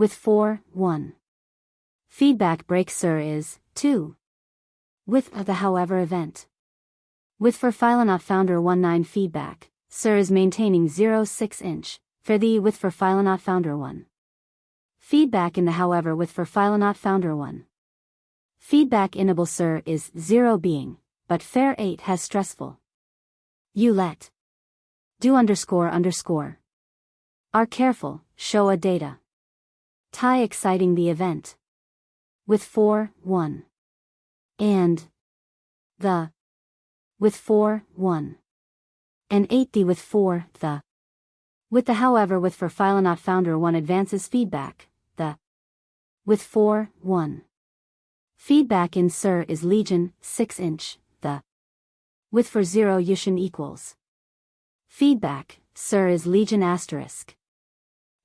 with 4, 1. Feedback break sir is 2. With the however event. With for file not founder 19 feedback, sir is maintaining 0.6 inch, for the with for file not founder 1. Feedback in the however with for file not founder 1. Feedback enable sir is 0 being, but fair 8 has stressful. You let. Do __. Are careful, show a data. Tie exciting the event. With 4, 1. And. The. With 4, 1. And 8 the with 4, the. With the however with for file not founder 1 advances feedback, the. With 4, 1. Feedback in sir is legion, 6 inch, the. With for 0 yushin equals. Feedback, sir is legion asterisk.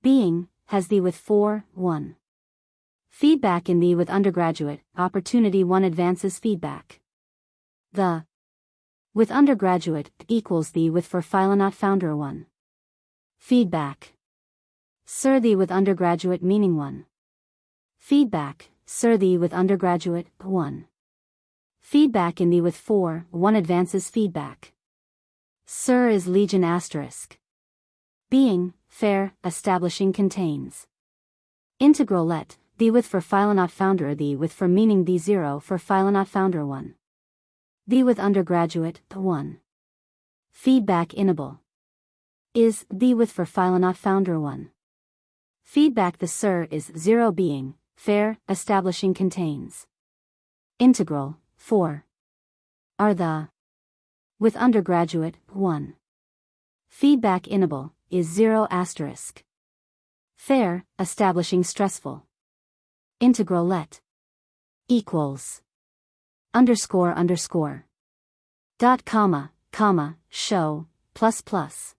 Being, has the with 4, 1. Feedback in the with undergraduate, opportunity 1 advances feedback. The. With undergraduate, equals the with for file not founder 1. Feedback. Sir the with undergraduate meaning 1. Feedback, sir the with undergraduate, 1. Feedback in the with 4, 1 advances feedback. Sir is legion asterisk. Being, fair, establishing contains. Integral let, the with for file not founder the with for meaning the 0 for file not founder 1. The with undergraduate, 1. Feedback enable. Is, the with for file not founder 1. Feedback the sir is 0 being, fair, establishing contains. Integral, 4. Are the. With undergraduate, 1. Feedback enable, is 0 asterisk. Fair, establishing stressful. Integral let. Equals. __. Dot comma, show, plus plus.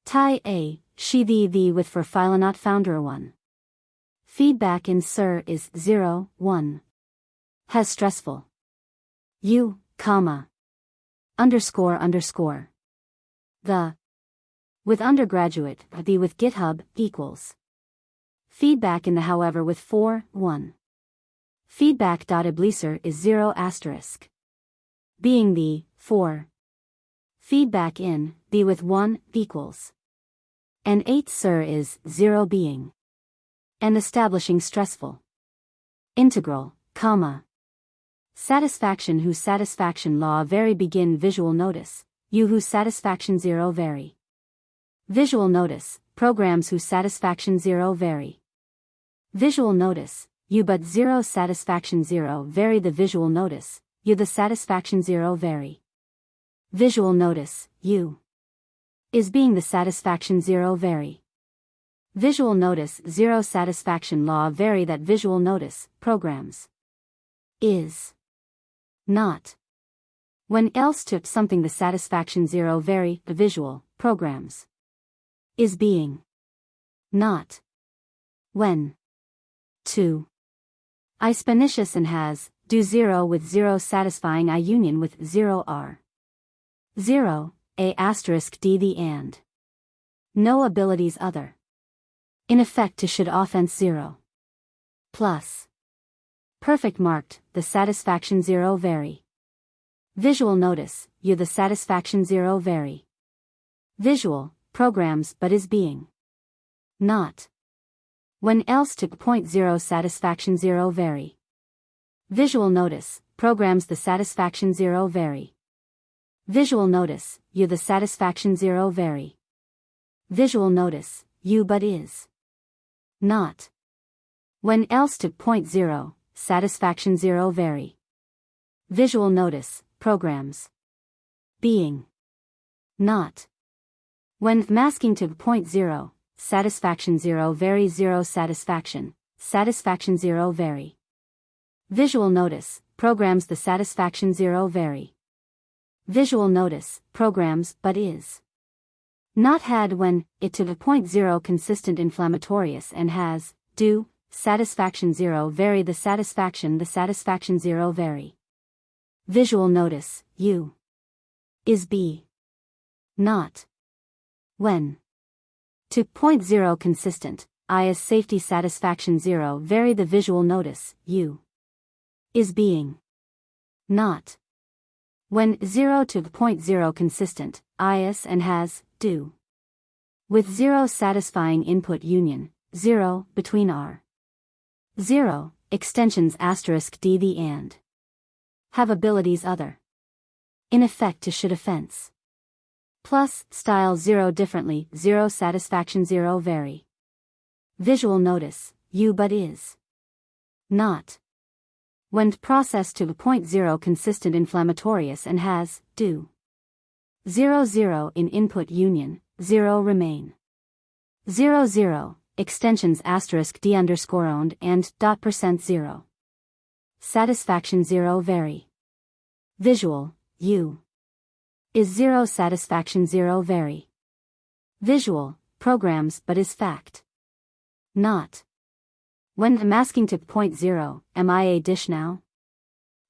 Tie a, she the with for file not founder 1. Feedback in sir is 0, 1. Has stressful. U, comma. __. The. With undergraduate, the with GitHub, equals. Feedback in the however with 4, 1. Feedback.ableaser is 0 asterisk. Being the, 4. Feedback in, the with 1, equals. And 8 sir is 0 being. And establishing stressful. Integral, comma. Satisfaction whose satisfaction law vary begin visual notice, you whose satisfaction 0 vary. Visual notice, programs whose satisfaction 0 vary. Visual notice, you but 0 satisfaction 0 vary the visual notice, you the satisfaction 0 vary. Visual notice, you. Is being the satisfaction 0 vary. Visual notice 0 satisfaction law vary that visual notice, programs. Is. Not. When else to something the satisfaction 0 vary, the visual, programs. Is being. Not. When. 2. I spanicious and has, do 0 with 0 satisfying I union with 0 r. 0, a asterisk d the and. No abilities other. In effect to should offense 0. Plus. Perfect marked, the satisfaction 0 vary. Visual notice, you the satisfaction 0 vary. Visual, programs but is being. Not. When else to point 0 satisfaction 0 vary. Visual notice, programs the satisfaction 0 vary. Visual notice, you the satisfaction 0 vary. Visual notice, you but is. Not. When else to point 0, satisfaction 0 vary. Visual notice, programs. Being. Not. When masking to point 0, satisfaction 0 vary 0 satisfaction 0 vary. Visual notice, programs the satisfaction 0 vary. Visual notice, programs but is. Not had when, it to the point 0 consistent inflammatorious and has, do, satisfaction 0 vary the satisfaction 0 vary. Visual notice, you. Is be. Not. When. To point 0 consistent, is safety satisfaction 0 vary the visual notice, U is being. Not. When 0 to point 0 consistent, is and has, do. With 0 satisfying input union, 0 between R. 0, extensions asterisk D the and. Have abilities other. In effect to should offense. Plus, style 0 differently, 0 satisfaction 0 vary. Visual notice, U but is. Not. When processed to point 0 consistent inflammatorious and has, do. 0 0 in input union, 0 remain. 0 0, extensions asterisk D underscore owned and dot percent 0. Satisfaction 0 vary. Visual, U. Is 0 satisfaction 0 vary. Visual, programs but is fact. Not. When masking to point 0, am I a dish now?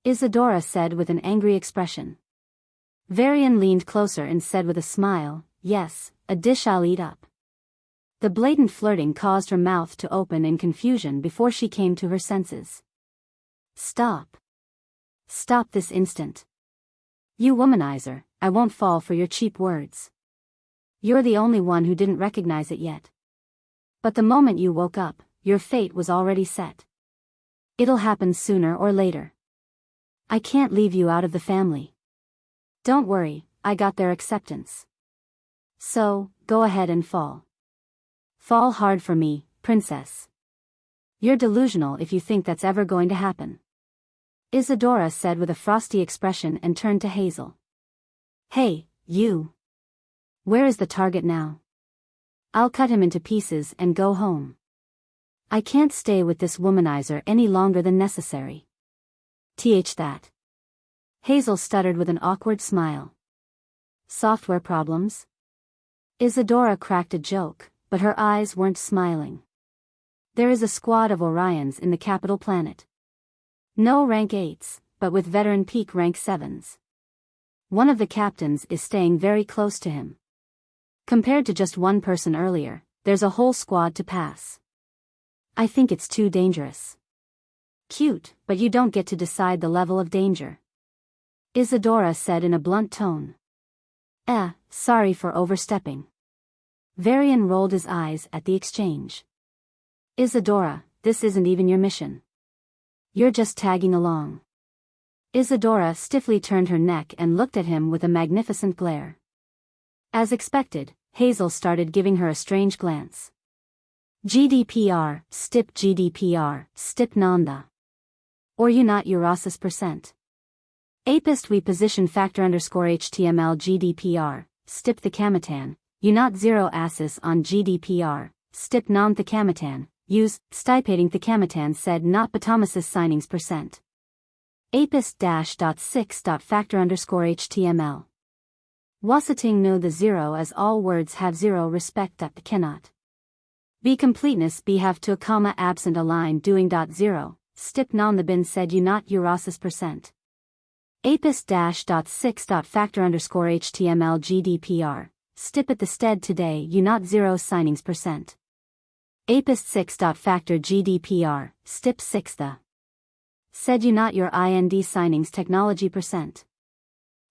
Isadora said with an angry expression. Varian leaned closer and said with a smile, yes, a dish I'll eat up. The blatant flirting caused her mouth to open in confusion before she came to her senses. Stop. Stop this instant. You womanizer, I won't fall for your cheap words. You're the only one who didn't recognize it yet. But the moment you woke up, your fate was already set. It'll happen sooner or later. I can't leave you out of the family. Don't worry, I got their acceptance. So, go ahead and fall. Fall hard for me, princess. You're delusional if you think that's ever going to happen. Isadora said with a frosty expression and turned to Hazel. Hey, you. Where is the target now? I'll cut him into pieces and go home. I can't stay with this womanizer any longer than necessary. That. Hazel stuttered with an awkward smile. Software problems? Isadora cracked a joke, but her eyes weren't smiling. There is a squad of Orions in the capital planet. No rank 8s, but with veteran peak rank 7s. One of the captains is staying very close to him. Compared to just one person earlier, there's a whole squad to pass. I think it's too dangerous. Cute, but you don't get to decide the level of danger. Isadora said in a blunt tone. Sorry for overstepping. Varian rolled his eyes at the exchange. Isadora, this isn't even your mission. You're just tagging along. Isadora stiffly turned her neck and looked at him with a magnificent glare. As expected, Hazel started giving her a strange glance. GDPR, stip GDPR, stip nanda. Or you not Eurasis %. Apist we position factor underscore HTML GDPR, stip the Kamitan, you not 0 asses on GDPR, stip non the Kamitan, use, stipating the Kamitan said not Batomasis signings %. Apist -.6. Factor underscore HTML. Wasiting no the 0 as all words have 0 respect that the cannot. Be completeness be have to a comma absent a line doing .0, stip non the bin said you not Eurasis %. Apist -.6. Factor underscore HTML GDPR, stip at the stead today you not 0 signings %. Apist 6. Factor GDPR, stip 6 the. Said you not your IND signings technology %.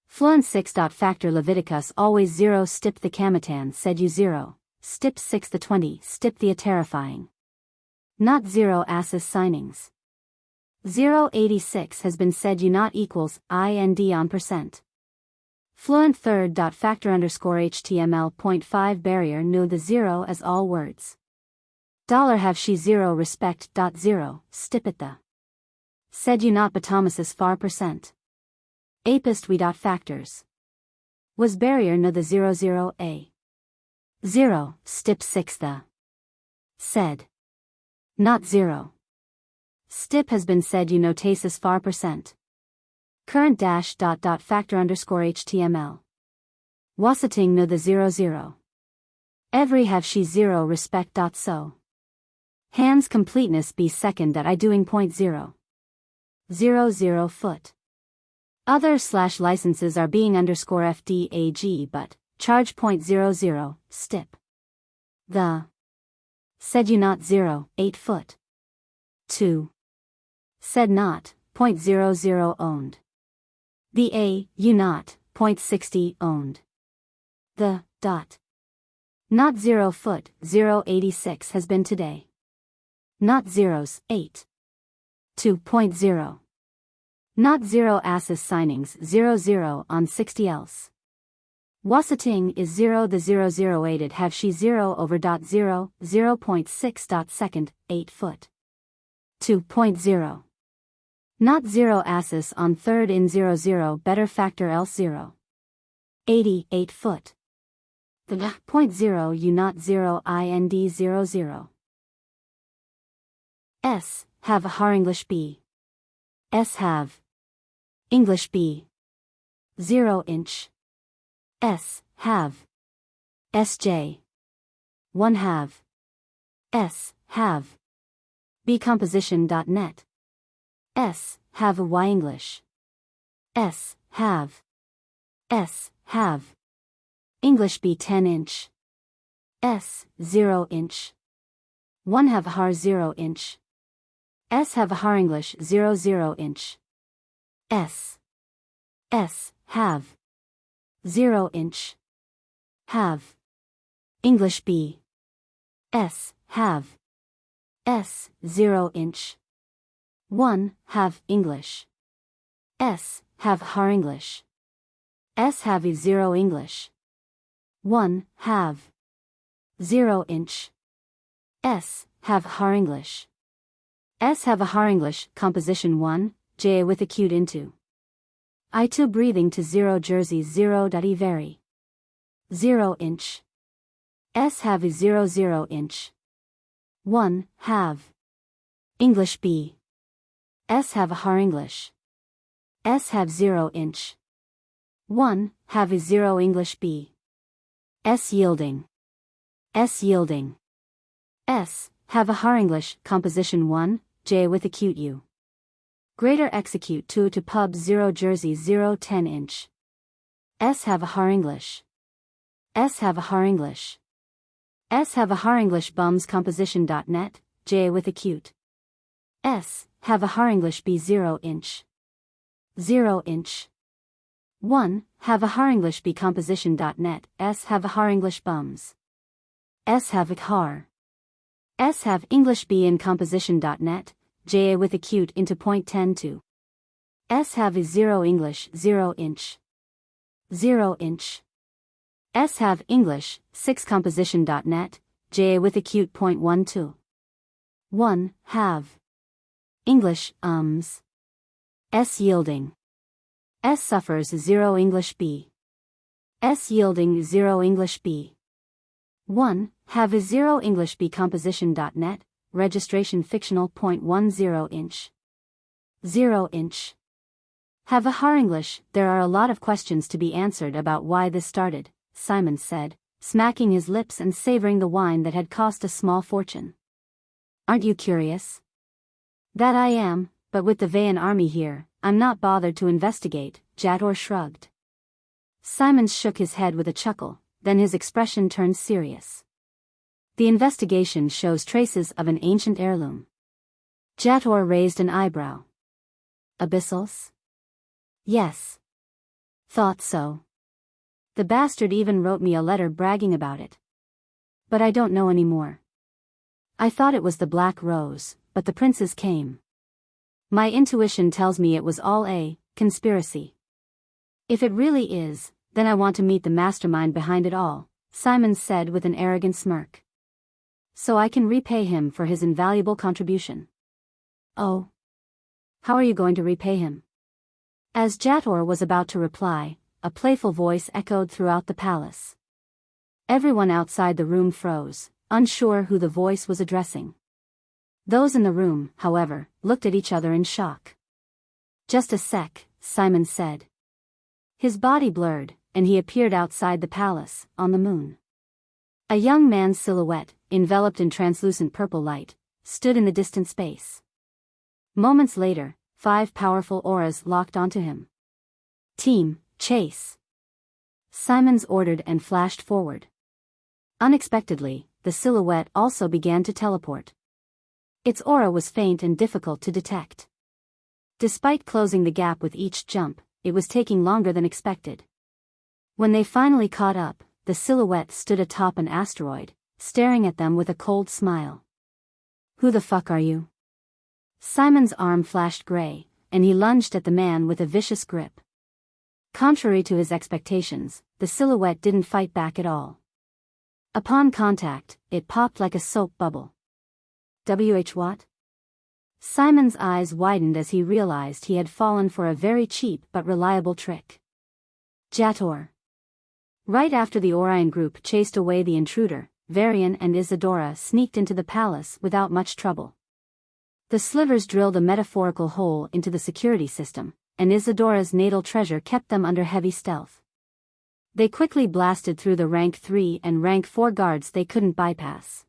Fluent 6. Factor Leviticus always 0 stip the Kamitan said you 0. Stip 6 the 20 stip the terrifying. Not 0 asses signings. 086 has been said you not equals IND on %. Fluent 3. Factor underscore HTML.5 barrier no the 0 as all words. $have she 0 respect. 0 stip at the. Said you not Batomasis far %. Apist we. Factors. Was barrier no the 00a. 0, stip 6 the. Said. Not 0. Stip has been said you notasis far %. Current -- factor underscore HTML. Wasiting no the 00. Every have she 0 respect. So. Hands completeness be second that I doing .0. 00 foot. Other / licenses are being underscore FDAG but. Charge .00, stip. The. Said you not 0, 8 foot. 2. Said not, .00 owned. The A, you not, .60 owned. The, dot. Not 0 foot, 086 has been today. Not zeros, 8. 2.0. Not 0 asses signings 00 on 60 else. Wasating is 0 the 008 it have she 0 over dot 0, 0.6 dot second, 8 foot. 2.0. Not 0 asses on third in 00 better factor else 0. 80, 8 foot. The .0 you not 0 ind 00. S, have a har English B. S have. English B. 0 inch. S, have. SJ. 1 have. S, have. Bcomposition.net. S, have a Y English. S, have. S, have. English B 10 inch. S, 0 inch. 1 have har 0 inch. S have a har English 00 inch. S. S, have. 0 inch. Have. English B. S, have. S, 0 inch. 1, have English. S, have har English. S have a 0 English. 1, have. 0 inch. S, have har English. S have a har English, composition 1, J with acute into. I2 breathing to 0 jersey 0. E vary. 0 inch. S have a 00 inch. 1, have. English B. S have a har English. S have 0 inch. 1, have a 0 English B. S yielding. S yielding. S, have a har English, composition 1, J with acute U. Greater execute 2 to pub 0 jersey 0 10 inch. S have a har English. S have a har English. S have a har English bums composition.net, J with acute. S, have a har English B 0 inch. 0 inch. 1, have a har English B composition.net, S have a har English bums. S have a har. S have English B in composition.net, J with acute into .10 S have a 0 English 0 inch. 0 inch. S have English 6 composition.net, J with acute .12. 1, have. English, S yielding. S suffers 0 English B. S yielding 0 English B. 1, have a 0 English B composition.net, registration fictional .10 inch. 0 inch. Have a har English. There are a lot of questions to be answered about why this started, Simon said, smacking his lips and savoring the wine that had cost a small fortune. Aren't you curious? That I am, but with the Vayan army here, I'm not bothered to investigate, Jator shrugged. Simon shook his head with a chuckle, then his expression turned serious. The investigation shows traces of an ancient heirloom. Jator raised an eyebrow. Abyssals? Yes. Thought so. The bastard even wrote me a letter bragging about it. But I don't know anymore. I thought it was the Black Rose, but the princes came. My intuition tells me it was all a conspiracy. If it really is, then I want to meet the mastermind behind it all, Simon said with an arrogant smirk. So I can repay him for his invaluable contribution. Oh. How are you going to repay him? As Jator was about to reply, a playful voice echoed throughout the palace. Everyone outside the room froze, unsure who the voice was addressing. Those in the room, however, looked at each other in shock. Just a sec, Simon said. His body blurred, and he appeared outside the palace, on the moon. A young man's silhouette, enveloped in translucent purple light, stood in the distant space. Moments later, 5 powerful auras locked onto him. Team, chase! Simons ordered and flashed forward. Unexpectedly, the silhouette also began to teleport. Its aura was faint and difficult to detect. Despite closing the gap with each jump, it was taking longer than expected. When they finally caught up, the silhouette stood atop an asteroid, staring at them with a cold smile. "Who the fuck are you?" Simon's arm flashed gray, and he lunged at the man with a vicious grip. Contrary to his expectations, the silhouette didn't fight back at all. Upon contact, it popped like a soap bubble. What? Simon's eyes widened as he realized he had fallen for a very cheap but reliable trick. Jator. Right after the Orion group chased away the intruder, Varian and Isadora sneaked into the palace without much trouble. The slivers drilled a metaphorical hole into the security system, and Isadora's natal treasure kept them under heavy stealth. They quickly blasted through the rank 3 and rank 4 guards they couldn't bypass.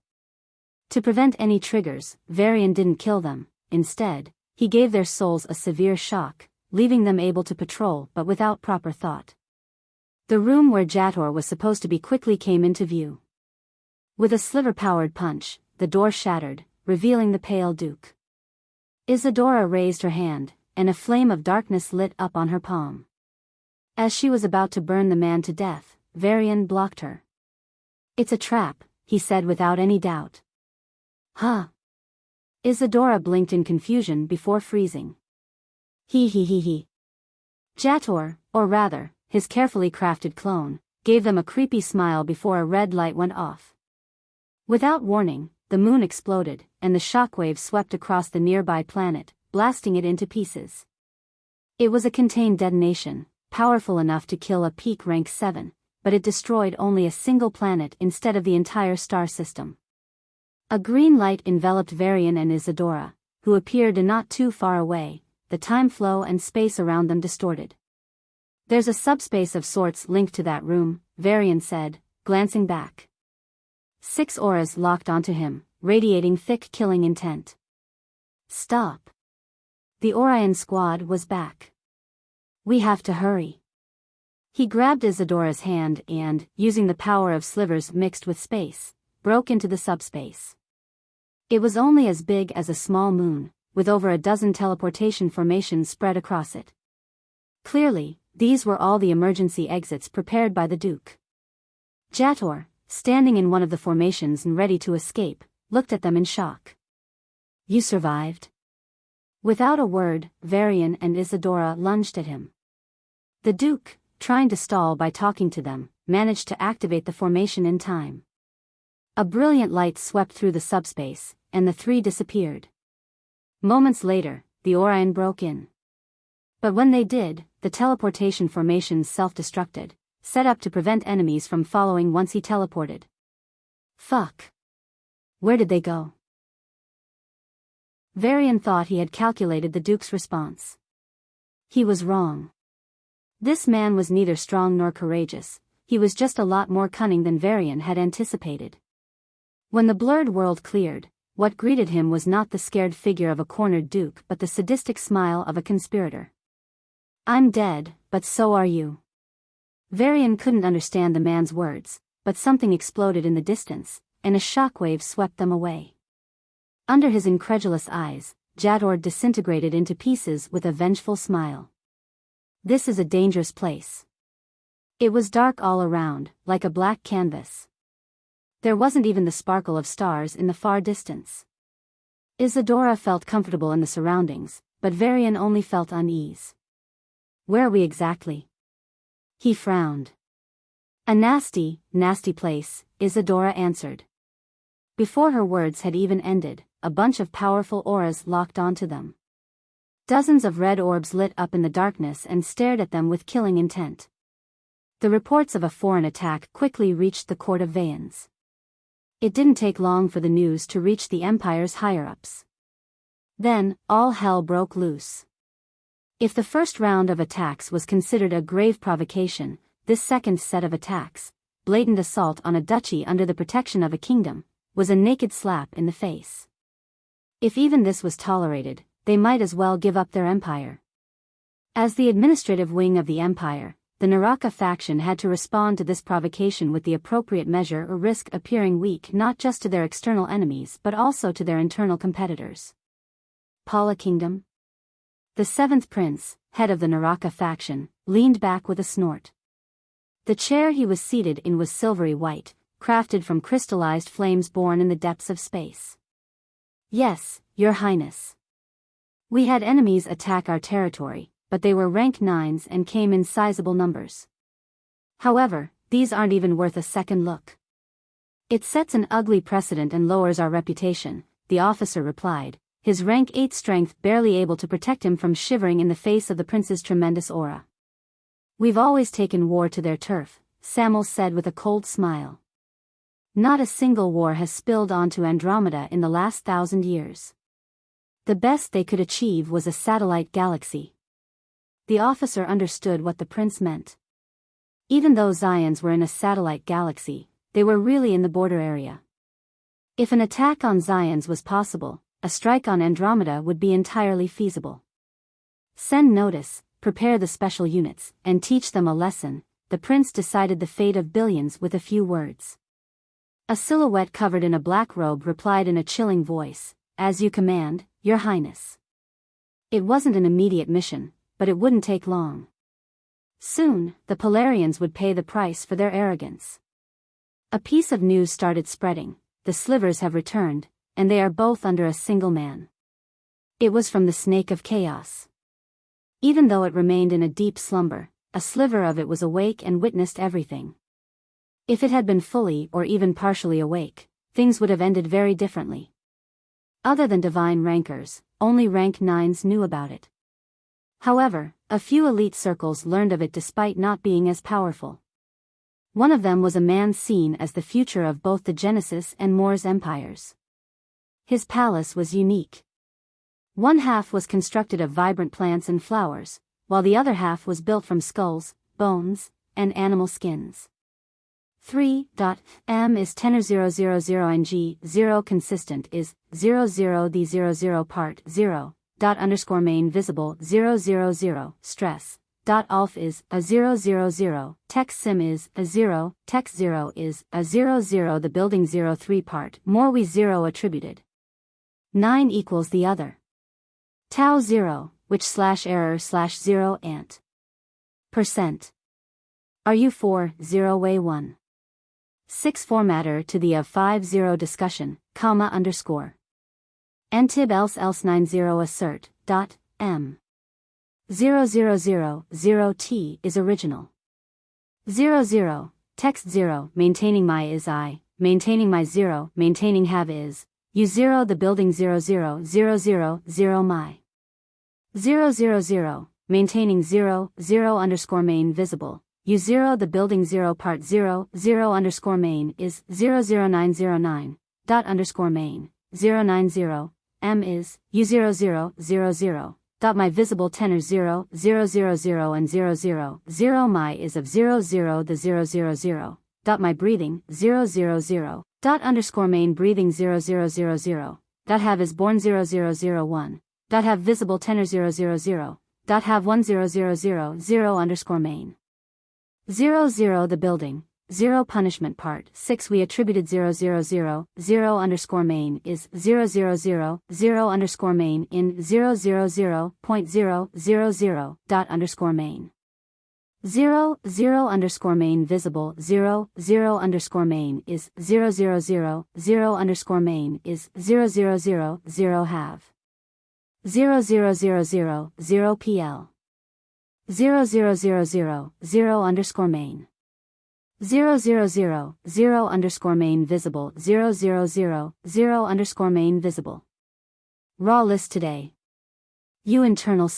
To prevent any triggers, Varian didn't kill them. Instead, he gave their souls a severe shock, leaving them able to patrol but without proper thought. The room where Jator was supposed to be quickly came into view. With a sliver-powered punch, the door shattered, revealing the pale Duke. Isadora raised her hand, and a flame of darkness lit up on her palm. As she was about to burn the man to death, Varian blocked her. "It's a trap," he said without any doubt. "Huh?" Isadora blinked in confusion before freezing. He. Jator, or rather, his carefully crafted clone, gave them a creepy smile before a red light went off. Without warning, the moon exploded, and the shockwave swept across the nearby planet, blasting it into pieces. It was a contained detonation, powerful enough to kill a peak rank 7, but it destroyed only a single planet instead of the entire star system. A green light enveloped Varian and Isadora, who appeared not too far away, the time flow and space around them distorted. "There's a subspace of sorts linked to that room," Varian said, glancing back. 6 auras locked onto him, radiating thick killing intent. "Stop." The Orion squad was back. "We have to hurry." He grabbed Isadora's hand and, using the power of slivers mixed with space, broke into the subspace. It was only as big as a small moon, with over a dozen teleportation formations spread across it. Clearly, these were all the emergency exits prepared by the Duke. Jator, standing in one of the formations and ready to escape, looked at them in shock. "You survived?" Without a word, Varian and Isadora lunged at him. The Duke, trying to stall by talking to them, managed to activate the formation in time. A brilliant light swept through the subspace, and the 3 disappeared. Moments later, the Orion broke in. But when they did, the teleportation formations self-destructed, set up to prevent enemies from following once he teleported. Fuck. Where did they go? Varian thought he had calculated the Duke's response. He was wrong. This man was neither strong nor courageous, he was just a lot more cunning than Varian had anticipated. When the blurred world cleared, what greeted him was not the scared figure of a cornered Duke but the sadistic smile of a conspirator. "I'm dead, but so are you." Varian couldn't understand the man's words, but something exploded in the distance, and a shockwave swept them away. Under his incredulous eyes, Jator disintegrated into pieces with a vengeful smile. "This is a dangerous place." It was dark all around, like a black canvas. There wasn't even the sparkle of stars in the far distance. Isadora felt comfortable in the surroundings, but Varian only felt unease. "Where are we exactly?" He frowned. "A nasty, nasty place," Isadora answered. Before her words had even ended, a bunch of powerful auras locked onto them. Dozens of red orbs lit up in the darkness and stared at them with killing intent. The reports of a foreign attack quickly reached the court of Vayans. It didn't take long for the news to reach the Empire's higher-ups. Then, all hell broke loose. If the first round of attacks was considered a grave provocation, this second set of attacks, blatant assault on a duchy under the protection of a kingdom, was a naked slap in the face. If even this was tolerated, they might as well give up their empire. As the administrative wing of the Empire, the Naraka faction had to respond to this provocation with the appropriate measure or risk appearing weak not just to their external enemies but also to their internal competitors. Pala Kingdom? The seventh prince, head of the Naraka faction, leaned back with a snort. The chair he was seated in was silvery white, crafted from crystallized flames born in the depths of space. Yes, Your Highness. We had enemies attack our territory, but they were rank 9s and came in sizable numbers. However, these aren't even worth a second look. It sets an ugly precedent and lowers our reputation, the officer replied, his rank 8 strength barely able to protect him from shivering in the face of the prince's tremendous aura. We've always taken war to their turf, Samuel said with a cold smile. Not a single war has spilled onto Andromeda in the last 1,000 years. The best they could achieve was a satellite galaxy. The officer understood what the prince meant. Even though Zions were in a satellite galaxy, they were really in the border area. If an attack on Zions was possible, a strike on Andromeda would be entirely feasible. Send notice, prepare the special units, and teach them a lesson, the prince decided the fate of billions with a few words. A silhouette covered in a black robe replied in a chilling voice, "As you command, Your Highness." It wasn't an immediate mission, but it wouldn't take long. Soon, the Polarians would pay the price for their arrogance. A piece of news started spreading: the slivers have returned, and they are both under a single man. It was from the Snake of Chaos. Even though it remained in a deep slumber, a sliver of it was awake and witnessed everything. If it had been fully or even partially awake, things would have ended very differently. Other than divine rankers, only rank 9s knew about it. However, a few elite circles learned of it despite not being as powerful. One of them was a man seen as the future of both the Genesis and Moor's empires. His palace was unique. One half was constructed of vibrant plants and flowers, while the other half was built from skulls, bones, and animal skins. 3.m is tenor 000 ng 0 consistent is 00 the 00 part 0. Main visible 000 stress. Alf is a 000, text sim is a 0, text 0 is a 00 the building 03 part more we 0 attributed. 9 equals the other. Tau 0, which /error/0 ant. Percent. Are you 0 way 1? 6 formatter to the of 50 discussion, comma underscore. Antib else 90 assert, m. 0000 is original. 00, text 0, maintaining my is I, maintaining my 0, maintaining have is, U0 the building 0000 my. 000, maintaining 0, 0 underscore main visible, U0 the building 0 part 0, 0 underscore main is 00909, dot underscore main, 090, m is, U0000. My visible tenor 0, 000 and 00, 0 my is of 00 the 000. My breathing 000. Underscore main breathing 0000. Have is born 0001. Have visible tenor 000. Have 1000 0 underscore main. 00 the building. 0 punishment part 6 we attributed 000, 0 underscore main is 000, 0 underscore main in 000.000 underscore main. 0 underscore main visible 0 underscore main is 000, 0 underscore main is 0 have. 0 pl. 0 underscore main. 0 underscore main visible 0 underscore main visible. Raw list today. U internal /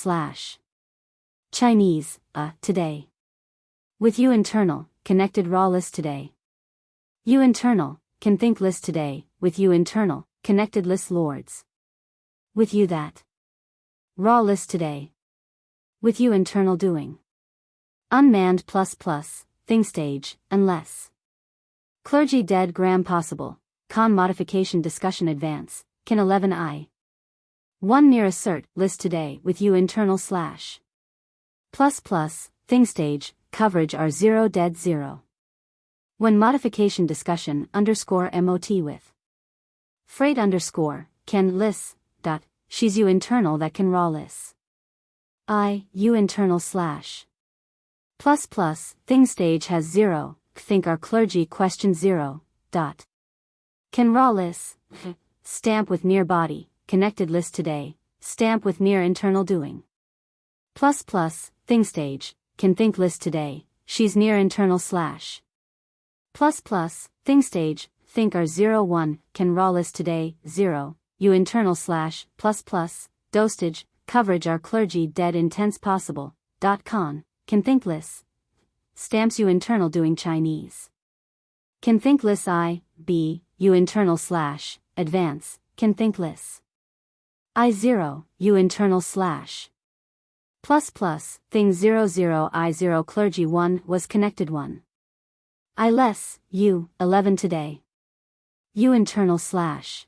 Chinese, today. With U internal, connected raw list today. U internal, can think list today, with U internal, connected list lords. With U that. Raw list today. With U internal doing. Unmanned ++. Thing stage, unless. Clergy dead gram possible, con modification discussion advance, can 11i. 1 near assert, list today with U internal /. ++, thing stage, coverage are 0 dead 0. When modification discussion underscore MOT with freight underscore can lis dot she's you internal that can raw lis you internal slash plus plus thing stage has 0 think our clergy question 0 dot can raw lis stamp with near body connected list today stamp with near internal doing plus plus thing stage can think list today she's near internal slash plus plus thing stage think are 0 1 can raw list today 0 you internal slash plus plus dosage coverage our clergy dead intense possible .con can think list stamps you internal doing Chinese can think list b you internal slash advance can think list I0 you internal slash plus plus thing 0 0 I0 clergy 1 was connected 1 I less you 11 today you internal slash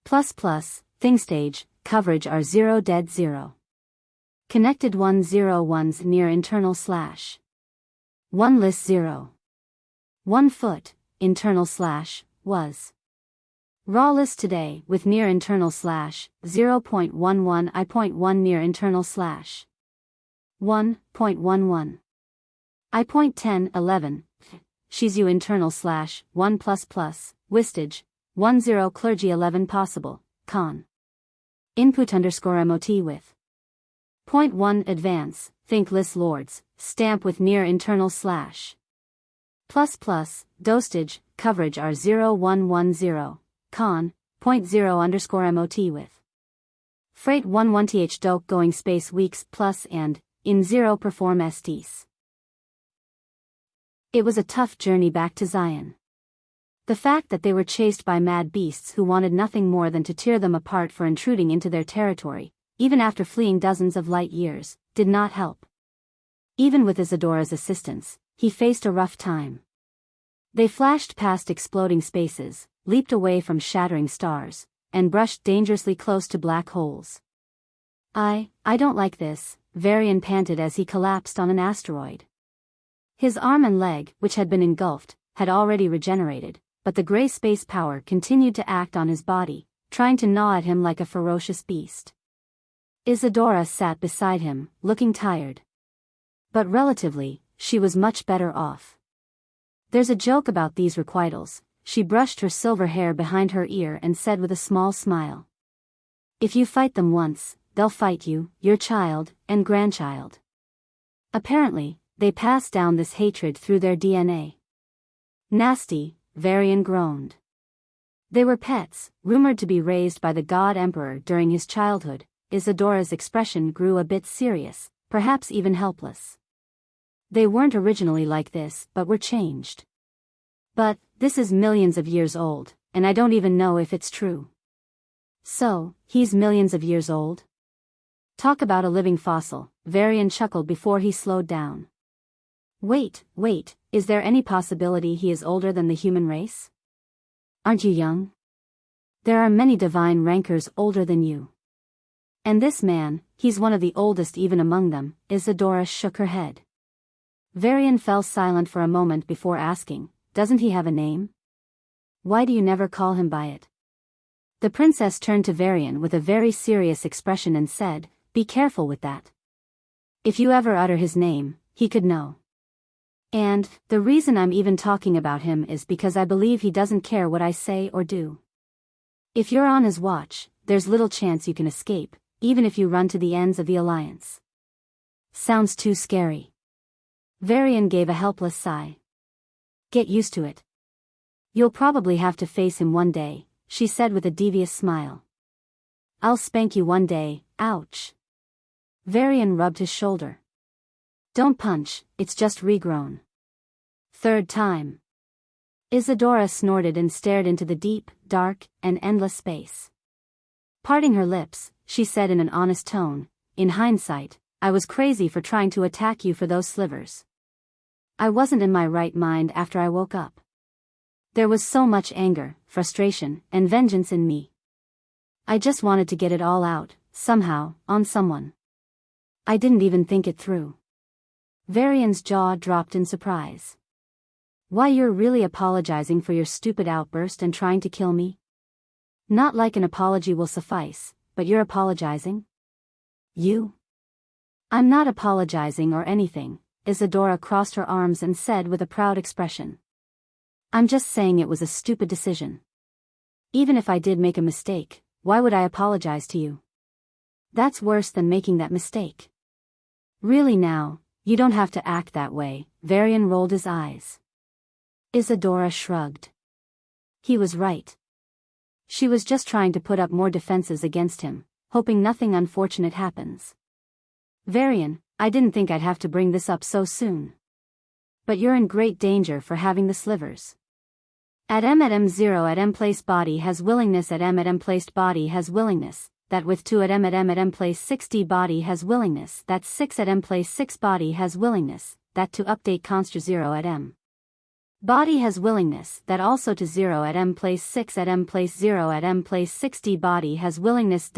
plus plus thing stage coverage are 0 dead 0 connected 1 0 1's near internal slash 1 list 0 1 foot internal slash was raw list today with near internal slash 0.11 I.1 near internal slash 1.11 I.10 11 she's you internal slash 1 plus plus wistage 1 0 clergy 11 possible con input underscore MOT with point 1 advance think list lords stamp with near internal slash plus plus dosage coverage are 0 1 1 0 con point 0 underscore MOT with freight 1 1 th doke going space weeks plus and in 0 perform STs. It was a tough journey back to Zion. The fact that they were chased by mad beasts who wanted nothing more than to tear them apart for intruding into their territory, even after fleeing dozens of light years, did not help. Even with Isadora's assistance, he faced a rough time. They flashed past exploding spaces, leaped away from shattering stars, and brushed dangerously close to black holes. I don't like this, Varian panted as he collapsed on an asteroid. His arm and leg, which had been engulfed, had already regenerated, but the gray space power continued to act on his body, trying to gnaw at him like a ferocious beast. Isadora sat beside him, looking tired. But relatively, she was much better off. There's a joke about these requitals, she brushed her silver hair behind her ear and said with a small smile. If you fight them once, they'll fight you, your child, and grandchild. Apparently, they pass down this hatred through their DNA. Nasty, Varian groaned. They were pets, rumored to be raised by the god emperor during his childhood. Isadora's expression grew a bit serious, perhaps even helpless. They weren't originally like this, but were changed. But, this is millions of years old, and I don't even know if it's true. So, he's millions of years old? Talk about a living fossil, Varian chuckled before he slowed down. Wait, is there any possibility he is older than the human race? Aren't you young? There are many divine rankers older than you. And this man, he's one of the oldest even among them. Isadora shook her head. Varian fell silent for a moment before asking, doesn't he have a name? Why do you never call him by it? The princess turned to Varian with a very serious expression and said, be careful with that. If you ever utter his name, he could know. And, the reason I'm even talking about him is because I believe he doesn't care what I say or do. If you're on his watch, there's little chance you can escape, even if you run to the ends of the Alliance. Sounds too scary. Varian gave a helpless sigh. Get used to it. You'll probably have to face him one day, she said with a devious smile. I'll spank you one day, ouch. Varian rubbed his shoulder. Don't punch, it's just regrown. Third time. Isadora snorted and stared into the deep, dark, and endless space. Parting her lips, she said in an honest tone, in hindsight, I was crazy for trying to attack you for those slivers. I wasn't in my right mind after I woke up. There was so much anger, frustration, and vengeance in me. I just wanted to get it all out, somehow, on someone. I didn't even think it through. Varian's jaw dropped in surprise. Why, you're really apologizing for your stupid outburst and trying to kill me? Not like an apology will suffice, but you're apologizing? You? I'm not apologizing or anything, Isadora crossed her arms and said with a proud expression. I'm just saying it was a stupid decision. Even if I did make a mistake, why would I apologize to you? That's worse than making that mistake. Really now, you don't have to act that way, Varian rolled his eyes. Isadora shrugged. He was right. She was just trying to put up more defenses against him, hoping nothing unfortunate happens. Varian, I didn't think I'd have to bring this up so soon. But you're in great danger for having the slivers. At M0 at M place body has willingness at M placed body has willingness, that with 2 at M place 6D body has willingness, that 6 at M place 6 body has willingness, that to update constr 0 at M. Body has willingness, that also to 0 at M place 6 at M place 0 at M place 6D body has willingness /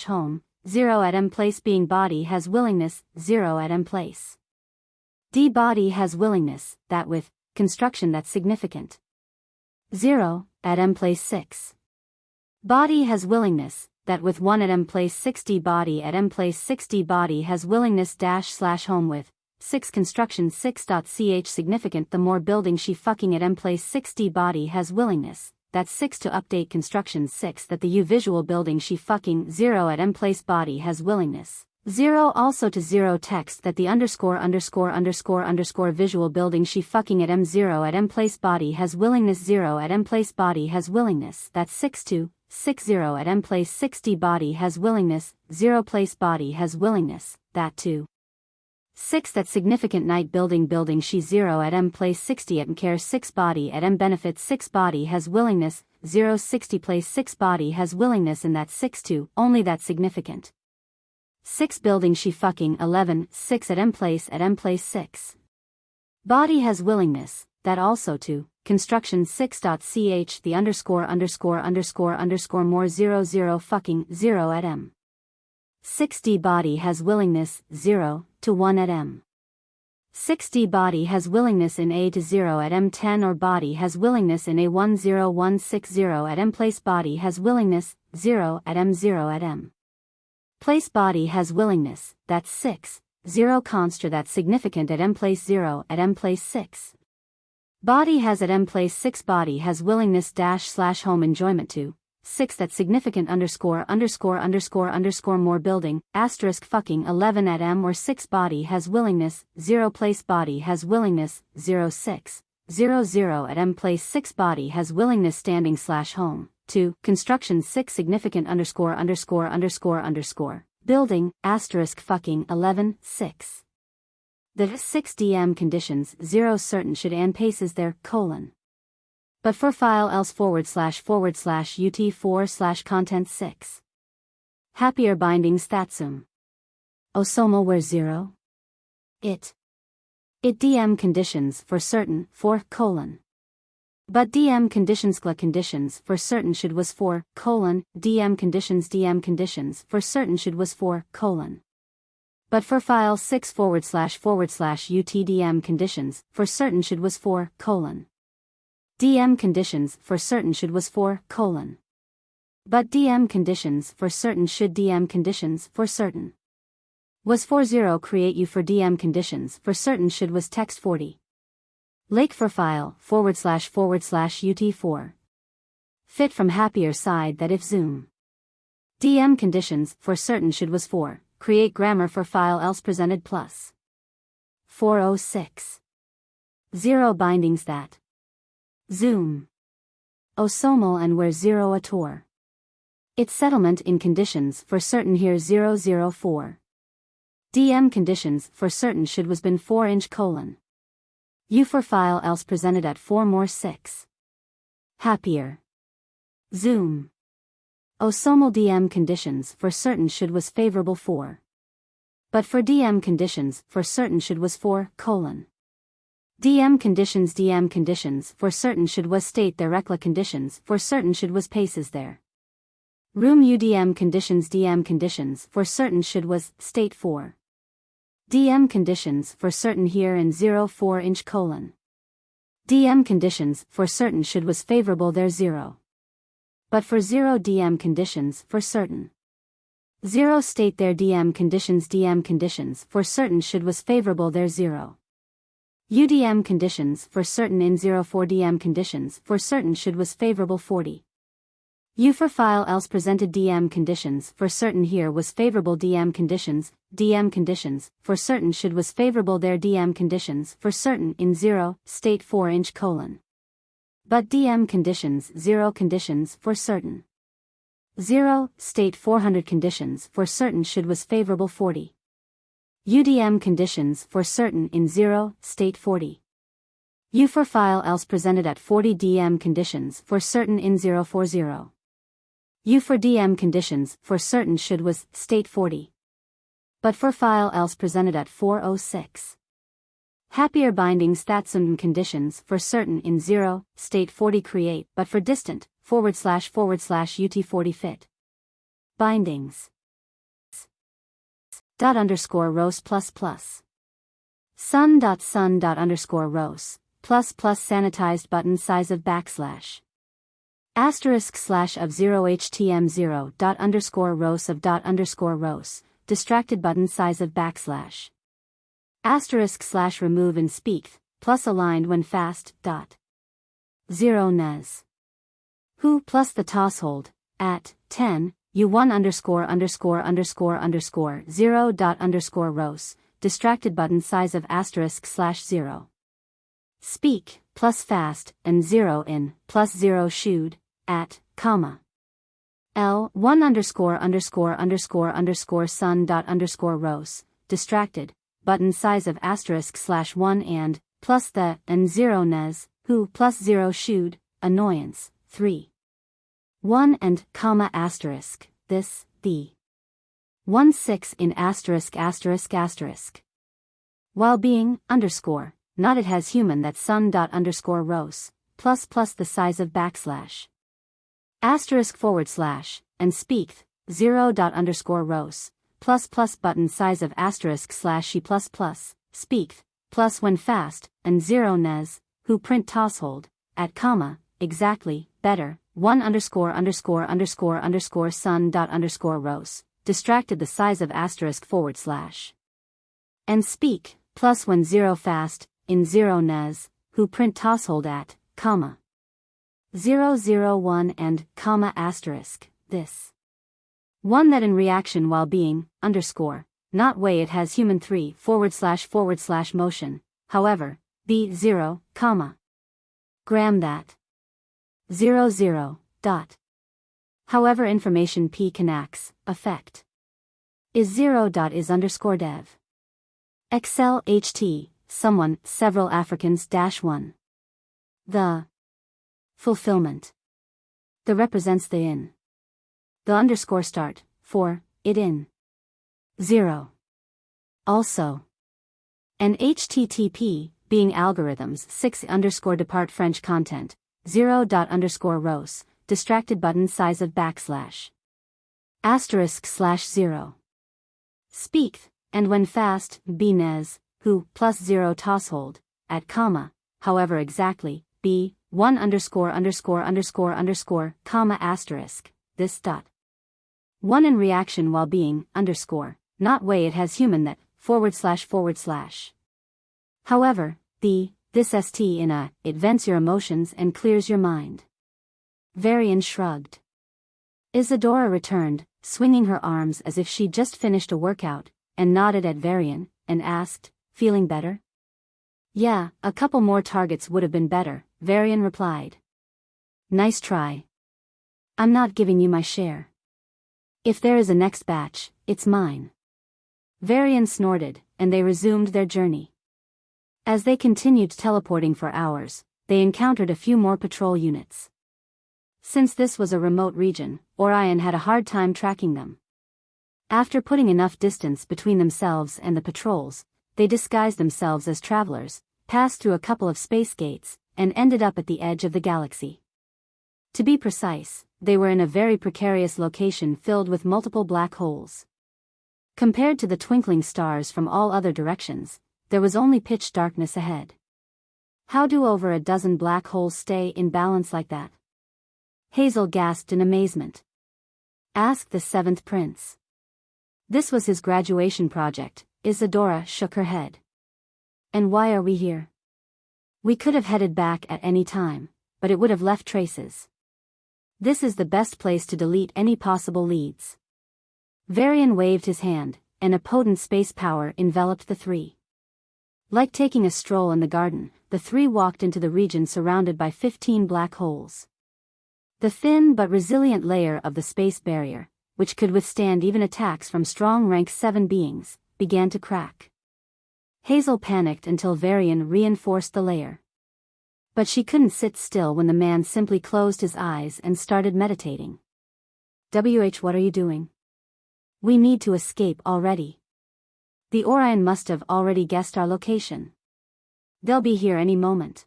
home, 0 at M place being body has willingness, 0 at M place. D body has willingness, that with, construction that's significant. 0, at M place 6. Body has willingness, that with 1 at M place 6D body at M place 6D body has willingness / home with, 6 construction 6.ch significant the more building she fucking at M place 6D body has willingness, that 6 to update construction 6 that the U visual building she fucking 0 at M place body has willingness. 0 also to 0 text that the underscore visual building she fucking at M0 at M place body has willingness 0 at M place body has willingness that 6 to 60 at M place 6D body has willingness, 0 place body has willingness, that 2. 6 that significant night building she 0 at M place 60 at M care 6 body at M benefit 6 body has willingness, 0 60 place 6 body has willingness and that 6 to, only that significant. 6 building she fucking 11, 6 at M place 6. Body has willingness, that also to, construction 6.ch the underscore more 00 fucking 0 at M. 6D body has willingness, 0, to 1 at M. 6D body has willingness in A to 0 at M10 or body has willingness in A10160 at M place body has willingness, 0 at M0 at M. Place body has willingness, that's 6, 0 constr that's significant at M place 0 at M place 6. Body has at M place 6 body has willingness / home enjoyment to, 6 that's significant underscore more building, asterisk fucking 11 at M or 6 body has willingness, 0 place body has willingness, 0 6, 0 at M place 6 body has willingness standing / home, 2, construction 6 significant underscore building, asterisk fucking 11, 6. The 6 DM conditions 0 certain should and paces there, : but for file else / ut4 / content 6. Happier bindings thatsum. Osomo where 0. It DM conditions for certain, for : but DM conditions for certain should was for, : DM conditions for certain should was for, : but for file 6 / utdm conditions for certain should was for, : DM conditions for certain should was for, : but DM conditions for certain should DM conditions for certain was for 0 create you for DM conditions for certain should was text 40. Lake for file / ut4. Fit from happier side that if zoom. DM conditions for certain should was for, create grammar for file else presented plus. 406. 0 bindings that. Zoom. Osomal and where 0 a tor. Its settlement in conditions for certain here 004. DM conditions for certain should was been 4 : U for file else presented at 4 more 6. Happier. Zoom. Osomal DM conditions for certain should was favorable for. But for DM conditions for certain should was for, : DM conditions for certain should was state their recla conditions for certain should was paces there. Room UDM conditions DM conditions for certain should was state for. DM conditions for certain here in 0.4 colon. DM conditions for certain should was favorable there 0. But for 0 DM conditions for certain. 0 state there DM conditions for certain should was favorable there 0. UDM conditions for certain in 0.4 DM conditions for certain should was favorable 40. U for file else presented DM conditions for certain here was favorable DM conditions for certain should was favorable there DM conditions for certain in 0 state 4 colon. But DM conditions 0 conditions for certain. 0 state 400 conditions for certain should was favorable 40. UDM conditions for certain in 0 state 40. U for file else presented at 40 DM conditions for certain in 0.40. U for DM conditions for certain should was state 40. But for file else presented at 4.06. Happier bindings statsum conditions for certain in 0 state 40 create but for distant / UT40 fit. Bindings. _rows ++ sun.sun._rows ++ sanitized button size of \\. */ of 0 htm0 ._rows of ._rows distracted button size of \\. */ remove and speak plus aligned when fast. 0 nes. Who plus the toss hold at 10 U1 ______ 0 ._rows distracted button size of */ 0. Speak plus fast and 0 in plus 0 should at comma L1 _____ sun._rows distracted button size of */ 1 and plus the and 0 nes who plus 0 should annoyance 3. 1 and comma asterisk this the 1 6 in ****. While being not it has human that sun._rows plus the size of \\. */ and speak 0 ._rows plus button size of */ she plus speak plus when fast and 0 nes who print toss hold at comma exactly better 1 _____ sun._rows distracted the size of */ and speak plus when 0 fast in 0 nes who print toss hold at comma 001 and comma asterisk this 1 that in reaction while being not way it has human 3 / motion however b 0 comma gram that 00 dot. However information p canax effect is 0 dot is _dev. Excel ht someone several Africans -1. The fulfillment. The represents the in. The _start for it in 0. Also an http being algorithms 6 _depart French content 0 ._rows distracted button size of \\. */0. Speak and when fast b nes who plus 0 toss hold at comma however exactly b 1 ______ comma asterisk this dot 1 in reaction while being not way it has human that //. However the this st in a it vents your emotions and clears your mind. Varian shrugged. Isadora returned, swinging her arms as if she'd just finished a workout, and nodded at Varian, and asked, feeling better? Yeah, a couple more targets would have been better, Varian replied. Nice try. I'm not giving you my share. If there is a next batch, it's mine. Varian snorted, and they resumed their journey. As they continued teleporting for hours, they encountered a few more patrol units. Since this was a remote region, Orion had a hard time tracking them. After putting enough distance between themselves and the patrols, they disguised themselves as travelers, passed through a couple of space gates, and ended up at the edge of the galaxy. To be precise, they were in a very precarious location filled with multiple black holes. Compared to the twinkling stars from all other directions, there was only pitch darkness ahead. How do over a dozen black holes stay in balance like that? Hazel gasped in amazement. Ask the seventh prince. This was his graduation project. Isadora shook her head. And why are we here? We could have headed back at any time, but it would have left traces. This is the best place to delete any possible leads. Varian waved his hand, and a potent space power enveloped the three. Like taking a stroll in the garden, the three walked into the region surrounded by 15 black holes. The thin but resilient layer of the space barrier, which could withstand even attacks from strong rank 7 beings, began to crack. Hazel panicked until Varian reinforced the layer. But she couldn't sit still when the man simply closed his eyes and started meditating. What are you doing? We need to escape already. The Orion must have already guessed our location. They'll be here any moment.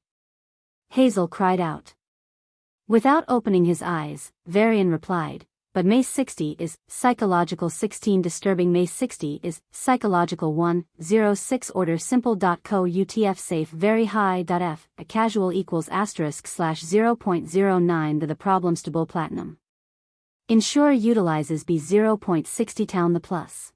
Hazel cried out. Without opening his eyes, Varian replied, but Mace 60 is psychological 16 disturbing Mace 60 is psychological 106 order simple.co UTF safe very high.f a casual equals asterisk slash 0.09 the problems to bull platinum. Ensure utilizes B 0.60 town the plus.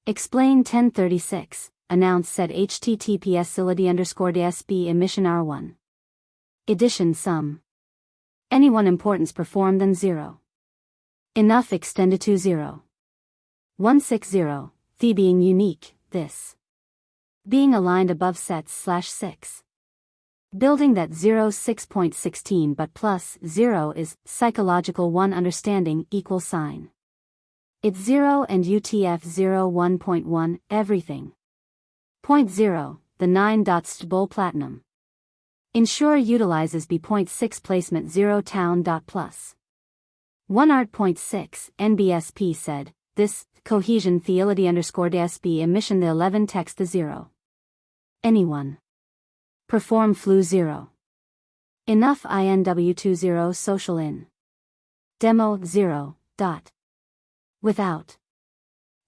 Explain 1036, announce said https dsb emission R1. Edition sum. Anyone importance performed than 0. Enough extended to 0. 160, the being unique, this. Being aligned above sets slash 6. Building that 6.16 but plus 0 is psychological 1 understanding equal sign. It's 0 and UTF 1.1 everything. Point 0, the 9 dots bull platinum. Ensure utilizes B.6 placement 0 town dot plus. 1art.6 NBSP said, this, cohesion theility _DSB emission the 11 text the 0. Anyone. Perform flu 0. Enough INW20 social in. Demo 0, dot. Without.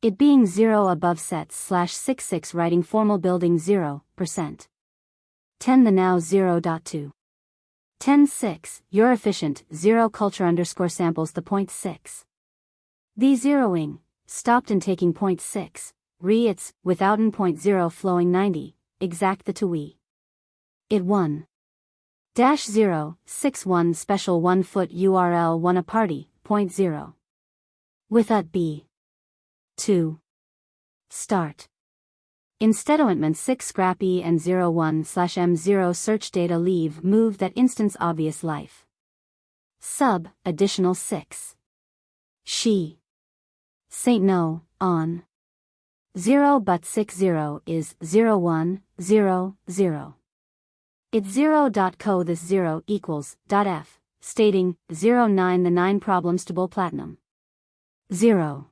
It being 0 above sets slash 66 writing formal building 0%. 10 the now 0.2. 10.6, you're efficient, 0 culture _ samples the 0.6. The zeroing, stopped in taking 0.6, it's, without in 0.0 flowing 90, exact the 2 It 1. Dash 0, 6 1 special 1 foot URL 1 a party, 0. Without B. 2. Start. Instead ointment 6 scrappy and 01/M0 search data leave move that instance obvious life. Sub, additional 6. She. Saint no, on. 0 but 60 is 01, 0, 0. It's 0.co this 0 equals, .f, stating, 09 the 9 problems to bull platinum. 0.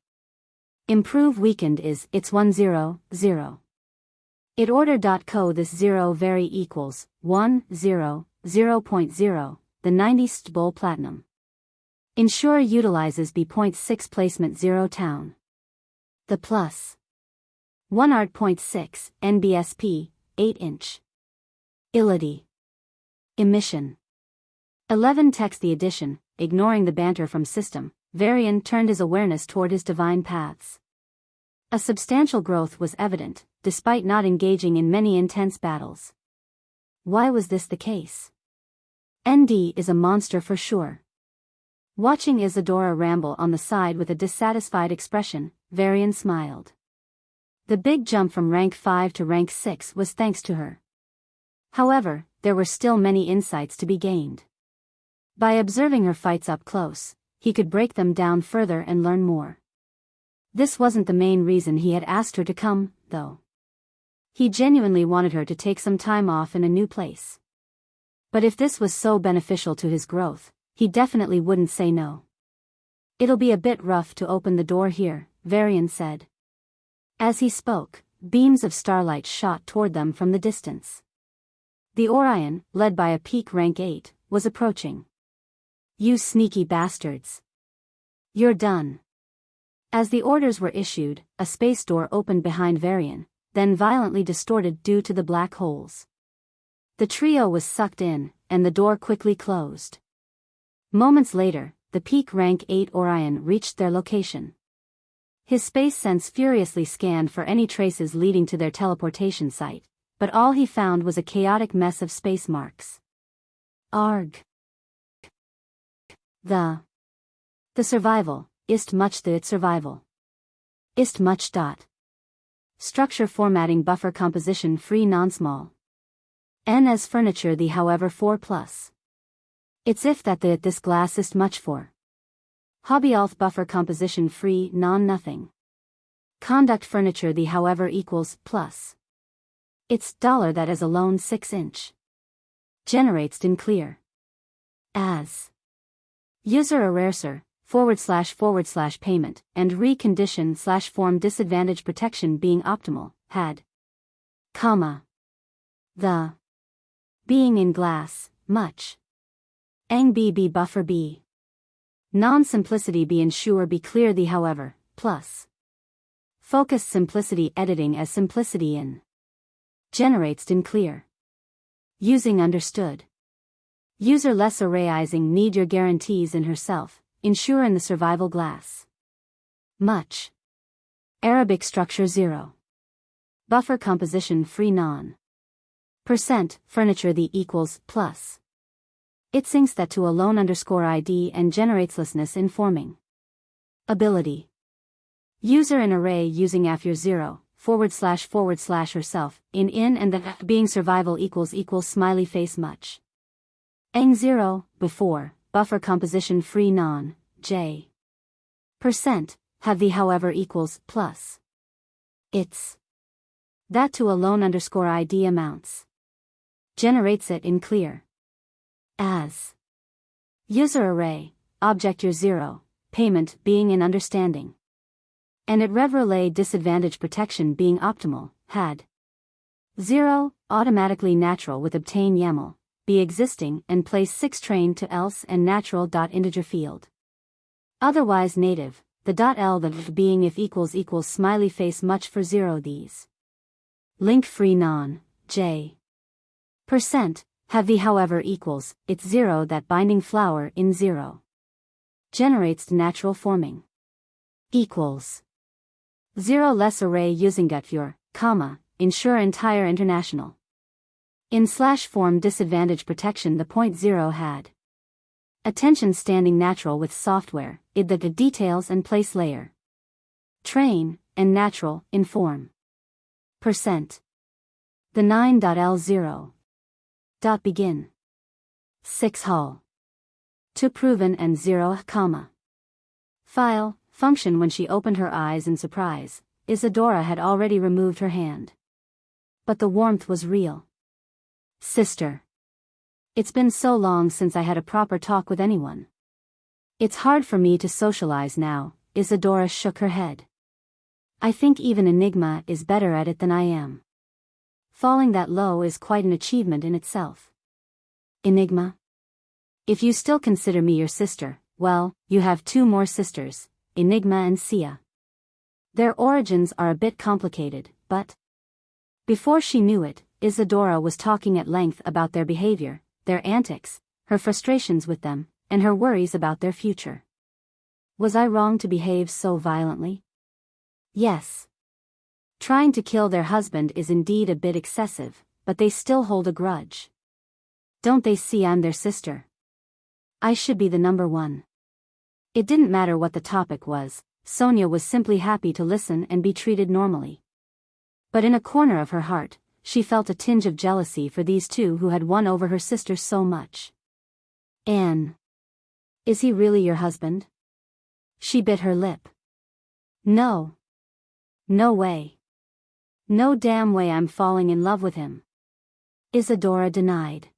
Improve weakened is, it's 10, 0. It order.co this 0 very equals, 1, 0, 0.0, the 90th bull platinum. Ensure utilizes B.6 placement 0 town. The plus. 1art.6, NBSP, 8-inch. Ility. Emission. 11 text the addition, ignoring the banter from system, Varian turned his awareness toward his divine paths. A substantial growth was evident, despite not engaging in many intense battles. Why was this the case? ND is a monster for sure. Watching Isadora ramble on the side with a dissatisfied expression, Varian smiled. The big jump from rank 5 to rank 6 was thanks to her. However, there were still many insights to be gained. By observing her fights up close, he could break them down further and learn more. This wasn't the main reason he had asked her to come, though. He genuinely wanted her to take some time off in a new place. But if this was so beneficial to his growth, he definitely wouldn't say no. It'll be a bit rough to open the door here, Varian said. As he spoke, beams of starlight shot toward them from the distance. The Orion, led by a peak rank 8, was approaching. You sneaky bastards. You're done. As the orders were issued, a space door opened behind Varian, then violently distorted due to the black holes. The trio was sucked in, and the door quickly closed. Moments later, the peak rank 8 Orion reached their location. His space sense furiously scanned for any traces leading to their teleportation site, but all he found was a chaotic mess of space marks. Arg. The survival, ist much the survival. Ist much dot. Structure formatting buffer composition free non-small. N as furniture the however 4+. It's if that the this glass ist much for. Hobby alth buffer composition free non-nothing. Conduct furniture the however equals plus. It's dollar that is alone 6-inch. Generates in clear. As. User erasor, / payment, and recondition / form disadvantage protection being optimal, had. Comma. The. Being in glass, much. Ang bb buffer b. Non-simplicity be ensure be clear the however, plus. Focus simplicity editing as simplicity in. Generates in clear. Using understood. User less arrayizing need your guarantees in herself, ensure in the survival glass. Much. Arabic structure 0. Buffer composition free non. Percent, furniture the equals, plus. It syncs that to alone _ID and generates lessness informing. Ability. User an array using after 0, / herself, in and the being survival equals smiley face much. Ang 0, before, buffer composition free non, j. Percent, have the however equals, plus. It's. That to alone _ID amounts. Generates it in clear. As. User array, object your 0, payment being in understanding. And it rev relay disadvantage protection being optimal, had. 0, automatically natural with obtain YAML, be existing and place 6 train to else and natural.integer field. Otherwise native, the .l the being if equals smiley face much for 0 these. Link free non, j. Percent, have the however equals, it's 0 that binding flower in 0. Generates natural forming. Equals. 0 less array using gutfure, comma, ensure entire international. In / form disadvantage protection the point 0 had. Attention standing natural with software, id the details and place layer. Train, and natural, in form. Percent. The 9.L0. Begin. 6 hull. To proven and 0, comma. File, function when she opened her eyes in surprise, Isadora had already removed her hand. But the warmth was real. Sister. It's been so long since I had a proper talk with anyone. It's hard for me to socialize now, Isadora shook her head. I think even Enigma is better at it than I am. Falling that low is quite an achievement in itself. Enigma? If you still consider me your sister, well, you have 2 more sisters, Enigma and Sia. Their origins are a bit complicated, but... Before she knew it, Isadora was talking at length about their behavior, their antics, her frustrations with them, and her worries about their future. Was I wrong to behave so violently? Yes. Trying to kill their husband is indeed a bit excessive, but they still hold a grudge. Don't they see I'm their sister? I should be the number one. It didn't matter what the topic was, Sonia was simply happy to listen and be treated normally. But in a corner of her heart, she felt a tinge of jealousy for these 2 who had won over her sister so much. Anne. Is he really your husband? She bit her lip. No. No way. No damn way I'm falling in love with him. Isadora denied.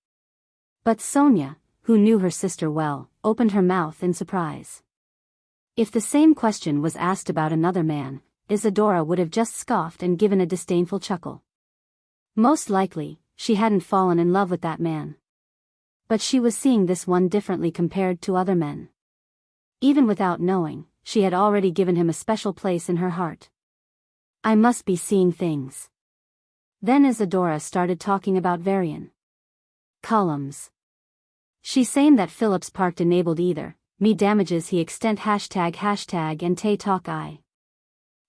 But Sonia, who knew her sister well, opened her mouth in surprise. If the same question was asked about another man, Isadora would have just scoffed and given a disdainful chuckle. Most likely, she hadn't fallen in love with that man. But she was seeing this one differently compared to other men. Even without knowing, she had already given him a special place in her heart. I must be seeing things. Then Isadora started talking about Varian columns. She saying that Phillips parked enabled either, me damages he extent hashtag and tay talk I.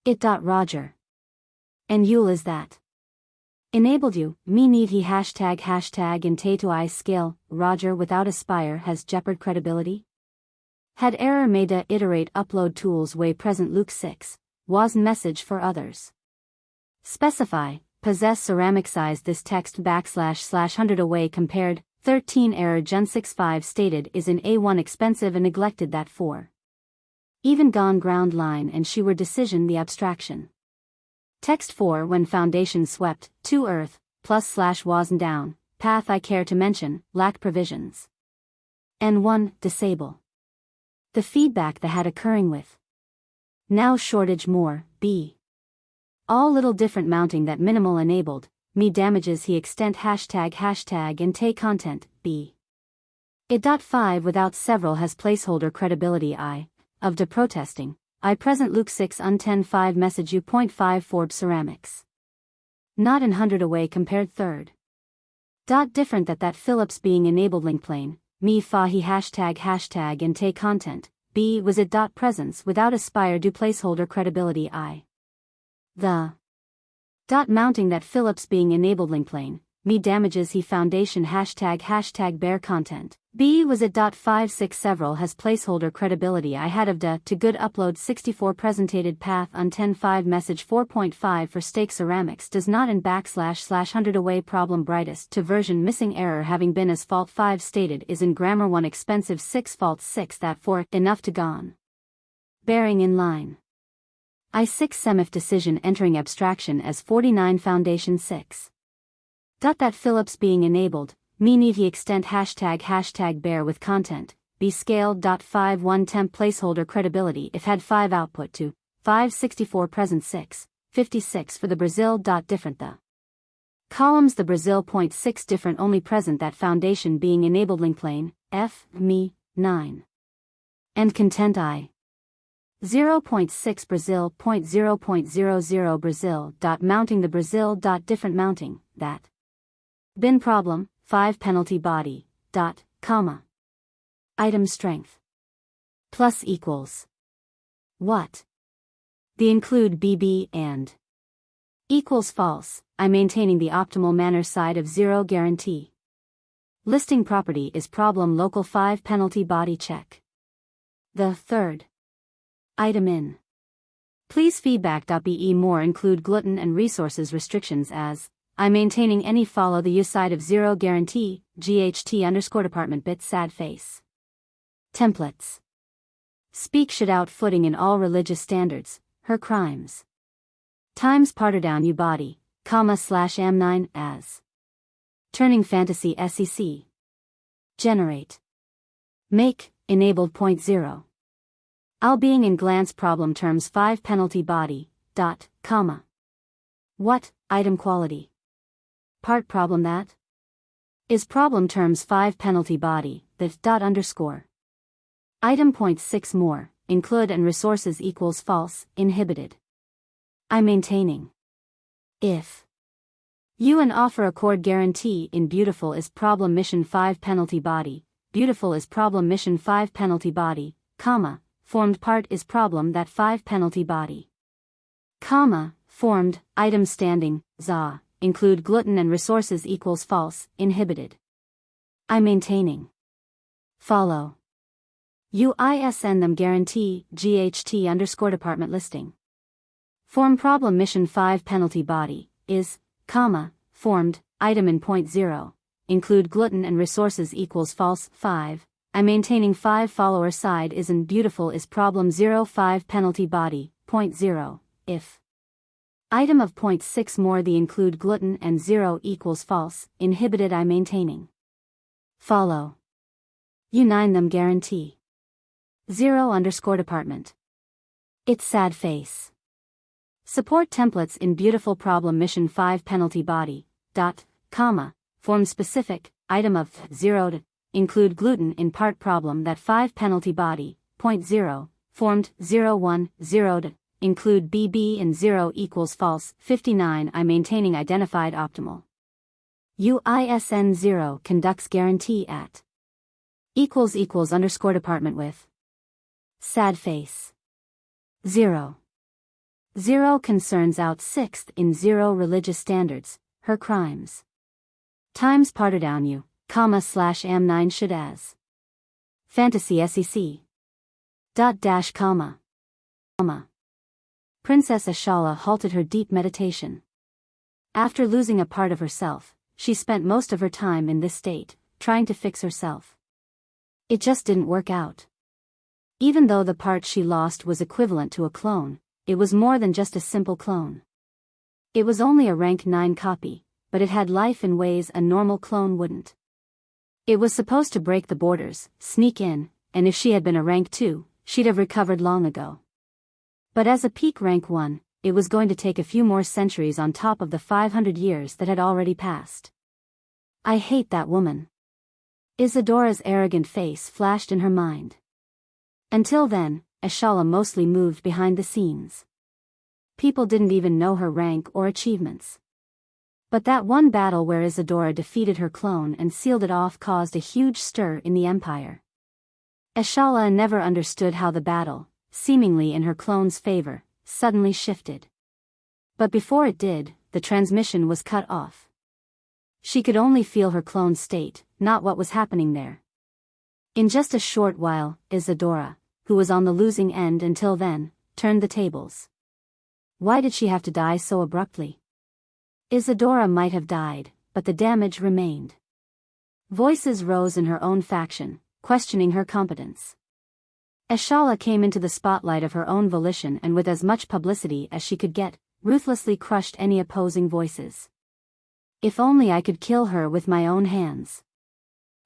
It. Roger. And Yule is that. Enabled you, me need he hashtag and tay to I scale, Roger without aspire has jeopard credibility? Had error made a iterate upload tools way present Luke 6, was message for others. Specify, possess ceramic size this text //100 away compared, 13 error Gen 65 stated is in A1 expensive and neglected that 4. Even gone ground line and she were decision the abstraction. Text 4 when foundation swept, 2 earth, plus / wasn't down, path I care to mention, lack provisions. N1, disable. The feedback that had occurring with. Now shortage more, B. All little different mounting that minimal enabled, me damages he extent hashtag and tay content, B. It. 5 without several has placeholder credibility I, of de protesting, I present Luke 6 un 5 message U.5 Forbes ceramics. Not in 100 away compared third. Different that Phillips being enabled link plane, me fa he hashtag and tay content, B was it. Presence without aspire do placeholder credibility I. The. Mounting that Phillips being enabled link plane, me damages he foundation hashtag bare content, B was it. 56 several has placeholder credibility I had of to good upload 64 presentated path un 5 message 4.5 for stake ceramics does not in //100 away problem brightest to version missing error having been as fault 5 stated is in grammar 1 expensive 6 fault 6 that 4 enough to gone. Bearing in line. I6 semif decision entering abstraction as 49 foundation 6. That Phillips being enabled, me need he extent hashtag bear with content, be scaled. 5 1 temp placeholder credibility if had 5 output to, 564 present 6, 56 for the Brazil. Different the columns the Brazil. 6 different only present that foundation being enabled link plane, F, me, 9. And content I. 0.6 Brazil. 0.00 Brazil. Mounting the Brazil. Different mounting, that. Bin problem, 5 penalty body, comma. Item strength. Plus equals. What? The include BB and. Equals false, I maintaining the optimal manner side of 0 guarantee. Listing property is problem local 5 penalty body check. The third. Item in. Please feedback.be more include gluten and resources restrictions as, I maintaining any follow the use side of 0 guarantee, GHT_department bit sad face. Templates. Speak should out footing in all religious standards, her crimes. Times parter down you body, /am9 as. Turning fantasy SEC. Generate. Make, enabled 0. All being in glance problem terms 5 penalty body, comma. What, item quality. Part problem that. Is problem terms 5 penalty body, that _. Item 6 more, include and resources equals false, inhibited. I maintaining. If. You and offer accord guarantee in beautiful is problem mission 5 penalty body, beautiful is problem mission 5 penalty body, comma. Formed part is problem that 5 penalty body. Comma, formed, item standing, za, include gluten and resources equals false, inhibited. I maintaining. Follow. UISN them guarantee, GHT_department listing. Form problem mission 5 penalty body, is, comma, formed, item in 0, include gluten and resources equals false, 5. I maintaining 5 follower side is in beautiful is problem 0 5 penalty body, 0, if. Item of 6 more the include gluten and 0 equals false, inhibited I maintaining. Follow. U9 them guarantee. 0_department. It's sad face. Support templates in beautiful problem mission 5 penalty body, comma, form specific, item of 0 to. Include gluten in part problem that 5 penalty body, 0, formed 010 to include BB and 0 equals false. 59 I maintaining identified optimal. UISN 0 conducts guarantee at equals underscore department with sad face. 0 concerns out 6th in 0 religious standards, her crimes. Times parter down you, comma slash am9 should as. Fantasy SEC. Dot dash comma. Princess Ashala halted her deep meditation. After losing a part of herself, she spent most of her time in this state, trying to fix herself. It just didn't work out. Even though the part she lost was equivalent to a clone, it was more than just a simple clone. It was only a rank 9 copy, but it had life in ways a normal clone wouldn't. It was supposed to break the borders, sneak in, and if she had been a rank 2, she'd have recovered long ago. But as a peak rank 1, it was going to take a few more centuries on top of the 500 years that had already passed. I hate that woman. Isadora's arrogant face flashed in her mind. Until then, Ashala mostly moved behind the scenes. People didn't even know her rank or achievements. But that one battle where Isadora defeated her clone and sealed it off caused a huge stir in the Empire. Ashala never understood how the battle, seemingly in her clone's favor, suddenly shifted. But before it did, the transmission was cut off. She could only feel her clone's state, not what was happening there. In just a short while, Isadora, who was on the losing end until then, turned the tables. Why did she have to die so abruptly? Isadora might have died, but the damage remained. Voices rose in her own faction, questioning her competence. Ashala came into the spotlight of her own volition and with as much publicity as she could get, ruthlessly crushed any opposing voices. If only I could kill her with my own hands.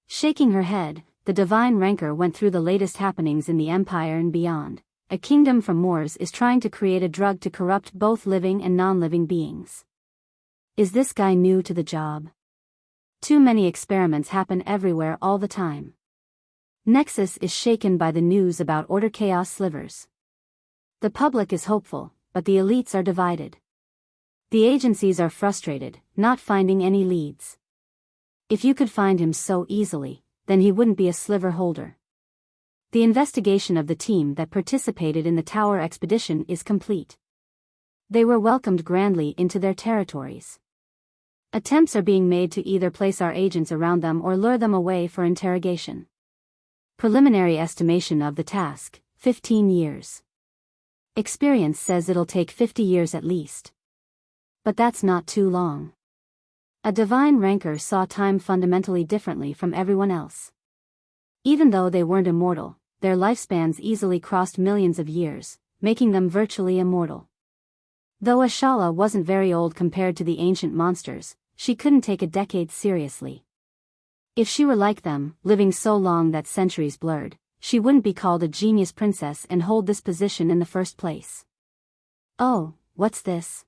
Shaking her head, the divine ranker went through the latest happenings in the Empire and beyond. A kingdom from Moors is trying to create a drug to corrupt both living and non-living beings. Is this guy new to the job? Too many experiments happen everywhere all the time. Nexus is shaken by the news about Order Chaos slivers. The public is hopeful, but the elites are divided. The agencies are frustrated, not finding any leads. If you could find him so easily, then he wouldn't be a sliver holder. The investigation of the team that participated in the Tower expedition is complete. They were welcomed grandly into their territories. Attempts are being made to either place our agents around them or lure them away for interrogation. Preliminary estimation of the task, 15 years. Experience says it'll take 50 years at least. But that's not too long. A divine ranker saw time fundamentally differently from everyone else. Even though they weren't immortal, their lifespans easily crossed millions of years, making them virtually immortal. Though Ashala wasn't very old compared to the ancient monsters, she couldn't take a decade seriously. If she were like them, living so long that centuries blurred, she wouldn't be called a genius princess and hold this position in the first place. Oh, what's this?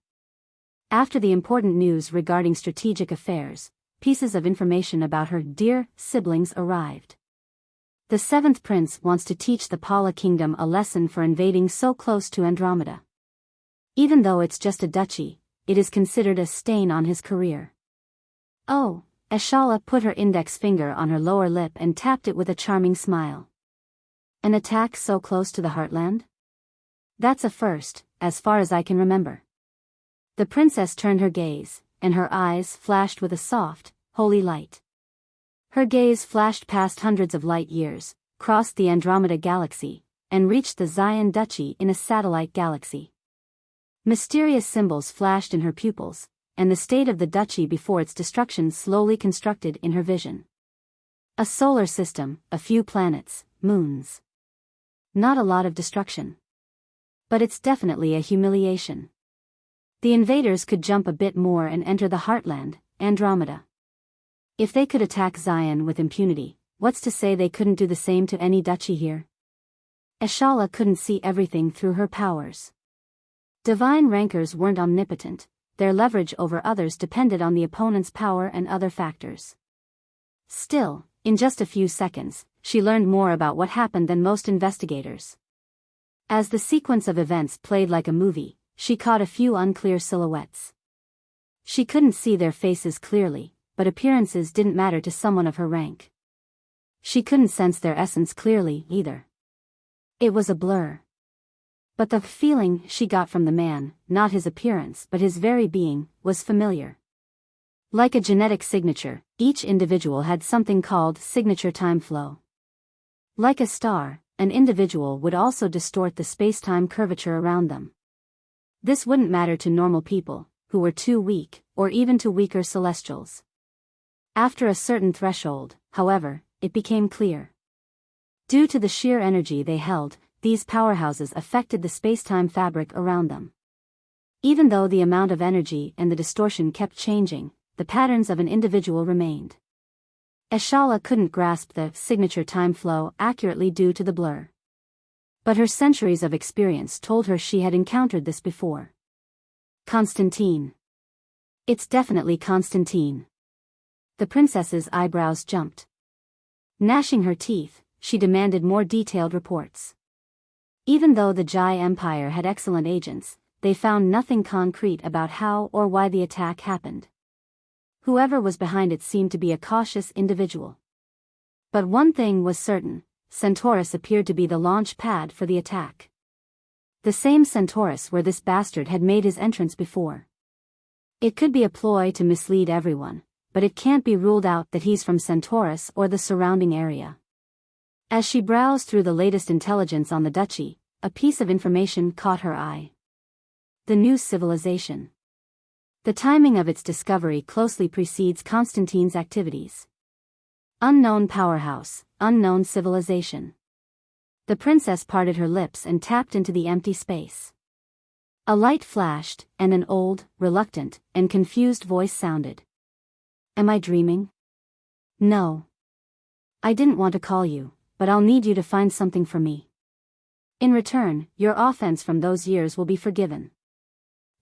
After the important news regarding strategic affairs, pieces of information about her dear siblings arrived. The 7th prince wants to teach the Pala kingdom a lesson for invading so close to Andromeda. Even though it's just a duchy, it is considered a stain on his career. Oh, Ashala put her index finger on her lower lip and tapped it with a charming smile. An attack so close to the heartland? That's a first, as far as I can remember. The princess turned her gaze, and her eyes flashed with a soft, holy light. Her gaze flashed past hundreds of light years, crossed the Andromeda galaxy, and reached the Zion Duchy in a satellite galaxy. Mysterious symbols flashed in her pupils, and the state of the duchy before its destruction slowly constructed in her vision. A solar system, a few planets, moons. Not a lot of destruction. But it's definitely a humiliation. The invaders could jump a bit more and enter the heartland, Andromeda. If they could attack Zion with impunity, what's to say they couldn't do the same to any duchy here? Ashala couldn't see everything through her powers. Divine rankers weren't omnipotent, their leverage over others depended on the opponent's power and other factors. Still, in just a few seconds, she learned more about what happened than most investigators. As the sequence of events played like a movie, she caught a few unclear silhouettes. She couldn't see their faces clearly, but appearances didn't matter to someone of her rank. She couldn't sense their essence clearly, either. It was a blur. But the feeling she got from the man, not his appearance but his very being, was familiar. Like a genetic signature, each individual had something called signature time flow. Like a star, an individual would also distort the space-time curvature around them. This wouldn't matter to normal people, who were too weak, or even to weaker celestials. After a certain threshold, however, it became clear. Due to the sheer energy they held, these powerhouses affected the space-time fabric around them. Even though the amount of energy and the distortion kept changing, the patterns of an individual remained. Eshala couldn't grasp the signature time flow accurately due to the blur. But her centuries of experience told her she had encountered this before. Constantine. It's definitely Constantine. The princess's eyebrows jumped. Gnashing her teeth, she demanded more detailed reports. Even though the Jai Empire had excellent agents, they found nothing concrete about how or why the attack happened. Whoever was behind it seemed to be a cautious individual. But one thing was certain, Centaurus appeared to be the launch pad for the attack. The same Centaurus where this bastard had made his entrance before. It could be a ploy to mislead everyone, but it can't be ruled out that he's from Centaurus or the surrounding area. As she browsed through the latest intelligence on the duchy, a piece of information caught her eye. The new civilization. The timing of its discovery closely precedes Constantine's activities. Unknown powerhouse, unknown civilization. The princess parted her lips and tapped into the empty space. A light flashed, and an old, reluctant, and confused voice sounded. Am I dreaming? No. I didn't want to call you, but I'll need you to find something for me. In return, your offense from those years will be forgiven.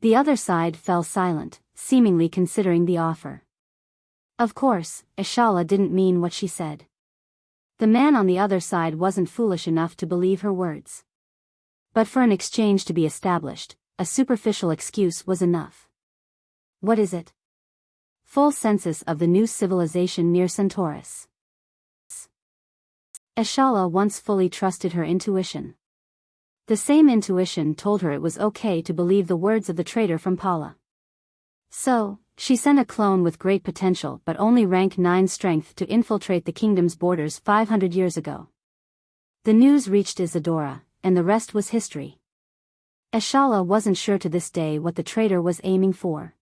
The other side fell silent, seemingly considering the offer. Of course, Eshala didn't mean what she said. The man on the other side wasn't foolish enough to believe her words. But for an exchange to be established, a superficial excuse was enough. What is it? Full census of the new civilization near Centaurus. Eshala once fully trusted her intuition. The same intuition told her it was okay to believe the words of the traitor from Pala. So, she sent a clone with great potential but only rank 9 strength to infiltrate the kingdom's borders 500 years ago. The news reached Isadora, and the rest was history. Eshala wasn't sure to this day what the traitor was aiming for.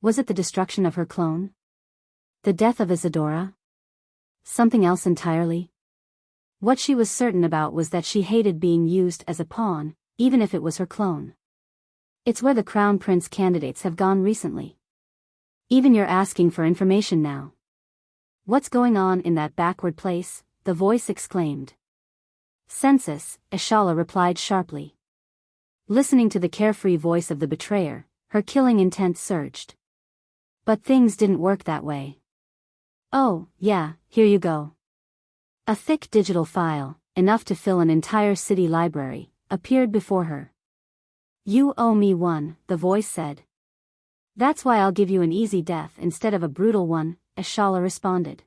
Was it the destruction of her clone? The death of Isadora? Something else entirely? What she was certain about was that she hated being used as a pawn, even if it was her clone. It's where the crown prince candidates have gone recently. Even you're asking for information now. What's going on in that backward place? The voice exclaimed. Census, Eshala replied sharply. Listening to the carefree voice of the betrayer, her killing intent surged. But things didn't work that way. Oh, yeah, here you go. A thick digital file, enough to fill an entire city library, appeared before her. You owe me one, the voice said. That's why I'll give you an easy death instead of a brutal one, Eshala responded.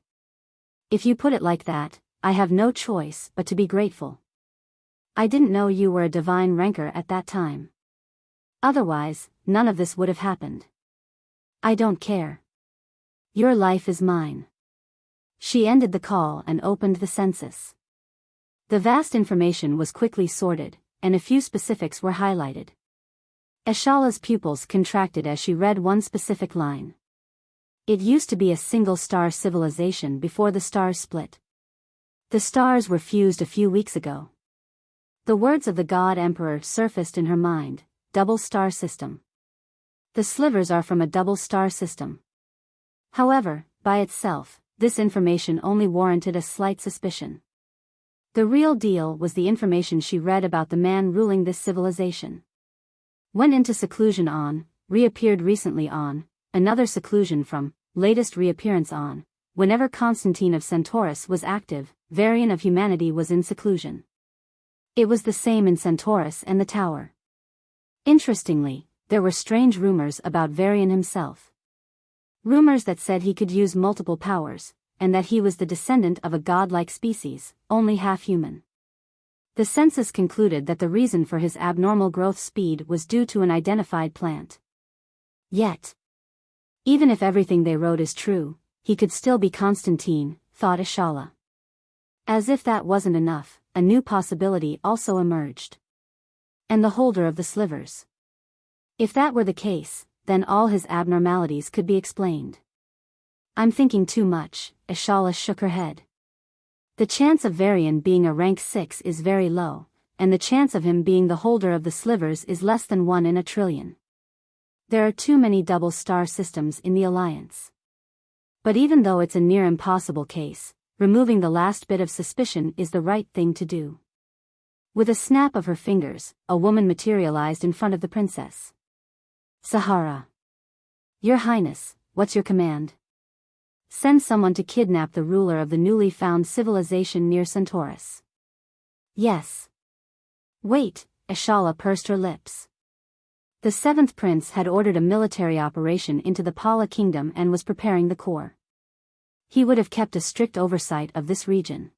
If you put it like that, I have no choice but to be grateful. I didn't know you were a divine ranker at that time. Otherwise, none of this would have happened. I don't care. Your life is mine. She ended the call and opened the census. The vast information was quickly sorted, and a few specifics were highlighted. Eshala's pupils contracted as she read one specific line. It used to be a single-star civilization before the stars split. The stars were fused a few weeks ago. The words of the God Emperor surfaced in her mind, double-star system. The slivers are from a double-star system. However, by itself, this information only warranted a slight suspicion. The real deal was the information she read about the man ruling this civilization. Went into seclusion on, reappeared recently on, another seclusion from, latest reappearance on. Whenever Constantine of Centaurus was active, Varian of humanity was in seclusion. It was the same in Centaurus and the tower. Interestingly, there were strange rumors about Varian himself. Rumors that said he could use multiple powers, and that he was the descendant of a godlike species, only half human. The census concluded that the reason for his abnormal growth speed was due to an identified plant. Yet, even if everything they wrote is true, he could still be Constantine, thought Ishala. As if that wasn't enough, a new possibility also emerged. And the holder of the slivers. If that were the case, then all his abnormalities could be explained. I'm thinking too much, Ishala shook her head. The chance of Varian being a rank 6 is very low, and the chance of him being the holder of the slivers is less than 1 in a trillion. There are too many double star systems in the Alliance. But even though it's a near impossible case, removing the last bit of suspicion is the right thing to do. With a snap of her fingers, a woman materialized in front of the princess. Sahara. Your Highness, what's your command? Send someone to kidnap the ruler of the newly found civilization near Centaurus. Yes. Wait, Ishala pursed her lips. The 7th prince had ordered a military operation into the Pala kingdom and was preparing the core. He would have kept a strict oversight of this region.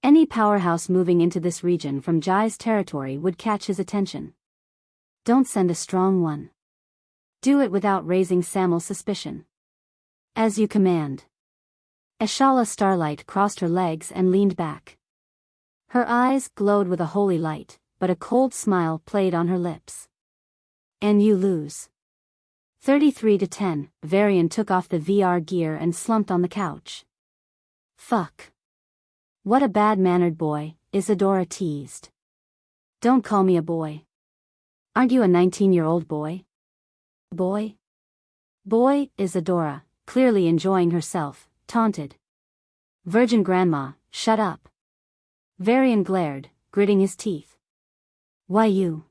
Any powerhouse moving into this region from Jai's territory would catch his attention. Don't send a strong one. Do it without raising Samuel's suspicion. As you command. Ishala Starlight crossed her legs and leaned back. Her eyes glowed with a holy light, but a cold smile played on her lips. And you lose. 33-10, Varian took off the VR gear and slumped on the couch. Fuck. What a bad-mannered boy, Isadora teased. Don't call me a boy. Aren't you a 19-year-old boy? Boy? Boy, Isadora, clearly enjoying herself, taunted. Virgin Grandma, shut up. Varian glared, gritting his teeth. Why you?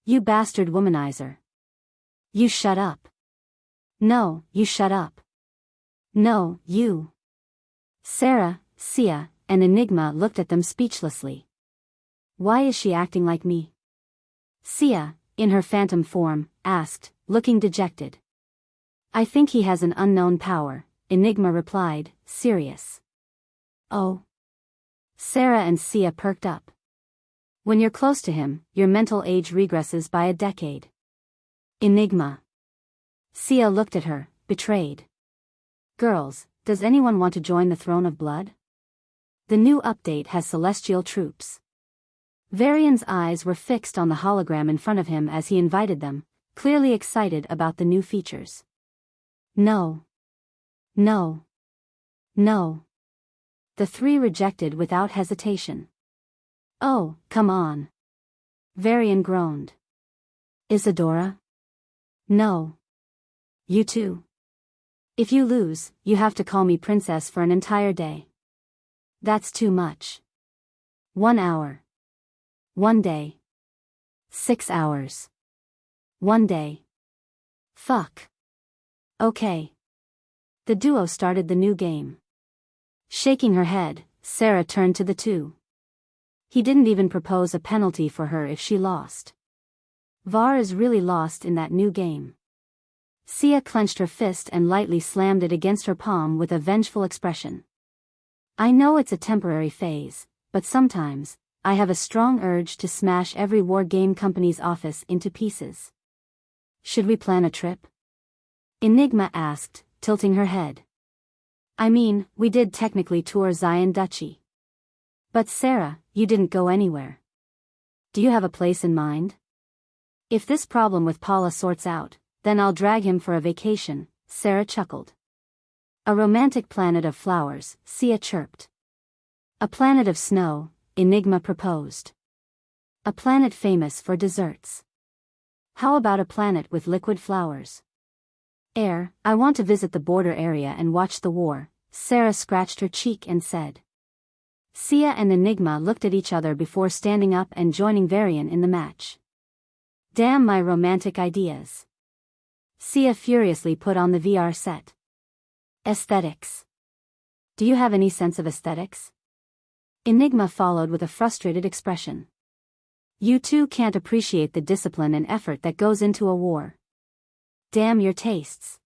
You bastard womanizer. You shut up. No, you shut up. No, you. Sarah, Sia, and Enigma looked at them speechlessly. Why is she acting like me? Sia, in her phantom form, asked, looking dejected. I think he has an unknown power, Enigma replied, serious. Oh. Sarah and Sia perked up. When you're close to him, your mental age regresses by a decade. Enigma. Sia looked at her, betrayed. Girls, does anyone want to join the Throne of Blood? The new update has celestial troops. Varian's eyes were fixed on the hologram in front of him as he invited them, clearly excited about the new features. No. No. No. The three rejected without hesitation. Oh, come on. Varian groaned. Isadora? No. You too. If you lose, you have to call me princess for an entire day. That's too much. 1 hour. 1 day. 6 hours. 1 day. Fuck. Okay. The duo started the new game. Shaking her head, Sarah turned to the two. He didn't even propose a penalty for her if she lost. Var is really lost in that new game. Sia clenched her fist and lightly slammed it against her palm with a vengeful expression. I know it's a temporary phase, but sometimes, I have a strong urge to smash every war game company's office into pieces. Should we plan a trip? Enigma asked, tilting her head. I mean, we did technically tour Zion Duchy. But Sarah, you didn't go anywhere. Do you have a place in mind? If this problem with Paula sorts out, then I'll drag him for a vacation, Sarah chuckled. A romantic planet of flowers, Sia chirped. A planet of snow, Enigma proposed. A planet famous for desserts. How about a planet with liquid flowers? I want to visit the border area and watch the war, Sarah scratched her cheek and said. Sia and Enigma looked at each other before standing up and joining Varian in the match. Damn my romantic ideas. Sia furiously put on the VR set. Aesthetics. Do you have any sense of aesthetics? Enigma followed with a frustrated expression. You two can't appreciate the discipline and effort that goes into a war. Damn your tastes.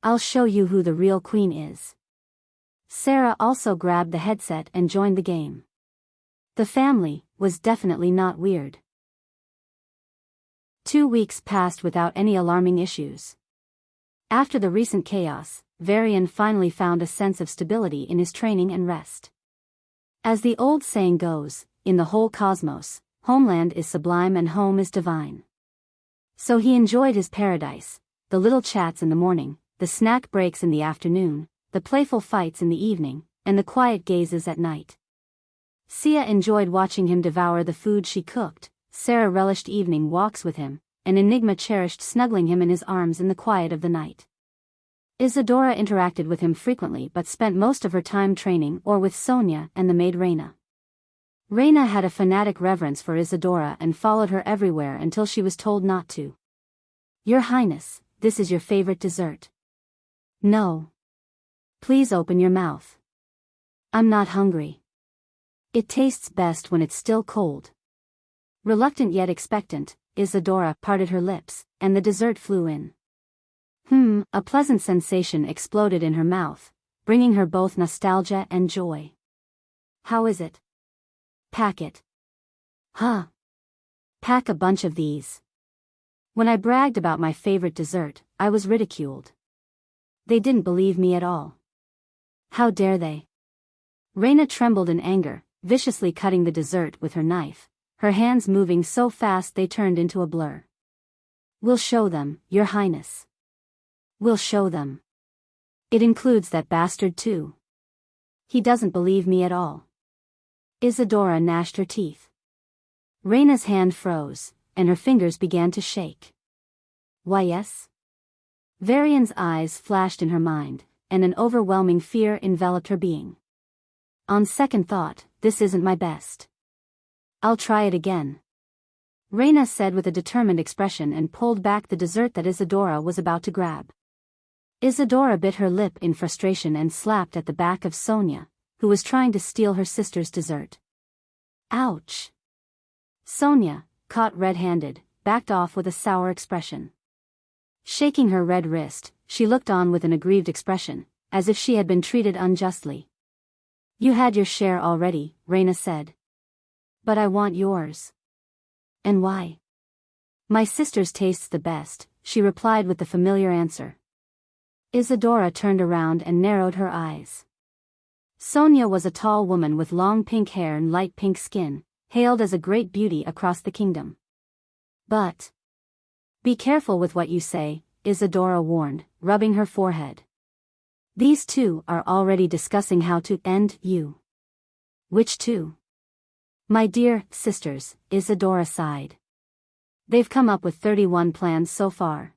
I'll show you who the real queen is. Sarah also grabbed the headset and joined the game. The family was definitely not weird. 2 weeks passed without any alarming issues. After the recent chaos, Varian finally found a sense of stability in his training and rest. As the old saying goes, in the whole cosmos, homeland is sublime and home is divine. So he enjoyed his paradise, the little chats in the morning, the snack breaks in the afternoon, the playful fights in the evening, and the quiet gazes at night. Sia enjoyed watching him devour the food she cooked, Sarah relished evening walks with him, and Enigma cherished snuggling him in his arms in the quiet of the night. Isadora interacted with him frequently but spent most of her time training or with Sonia and the maid Reina. Reina had a fanatic reverence for Isadora and followed her everywhere until she was told not to. Your Highness, this is your favorite dessert. No. Please open your mouth. I'm not hungry. It tastes best when it's still cold. Reluctant yet expectant, Isadora parted her lips, and the dessert flew in. A pleasant sensation exploded in her mouth, bringing her both nostalgia and joy. How is it? Pack it. Huh. Pack a bunch of these. When I bragged about my favorite dessert, I was ridiculed. They didn't believe me at all. How dare they? Reina trembled in anger, viciously cutting the dessert with her knife, her hands moving so fast they turned into a blur. We'll show them, Your Highness. We'll show them. It includes that bastard too. He doesn't believe me at all. Isadora gnashed her teeth. Reina's hand froze, and her fingers began to shake. Why yes? Varian's eyes flashed in her mind, and an overwhelming fear enveloped her being. On second thought, this isn't my best. I'll try it again. Reina said with a determined expression and pulled back the dessert that Isadora was about to grab. Isadora bit her lip in frustration and slapped at the back of Sonia, who was trying to steal her sister's dessert. Ouch! Sonia, caught red-handed, backed off with a sour expression. Shaking her red wrist, she looked on with an aggrieved expression, as if she had been treated unjustly. You had your share already, Reina said. But I want yours. And why? My sister's tastes the best, she replied with the familiar answer. Isadora turned around and narrowed her eyes. Sonia was a tall woman with long pink hair and light pink skin, hailed as a great beauty across the kingdom. But be careful with what you say, Isadora warned, rubbing her forehead. These two are already discussing how to end you. Which two? My dear sisters, Isadora sighed. They've come up with 31 plans so far.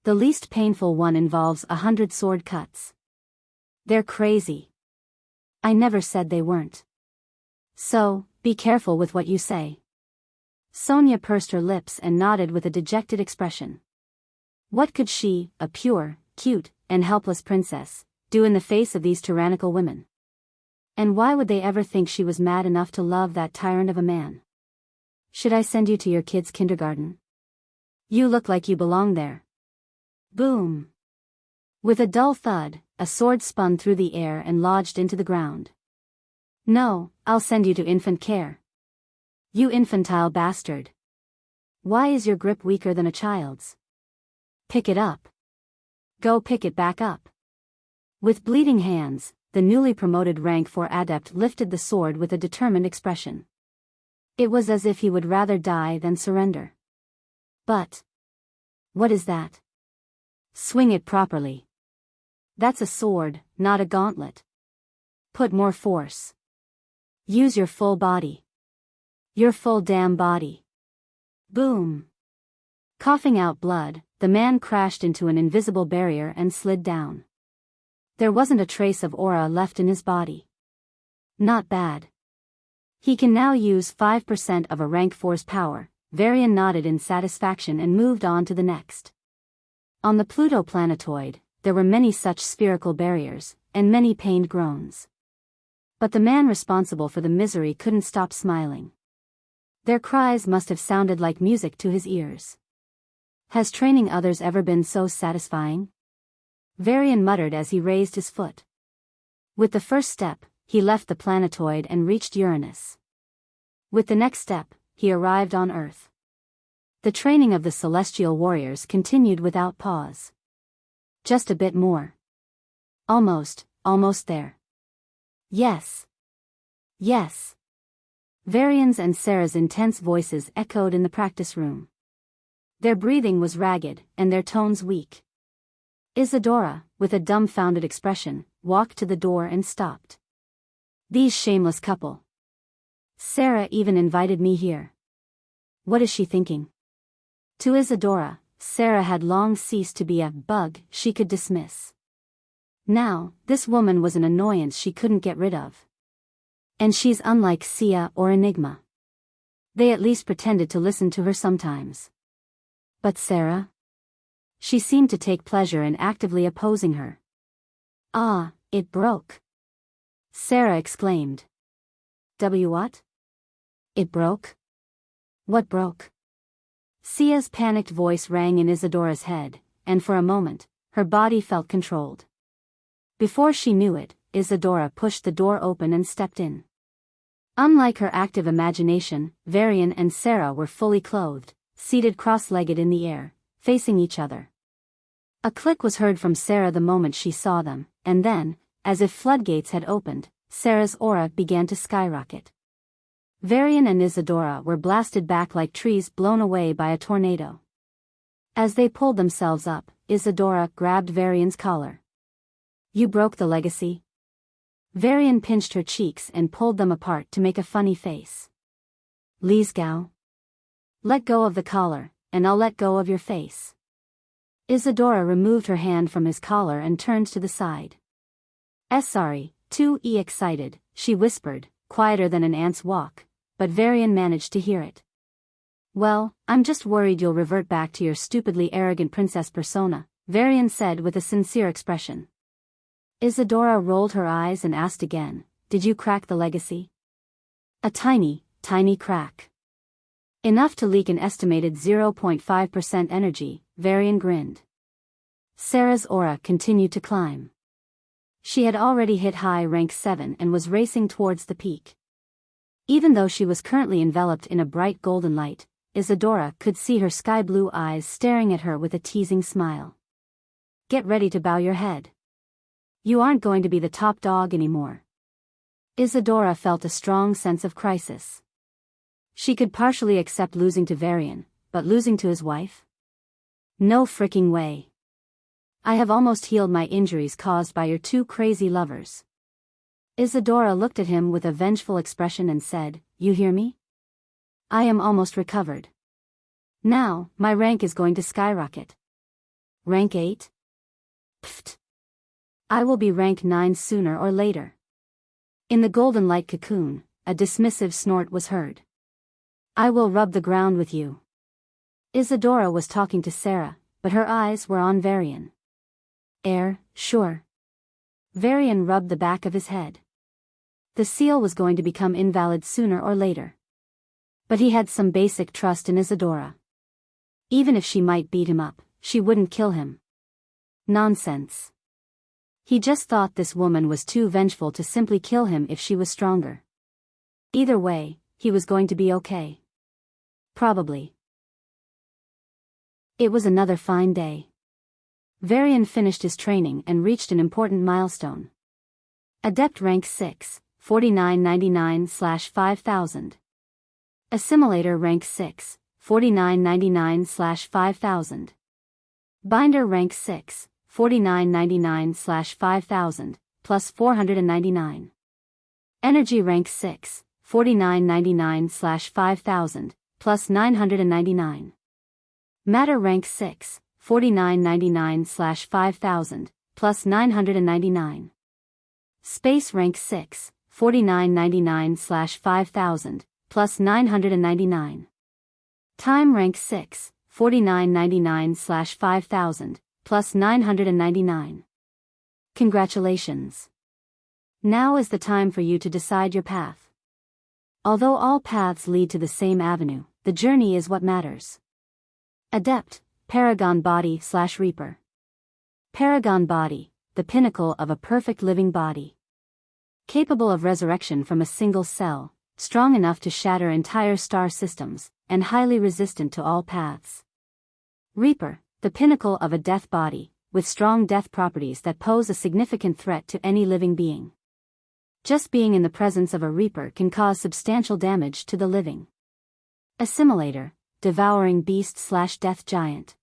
The least painful one involves 100 sword cuts. They're crazy. I never said they weren't. So, be careful with what you say. Sonia pursed her lips and nodded with a dejected expression. What could she, a pure, cute, and helpless princess, do in the face of these tyrannical women? And why would they ever think she was mad enough to love that tyrant of a man? Should I send you to your kids' kindergarten? You look like you belong there. Boom! With a dull thud, a sword spun through the air and lodged into the ground. No, I'll send you to infant care. You infantile bastard. Why is your grip weaker than a child's? Pick it up. Go pick it back up. With bleeding hands, the newly promoted rank 4 adept lifted the sword with a determined expression. It was as if he would rather die than surrender. But what is that? Swing it properly. That's a sword, not a gauntlet. Put more force. Use your full body. Your full damn body. Boom. Coughing out blood, the man crashed into an invisible barrier and slid down. There wasn't a trace of aura left in his body. Not bad. He can now use 5% of a rank 4's power. Varian nodded in satisfaction and moved on to the next. On the Pluto planetoid, there were many such spherical barriers, and many pained groans. But the man responsible for the misery couldn't stop smiling. Their cries must have sounded like music to his ears. Has training others ever been so satisfying? Varian muttered as he raised his foot. With the first step, he left the planetoid and reached Uranus. With the next step, he arrived on Earth. The training of the celestial warriors continued without pause. Just a bit more. Almost there. Yes. Yes. Varian's and Sarah's intense voices echoed in the practice room. Their breathing was ragged, and their tones weak. Isadora, with a dumbfounded expression, walked to the door and stopped. These shameless couple. Sarah even invited me here. What is she thinking? To Isadora, Sarah had long ceased to be a bug she could dismiss. Now, this woman was an annoyance she couldn't get rid of. And she's unlike Sia or Enigma. They at least pretended to listen to her sometimes. But Sarah? She seemed to take pleasure in actively opposing her. Ah, it broke. Sarah exclaimed. What? It broke? What broke? Sia's panicked voice rang in Isadora's head, and for a moment, her body felt controlled. Before she knew it, Isadora pushed the door open and stepped in. Unlike her active imagination, Varian and Sarah were fully clothed, seated cross-legged in the air, facing each other. A click was heard from Sarah the moment she saw them, and then, as if floodgates had opened, Sarah's aura began to skyrocket. Varian and Isadora were blasted back like trees blown away by a tornado. As they pulled themselves up, Isadora grabbed Varian's collar. You broke the legacy? Varian pinched her cheeks and pulled them apart to make a funny face. Leesgau? Let go of the collar, and I'll let go of your face. Isadora removed her hand from his collar and turned to the side. Sorry, too excited, she whispered, quieter than an ant's walk, but Varian managed to hear it. Well, I'm just worried you'll revert back to your stupidly arrogant princess persona, Varian said with a sincere expression. Isadora rolled her eyes and asked again, did you crack the legacy? A tiny crack. Enough to leak an estimated 0.5% energy, Varian grinned. Sarah's aura continued to climb. She had already hit high rank 7 and was racing towards the peak. Even though she was currently enveloped in a bright golden light, Isadora could see her sky-blue eyes staring at her with a teasing smile. Get ready to bow your head. You aren't going to be the top dog anymore. Isadora felt a strong sense of crisis. She could partially accept losing to Varian, but losing to his wife? No fricking way. I have almost healed my injuries caused by your two crazy lovers. Isadora looked at him with a vengeful expression and said, you hear me? I am almost recovered. Now, my rank is going to skyrocket. Rank 8? Pfft. I will be rank 9 sooner or later. In the golden light cocoon, a dismissive snort was heard. I will rub the ground with you. Isadora was talking to Sarah, but her eyes were on Varian. Sure. Varian rubbed the back of his head. The seal was going to become invalid sooner or later. But he had some basic trust in Isadora. Even if she might beat him up, she wouldn't kill him. Nonsense. He just thought this woman was too vengeful to simply kill him if she was stronger. Either way, he was going to be okay. Probably. It was another fine day. Varian finished his training and reached an important milestone. Adept rank 6, 4999/5000. Assimilator rank 6, 4999/5000. Binder rank 6, 4999/5000, plus 499. Energy rank 6, 4999/5000, plus 999. Matter rank 6, 4999/5000, plus 999. Space rank 6, 4999/5000, plus 999. Time rank 6, 4999/5000, plus 999. Congratulations. Now is the time for you to decide your path. Although all paths lead to the same avenue, the journey is what matters. Adept, Paragon Body/Reaper. Paragon Body, the pinnacle of a perfect living body. Capable of resurrection from a single cell, strong enough to shatter entire star systems, and highly resistant to all paths. Reaper, the pinnacle of a death body, with strong death properties that pose a significant threat to any living being. Just being in the presence of a Reaper can cause substantial damage to the living. Assimilator, Devouring Beast/Death Giant.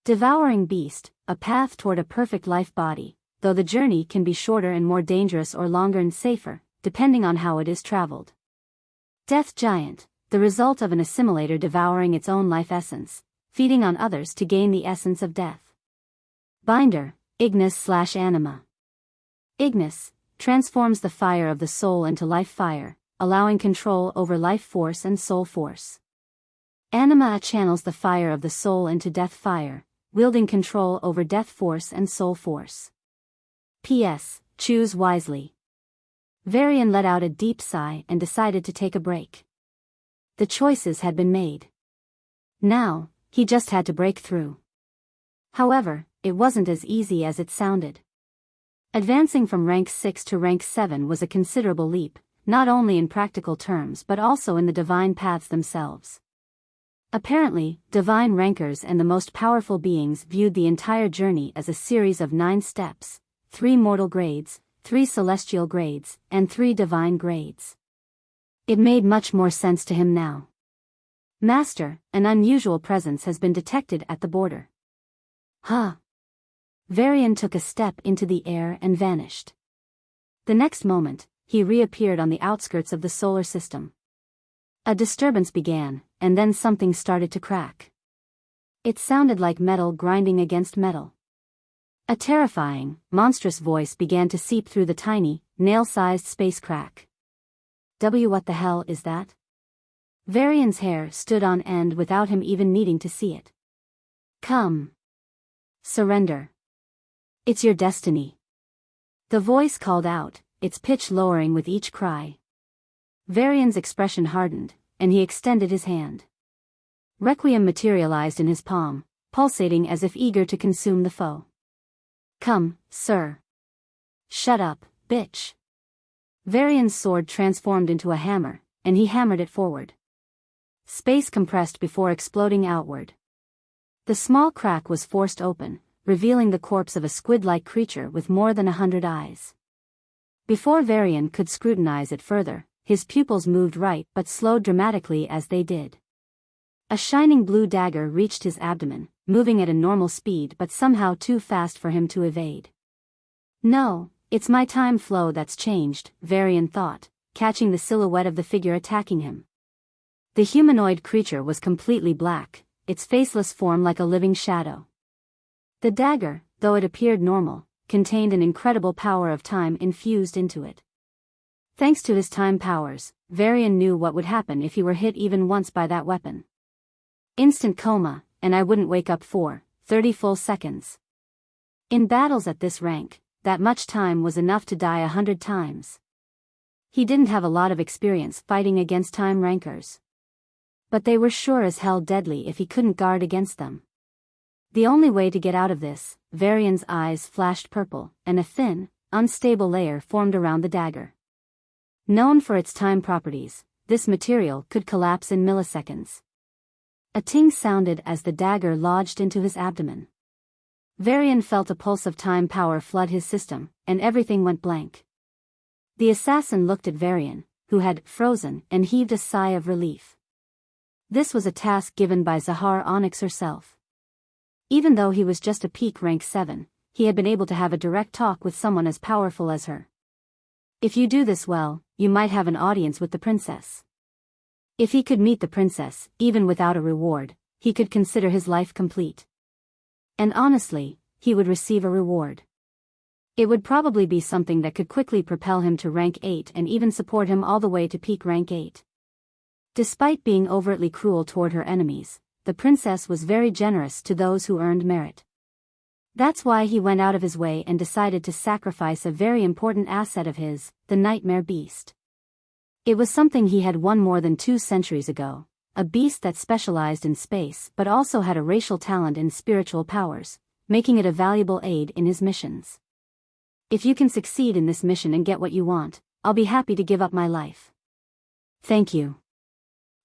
Devouring Beast, a path toward a perfect life body, though the journey can be shorter and more dangerous or longer and safer, depending on how it is traveled. Death Giant, the result of an assimilator devouring its own life essence, feeding on others to gain the essence of death. Binder, Ignis/Anima. Ignis transforms the fire of the soul into life fire, allowing control over life force and soul force. Anima channels the fire of the soul into death fire, wielding control over death force and soul force. P.S. Choose wisely. Varian let out a deep sigh and decided to take a break. The choices had been made. Now, he just had to break through. However, it wasn't as easy as it sounded. Advancing from rank 6 to rank 7 was a considerable leap, not only in practical terms but also in the divine paths themselves. Apparently, divine rankers and the most powerful beings viewed the entire journey as a series of 9 steps, 3 mortal grades, 3 celestial grades, and 3 divine grades. It made much more sense to him now. Master, an unusual presence has been detected at the border. Huh. Varian took a step into the air and vanished. The next moment, he reappeared on the outskirts of the solar system. A disturbance began, and then something started to crack. It sounded like metal grinding against metal. A terrifying, monstrous voice began to seep through the tiny, nail-sized space crack. What the hell is that? Varian's hair stood on end without him even needing to see it. Come. Surrender. It's your destiny. The voice called out, its pitch lowering with each cry. Varian's expression hardened, and he extended his hand. Requiem materialized in his palm, pulsating as if eager to consume the foe. Come, sir. Shut up, bitch. Varian's sword transformed into a hammer, and he hammered it forward. Space compressed before exploding outward. The small crack was forced open, revealing the corpse of a squid-like creature with more than 100 eyes. Before Varian could scrutinize it further, his pupils moved right but slowed dramatically as they did. A shining blue dagger reached his abdomen, moving at a normal speed but somehow too fast for him to evade. No, it's my time flow that's changed, Varian thought, catching the silhouette of the figure attacking him. The humanoid creature was completely black, its faceless form like a living shadow. The dagger, though it appeared normal, contained an incredible power of time infused into it. Thanks to his time powers, Varian knew what would happen if he were hit even once by that weapon. Instant coma, and I wouldn't wake up for 30 full seconds. In battles at this rank, that much time was enough to die 100 times. He didn't have a lot of experience fighting against time rankers. But they were sure as hell deadly if he couldn't guard against them. The only way to get out of this, Varian's eyes flashed purple, and a thin, unstable layer formed around the dagger. Known for its time properties, this material could collapse in milliseconds. A ting sounded as the dagger lodged into his abdomen. Varian felt a pulse of time power flood his system, and everything went blank. The assassin looked at Varian, who had frozen, and heaved a sigh of relief. This was a task given by Zahar Onyx herself. Even though he was just a peak rank 7, he had been able to have a direct talk with someone as powerful as her. If you do this well, you might have an audience with the princess. If he could meet the princess, even without a reward, he could consider his life complete. And honestly, he would receive a reward. It would probably be something that could quickly propel him to rank 8 and even support him all the way to peak rank 8. Despite being overtly cruel toward her enemies, the princess was very generous to those who earned merit. That's why he went out of his way and decided to sacrifice a very important asset of his, the nightmare beast. It was something he had won more than 2 centuries ago, a beast that specialized in space but also had a racial talent in spiritual powers, making it a valuable aid in his missions. If you can succeed in this mission and get what you want, I'll be happy to give up my life. Thank you.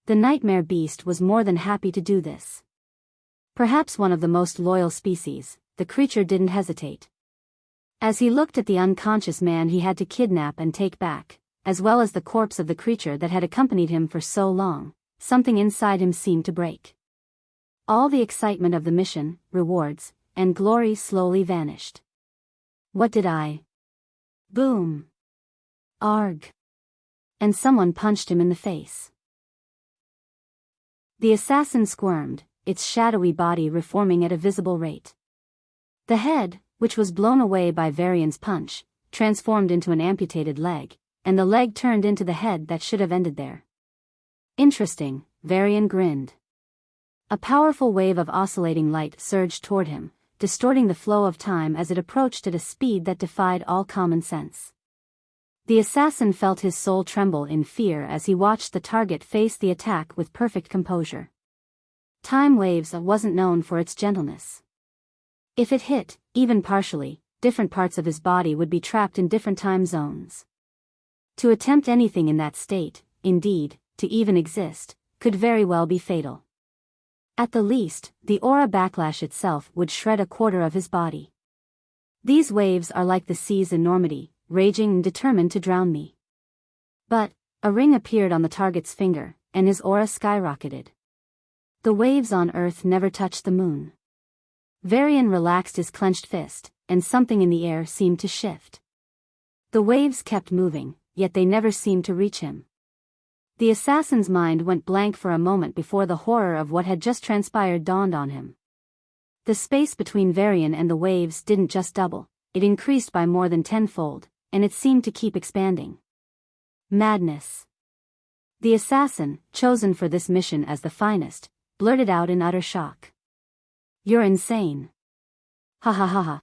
The nightmare beast was more than happy to do this. Perhaps one of the most loyal species, the creature didn't hesitate. As he looked at the unconscious man he had to kidnap and take back, as well as the corpse of the creature that had accompanied him for so long, something inside him seemed to break. All the excitement of the mission, rewards, and glory slowly vanished. What did I? Boom. Arg. And someone punched him in the face. The assassin squirmed, its shadowy body reforming at a visible rate. The head, which was blown away by Varian's punch, transformed into an amputated leg, and the leg turned into the head that should have ended there. Interesting, Varian grinned. A powerful wave of oscillating light surged toward him, distorting the flow of time as it approached at a speed that defied all common sense. The assassin felt his soul tremble in fear as he watched the target face the attack with perfect composure. Time waves wasn't known for its gentleness. If it hit, even partially, different parts of his body would be trapped in different time zones. To attempt anything in that state, indeed, to even exist, could very well be fatal. At the least, the aura backlash itself would shred a quarter of his body. These waves are like the sea's enormity, raging and determined to drown me. But, a ring appeared on the target's finger, and his aura skyrocketed. The waves on Earth never touched the moon. Varian relaxed his clenched fist, and something in the air seemed to shift. The waves kept moving, yet they never seemed to reach him. The assassin's mind went blank for a moment before the horror of what had just transpired dawned on him. The space between Varian and the waves didn't just double, it increased by more than 10-fold, and it seemed to keep expanding. Madness. The assassin, chosen for this mission as the finest, blurted out in utter shock. You're insane. Ha ha ha ha.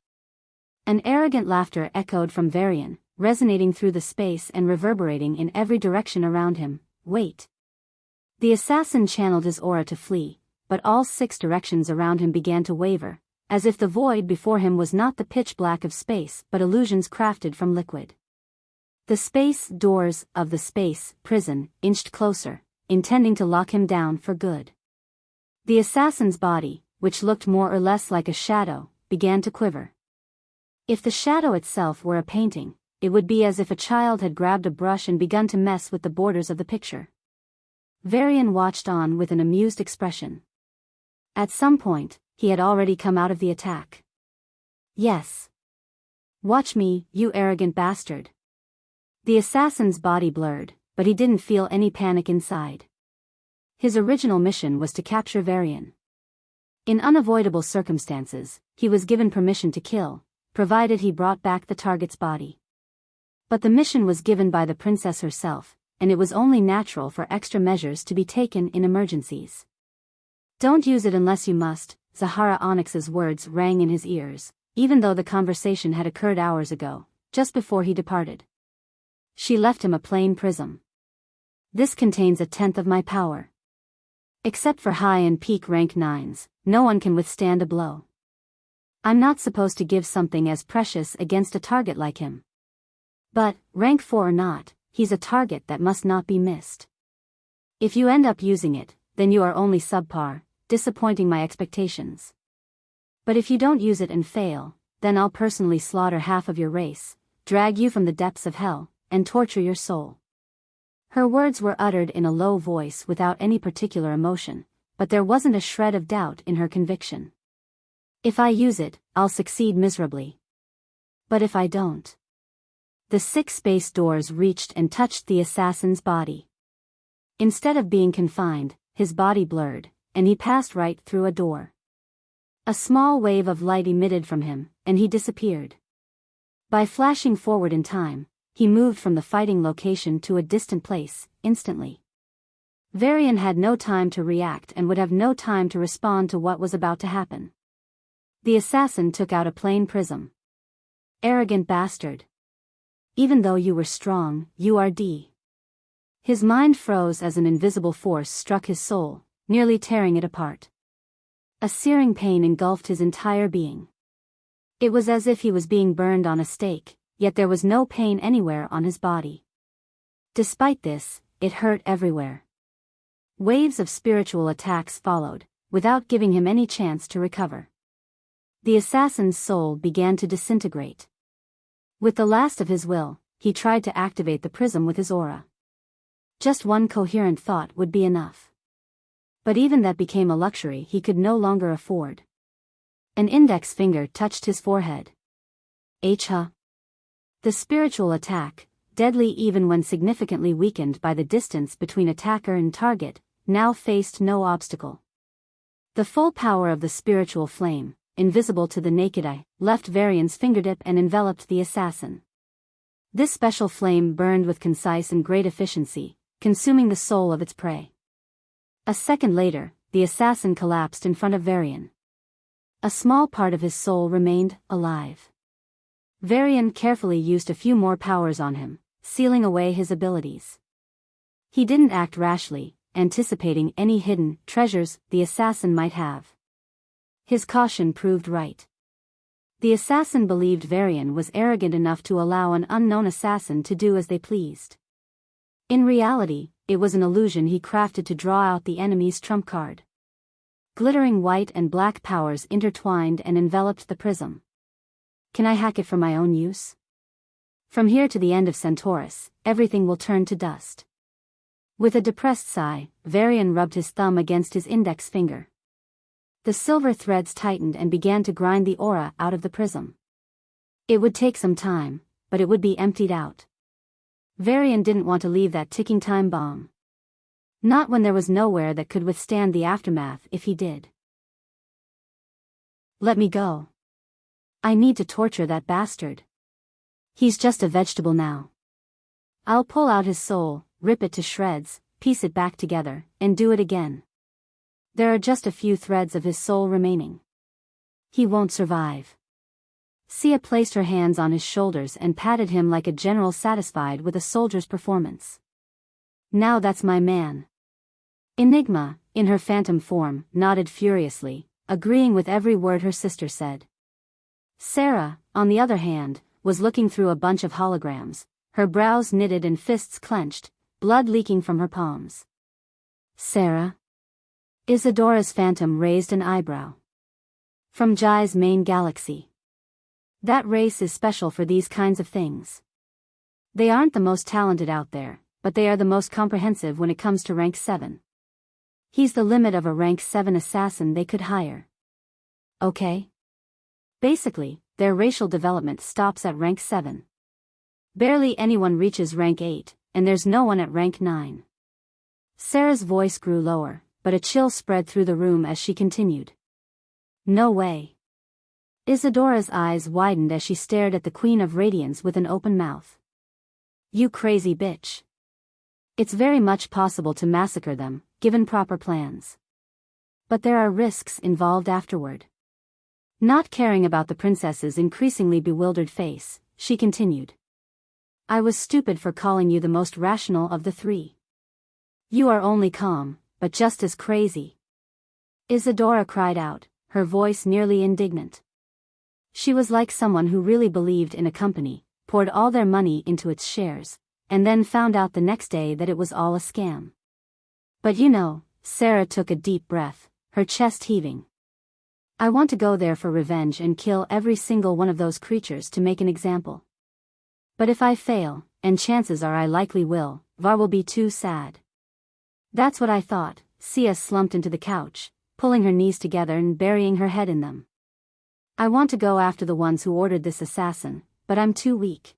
An arrogant laughter echoed from Varian, resonating through the space and reverberating in every direction around him. Wait. The assassin channeled his aura to flee, but all 6 directions around him began to waver, as if the void before him was not the pitch black of space but illusions crafted from liquid. The space doors of the space prison inched closer, intending to lock him down for good. The assassin's body, which looked more or less like a shadow, began to quiver. If the shadow itself were a painting, it would be as if a child had grabbed a brush and begun to mess with the borders of the picture. Varian watched on with an amused expression. At some point, he had already come out of the attack. Yes. Watch me, you arrogant bastard. The assassin's body blurred, but he didn't feel any panic inside. His original mission was to capture Varian. In unavoidable circumstances, he was given permission to kill, provided he brought back the target's body. But the mission was given by the princess herself, and it was only natural for extra measures to be taken in emergencies. Don't use it unless you must, Zahara Onyx's words rang in his ears, even though the conversation had occurred hours ago, just before he departed. She left him a plain prism. This contains 1/10 of my power. Except for high and peak rank 9s, no one can withstand a blow. I'm not supposed to give something as precious against a target like him. But, rank 4 or not, he's a target that must not be missed. If you end up using it, then you are only subpar, disappointing my expectations. But if you don't use it and fail, then I'll personally slaughter half of your race, drag you from the depths of hell, and torture your soul. Her words were uttered in a low voice without any particular emotion, but there wasn't a shred of doubt in her conviction. If I use it, I'll succeed miserably. But if I don't... The 6 space doors reached and touched the assassin's body. Instead of being confined, his body blurred, and he passed right through a door. A small wave of light emitted from him, and he disappeared. By flashing forward in time, he moved from the fighting location to a distant place, instantly. Varian had no time to react and would have no time to respond to what was about to happen. The assassin took out a plain prism. Arrogant bastard. Even though you were strong, you are D. His mind froze as an invisible force struck his soul, nearly tearing it apart. A searing pain engulfed his entire being. It was as if he was being burned on a stake, yet there was no pain anywhere on his body. Despite this, it hurt everywhere. Waves of spiritual attacks followed, without giving him any chance to recover. The assassin's soul began to disintegrate. With the last of his will, he tried to activate the prism with his aura. Just one coherent thought would be enough. But even that became a luxury he could no longer afford. An index finger touched his forehead. The spiritual attack, deadly even when significantly weakened by the distance between attacker and target, now faced no obstacle. The full power of the spiritual flame, invisible to the naked eye, left Varian's fingertip and enveloped the assassin. This special flame burned with concise and great efficiency, consuming the soul of its prey. A second later, the assassin collapsed in front of Varian. A small part of his soul remained alive. Varian carefully used a few more powers on him, sealing away his abilities. He didn't act rashly, anticipating any hidden treasures the assassin might have. His caution proved right. The assassin believed Varian was arrogant enough to allow an unknown assassin to do as they pleased. In reality, it was an illusion he crafted to draw out the enemy's trump card. Glittering white and black powers intertwined and enveloped the prism. Can I hack it for my own use? From here to the end of Centaurus, everything will turn to dust. With a depressed sigh, Varian rubbed his thumb against his index finger. The silver threads tightened and began to grind the aura out of the prism. It would take some time, but it would be emptied out. Varian didn't want to leave that ticking time bomb. Not when there was nowhere that could withstand the aftermath if he did. Let me go. I need to torture that bastard. He's just a vegetable now. I'll pull out his soul, rip it to shreds, piece it back together, and do it again. There are just a few threads of his soul remaining. He won't survive. Sia placed her hands on his shoulders and patted him like a general satisfied with a soldier's performance. Now that's my man. Enigma, in her phantom form, nodded furiously, agreeing with every word her sister said. Sarah, on the other hand, was looking through a bunch of holograms, her brows knitted and fists clenched, blood leaking from her palms. Sarah? Isadora's phantom raised an eyebrow. From Jai's main galaxy. That race is special for these kinds of things. They aren't the most talented out there, but they are the most comprehensive when it comes to rank 7. He's the limit of a rank 7 assassin they could hire. Okay? Basically, their racial development stops at rank 7. Barely anyone reaches rank 8, and there's no one at rank 9. Sarah's voice grew lower, but a chill spread through the room as she continued. No way. Isadora's eyes widened as she stared at the Queen of Radiance with an open mouth. You crazy bitch. It's very much possible to massacre them, given proper plans. But there are risks involved afterward. Not caring about the princess's increasingly bewildered face, she continued. I was stupid for calling you the most rational of the three. You are only calm, but just as crazy. Isadora cried out, her voice nearly indignant. She was like someone who really believed in a company, poured all their money into its shares, and then found out the next day that it was all a scam. But you know, Sarah took a deep breath, her chest heaving. I want to go there for revenge and kill every single one of those creatures to make an example. But if I fail, and chances are I likely will, Var will be too sad. That's what I thought. Sia slumped into the couch, pulling her knees together and burying her head in them. I want to go after the ones who ordered this assassin, but I'm too weak.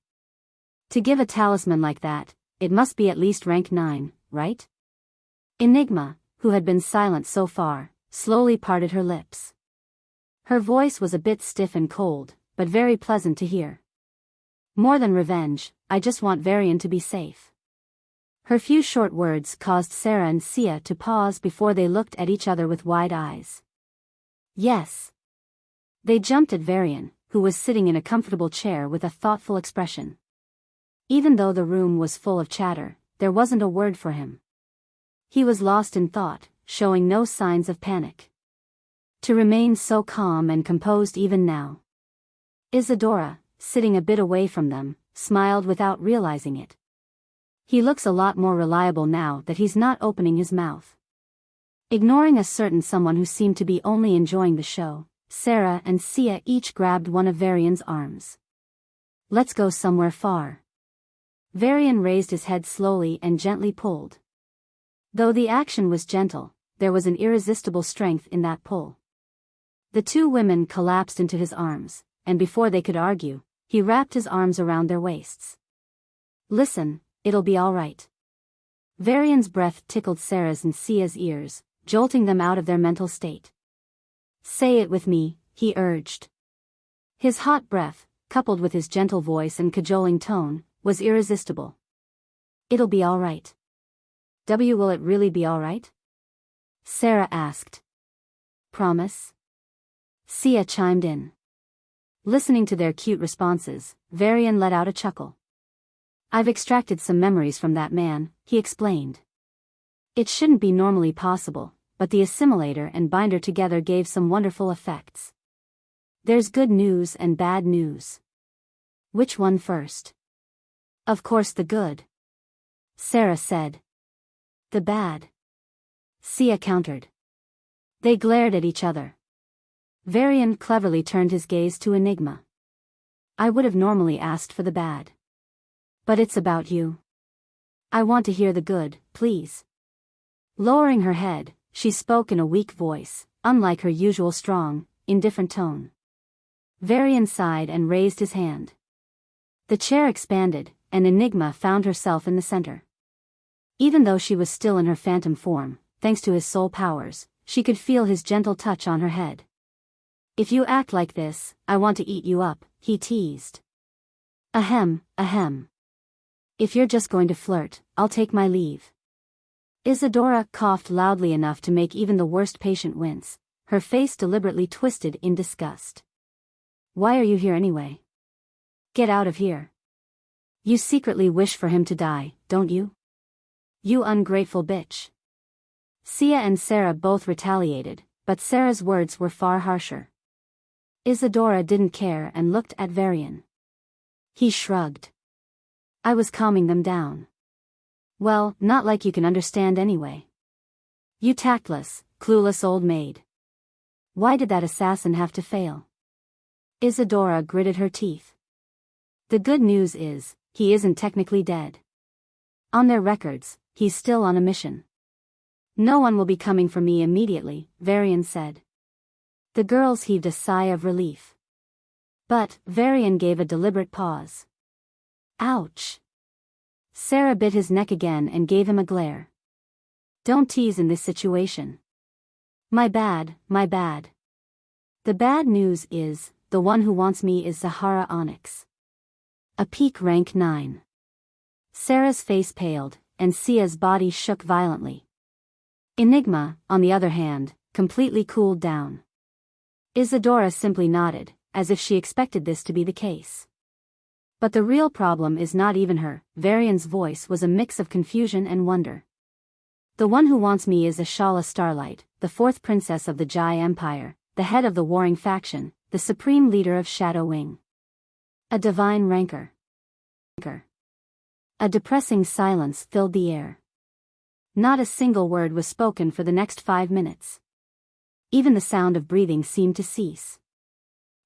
To give a talisman like that, it must be at least rank 9, right? Enigma, who had been silent so far, slowly parted her lips. Her voice was a bit stiff and cold, but very pleasant to hear. More than revenge, I just want Varian to be safe. Her few short words caused Sarah and Sia to pause before they looked at each other with wide eyes. Yes. They jumped at Varian, who was sitting in a comfortable chair with a thoughtful expression. Even though the room was full of chatter, there wasn't a word for him. He was lost in thought, showing no signs of panic. To remain so calm and composed even now. Isadora, sitting a bit away from them, smiled without realizing it. He looks a lot more reliable now that he's not opening his mouth. Ignoring a certain someone who seemed to be only enjoying the show, Sarah and Sia each grabbed one of Varian's arms. Let's go somewhere far. Varian raised his head slowly and gently pulled. Though the action was gentle, there was an irresistible strength in that pull. The two women collapsed into his arms, and before they could argue, he wrapped his arms around their waists. Listen, it'll be all right. Varian's breath tickled Sarah's and Sia's ears, jolting them out of their mental state. Say it with me, he urged. His hot breath, coupled with his gentle voice and cajoling tone, was irresistible. It'll be all right. Will it really be all right? Sarah asked. Promise? Sia chimed in. Listening to their cute responses, Varian let out a chuckle. I've extracted some memories from that man, he explained. It shouldn't be normally possible, but the assimilator and binder together gave some wonderful effects. There's good news and bad news. Which one first? Of course the good. Sarah said. The bad. Sia countered. They glared at each other. Varian cleverly turned his gaze to Enigma. I would have normally asked for the bad. But it's about you. I want to hear the good, please. Lowering her head, she spoke in a weak voice, unlike her usual strong, indifferent tone. Varian sighed and raised his hand. The chair expanded, and Enigma found herself in the center. Even though she was still in her phantom form, thanks to his soul powers, she could feel his gentle touch on her head. If you act like this, I want to eat you up, he teased. Ahem, ahem. If you're just going to flirt, I'll take my leave. Isadora coughed loudly enough to make even the worst patient wince, her face deliberately twisted in disgust. Why are you here anyway? Get out of here. You secretly wish for him to die, don't you? You ungrateful bitch. Sia and Sarah both retaliated, but Sarah's words were far harsher. Isadora didn't care and looked at Varian. He shrugged. I was calming them down. Well, not like you can understand anyway. You tactless, clueless old maid. Why did that assassin have to fail? Isadora gritted her teeth. The good news is, he isn't technically dead. On their records, he's still on a mission. No one will be coming for me immediately, Varian said. The girls heaved a sigh of relief. But, Varian gave a deliberate pause. Ouch. Sarah bit his neck again and gave him a glare. Don't tease in this situation. My bad, my bad. The bad news is, the one who wants me is Zahara Onyx. A peak rank 9. Sarah's face paled, and Sia's body shook violently. Enigma, on the other hand, completely cooled down. Isadora simply nodded, as if she expected this to be the case. But the real problem is not even her. Varian's voice was a mix of confusion and wonder. The one who wants me is Ashala Starlight, the fourth princess of the Jai Empire, the head of the warring faction, the supreme leader of Shadow Wing. A divine rancor. A depressing silence filled the air. Not a single word was spoken for the next 5 minutes. Even the sound of breathing seemed to cease.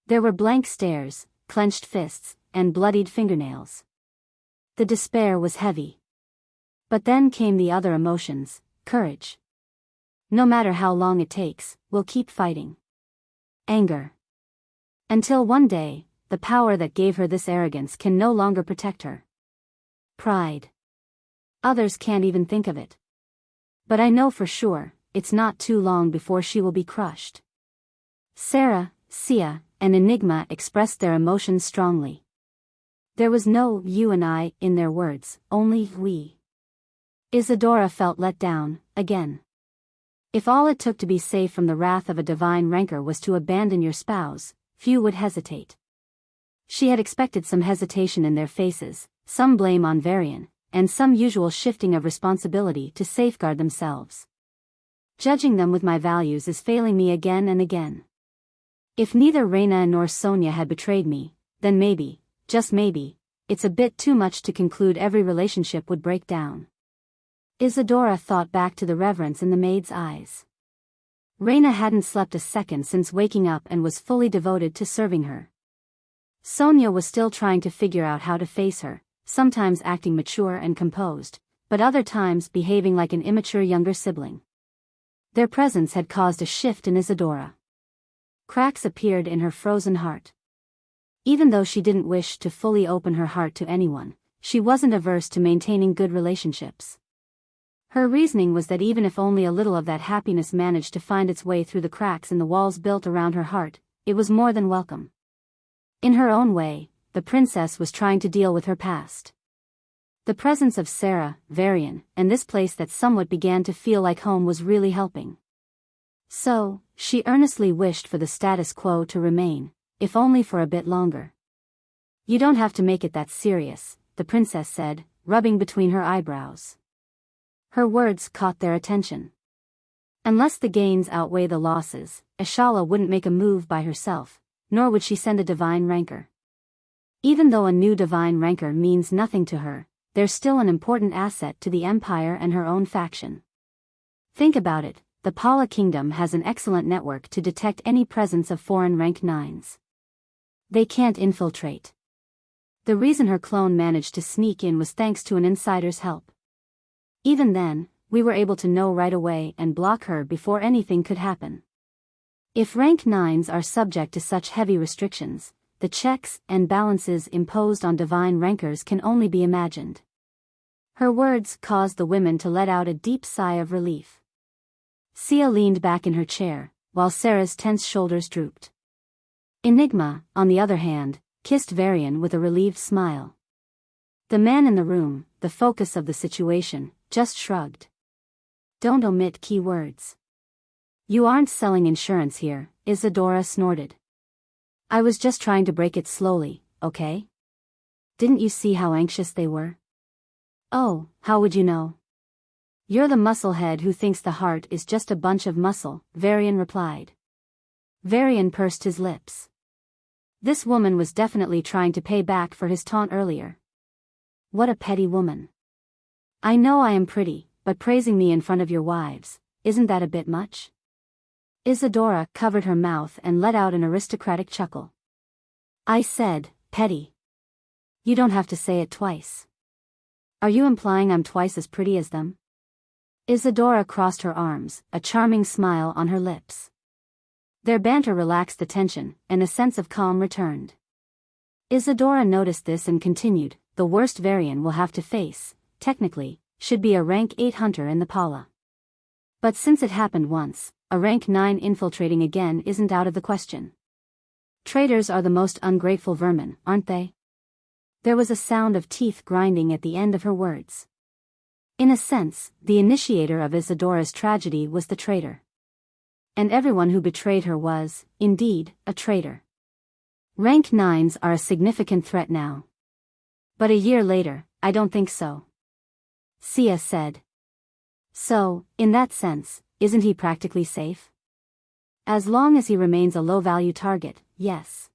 There were blank stares, clenched fists, and bloodied fingernails. The despair was heavy. But then came the other emotions, courage. No matter how long it takes, we'll keep fighting. Anger. Until one day, the power that gave her this arrogance can no longer protect her. Pride. Others can't even think of it. But I know for sure, it's not too long before she will be crushed. Sarah, Sia, and Enigma expressed their emotions strongly. There was no you and I in their words, only we. Isadora felt let down, again. If all it took to be safe from the wrath of a divine rancor was to abandon your spouse, few would hesitate. She had expected some hesitation in their faces, some blame on Varian, and some usual shifting of responsibility to safeguard themselves. Judging them with my values is failing me again and again. If neither Reina nor Sonia had betrayed me, then maybe, just maybe, it's a bit too much to conclude every relationship would break down. Isadora thought back to the reverence in the maid's eyes. Reina hadn't slept a second since waking up and was fully devoted to serving her. Sonia was still trying to figure out how to face her, sometimes acting mature and composed, but other times behaving like an immature younger sibling. Their presence had caused a shift in Isadora. Cracks appeared in her frozen heart. Even though she didn't wish to fully open her heart to anyone, she wasn't averse to maintaining good relationships. Her reasoning was that even if only a little of that happiness managed to find its way through the cracks in the walls built around her heart, it was more than welcome. In her own way, the princess was trying to deal with her past. The presence of Sarah, Varian, and this place that somewhat began to feel like home was really helping. So, she earnestly wished for the status quo to remain, if only for a bit longer. "You don't have to make it that serious," the princess said, rubbing between her eyebrows. Her words caught their attention. Unless the gains outweigh the losses, Ashala wouldn't make a move by herself, nor would she send a divine ranker. Even though a new divine ranker means nothing to her, they're still an important asset to the Empire and her own faction. Think about it, the Pala Kingdom has an excellent network to detect any presence of foreign rank 9s. They can't infiltrate. The reason her clone managed to sneak in was thanks to an insider's help. Even then, we were able to know right away and block her before anything could happen. If rank 9s are subject to such heavy restrictions, the checks and balances imposed on divine rankers can only be imagined. Her words caused the women to let out a deep sigh of relief. Sia leaned back in her chair, while Sarah's tense shoulders drooped. Enigma, on the other hand, kissed Varian with a relieved smile. The man in the room, the focus of the situation, just shrugged. "Don't omit key words. You aren't selling insurance here," Isadora snorted. "I was just trying to break it slowly, okay? Didn't you see how anxious they were?" "Oh, how would you know? You're the musclehead who thinks the heart is just a bunch of muscle," Varian replied. Varian pursed his lips. This woman was definitely trying to pay back for his taunt earlier. What a petty woman. "I know I am pretty, but praising me in front of your wives, isn't that a bit much?" Isadora covered her mouth and let out an aristocratic chuckle. "I said, petty. You don't have to say it twice. Are you implying I'm twice as pretty as them?" Isadora crossed her arms, a charming smile on her lips. Their banter relaxed the tension, and a sense of calm returned. Isadora noticed this and continued, "The worst Varian will have to face, technically, should be a rank 8 hunter in the Pala. But since it happened once, a rank 9 infiltrating again isn't out of the question. Traitors are the most ungrateful vermin, aren't they?" There was a sound of teeth grinding at the end of her words. In a sense, the initiator of Isadora's tragedy was the traitor. And everyone who betrayed her was, indeed, a traitor. Rank 9s are a significant threat now. But a year later, I don't think so. Sia said. So, in that sense, isn't he practically safe? As long as he remains a low-value target, yes.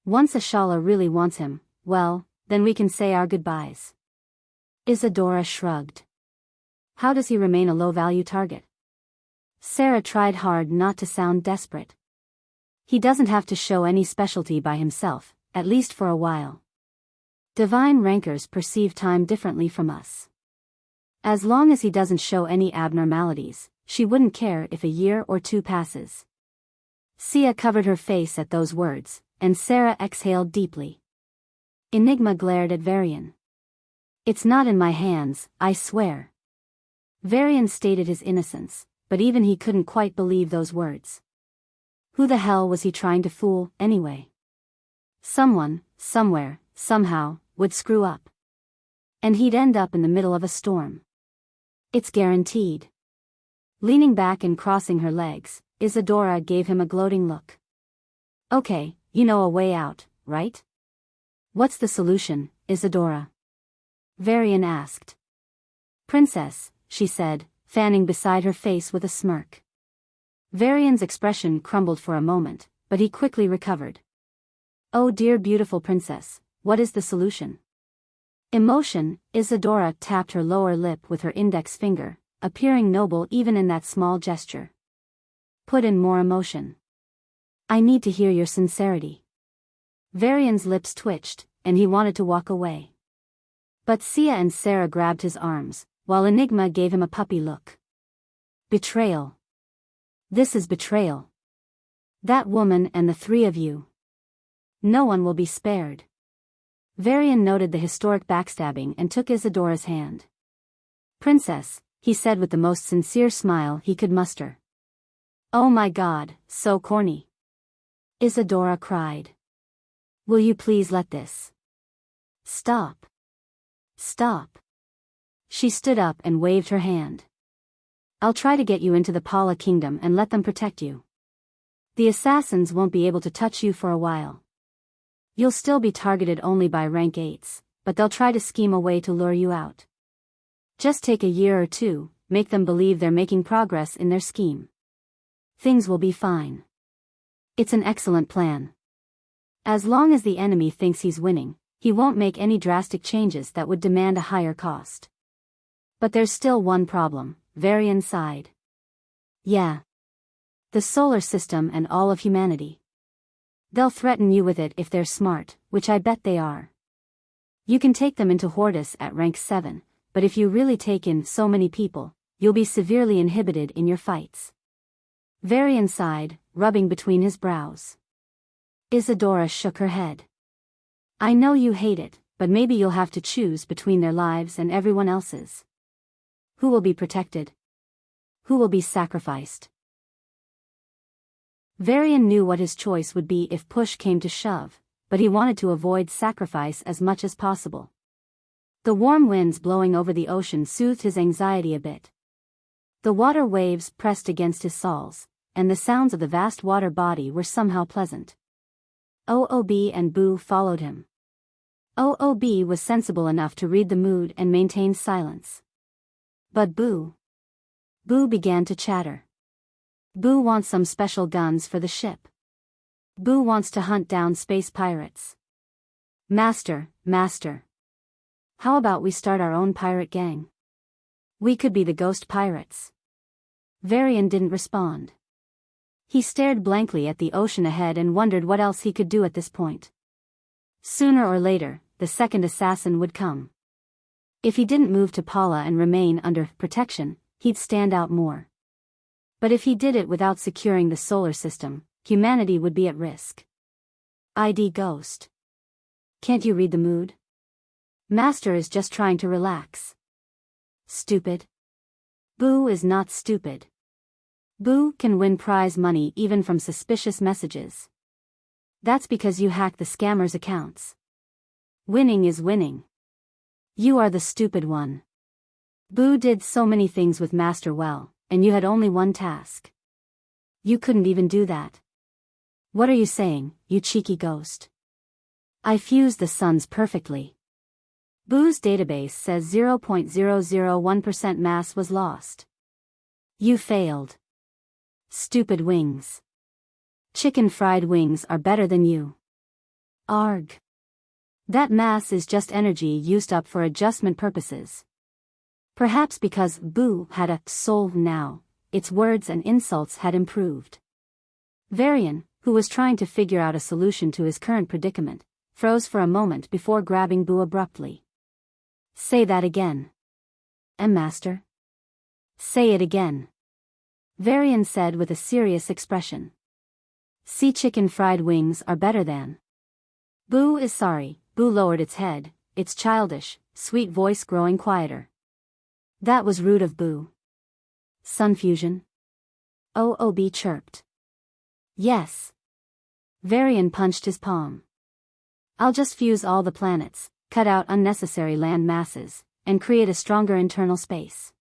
Once Ashala really wants him, well, then we can say our goodbyes. Isadora shrugged. How does he remain a low-value target? Sarah tried hard not to sound desperate. He doesn't have to show any specialty by himself, at least for a while. Divine rankers perceive time differently from us. As long as he doesn't show any abnormalities, she wouldn't care if a year or two passes. Sia covered her face at those words, and Sarah exhaled deeply. Enigma glared at Varian. It's not in my hands, I swear. Varian stated his innocence, but even he couldn't quite believe those words. Who the hell was he trying to fool, anyway? Someone, somewhere, somehow, would screw up. And he'd end up in the middle of a storm. It's guaranteed. Leaning back and crossing her legs, Isadora gave him a gloating look. Okay, you know a way out, right? What's the solution, Isadora? Varian asked. Princess, she said, fanning beside her face with a smirk. Varian's expression crumbled for a moment, but he quickly recovered. Oh dear beautiful princess, what is the solution? Emotion, Isadora tapped her lower lip with her index finger, appearing noble even in that small gesture. Put in more emotion. I need to hear your sincerity. Varian's lips twitched, and he wanted to walk away. But Sia and Sarah grabbed his arms, while Enigma gave him a puppy look. Betrayal. This is betrayal. That woman and the three of you. No one will be spared. Varian noted the historic backstabbing and took Isadora's hand. Princess, he said with the most sincere smile he could muster. Oh my God, so corny. Isadora cried. Will you please let this stop? Stop. She stood up and waved her hand. I'll try to get you into the Paula kingdom and let them protect you. The assassins won't be able to touch you for a while. You'll still be targeted only by rank 8s, but they'll try to scheme a way to lure you out. Just take a year or two, make them believe they're making progress in their scheme. Things will be fine. It's an excellent plan. As long as the enemy thinks he's winning, he won't make any drastic changes that would demand a higher cost. But there's still one problem, Varian sighed. Yeah. The solar system and all of humanity. They'll threaten you with it if they're smart, which I bet they are. You can take them into Hortus at rank 7, but if you really take in so many people, you'll be severely inhibited in your fights. Varian sighed, rubbing between his brows. Isadora shook her head. I know you hate it, but maybe you'll have to choose between their lives and everyone else's. Who will be protected? Who will be sacrificed? Varian knew what his choice would be if push came to shove, but he wanted to avoid sacrifice as much as possible. The warm winds blowing over the ocean soothed his anxiety a bit. The water waves pressed against his soles, and the sounds of the vast water body were somehow pleasant. OOB and Boo followed him. OOB was sensible enough to read the mood and maintain silence. But Boo began to chatter. Boo wants some special guns for the ship. Boo wants to hunt down space pirates. Master. How about we start our own pirate gang? We could be the ghost pirates. Varian didn't respond. He stared blankly at the ocean ahead and wondered what else he could do at this point. Sooner or later, the second assassin would come. If he didn't move to Paula and remain under protection, he'd stand out more. But if he did it without securing the solar system, humanity would be at risk. ID Ghost. Can't you read the mood? Master is just trying to relax. Stupid. Boo is not stupid. Boo can win prize money even from suspicious messages. That's because you hack the scammers' accounts. Winning is winning. You are the stupid one. Boo did so many things with Master well, and you had only one task. You couldn't even do that. What are you saying, you cheeky ghost? I fused the suns perfectly. Boo's database says 0.001% mass was lost. You failed. Stupid wings. Chicken fried wings are better than you. Arg. That mass is just energy used up for adjustment purposes. Perhaps because Boo had a soul now, its words and insults had improved. Varian, who was trying to figure out a solution to his current predicament, froze for a moment before grabbing Boo abruptly. Say that again. Master? Say it again. Varian said with a serious expression. Sea chicken fried wings are better than. Boo is sorry. Boo lowered its head, its childish, sweet voice growing quieter. That was rude of Boo. Sun fusion? OOB chirped. Yes. Varian punched his palm. I'll just fuse all the planets, cut out unnecessary land masses, and create a stronger internal space.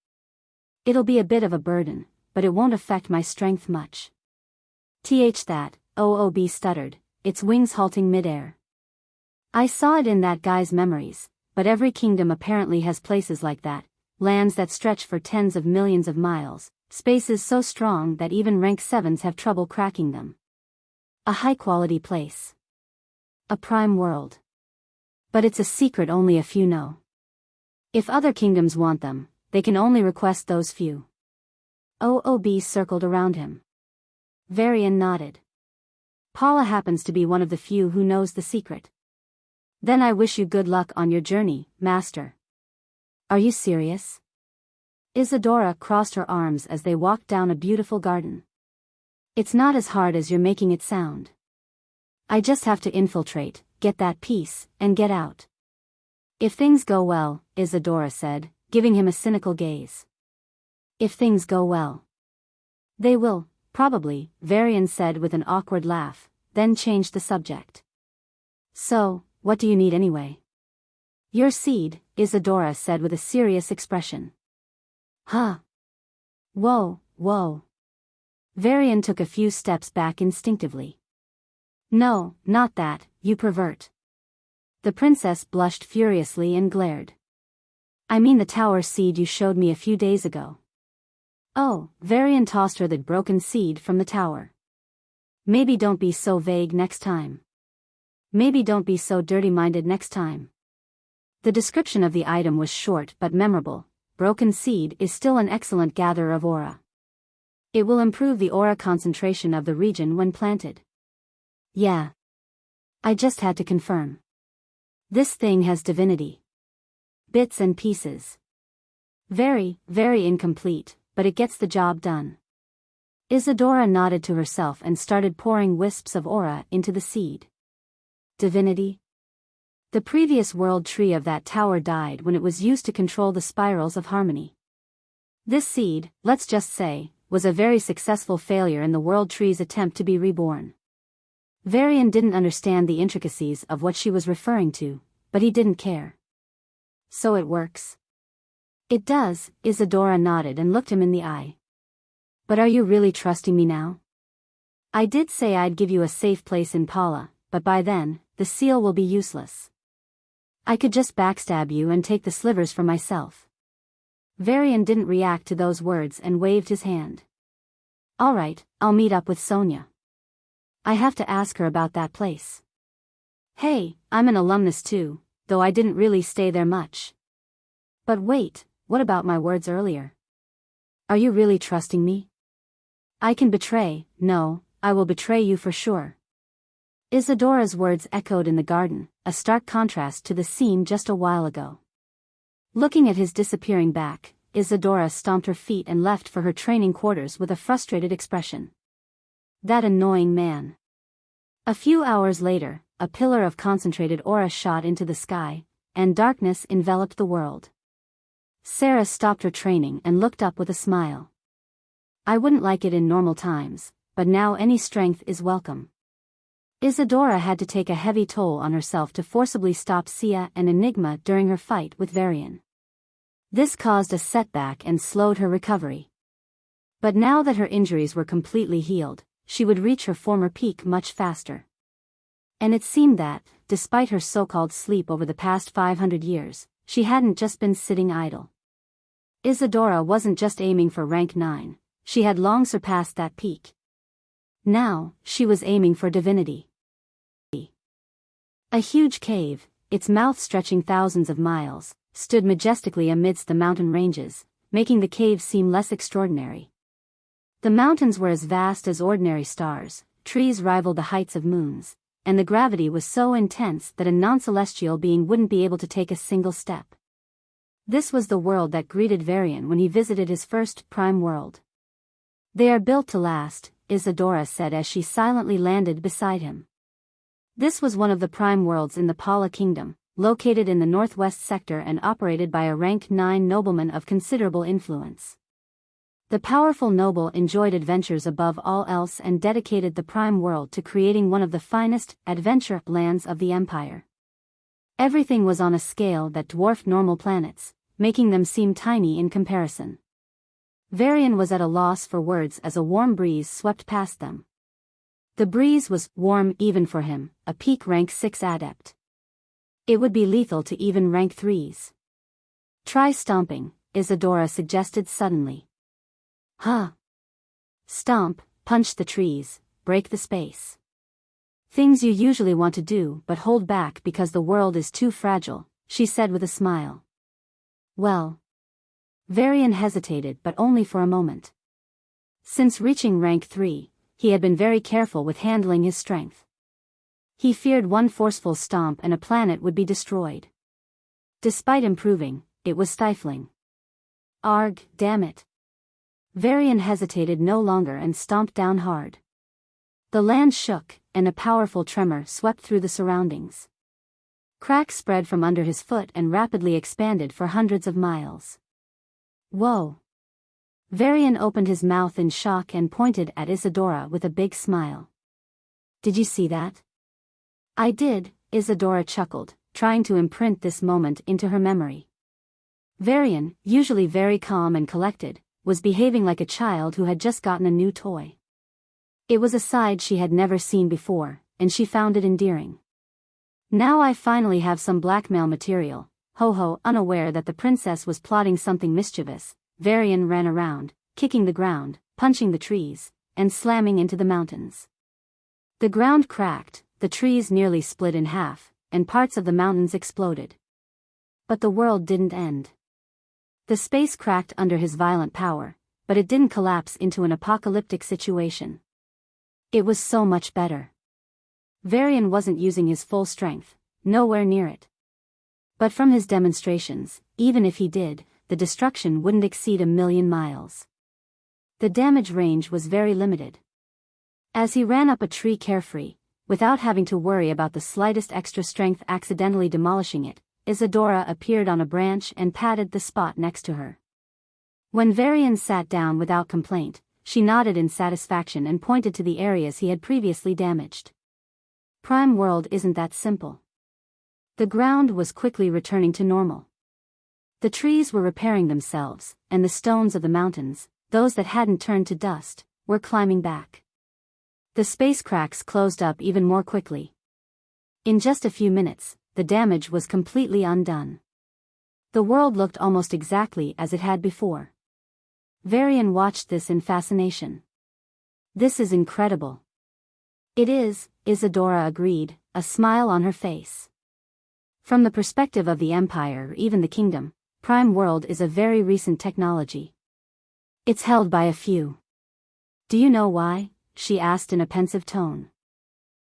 It'll be a bit of a burden, but it won't affect my strength much. That, OOB stuttered, its wings halting midair. I saw it in that guy's memories, but every kingdom apparently has places like that, lands that stretch for tens of millions of miles, spaces so strong that even rank 7s have trouble cracking them. A high-quality place. A prime world. But it's a secret only a few know. If other kingdoms want them, they can only request those few. OOB circled around him. Varian nodded. Paula happens to be one of the few who knows the secret. Then I wish you good luck on your journey, Master. Are you serious? Isadora crossed her arms as they walked down a beautiful garden. It's not as hard as you're making it sound. I just have to infiltrate, get that piece, and get out. If things go well, Isadora said, giving him a cynical gaze. If things go well. They will, probably, Varian said with an awkward laugh, then changed the subject. So, what do you need anyway? Your seed, Isadora said with a serious expression. Huh? Whoa, whoa. Varian took a few steps back instinctively. No, not that, you pervert. The princess blushed furiously and glared. I mean the tower seed you showed me a few days ago. Oh, Varian tossed her the broken seed from the tower. Maybe don't be so vague next time. Maybe don't be so dirty-minded next time. The description of the item was short but memorable. Broken seed is still an excellent gatherer of aura. It will improve the aura concentration of the region when planted. Yeah. I just had to confirm. This thing has divinity. Bits and pieces. Very, very incomplete, but it gets the job done. Isadora nodded to herself and started pouring wisps of aura into the seed. Divinity? The previous world tree of that tower died when it was used to control the spirals of harmony. This seed, let's just say, was a very successful failure in the world tree's attempt to be reborn. Varian didn't understand the intricacies of what she was referring to, but he didn't care. So it works? It does, Isadora nodded and looked him in the eye. But are you really trusting me now? I did say I'd give you a safe place in Paula, but by then, the seal will be useless. I could just backstab you and take the slivers for myself. Varian didn't react to those words and waved his hand. All right, I'll meet up with Sonia. I have to ask her about that place. Hey, I'm an alumnus too, though I didn't really stay there much. But wait, what about my words earlier? Are you really trusting me? I can betray, no, I will betray you for sure. Isadora's words echoed in the garden, a stark contrast to the scene just a while ago. Looking at his disappearing back, Isadora stomped her feet and left for her training quarters with a frustrated expression. That annoying man. A few hours later, a pillar of concentrated aura shot into the sky, and darkness enveloped the world. Sarah stopped her training and looked up with a smile. I wouldn't like it in normal times, but now any strength is welcome. Isadora had to take a heavy toll on herself to forcibly stop Sia and Enigma during her fight with Varian. This caused a setback and slowed her recovery. But now that her injuries were completely healed, she would reach her former peak much faster. And it seemed that, despite her so-called sleep over the past 500 years, she hadn't just been sitting idle. Isadora wasn't just aiming for rank 9, she had long surpassed that peak. Now, she was aiming for divinity. A huge cave, its mouth stretching thousands of miles, stood majestically amidst the mountain ranges, making the cave seem less extraordinary. The mountains were as vast as ordinary stars, trees rivaled the heights of moons, and the gravity was so intense that a non-celestial being wouldn't be able to take a single step. This was the world that greeted Varian when he visited his first prime world. They are built to last, Isadora said as she silently landed beside him. This was one of the prime worlds in the Paula Kingdom, located in the northwest sector and operated by a rank 9 nobleman of considerable influence. The powerful noble enjoyed adventures above all else and dedicated the prime world to creating one of the finest adventure lands of the empire. Everything was on a scale that dwarfed normal planets, making them seem tiny in comparison. Varian was at a loss for words as a warm breeze swept past them. The breeze was warm even for him, a peak rank 6 adept. It would be lethal to even rank 3s. Try stomping, Isadora suggested suddenly. Huh. Stomp, punch the trees, break the space. Things you usually want to do but hold back because the world is too fragile, she said with a smile. Well. Varian hesitated but only for a moment. Since reaching rank 3, he had been very careful with handling his strength. He feared one forceful stomp and a planet would be destroyed. Despite improving, it was stifling. Arg, damn it. Varian hesitated no longer and stomped down hard. The land shook, and a powerful tremor swept through the surroundings. Cracks spread from under his foot and rapidly expanded for hundreds of miles. Whoa! Varian opened his mouth in shock and pointed at Isadora with a big smile. Did you see that? I did, Isadora chuckled, trying to imprint this moment into her memory. Varian, usually very calm and collected, was behaving like a child who had just gotten a new toy. It was a side she had never seen before, and she found it endearing. Now I finally have some blackmail material, ho-ho. Unaware that the princess was plotting something mischievous, Varian ran around, kicking the ground, punching the trees, and slamming into the mountains. The ground cracked, the trees nearly split in half, and parts of the mountains exploded. But the world didn't end. The space cracked under his violent power, but it didn't collapse into an apocalyptic situation. It was so much better. Varian wasn't using his full strength, nowhere near it. But from his demonstrations, even if he did, the destruction wouldn't exceed 1,000,000 miles. The damage range was very limited. As he ran up a tree carefree, without having to worry about the slightest extra strength accidentally demolishing it, Isadora appeared on a branch and patted the spot next to her. When Varian sat down without complaint, she nodded in satisfaction and pointed to the areas he had previously damaged. Prime World isn't that simple. The ground was quickly returning to normal. The trees were repairing themselves, and the stones of the mountains, those that hadn't turned to dust, were climbing back. The space cracks closed up even more quickly. In just a few minutes, the damage was completely undone. The world looked almost exactly as it had before. Varian watched this in fascination. This is incredible. It is, Isadora agreed, a smile on her face. From the perspective of the Empire or even the Kingdom, Prime World is a very recent technology. It's held by a few. Do you know why? She asked in a pensive tone.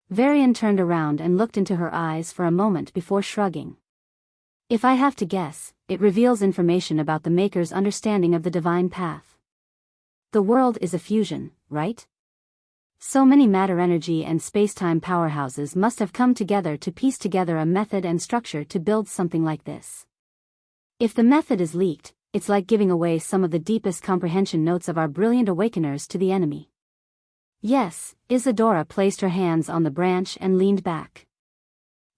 Varian turned around and looked into her eyes for a moment before shrugging. If I have to guess, it reveals information about the Maker's understanding of the divine path. The world is a fusion, right? So many matter-energy and space-time powerhouses must have come together to piece together a method and structure to build something like this. If the method is leaked, it's like giving away some of the deepest comprehension notes of our brilliant awakeners to the enemy. Yes, Isadora placed her hands on the branch and leaned back.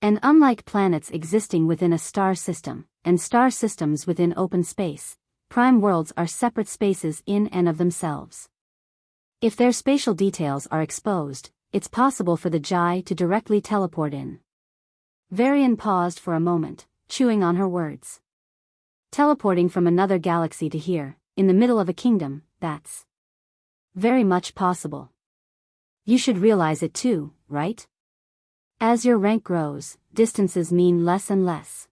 And unlike planets existing within a star system, and star systems within open space, prime worlds are separate spaces in and of themselves. If their spatial details are exposed, it's possible for the Jai to directly teleport in. Varian paused for a moment, chewing on her words. Teleporting from another galaxy to here, in the middle of a kingdom, that's very much possible. You should realize it too, right? As your rank grows, distances mean less and less.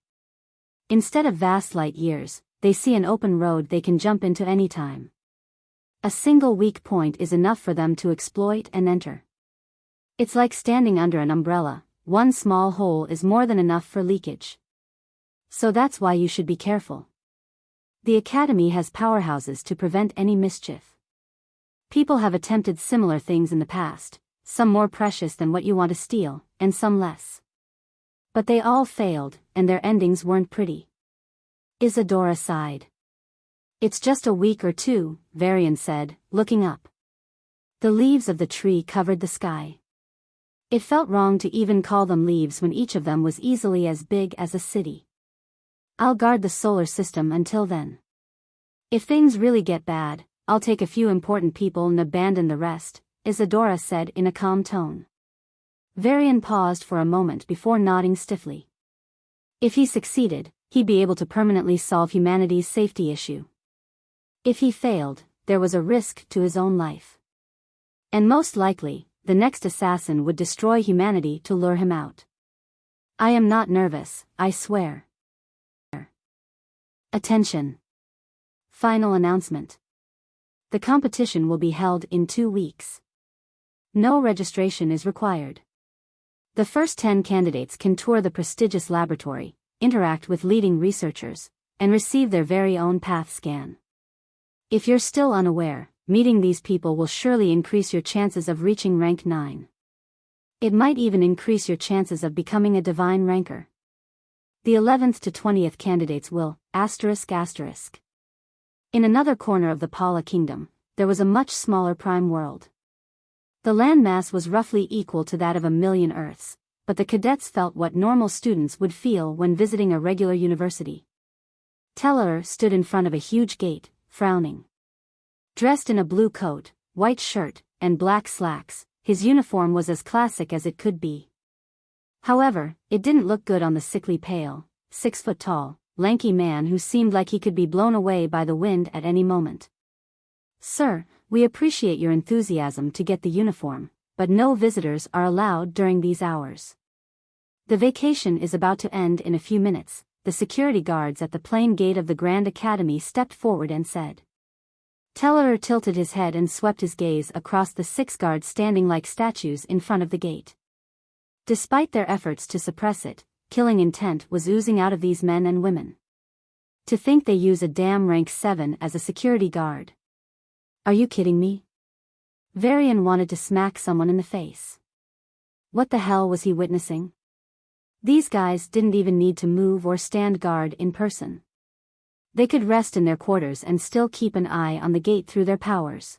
Instead of vast light years, they see an open road they can jump into any time. A single weak point is enough for them to exploit and enter. It's like standing under an umbrella, one small hole is more than enough for leakage. So that's why you should be careful. The Academy has powerhouses to prevent any mischief. People have attempted similar things in the past, some more precious than what you want to steal, and some less. But they all failed, and their endings weren't pretty. Isadora sighed. It's just a week or two, Varian said, looking up. The leaves of the tree covered the sky. It felt wrong to even call them leaves when each of them was easily as big as a city. I'll guard the solar system until then. If things really get bad, I'll take a few important people and abandon the rest, Isadora said in a calm tone. Varian paused for a moment before nodding stiffly. If he succeeded, he'd be able to permanently solve humanity's safety issue. If he failed, there was a risk to his own life. And most likely, the next assassin would destroy humanity to lure him out. I am not nervous, I swear. Attention. Final announcement. The competition will be held in 2 weeks. No registration is required. The first 10 candidates can tour the prestigious laboratory, interact with leading researchers, and receive their very own path scan. If you're still unaware, meeting these people will surely increase your chances of reaching rank 9. It might even increase your chances of becoming a divine ranker. The 11th to 20th candidates will, ***. In another corner of the Paula kingdom, there was a much smaller prime world. The landmass was roughly equal to that of 1,000,000 Earths, but the cadets felt what normal students would feel when visiting a regular university. Telor stood in front of a huge gate, frowning. Dressed in a blue coat, white shirt, and black slacks, his uniform was as classic as it could be. However, it didn't look good on the sickly pale, 6-foot-tall, lanky man who seemed like he could be blown away by the wind at any moment. Sir, we appreciate your enthusiasm to get the uniform, but no visitors are allowed during these hours. The vacation is about to end in a few minutes. The security guards at the plain gate of the Grand Academy stepped forward and said. Telor tilted his head and swept his gaze across the 6 guards standing like statues in front of the gate. Despite their efforts to suppress it, killing intent was oozing out of these men and women. To think they use a damn rank 7 as a security guard. Are you kidding me? Varian wanted to smack someone in the face. What the hell was he witnessing? These guys didn't even need to move or stand guard in person. They could rest in their quarters and still keep an eye on the gate through their powers.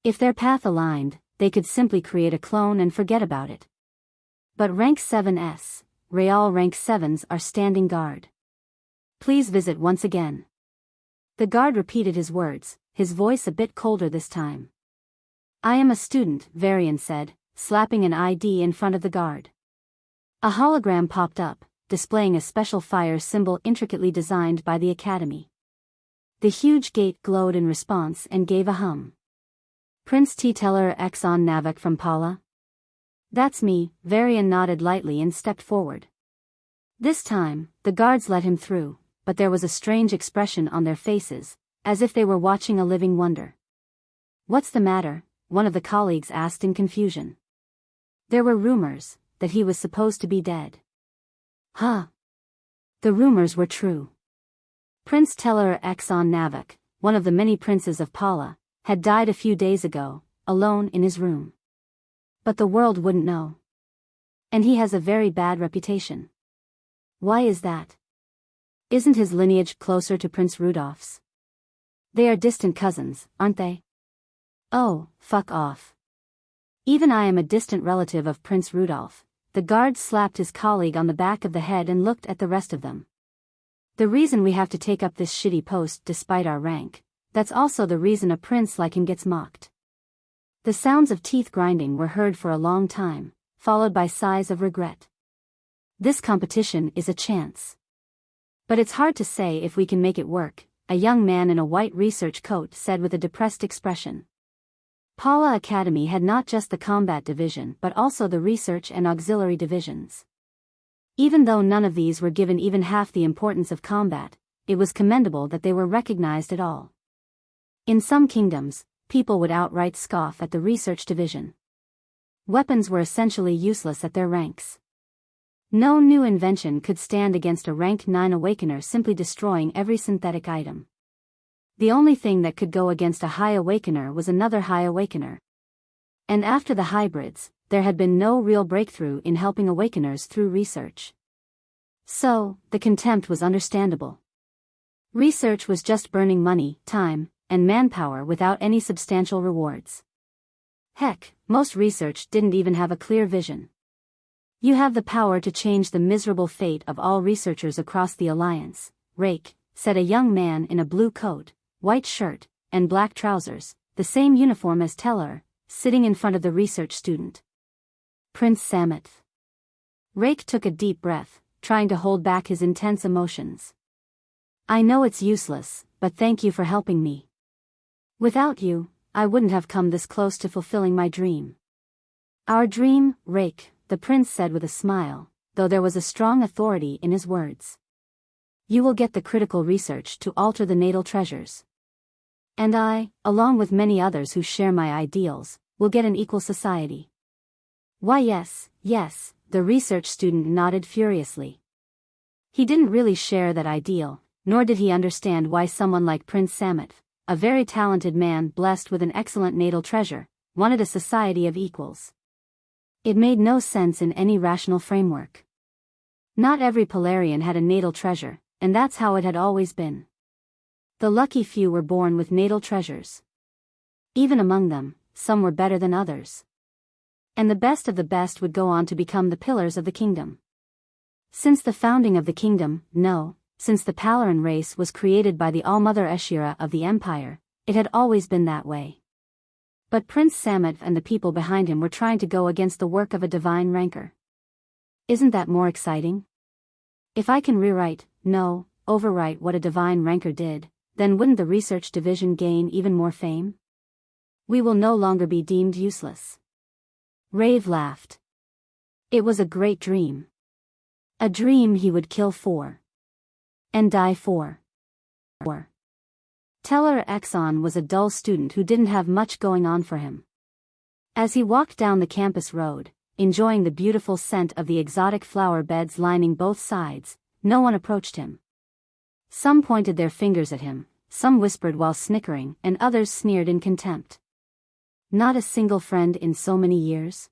If their path aligned, they could simply create a clone and forget about it. But rank 7s, Real rank 7s are standing guard. Please visit once again. The guard repeated his words, his voice a bit colder this time. I am a student, Varian said, slapping an ID in front of the guard. A hologram popped up, displaying a special fire symbol intricately designed by the Academy. The huge gate glowed in response and gave a hum. Prince Telor on Navak from Paula? That's me, Varian nodded lightly and stepped forward. This time, the guards let him through, but there was a strange expression on their faces, as if they were watching a living wonder. What's the matter? One of the colleagues asked in confusion. There were rumors that he was supposed to be dead. Huh? The rumors were true. Prince Telor on Navak, one of the many princes of Paula, had died a few days ago, alone in his room. But the world wouldn't know. And he has a very bad reputation. Why is that? Isn't his lineage closer to Prince Rudolph's? They are distant cousins, aren't they? Oh, fuck off. Even I am a distant relative of Prince Rudolph. The guard slapped his colleague on the back of the head and looked at the rest of them. The reason we have to take up this shitty post despite our rank, that's also the reason a prince like him gets mocked. The sounds of teeth grinding were heard for a long time, followed by sighs of regret. This competition is a chance. But it's hard to say if we can make it work, a young man in a white research coat said with a depressed expression. Paula Academy had not just the combat division but also the research and auxiliary divisions. Even though none of these were given even half the importance of combat, it was commendable that they were recognized at all. In some kingdoms, people would outright scoff at the research division. Weapons were essentially useless at their ranks. No new invention could stand against a rank 9 awakener simply destroying every synthetic item. The only thing that could go against a high awakener was another high awakener. And after the hybrids, there had been no real breakthrough in helping awakeners through research. So, the contempt was understandable. Research was just burning money, time, and manpower without any substantial rewards. Heck, most research didn't even have a clear vision. You have the power to change the miserable fate of all researchers across the Alliance, Rake, said a young man in a blue coat, white shirt, and black trousers, the same uniform as Telor, sitting in front of the research student. Prince Samet. Rake took a deep breath, trying to hold back his intense emotions. I know it's useless, but thank you for helping me. Without you, I wouldn't have come this close to fulfilling my dream. Our dream, Rake, the prince said with a smile, though there was a strong authority in his words. You will get the critical research to alter the natal treasures. And I, along with many others who share my ideals, will get an equal society. Why yes, the research student nodded furiously. He didn't really share that ideal, nor did he understand why someone like Prince Samet, a very talented man blessed with an excellent natal treasure, wanted a society of equals. It made no sense in any rational framework. Not every Polarian had a natal treasure, and that's how it had always been. The lucky few were born with natal treasures. Even among them, some were better than others. And the best of the best would go on to become the pillars of the kingdom. Since the founding of the kingdom, since the Palaran race was created by the All-Mother Eshira of the Empire, it had always been that way. But Prince Samet and the people behind him were trying to go against the work of a divine ranker. Isn't that more exciting? If I can overwrite what a divine ranker did, then wouldn't the research division gain even more fame? We will no longer be deemed useless. Rave laughed. It was a great dream. A dream he would kill for. And die for. Telor Exxon was a dull student who didn't have much going on for him. As he walked down the campus road, enjoying the beautiful scent of the exotic flower beds lining both sides, no one approached him. Some pointed their fingers at him, some whispered while snickering, and others sneered in contempt. Not a single friend in so many years?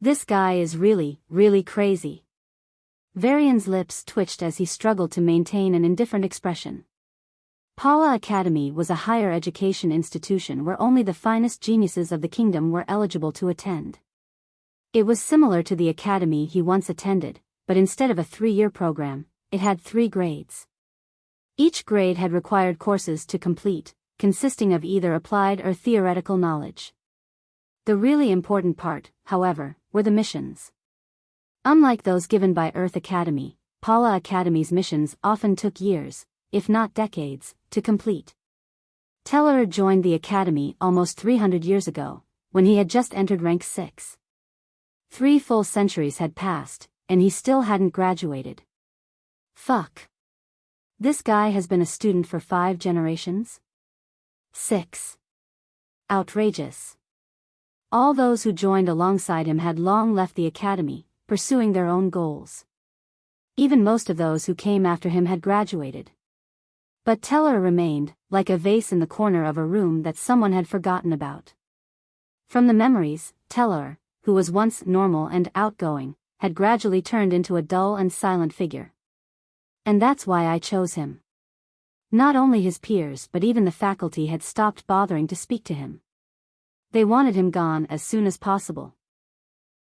This guy is really crazy. Varian's lips twitched as he struggled to maintain an indifferent expression. Paula Academy was a higher education institution where only the finest geniuses of the kingdom were eligible to attend. It was similar to the academy he once attended, but instead of a 3-year program, it had 3 grades. Each grade had required courses to complete, consisting of either applied or theoretical knowledge. The really important part, however, were the missions. Unlike those given by Earth Academy, Paula Academy's missions often took years, if not decades, to complete. Telor joined the academy almost 300 years ago, when he had just entered rank 6. 3 full centuries had passed, and he still hadn't graduated. Fuck. This guy has been a student for 5 generations? 6. Outrageous. All those who joined alongside him had long left the academy, pursuing their own goals. Even most of those who came after him had graduated. But Telor remained, like a vase in the corner of a room that someone had forgotten about. From the memories, Telor, who was once normal and outgoing, had gradually turned into a dull and silent figure. And that's why I chose him. Not only his peers but even the faculty had stopped bothering to speak to him. They wanted him gone as soon as possible.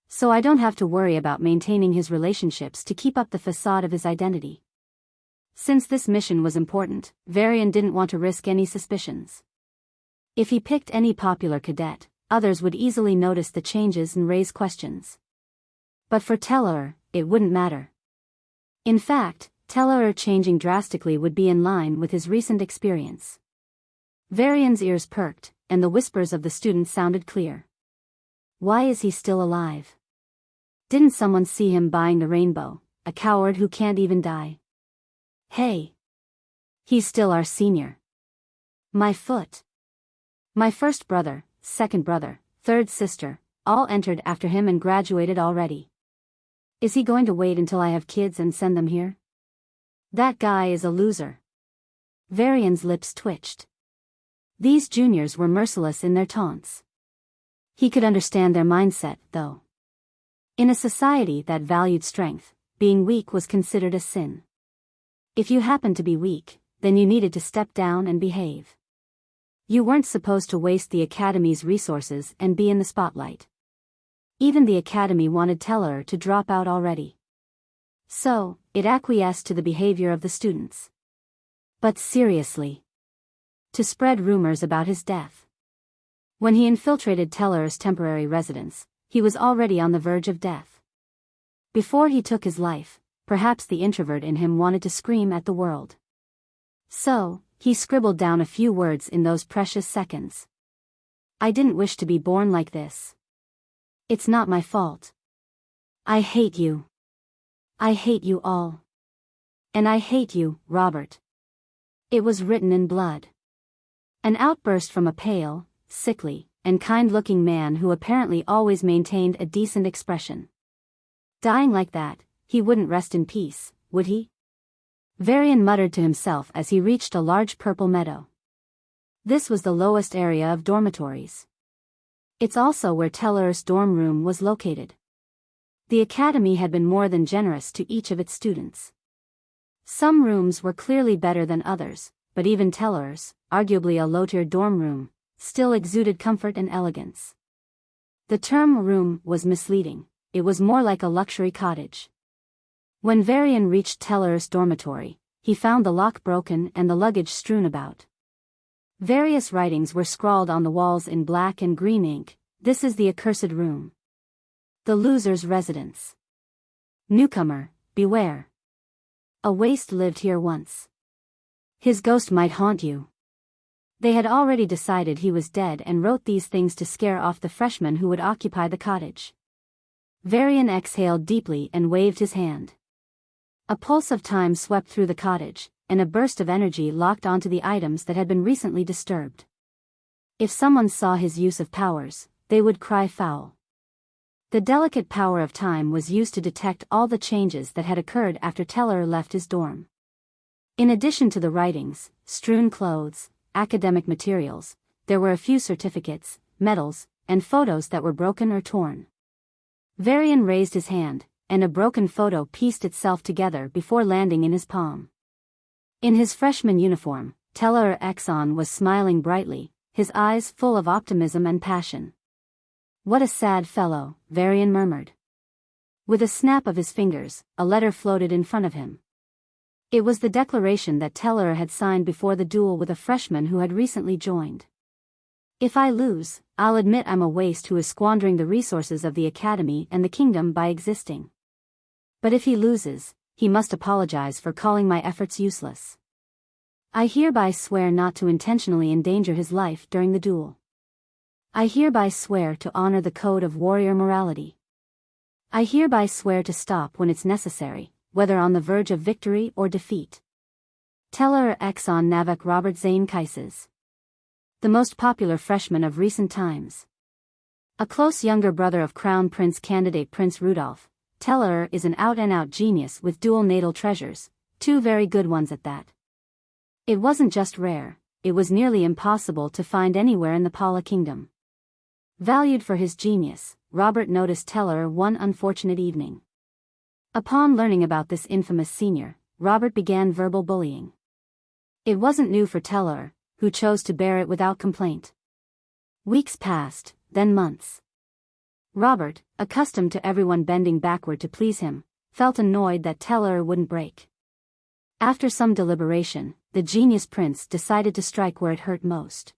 So I don't have to worry about maintaining his relationships to keep up the facade of his identity. Since this mission was important, Varian didn't want to risk any suspicions. If he picked any popular cadet, others would easily notice the changes and raise questions. But for Telor, it wouldn't matter. In fact, Telor changing drastically would be in line with his recent experience. Varian's ears perked, and the whispers of the students sounded clear. Why is he still alive? Didn't someone see him buying the rainbow, a coward who can't even die? Hey! He's still our senior. My foot. My first brother, second brother, third sister, all entered after him and graduated already. Is he going to wait until I have kids and send them here? That guy is a loser. Varian's lips twitched. These juniors were merciless in their taunts. He could understand their mindset, though. In a society that valued strength, being weak was considered a sin. If you happened to be weak, then you needed to step down and behave. You weren't supposed to waste the academy's resources and be in the spotlight. Even the academy wanted Telor to drop out already. So, it acquiesced to the behavior of the students. But seriously. To spread rumors about his death. When he infiltrated Telor's temporary residence, he was already on the verge of death. Before he took his life, perhaps the introvert in him wanted to scream at the world. So, he scribbled down a few words in those precious seconds. I didn't wish to be born like this. It's not my fault. I hate you. I hate you all. And I hate you, Robert. It was written in blood. An outburst from a pale, sickly, and kind-looking man who apparently always maintained a decent expression. Dying like that, he wouldn't rest in peace, would he? Varian muttered to himself as he reached a large purple meadow. This was the lowest area of dormitories. It's also where Telor's dorm room was located. The academy had been more than generous to each of its students. Some rooms were clearly better than others, but even Telor's, arguably a low-tier dorm room, still exuded comfort and elegance. The term room was misleading, it was more like a luxury cottage. When Varian reached Telor's dormitory, he found the lock broken and the luggage strewn about. Various writings were scrawled on the walls in black and green ink. This is the accursed room. The loser's residence. Newcomer, beware. A waste lived here once. His ghost might haunt you. They had already decided he was dead and wrote these things to scare off the freshmen who would occupy the cottage. Varian exhaled deeply and waved his hand. A pulse of time swept through the cottage, and a burst of energy locked onto the items that had been recently disturbed. If someone saw his use of powers, they would cry foul. The delicate power of time was used to detect all the changes that had occurred after Telor left his dorm. In addition to the writings, strewn clothes, academic materials, there were a few certificates, medals, and photos that were broken or torn. Varian raised his hand, and a broken photo pieced itself together before landing in his palm. In his freshman uniform, Telor Exxon was smiling brightly, his eyes full of optimism and passion. What a sad fellow, Varian murmured. With a snap of his fingers, a letter floated in front of him. It was the declaration that Telor had signed before the duel with a freshman who had recently joined. If I lose, I'll admit I'm a waste who is squandering the resources of the academy and the kingdom by existing. But if he loses, he must apologize for calling my efforts useless. I hereby swear not to intentionally endanger his life during the duel. I hereby swear to honor the code of warrior morality. I hereby swear to stop when it's necessary, whether on the verge of victory or defeat. Telor Exxon Navak Robert Zane Kaises. The most popular freshman of recent times. A close younger brother of Crown Prince candidate Prince Rudolph, Telor is an out-and-out genius with dual natal treasures, two very good ones at that. It wasn't just rare, it was nearly impossible to find anywhere in the Pala kingdom. Valued for his genius, Robert noticed Telor one unfortunate evening. Upon learning about this infamous senior, Robert began verbal bullying. It wasn't new for Telor, who chose to bear it without complaint. Weeks passed, then months. Robert, accustomed to everyone bending backward to please him, felt annoyed that Telor wouldn't break. After some deliberation, the genius prince decided to strike where it hurt most.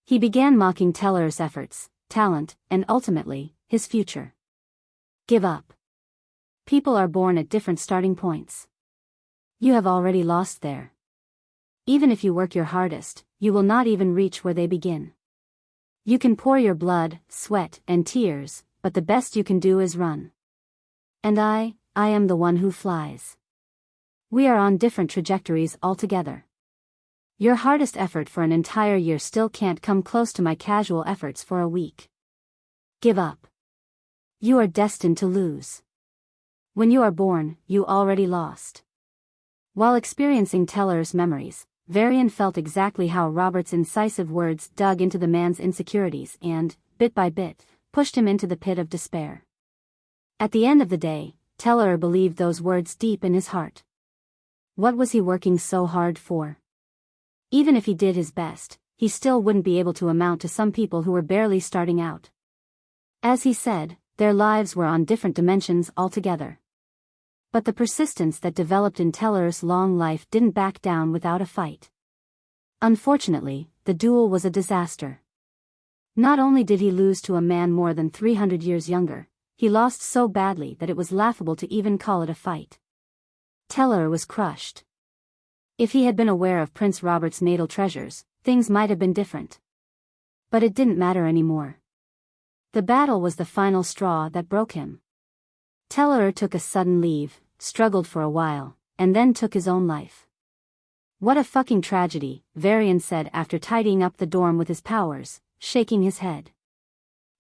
He began mocking Telor's efforts, talent, and ultimately, his future. Give up. People are born at different starting points. You have already lost there. Even if you work your hardest, you will not even reach where they begin. You can pour your blood, sweat, and tears, but the best you can do is run. And I am the one who flies. We are on different trajectories altogether. Your hardest effort for an entire year still can't come close to my casual efforts for a week. Give up. You are destined to lose. When you are born, you already lost. While experiencing Telor's memories, Varian felt exactly how Robert's incisive words dug into the man's insecurities and, bit by bit, pushed him into the pit of despair. At the end of the day, Telor believed those words deep in his heart. What was he working so hard for? Even if he did his best, he still wouldn't be able to amount to some people who were barely starting out. As he said, their lives were on different dimensions altogether. But the persistence that developed in Telor's long life didn't back down without a fight. Unfortunately, the duel was a disaster. Not only did he lose to a man more than 300 years younger, he lost so badly that it was laughable to even call it a fight. Telor was crushed. If he had been aware of Prince Robert's natal treasures, things might have been different. But it didn't matter anymore. The battle was the final straw that broke him. Telor took a sudden leave, struggled for a while, and then took his own life. What a fucking tragedy, Varian said after tidying up the dorm with his powers, shaking his head.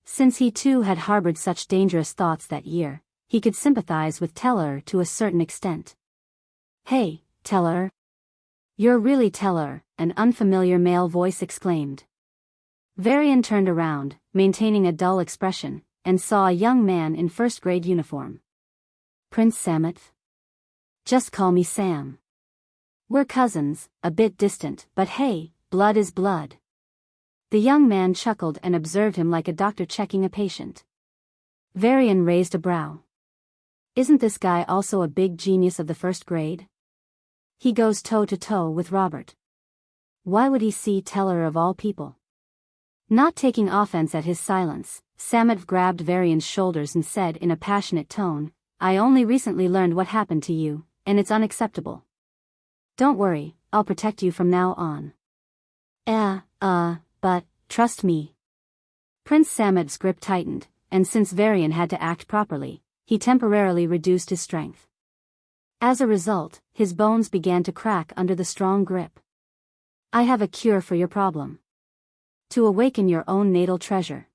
Since he too had harbored such dangerous thoughts that year, he could sympathize with Telor to a certain extent. "Hey, Telor. You're really Telor," an unfamiliar male voice exclaimed. Varian turned around, maintaining a dull expression, and saw a young man in first-grade uniform. "Prince Samet? Just call me Sam. We're cousins, a bit distant, but hey, blood is blood." The young man chuckled and observed him like a doctor checking a patient. Varian raised a brow. "Isn't this guy also a big genius of the first grade? He goes toe-to-toe with Robert. Why would he see Telor of all people?" Not taking offense at his silence, Samet grabbed Varian's shoulders and said in a passionate tone, "I only recently learned what happened to you, and it's unacceptable. Don't worry, I'll protect you from now on." But, trust me." Prince Samet's grip tightened, and since Varian had to act properly, he temporarily reduced his strength. As a result, his bones began to crack under the strong grip. "I have a cure for your problem. To awaken your own natal treasure."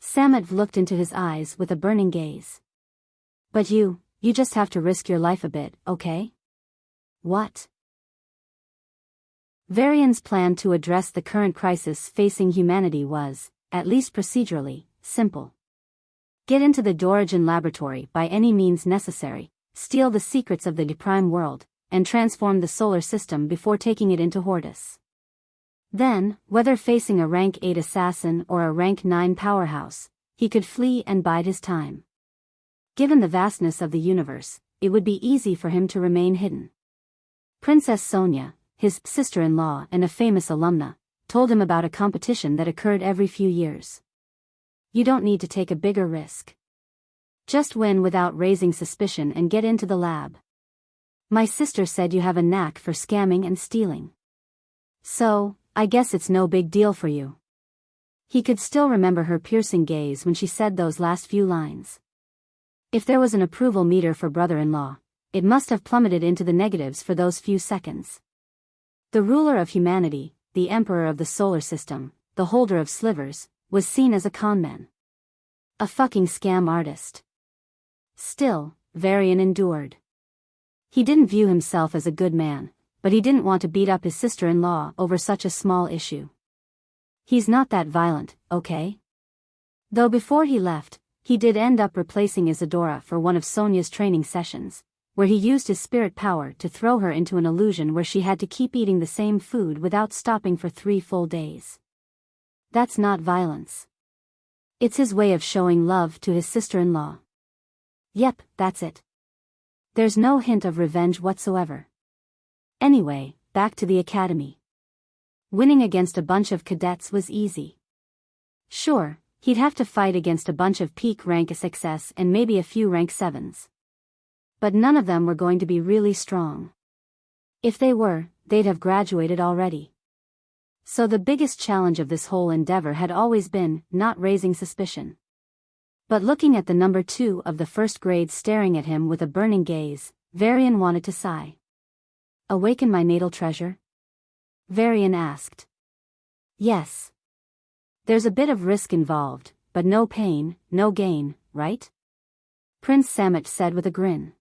Samet looked into his eyes with a burning gaze. "But you just have to risk your life a bit, okay?" "What?" Varian's plan to address the current crisis facing humanity was, at least procedurally, simple. Get into the Dorigen laboratory by any means necessary, steal the secrets of the Prime world, and transform the solar system before taking it into Hortus. Then, whether facing a rank 8 assassin or a rank 9 powerhouse, he could flee and bide his time. Given the vastness of the universe, it would be easy for him to remain hidden. Princess Sonia, his sister-in-law and a famous alumna, told him about a competition that occurred every few years. "You don't need to take a bigger risk. Just win without raising suspicion and get into the lab. My sister said you have a knack for scamming and stealing. So, I guess it's no big deal for you." He could still remember her piercing gaze when she said those last few lines. If there was an approval meter for brother-in-law, it must have plummeted into the negatives for those few seconds. The ruler of humanity, the emperor of the solar system, the holder of slivers, was seen as a conman. A fucking scam artist. Still, Varian endured. He didn't view himself as a good man, but he didn't want to beat up his sister-in-law over such a small issue. He's not that violent, okay? Though before he left, he did end up replacing Isadora for one of Sonia's training sessions, where he used his spirit power to throw her into an illusion where she had to keep eating the same food without stopping for 3 full days. That's not violence. It's his way of showing love to his sister-in-law. Yep, that's it. There's no hint of revenge whatsoever. Anyway, back to the academy. Winning against a bunch of cadets was easy. Sure, he'd have to fight against a bunch of peak rank SXS and maybe a few rank 7s. But none of them were going to be really strong. If they were, they'd have graduated already. So the biggest challenge of this whole endeavor had always been not raising suspicion. But looking at the number 2 of the first grade staring at him with a burning gaze, Varian wanted to sigh. "Awaken my natal treasure?" Varian asked. "Yes. There's a bit of risk involved, but no pain, no gain, right?" Prince Samet said with a grin.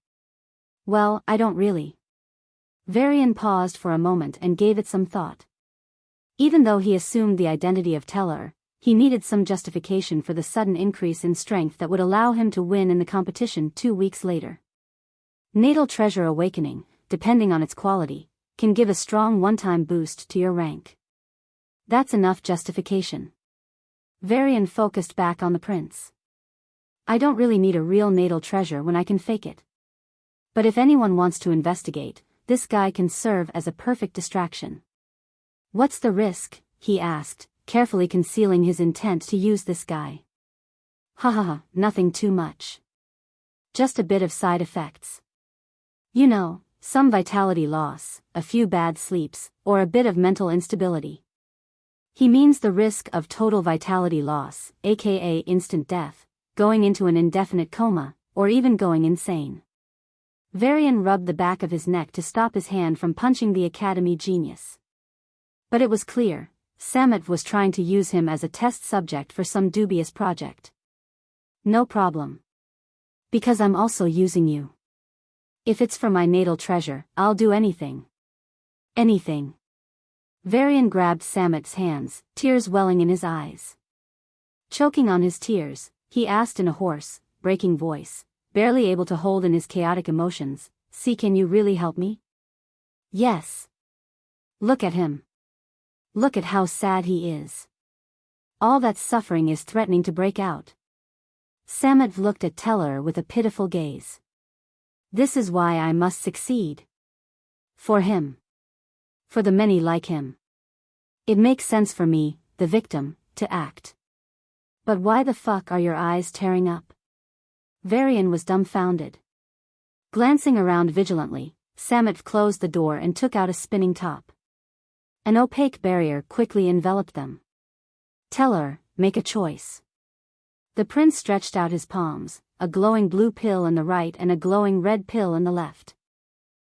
"Well, I don't really." Varian paused for a moment and gave it some thought. Even though he assumed the identity of Telor, he needed some justification for the sudden increase in strength that would allow him to win in the competition 2 weeks later. Natal treasure awakening, depending on its quality, can give a strong one-time boost to your rank. That's enough justification. Varian focused back on the prince. "I don't really need a real natal treasure when I can fake it. But if anyone wants to investigate, this guy can serve as a perfect distraction." "What's the risk?" he asked, carefully concealing his intent to use this guy. Hahaha, nothing too much. Just a bit of side effects. You know, some vitality loss, a few bad sleeps, or a bit of mental instability. He means the risk of total vitality loss, aka instant death, going into an indefinite coma, or even going insane. Varian rubbed the back of his neck to stop his hand from punching the Academy genius. But it was clear, Samet was trying to use him as a test subject for some dubious project. No problem. Because I'm also using you. If it's for my natal treasure, I'll do anything. Anything. Varian grabbed Samet's hands, tears welling in his eyes. Choking on his tears, he asked in a hoarse, breaking voice, barely able to hold in his chaotic emotions, "See, can you really help me?" "Yes. Look at him. Look at how sad he is. All that suffering is threatening to break out." Samet looked at Telor with a pitiful gaze. "This is why I must succeed. For him. For the many like him. It makes sense for me, the victim, to act. But why the fuck are your eyes tearing up?" Varian was dumbfounded. Glancing around vigilantly, Samet closed the door and took out a spinning top. An opaque barrier quickly enveloped them. "Telor, make a choice." The prince stretched out his palms, a glowing blue pill in the right and a glowing red pill in the left.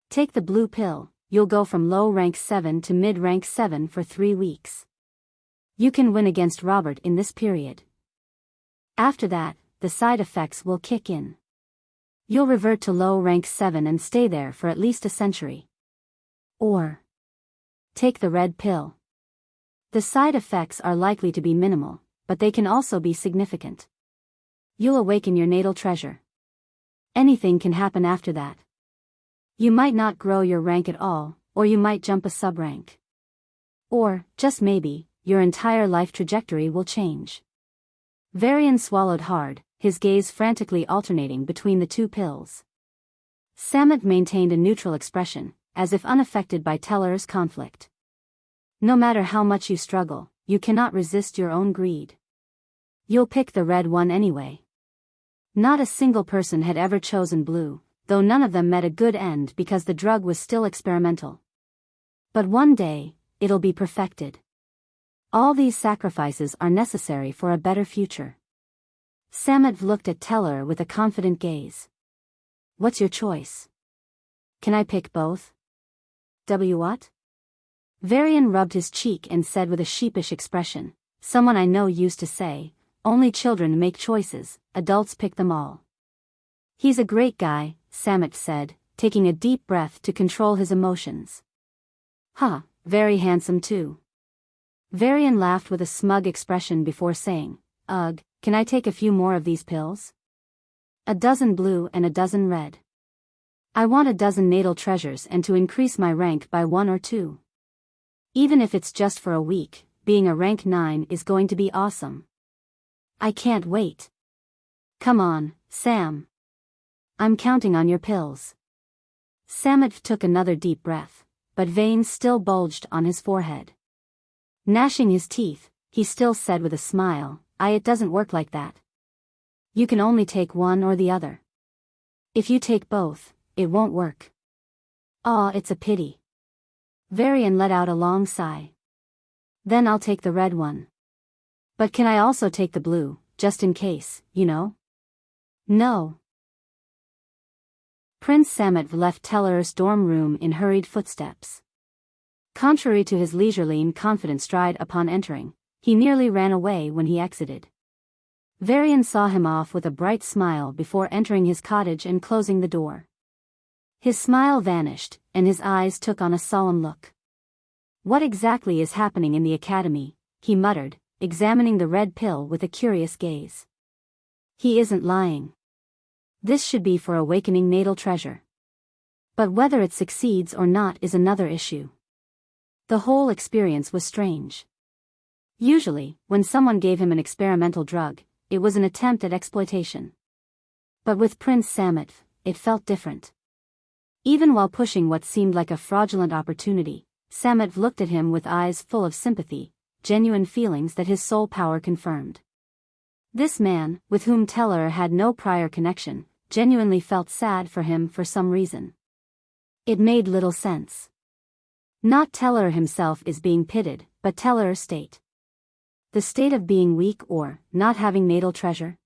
"Take the blue pill, you'll go from low rank 7 to mid rank 7 for 3 weeks. You can win against Robert in this period. After that, the side effects will kick in. You'll revert to low rank 7 and stay there for at least a century. Or take the red pill. The side effects are likely to be minimal, but they can also be significant. You'll awaken your natal treasure. Anything can happen after that. You might not grow your rank at all, or you might jump a sub-rank. Or, just maybe, your entire life trajectory will change." Varian swallowed hard, his gaze frantically alternating between the two pills. Samet maintained a neutral expression, as if unaffected by Telor's conflict. "No matter how much you struggle, you cannot resist your own greed. You'll pick the red one anyway." Not a single person had ever chosen blue, though none of them met a good end because the drug was still experimental. But one day, it'll be perfected. All these sacrifices are necessary for a better future. Samet looked at Telor with a confident gaze. "What's your choice? Can I pick both?" What? Varian rubbed his cheek and said with a sheepish expression, "Someone I know used to say, only children make choices, adults pick them all." "He's a great guy," Samet said, taking a deep breath to control his emotions. "Huh, very handsome too." Varian laughed with a smug expression before saying, "Ugh, can I take a few more of these pills? A dozen blue and a dozen red. I want a dozen natal treasures and to increase my rank by 1 or 2. Even if it's just for a week, being a rank 9 is going to be awesome. I can't wait. Come on, Sam. I'm counting on your pills." Samet took another deep breath, but veins still bulged on his forehead. Gnashing his teeth, he still said with a smile, It doesn't work like that. You can only take one or the other. If you take both, it won't work." "Aw, it's a pity." Varian let out a long sigh. "Then I'll take the red one. But can I also take the blue, just in case, you know?" "No." Prince Samet left Telor's dorm room in hurried footsteps. Contrary to his leisurely and confident stride upon entering, he nearly ran away when he exited. Varian saw him off with a bright smile before entering his cottage and closing the door. His smile vanished, and his eyes took on a solemn look. "What exactly is happening in the academy?" he muttered, examining the red pill with a curious gaze. "He isn't lying. This should be for awakening natal treasure. But whether it succeeds or not is another issue." The whole experience was strange. Usually, when someone gave him an experimental drug, it was an attempt at exploitation. But with Prince Samet, it felt different. Even while pushing what seemed like a fraudulent opportunity, Samet looked at him with eyes full of sympathy, genuine feelings that his soul power confirmed. This man, with whom Telor had no prior connection, genuinely felt sad for him for some reason. It made little sense. Not Telor himself is being pitted, but Telor's state. The state of being weak or not having natal treasure.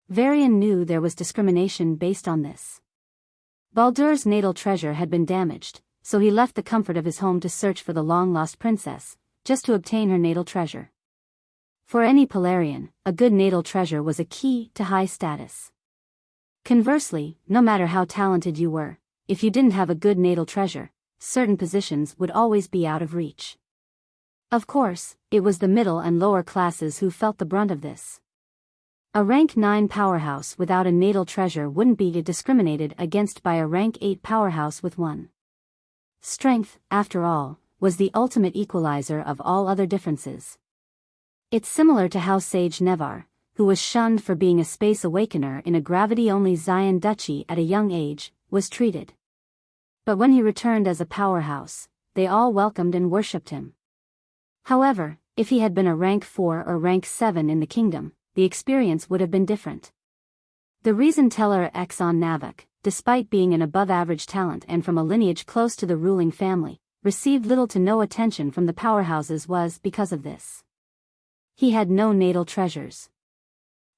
Varian knew there was discrimination based on this. Baldur's natal treasure had been damaged, so he left the comfort of his home to search for the long-lost princess, just to obtain her natal treasure. For any Polarian, a good natal treasure was a key to high status. Conversely, no matter how talented you were, if you didn't have a good natal treasure, certain positions would always be out of reach. Of course, it was the middle and lower classes who felt the brunt of this. A rank 9 powerhouse without a natal treasure wouldn't be discriminated against by a rank 8 powerhouse with one. Strength, after all, was the ultimate equalizer of all other differences. It's similar to how Sage Nevar, who was shunned for being a space awakener in a gravity-only Zion duchy at a young age, was treated. But when he returned as a powerhouse, they all welcomed and worshipped him. However, if he had been a rank 4 or rank 7 in the kingdom, the experience would have been different. The reason Telor X on Navak, despite being an above-average talent and from a lineage close to the ruling family, received little to no attention from the powerhouses was because of this. He had no natal treasures.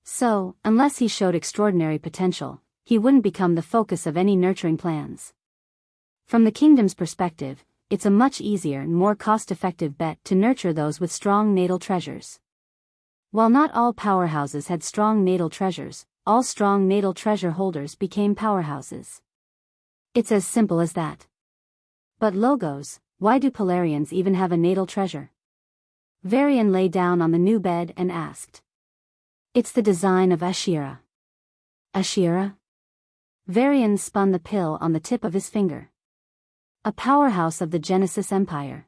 So, unless he showed extraordinary potential, he wouldn't become the focus of any nurturing plans. From the kingdom's perspective, it's a much easier and more cost-effective bet to nurture those with strong natal treasures. While not all powerhouses had strong natal treasures, all strong natal treasure holders became powerhouses. It's as simple as that. But Logos, why do Polarians even have a natal treasure? Varian lay down on the new bed and asked. It's the design of Ashira. Ashira? Varian spun the pill on the tip of his finger. A powerhouse of the Genesis Empire.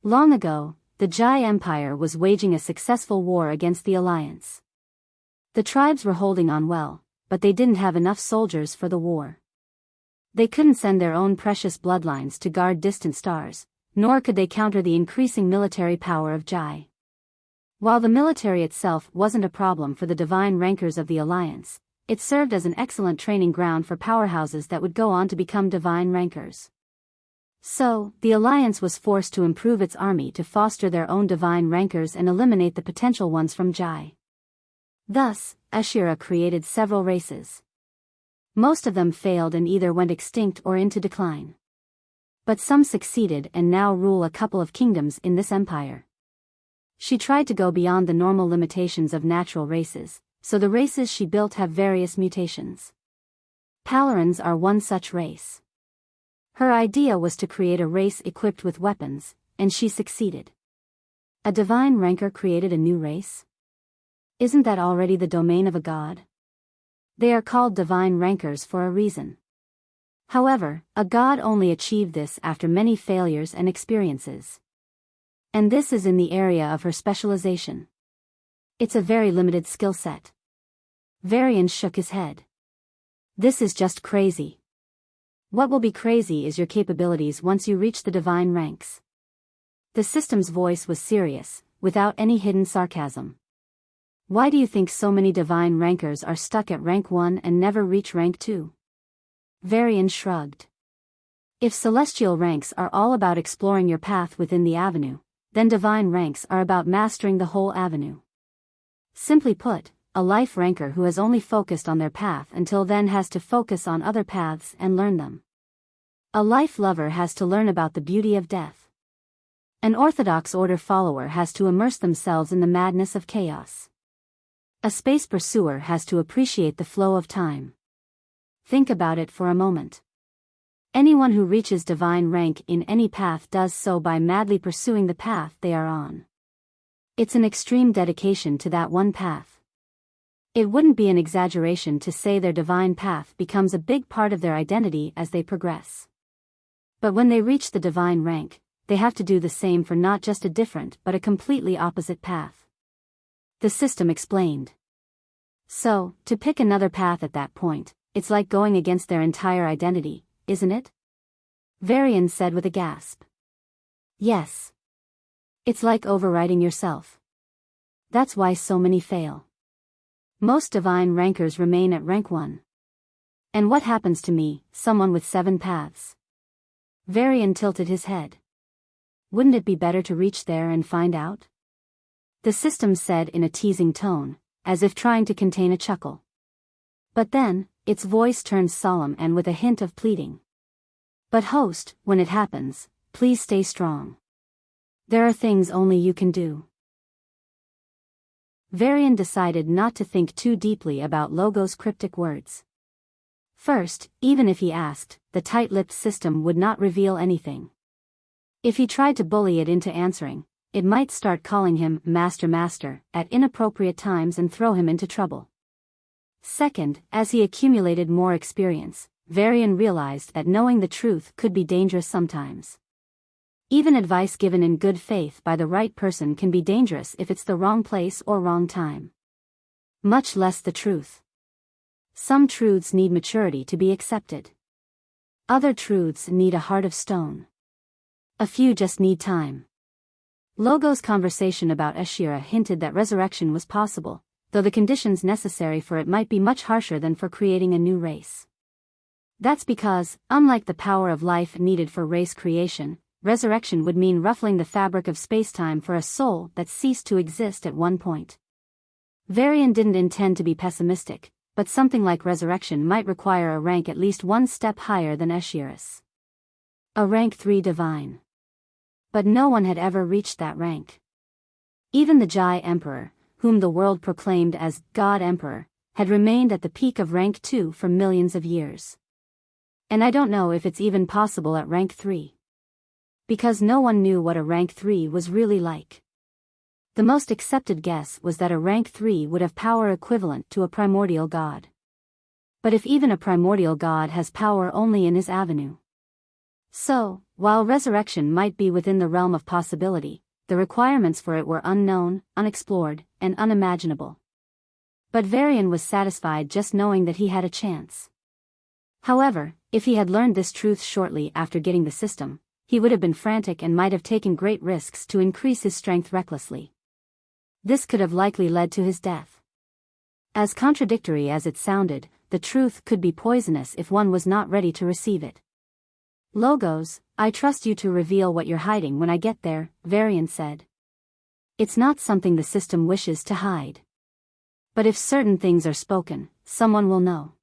Long ago, the Jai Empire was waging a successful war against the Alliance. The tribes were holding on well, but they didn't have enough soldiers for the war. They couldn't send their own precious bloodlines to guard distant stars, nor could they counter the increasing military power of Jai. While the military itself wasn't a problem for the divine rankers of the Alliance, it served as an excellent training ground for powerhouses that would go on to become divine rankers. So, the Alliance was forced to improve its army to foster their own divine rankers and eliminate the potential ones from Jai. Thus, Ashira created several races. Most of them failed and either went extinct or into decline. But some succeeded and now rule a couple of kingdoms in this empire. She tried to go beyond the normal limitations of natural races, so the races she built have various mutations. Palorans are one such race. Her idea was to create a race equipped with weapons, and she succeeded. A divine ranker created a new race? Isn't that already the domain of a god? They are called divine rankers for a reason. However, a god only achieved this after many failures and experiences. And this is in the area of her specialization. It's a very limited skill set. Varian shook his head. This is just crazy. What will be crazy is your capabilities once you reach the divine ranks. The system's voice was serious, without any hidden sarcasm. Why do you think so many divine rankers are stuck at rank 1 and never reach rank 2? Varian shrugged. If celestial ranks are all about exploring your path within the avenue, then divine ranks are about mastering the whole avenue. Simply put, a life ranker who has only focused on their path until then has to focus on other paths and learn them. A life lover has to learn about the beauty of death. An orthodox order follower has to immerse themselves in the madness of chaos. A space pursuer has to appreciate the flow of time. Think about it for a moment. Anyone who reaches divine rank in any path does so by madly pursuing the path they are on. It's an extreme dedication to that one path. It wouldn't be an exaggeration to say their divine path becomes a big part of their identity as they progress. But when they reach the divine rank, they have to do the same for not just a different but a completely opposite path. The system explained. So, to pick another path at that point, it's like going against their entire identity, isn't it? Varian said with a gasp. Yes. It's like overriding yourself. That's why so many fail. Most divine rankers remain at rank 1. And what happens to me, someone with 7 paths? Varian tilted his head. Wouldn't it be better to reach there and find out? The system said in a teasing tone, as if trying to contain a chuckle. But then, its voice turned solemn and with a hint of pleading. But host, when it happens, please stay strong. There are things only you can do. Varian decided not to think too deeply about Logo's cryptic words. First, even if he asked, the tight-lipped system would not reveal anything. If he tried to bully it into answering, it might start calling him Master Master at inappropriate times and throw him into trouble. Second, as he accumulated more experience, Varian realized that knowing the truth could be dangerous sometimes. Even advice given in good faith by the right person can be dangerous if it's the wrong place or wrong time. Much less the truth. Some truths need maturity to be accepted. Other truths need a heart of stone. A few just need time. Logo's conversation about Ashira hinted that resurrection was possible, though the conditions necessary for it might be much harsher than for creating a new race. That's because, unlike the power of life needed for race creation, resurrection would mean ruffling the fabric of spacetime for a soul that ceased to exist at one point. Varian didn't intend to be pessimistic, but something like resurrection might require a rank at least one step higher than Ashiris. A rank 3 divine. But no one had ever reached that rank. Even the Jai Emperor, whom the world proclaimed as God Emperor, had remained at the peak of rank 2 for millions of years. And I don't know if it's even possible at rank 3. Because no one knew what a rank 3 was really like. The most accepted guess was that a rank 3 would have power equivalent to a primordial god. But if even a primordial god has power only in his avenue. So, while resurrection might be within the realm of possibility, the requirements for it were unknown, unexplored, and unimaginable. But Varian was satisfied just knowing that he had a chance. However, if he had learned this truth shortly after getting the system, he would have been frantic and might have taken great risks to increase his strength recklessly. This could have likely led to his death. As contradictory as it sounded, the truth could be poisonous if one was not ready to receive it. Logos, I trust you to reveal what you're hiding when I get there, Varian said. It's not something the system wishes to hide. But if certain things are spoken, someone will know.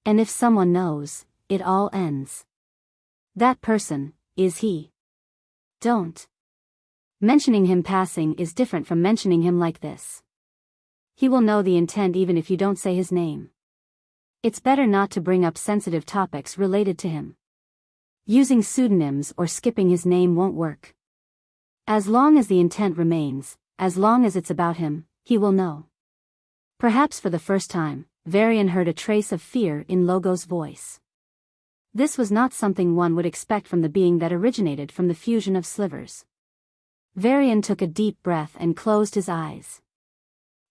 And if someone knows, it all ends. That person, is he. Don't. Mentioning him passing is different from mentioning him like this. He will know the intent even if you don't say his name. It's better not to bring up sensitive topics related to him. Using pseudonyms or skipping his name won't work. As long as the intent remains, as long as it's about him, he will know. Perhaps for the first time, Varian heard a trace of fear in Logo's voice. This was not something one would expect from the being that originated from the fusion of slivers. Varian took a deep breath and closed his eyes.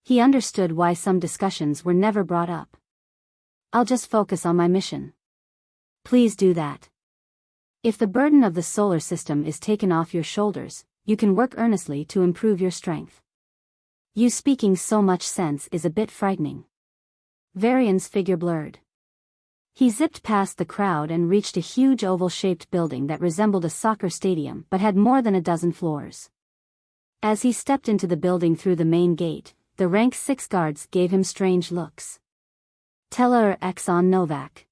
He understood why some discussions were never brought up. I'll just focus on my mission. Please do that. If the burden of the solar system is taken off your shoulders, you can work earnestly to improve your strength. You speaking so much sense is a bit frightening. Varian's figure blurred. He zipped past the crowd and reached a huge oval-shaped building that resembled a soccer stadium but had more than a dozen floors. As he stepped into the building through the main gate, the rank 6 guards gave him strange looks. Telor on Navak.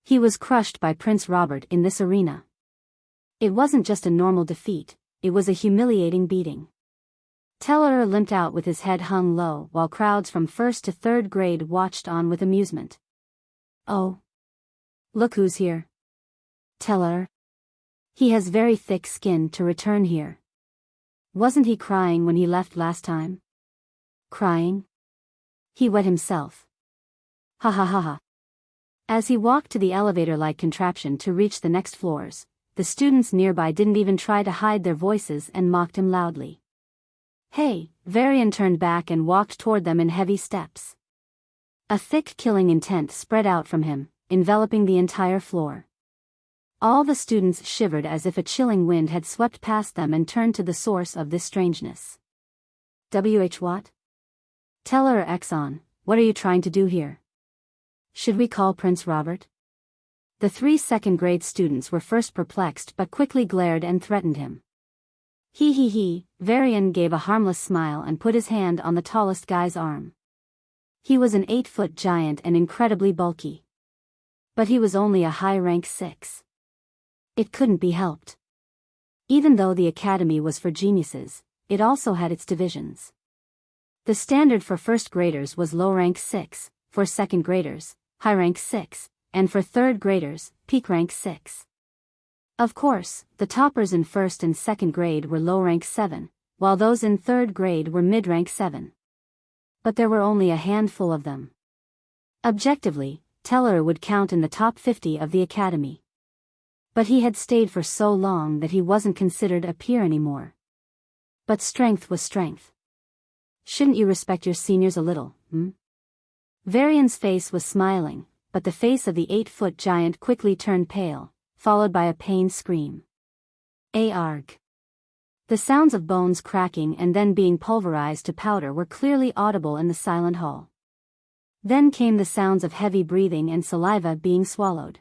He was crushed by Prince Robert in this arena. It wasn't just a normal defeat, it was a humiliating beating. Telor limped out with his head hung low while crowds from 1st to 3rd grade watched on with amusement. Oh. Look who's here. Telor. He has very thick skin to return here. Wasn't he crying when he left last time? Crying? He wet himself. Ha ha ha ha. As he walked to the elevator-like contraption to reach the next floors, the students nearby didn't even try to hide their voices and mocked him loudly. Hey, Varian turned back and walked toward them in heavy steps. A thick killing intent spread out from him, enveloping the entire floor. All the students shivered as if a chilling wind had swept past them and turned to the source of this strangeness. What? Telor Exxon, what are you trying to do here? Should we call Prince Robert? The 3 second-grade students were first perplexed but quickly glared and threatened him. He, Varian gave a harmless smile and put his hand on the tallest guy's arm. He was an 8-foot giant and incredibly bulky. But he was only a high rank 6. It couldn't be helped. Even though the academy was for geniuses, it also had its divisions. The standard for first graders was low rank 6, for second graders, high rank 6, and for third graders, peak rank 6. Of course, the toppers in first and second grade were low rank 7, while those in third grade were mid rank 7. But there were only a handful of them. Objectively, Telor would count in the top 50 of the academy. But he had stayed for so long that he wasn't considered a peer anymore. But strength was strength. Shouldn't you respect your seniors a little, Varian's face was smiling, but the face of the 8-foot giant quickly turned pale, followed by a pained scream. Arg. The sounds of bones cracking and then being pulverized to powder were clearly audible in the silent hall. Then came the sounds of heavy breathing and saliva being swallowed.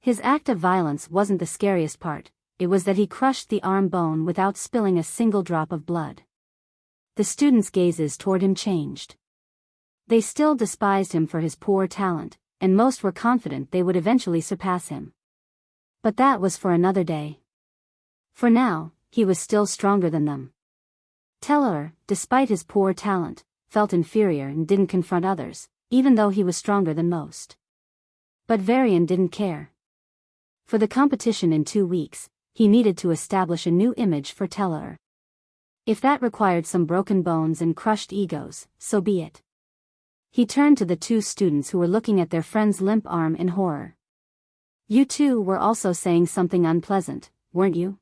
His act of violence wasn't the scariest part, it was that he crushed the arm bone without spilling a single drop of blood. The students' gazes toward him changed. They still despised him for his poor talent, and most were confident they would eventually surpass him. But that was for another day. For now, he was still stronger than them. Telor, despite his poor talent, felt inferior and didn't confront others, even though he was stronger than most. But Varian didn't care. For the competition in 2 weeks, he needed to establish a new image for Telor. If that required some broken bones and crushed egos, so be it. He turned to the 2 students who were looking at their friend's limp arm in horror. You two were also saying something unpleasant, weren't you?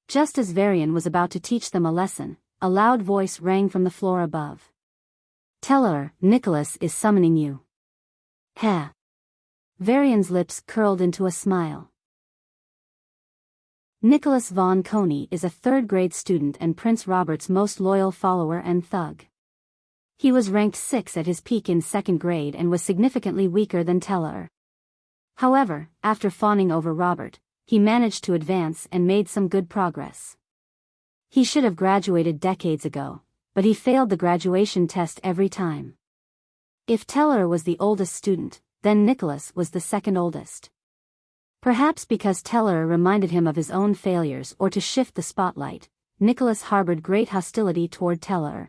Just as Varian was about to teach them a lesson, a loud voice rang from the floor above. Telor, Nicholas is summoning you. Heh. Varian's lips curled into a smile. Nicholas von Coney is a 3rd-grade student and Prince Robert's most loyal follower and thug. He was ranked 6 at his peak in 2nd grade and was significantly weaker than Telor. However, after fawning over Robert, he managed to advance and made some good progress. He should have graduated decades ago, but he failed the graduation test every time. If Telor was the oldest student, then Nicholas was the 2nd oldest. Perhaps because Telor reminded him of his own failures or to shift the spotlight, Nicholas harbored great hostility toward Telor.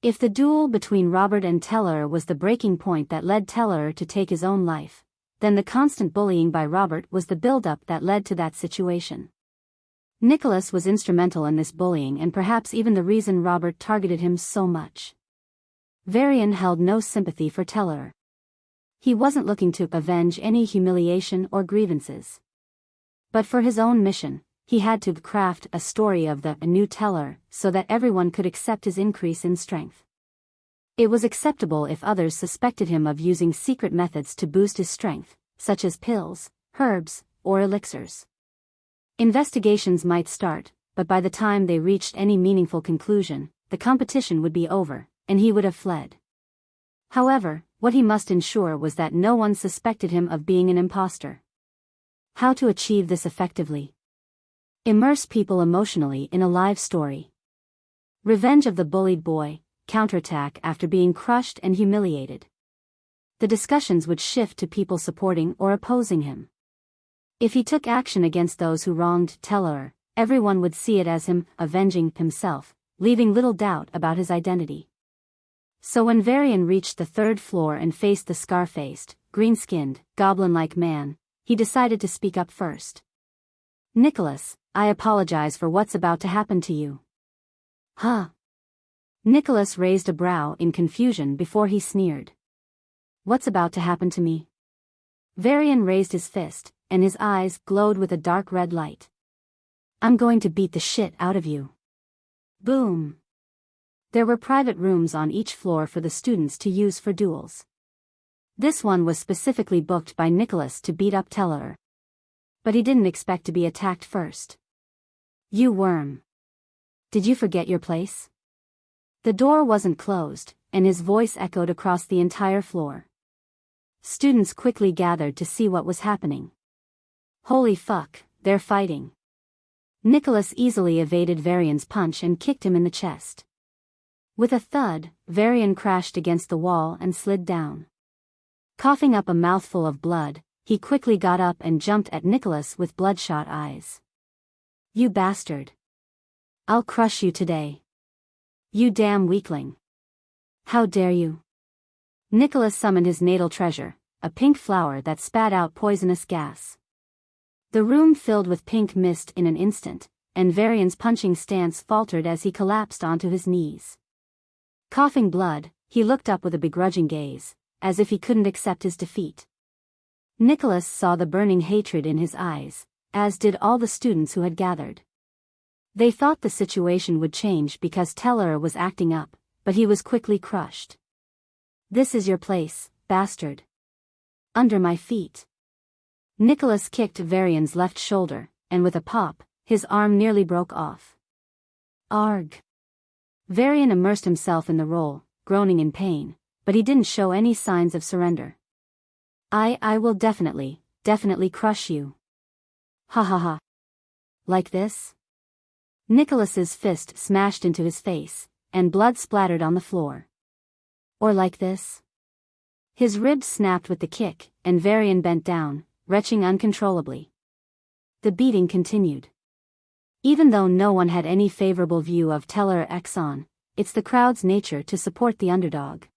If the duel between Robert and Telor was the breaking point that led Telor to take his own life, then the constant bullying by Robert was the build-up that led to that situation. Nicholas was instrumental in this bullying and perhaps even the reason Robert targeted him so much. Varian held no sympathy for Telor. He wasn't looking to avenge any humiliation or grievances. But for his own mission, he had to craft a story of a new Telor so that everyone could accept his increase in strength. It was acceptable if others suspected him of using secret methods to boost his strength, such as pills, herbs, or elixirs. Investigations might start, but by the time they reached any meaningful conclusion, the competition would be over, and he would have fled. However, what he must ensure was that no one suspected him of being an imposter. How to achieve this effectively? Immerse people emotionally in a live story. Revenge of the bullied boy, counterattack after being crushed and humiliated. The discussions would shift to people supporting or opposing him. If he took action against those who wronged Telor, everyone would see it as him avenging himself, leaving little doubt about his identity. So when Varian reached the 3rd floor and faced the scar-faced, green-skinned, goblin-like man, he decided to speak up first. Nicholas, I apologize for what's about to happen to you. Huh? Nicholas raised a brow in confusion before he sneered. What's about to happen to me? Varian raised his fist, and his eyes glowed with a dark red light. I'm going to beat the shit out of you. Boom. There were private rooms on each floor for the students to use for duels. This one was specifically booked by Nicholas to beat up Telor. But he didn't expect to be attacked first. "You worm. Did you forget your place?" The door wasn't closed, and his voice echoed across the entire floor. Students quickly gathered to see what was happening. "Holy fuck, they're fighting." Nicholas easily evaded Varian's punch and kicked him in the chest. With a thud, Varian crashed against the wall and slid down. Coughing up a mouthful of blood, he quickly got up and jumped at Nicholas with bloodshot eyes. "You bastard. I'll crush you today. You damn weakling. How dare you?" Nicholas summoned his natal treasure, a pink flower that spat out poisonous gas. The room filled with pink mist in an instant, and Varian's punching stance faltered as he collapsed onto his knees. Coughing blood, he looked up with a begrudging gaze, as if he couldn't accept his defeat. Nicholas saw the burning hatred in his eyes, as did all the students who had gathered. They thought the situation would change because Telor was acting up, but he was quickly crushed. "This is your place, bastard. Under my feet." Nicholas kicked Varian's left shoulder, and with a pop, his arm nearly broke off. "Arg." Varian immersed himself in the role, groaning in pain, but he didn't show any signs of surrender. I will definitely crush you. Ha ha ha. Like this?" Nicholas's fist smashed into his face, and blood splattered on the floor. "Or like this?" His ribs snapped with the kick, and Varian bent down, retching uncontrollably. The beating continued. Even though no one had any favorable view of Telor Exxon, it's the crowd's nature to support the underdog.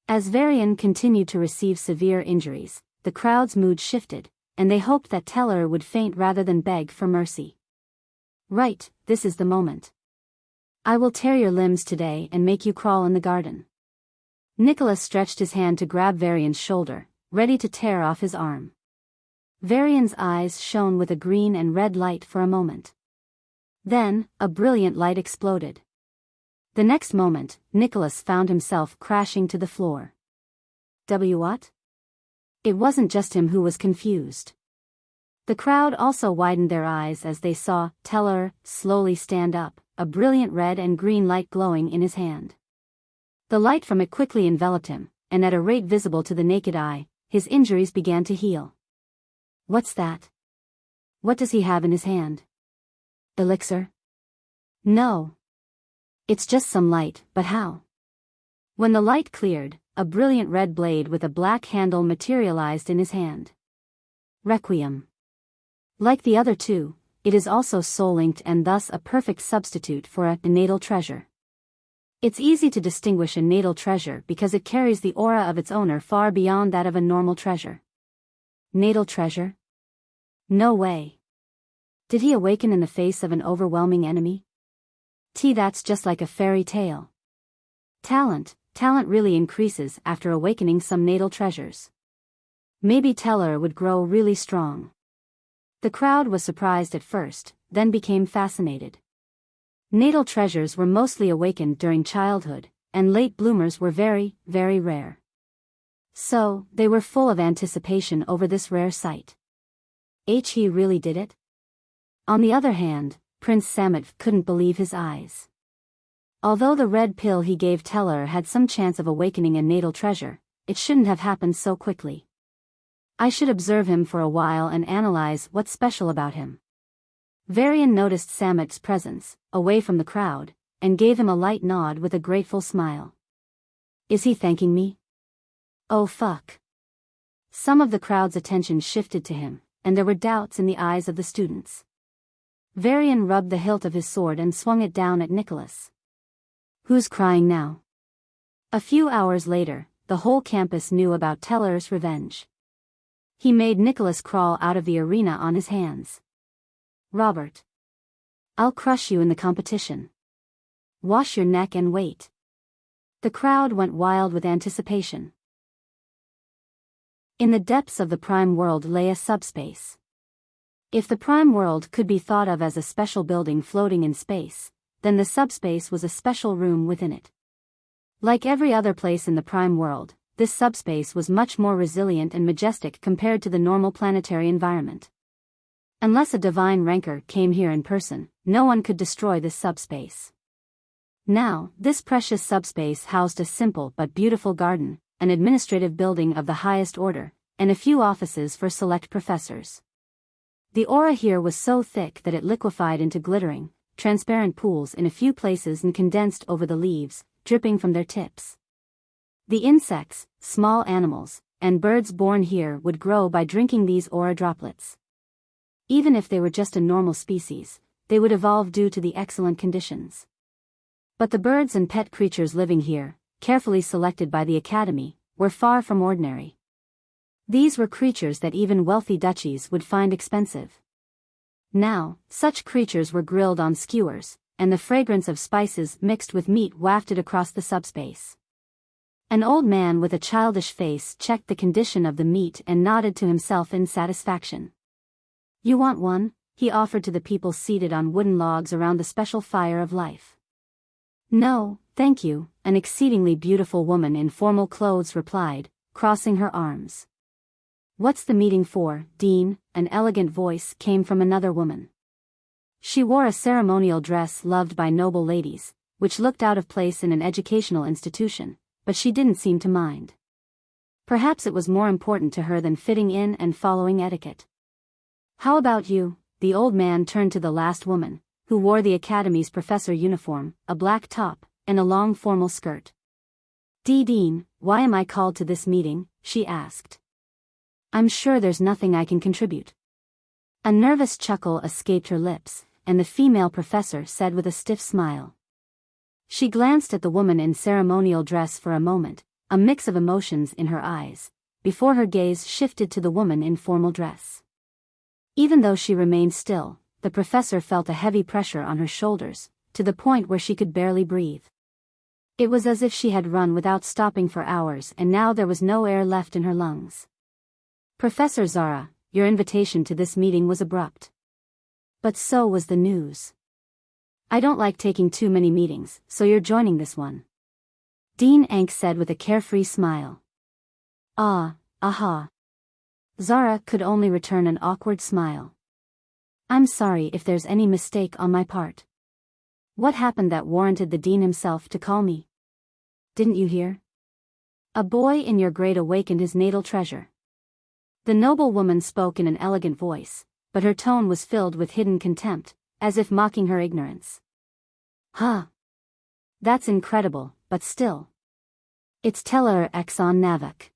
As Varian continued to receive severe injuries, the crowd's mood shifted, and they hoped that Telor would faint rather than beg for mercy. "Right, this is the moment. I will tear your limbs today and make you crawl in the garden." Nicholas stretched his hand to grab Varian's shoulder, ready to tear off his arm. Varian's eyes shone with a green and red light for a moment. Then, a brilliant light exploded. The next moment, Nicholas found himself crashing to the floor. What? It wasn't just him who was confused. The crowd also widened their eyes as they saw Telor slowly stand up, a brilliant red and green light glowing in his hand. The light from it quickly enveloped him, and at a rate visible to the naked eye, his injuries began to heal. "What's that? What does he have in his hand? Elixir?" "No. It's just some light, but how?" When the light cleared, a brilliant red blade with a black handle materialized in his hand. Requiem. Like the other two, it is also soul-linked and thus a perfect substitute for a natal treasure. It's easy to distinguish a natal treasure because it carries the aura of its owner far beyond that of a normal treasure. Natal treasure? No way. Did he awaken in the face of an overwhelming enemy? That's just like a fairy tale. Talent really increases after awakening some natal treasures. Maybe Telor would grow really strong. The crowd was surprised at first, then became fascinated. Natal treasures were mostly awakened during childhood, and late bloomers were very, very rare. So, they were full of anticipation over this rare sight. He really did it? On the other hand, Prince Samet couldn't believe his eyes. Although the red pill he gave Telor had some chance of awakening a natal treasure, it shouldn't have happened so quickly. I should observe him for a while and analyze what's special about him. Varian noticed Samet's presence, away from the crowd, and gave him a light nod with a grateful smile. Is he thanking me? Oh fuck. Some of the crowd's attention shifted to him, and there were doubts in the eyes of the students. Varian rubbed the hilt of his sword and swung it down at Nicholas. Who's crying now? A few hours later, the whole campus knew about Telor's revenge. He made Nicholas crawl out of the arena on his hands. Robert. I'll crush you in the competition. Wash your neck and wait. The crowd went wild with anticipation. In the depths of the Prime World lay a subspace. If the Prime World could be thought of as a special building floating in space, then the subspace was a special room within it. Like every other place in the Prime World, this subspace was much more resilient and majestic compared to the normal planetary environment. Unless a divine ranker came here in person, no one could destroy this subspace. Now, this precious subspace housed a simple but beautiful garden, an administrative building of the highest order, and a few offices for select professors. The aura here was so thick that it liquefied into glittering, transparent pools in a few places and condensed over the leaves, dripping from their tips. The insects, small animals, and birds born here would grow by drinking these aura droplets. Even if they were just a normal species, they would evolve due to the excellent conditions. But the birds and pet creatures living here, carefully selected by the Academy, were far from ordinary. These were creatures that even wealthy duchies would find expensive. Now, such creatures were grilled on skewers, and the fragrance of spices mixed with meat wafted across the subspace. An old man with a childish face checked the condition of the meat and nodded to himself in satisfaction. "You want one?" he offered to the people seated on wooden logs around the special fire of life. "No, thank you," an exceedingly beautiful woman in formal clothes replied, crossing her arms. "What's the meeting for, Dean?" An elegant voice came from another woman. She wore a ceremonial dress loved by noble ladies, which looked out of place in an educational institution, but she didn't seem to mind. Perhaps it was more important to her than fitting in and following etiquette. "How about you?" The old man turned to the last woman, who wore the Academy's professor uniform, a black top, and a long formal skirt. "Dean, why am I called to this meeting?" she asked. "I'm sure there's nothing I can contribute." A nervous chuckle escaped her lips, and the female professor said with a stiff smile. She glanced at the woman in ceremonial dress for a moment, a mix of emotions in her eyes, before her gaze shifted to the woman in formal dress. Even though she remained still, the professor felt a heavy pressure on her shoulders, to the point where she could barely breathe. It was as if she had run without stopping for hours and now there was no air left in her lungs. "Professor Zara, your invitation to this meeting was abrupt." But so was the news. "I don't like taking too many meetings, so you're joining this one," Dean Ank said with a carefree smile. Aha. Zara could only return an awkward smile. "I'm sorry if there's any mistake on my part. What happened that warranted the dean himself to call me? Didn't you hear? A boy in your grade awakened his natal treasure." The noble woman spoke in an elegant voice, but her tone was filled with hidden contempt, as if mocking her ignorance. "Huh. That's incredible, but still. It's Telor on Navak,"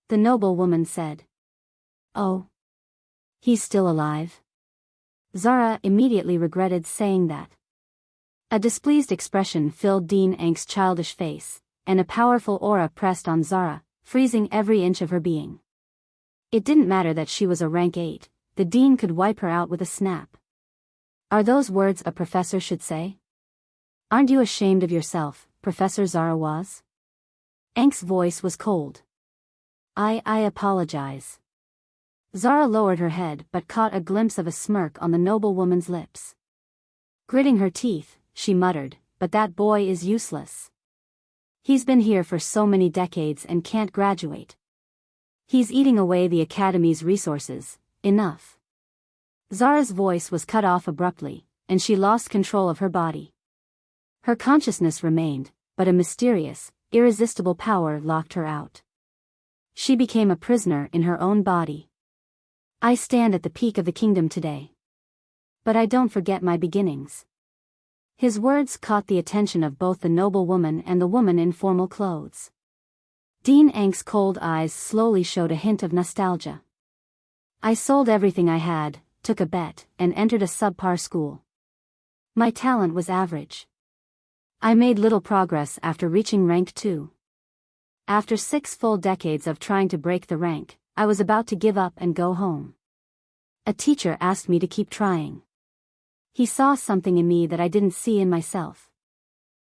the noble woman said. "Oh. He's still alive?" Zara immediately regretted saying that. A displeased expression filled Dean Ank's childish face, and a powerful aura pressed on Zara, freezing every inch of her being. It didn't matter that she was a rank 8, the dean could wipe her out with a snap. Are those words a professor should say? "Aren't you ashamed of yourself, Professor Zara was?" Ank's voice was cold. I apologize." Zara lowered her head but caught a glimpse of a smirk on the noble woman's lips. Gritting her teeth, she muttered, "But that boy is useless. He's been here for so many decades and can't graduate. He's eating away the Academy's resources. Enough." Zara's voice was cut off abruptly, and she lost control of her body. Her consciousness remained, but a mysterious, irresistible power locked her out. She became a prisoner in her own body. "I stand at the peak of the kingdom today. But I don't forget my beginnings." His words caught the attention of both the noble woman and the woman in formal clothes. Dean Ank's cold eyes slowly showed a hint of nostalgia. "I sold everything I had, took a bet, and entered a subpar school. My talent was average. I made little progress after reaching rank 2. After 6 full decades of trying to break the rank, I was about to give up and go home. A teacher asked me to keep trying. He saw something in me that I didn't see in myself.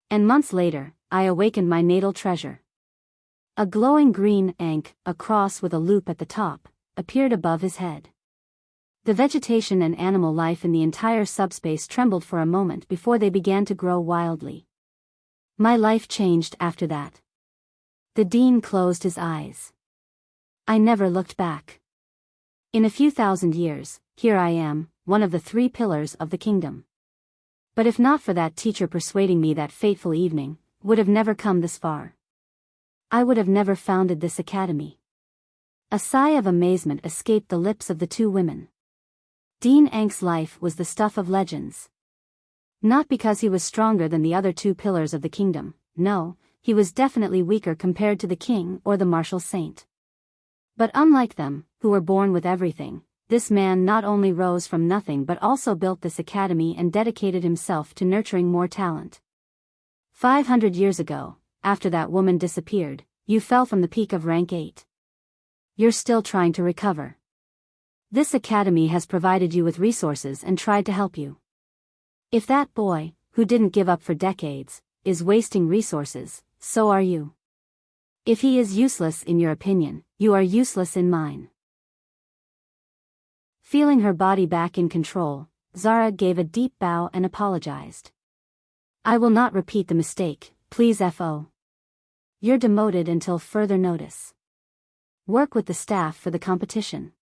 And months later, I awakened my natal treasure." A glowing green Ankh, a cross with a loop at the top, appeared above his head. The vegetation and animal life in the entire subspace trembled for a moment before they began to grow wildly. "My life changed after that." The dean closed his eyes. "I never looked back. In a few thousand years, here I am, one of the 3 pillars of the kingdom. But if not for that teacher persuading me that fateful evening, would have never come this far. I would have never founded this academy. A sigh of amazement escaped the lips of the 2 women. Dean Ank's life was the stuff of legends. Not because he was stronger than the other 2 pillars of the kingdom, no, he was definitely weaker compared to the king or the martial saint. But unlike them, who were born with everything, this man not only rose from nothing but also built this academy and dedicated himself to nurturing more talent. 500 years ago, after that woman disappeared, you fell from the peak of rank 8. You're still trying to recover. This academy has provided you with resources and tried to help you. If that boy, who didn't give up for decades, is wasting resources, so are you. If he is useless in your opinion, you are useless in mine. Feeling her body back in control, Zara gave a deep bow and apologized. I will not repeat the mistake, please FO. You're demoted until further notice. Work with the staff for the competition.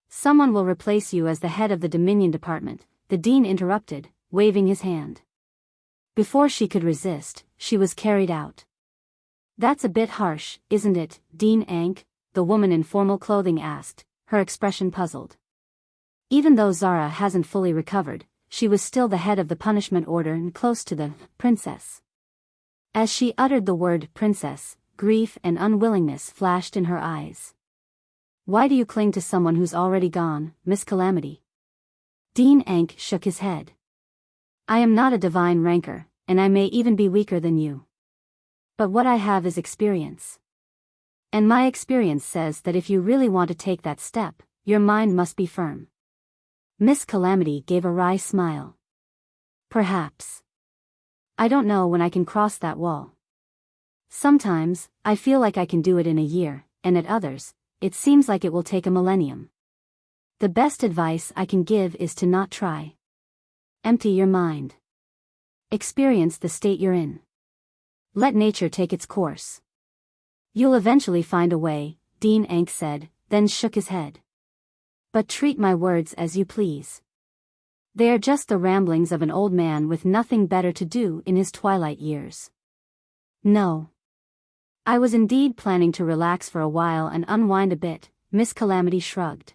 Someone will replace you as the head of the Dominion Department, the dean interrupted, waving his hand. Before she could resist, she was carried out. That's a bit harsh, isn't it, Dean Ank? The woman in formal clothing asked, her expression puzzled. Even though Zara hasn't fully recovered, she was still the head of the punishment order and close to the princess. As she uttered the word princess, grief and unwillingness flashed in her eyes. Why do you cling to someone who's already gone, Miss Calamity? Dean Ank shook his head. I am not a divine ranker, and I may even be weaker than you. But what I have is experience. And my experience says that if you really want to take that step, your mind must be firm. Miss Calamity gave a wry smile. Perhaps. I don't know when I can cross that wall. Sometimes, I feel like I can do it in a year, and at others, it seems like it will take a millennium. The best advice I can give is to not try. Empty your mind. Experience the state you're in. Let nature take its course. You'll eventually find a way, Dean Ank said, then shook his head. But treat my words as you please. They are just the ramblings of an old man with nothing better to do in his twilight years. No. I was indeed planning to relax for a while and unwind a bit, Miss Calamity shrugged.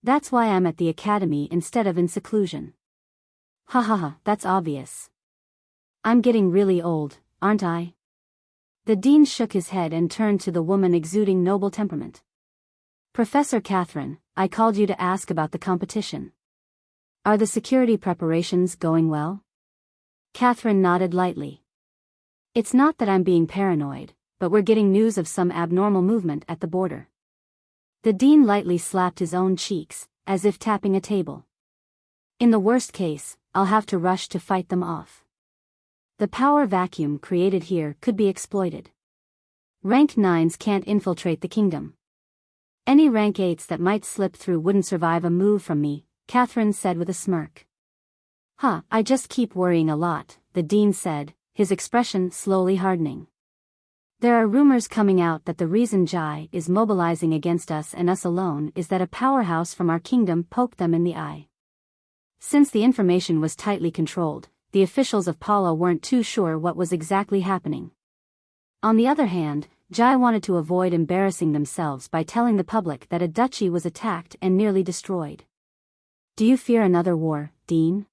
That's why I'm at the academy instead of in seclusion. Ha ha ha, that's obvious. I'm getting really old, aren't I? The dean shook his head and turned to the woman exuding noble temperament. Professor Catherine, I called you to ask about the competition. Are the security preparations going well? Catherine nodded lightly. It's not that I'm being paranoid, but we're getting news of some abnormal movement at the border. The dean lightly slapped his own cheeks, as if tapping a table. In the worst case, I'll have to rush to fight them off. The power vacuum created here could be exploited. Rank 9s can't infiltrate the kingdom. Any rank 8s that might slip through wouldn't survive a move from me, Catherine said with a smirk. I just keep worrying a lot, the dean said, his expression slowly hardening. There are rumors coming out that the reason Jai is mobilizing against us and us alone is that a powerhouse from our kingdom poked them in the eye. Since the information was tightly controlled, the officials of Paula weren't too sure what was exactly happening. On the other hand, Jai wanted to avoid embarrassing themselves by telling the public that a duchy was attacked and nearly destroyed. Do you fear another war, Dean?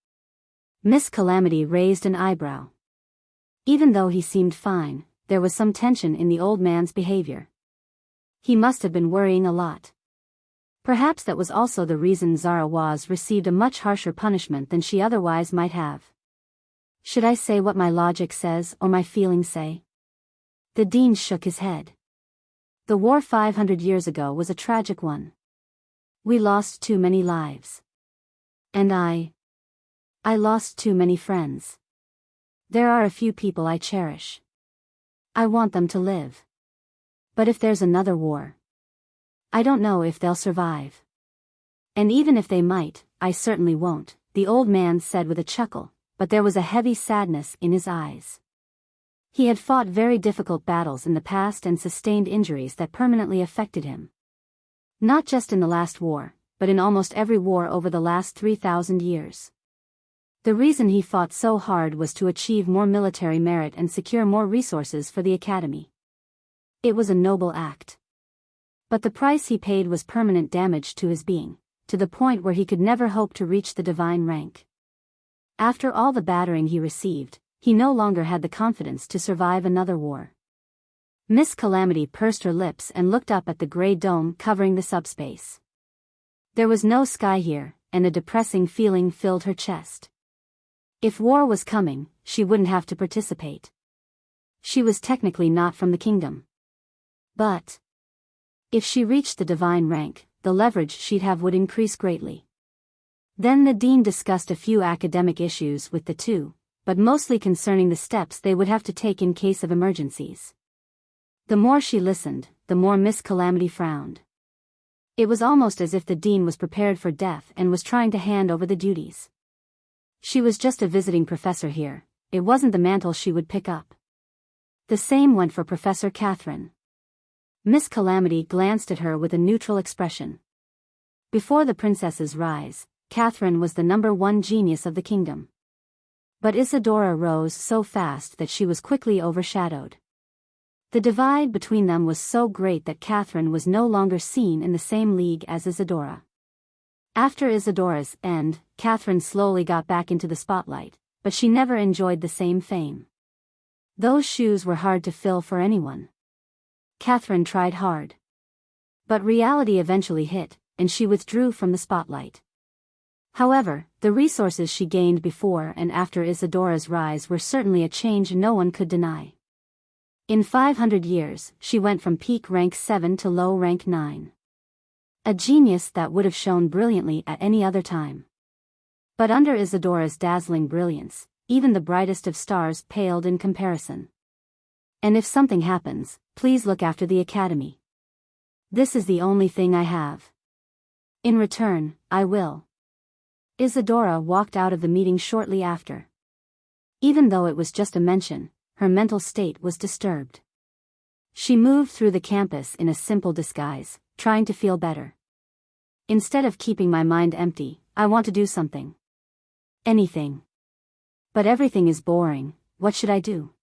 Miss Calamity raised an eyebrow. Even though he seemed fine, there was some tension in the old man's behavior. He must have been worrying a lot. Perhaps that was also the reason Zara Waz received a much harsher punishment than she otherwise might have. Should I say what my logic says or my feelings say? The dean shook his head. The war 500 years ago was a tragic one. We lost too many lives. And I lost too many friends. There are a few people I cherish. I want them to live. But if there's another war, I don't know if they'll survive. And even if they might, I certainly won't, the old man said with a chuckle, but there was a heavy sadness in his eyes. He had fought very difficult battles in the past and sustained injuries that permanently affected him. Not just in the last war, but in almost every war over the last 3,000 years. The reason he fought so hard was to achieve more military merit and secure more resources for the academy. It was a noble act. But the price he paid was permanent damage to his being, to the point where he could never hope to reach the divine rank. After all the battering he received, he no longer had the confidence to survive another war. Miss Calamity pursed her lips and looked up at the gray dome covering the subspace. There was no sky here, and a depressing feeling filled her chest. If war was coming, she wouldn't have to participate. She was technically not from the kingdom. But if she reached the divine rank, the leverage she'd have would increase greatly. Then the dean discussed a few academic issues with the two, but mostly concerning the steps they would have to take in case of emergencies. The more she listened, the more Miss Calamity frowned. It was almost as if the dean was prepared for death and was trying to hand over the duties. She was just a visiting professor here, it wasn't the mantle she would pick up. The same went for Professor Catherine. Miss Calamity glanced at her with a neutral expression. Before the princess's rise, Catherine was the #1 genius of the kingdom. But Isadora rose so fast that she was quickly overshadowed. The divide between them was so great that Catherine was no longer seen in the same league as Isadora. After Isadora's end, Catherine slowly got back into the spotlight, but she never enjoyed the same fame. Those shoes were hard to fill for anyone. Catherine tried hard. But reality eventually hit, and she withdrew from the spotlight. However, the resources she gained before and after Isadora's rise were certainly a change no one could deny. In 500 years, she went from peak rank 7 to low rank 9. A genius that would have shone brilliantly at any other time. But under Isadora's dazzling brilliance, even the brightest of stars paled in comparison. And if something happens, please look after the academy. This is the only thing I have. In return, I will. Isadora walked out of the meeting shortly after. Even though it was just a mention, her mental state was disturbed. She moved through the campus in a simple disguise, trying to feel better. Instead of keeping my mind empty, I want to do something. Anything. But everything is boring, what should I do?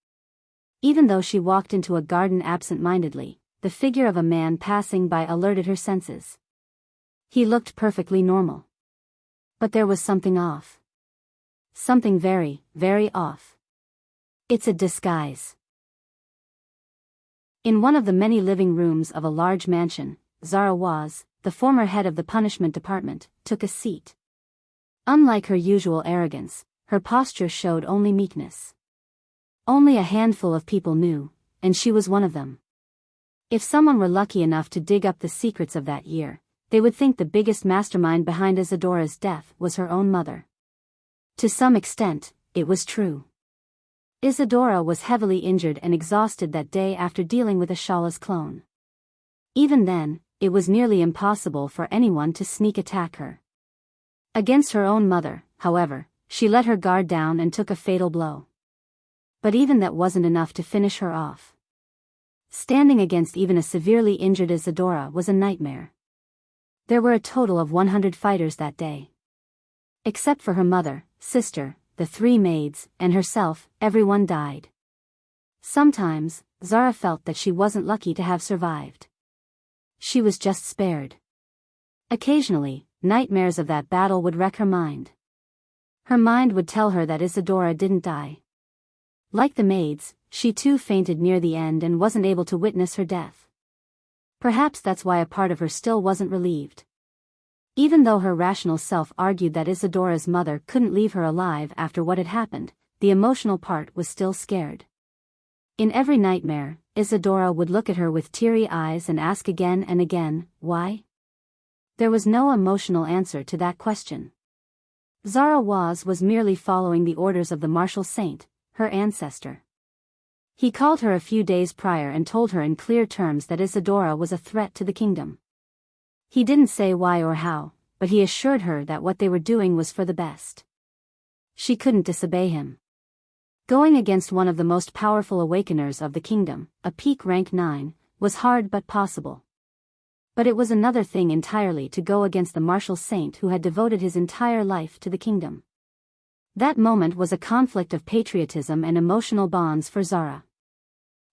Even though she walked into a garden absent-mindedly, the figure of a man passing by alerted her senses. He looked perfectly normal. But there was something off. Something very, very off. It's a disguise. In one of the many living rooms of a large mansion, Zara was, the former head of the punishment department, took a seat. Unlike her usual arrogance, her posture showed only meekness. Only a handful of people knew, and she was one of them. If someone were lucky enough to dig up the secrets of that year, they would think the biggest mastermind behind Isadora's death was her own mother. To some extent, it was true. Isadora was heavily injured and exhausted that day after dealing with Ashala's clone. Even then, it was nearly impossible for anyone to sneak attack her. Against her own mother, however, she let her guard down and took a fatal blow. But even that wasn't enough to finish her off. Standing against even a severely injured Isadora was a nightmare. There were a total of 100 fighters that day. Except for her mother, sister, the 3 maids, and herself, everyone died. Sometimes, Zara felt that she wasn't lucky to have survived. She was just spared. Occasionally, nightmares of that battle would wreck her mind. Her mind would tell her that Isadora didn't die. Like the maids, she too fainted near the end and wasn't able to witness her death. Perhaps that's why a part of her still wasn't relieved. Even though her rational self argued that Isadora's mother couldn't leave her alive after what had happened, the emotional part was still scared. In every nightmare, Isadora would look at her with teary eyes and ask again and again, why? There was no emotional answer to that question. Zara was merely following the orders of the martial saint, her ancestor. He called her a few days prior and told her in clear terms that Isadora was a threat to the kingdom. He didn't say why or how, but he assured her that what they were doing was for the best. She couldn't disobey him. Going against one of the most powerful awakeners of the kingdom, a peak rank 9, was hard but possible. But it was another thing entirely to go against the martial saint who had devoted his entire life to the kingdom. That moment was a conflict of patriotism and emotional bonds for Zara.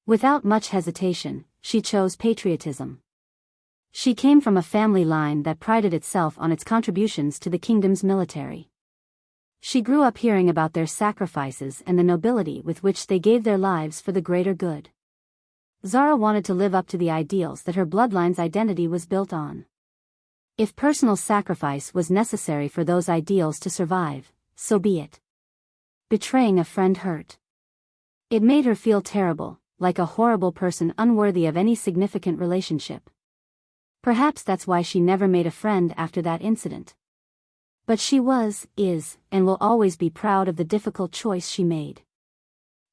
Without much hesitation, she chose patriotism. She came from a family line that prided itself on its contributions to the kingdom's military. She grew up hearing about their sacrifices and the nobility with which they gave their lives for the greater good. Zara wanted to live up to the ideals that her bloodline's identity was built on. If personal sacrifice was necessary for those ideals to survive, so be it. Betraying a friend hurt. It made her feel terrible, like a horrible person unworthy of any significant relationship. Perhaps that's why she never made a friend after that incident. But she is, and will always be proud of the difficult choice she made.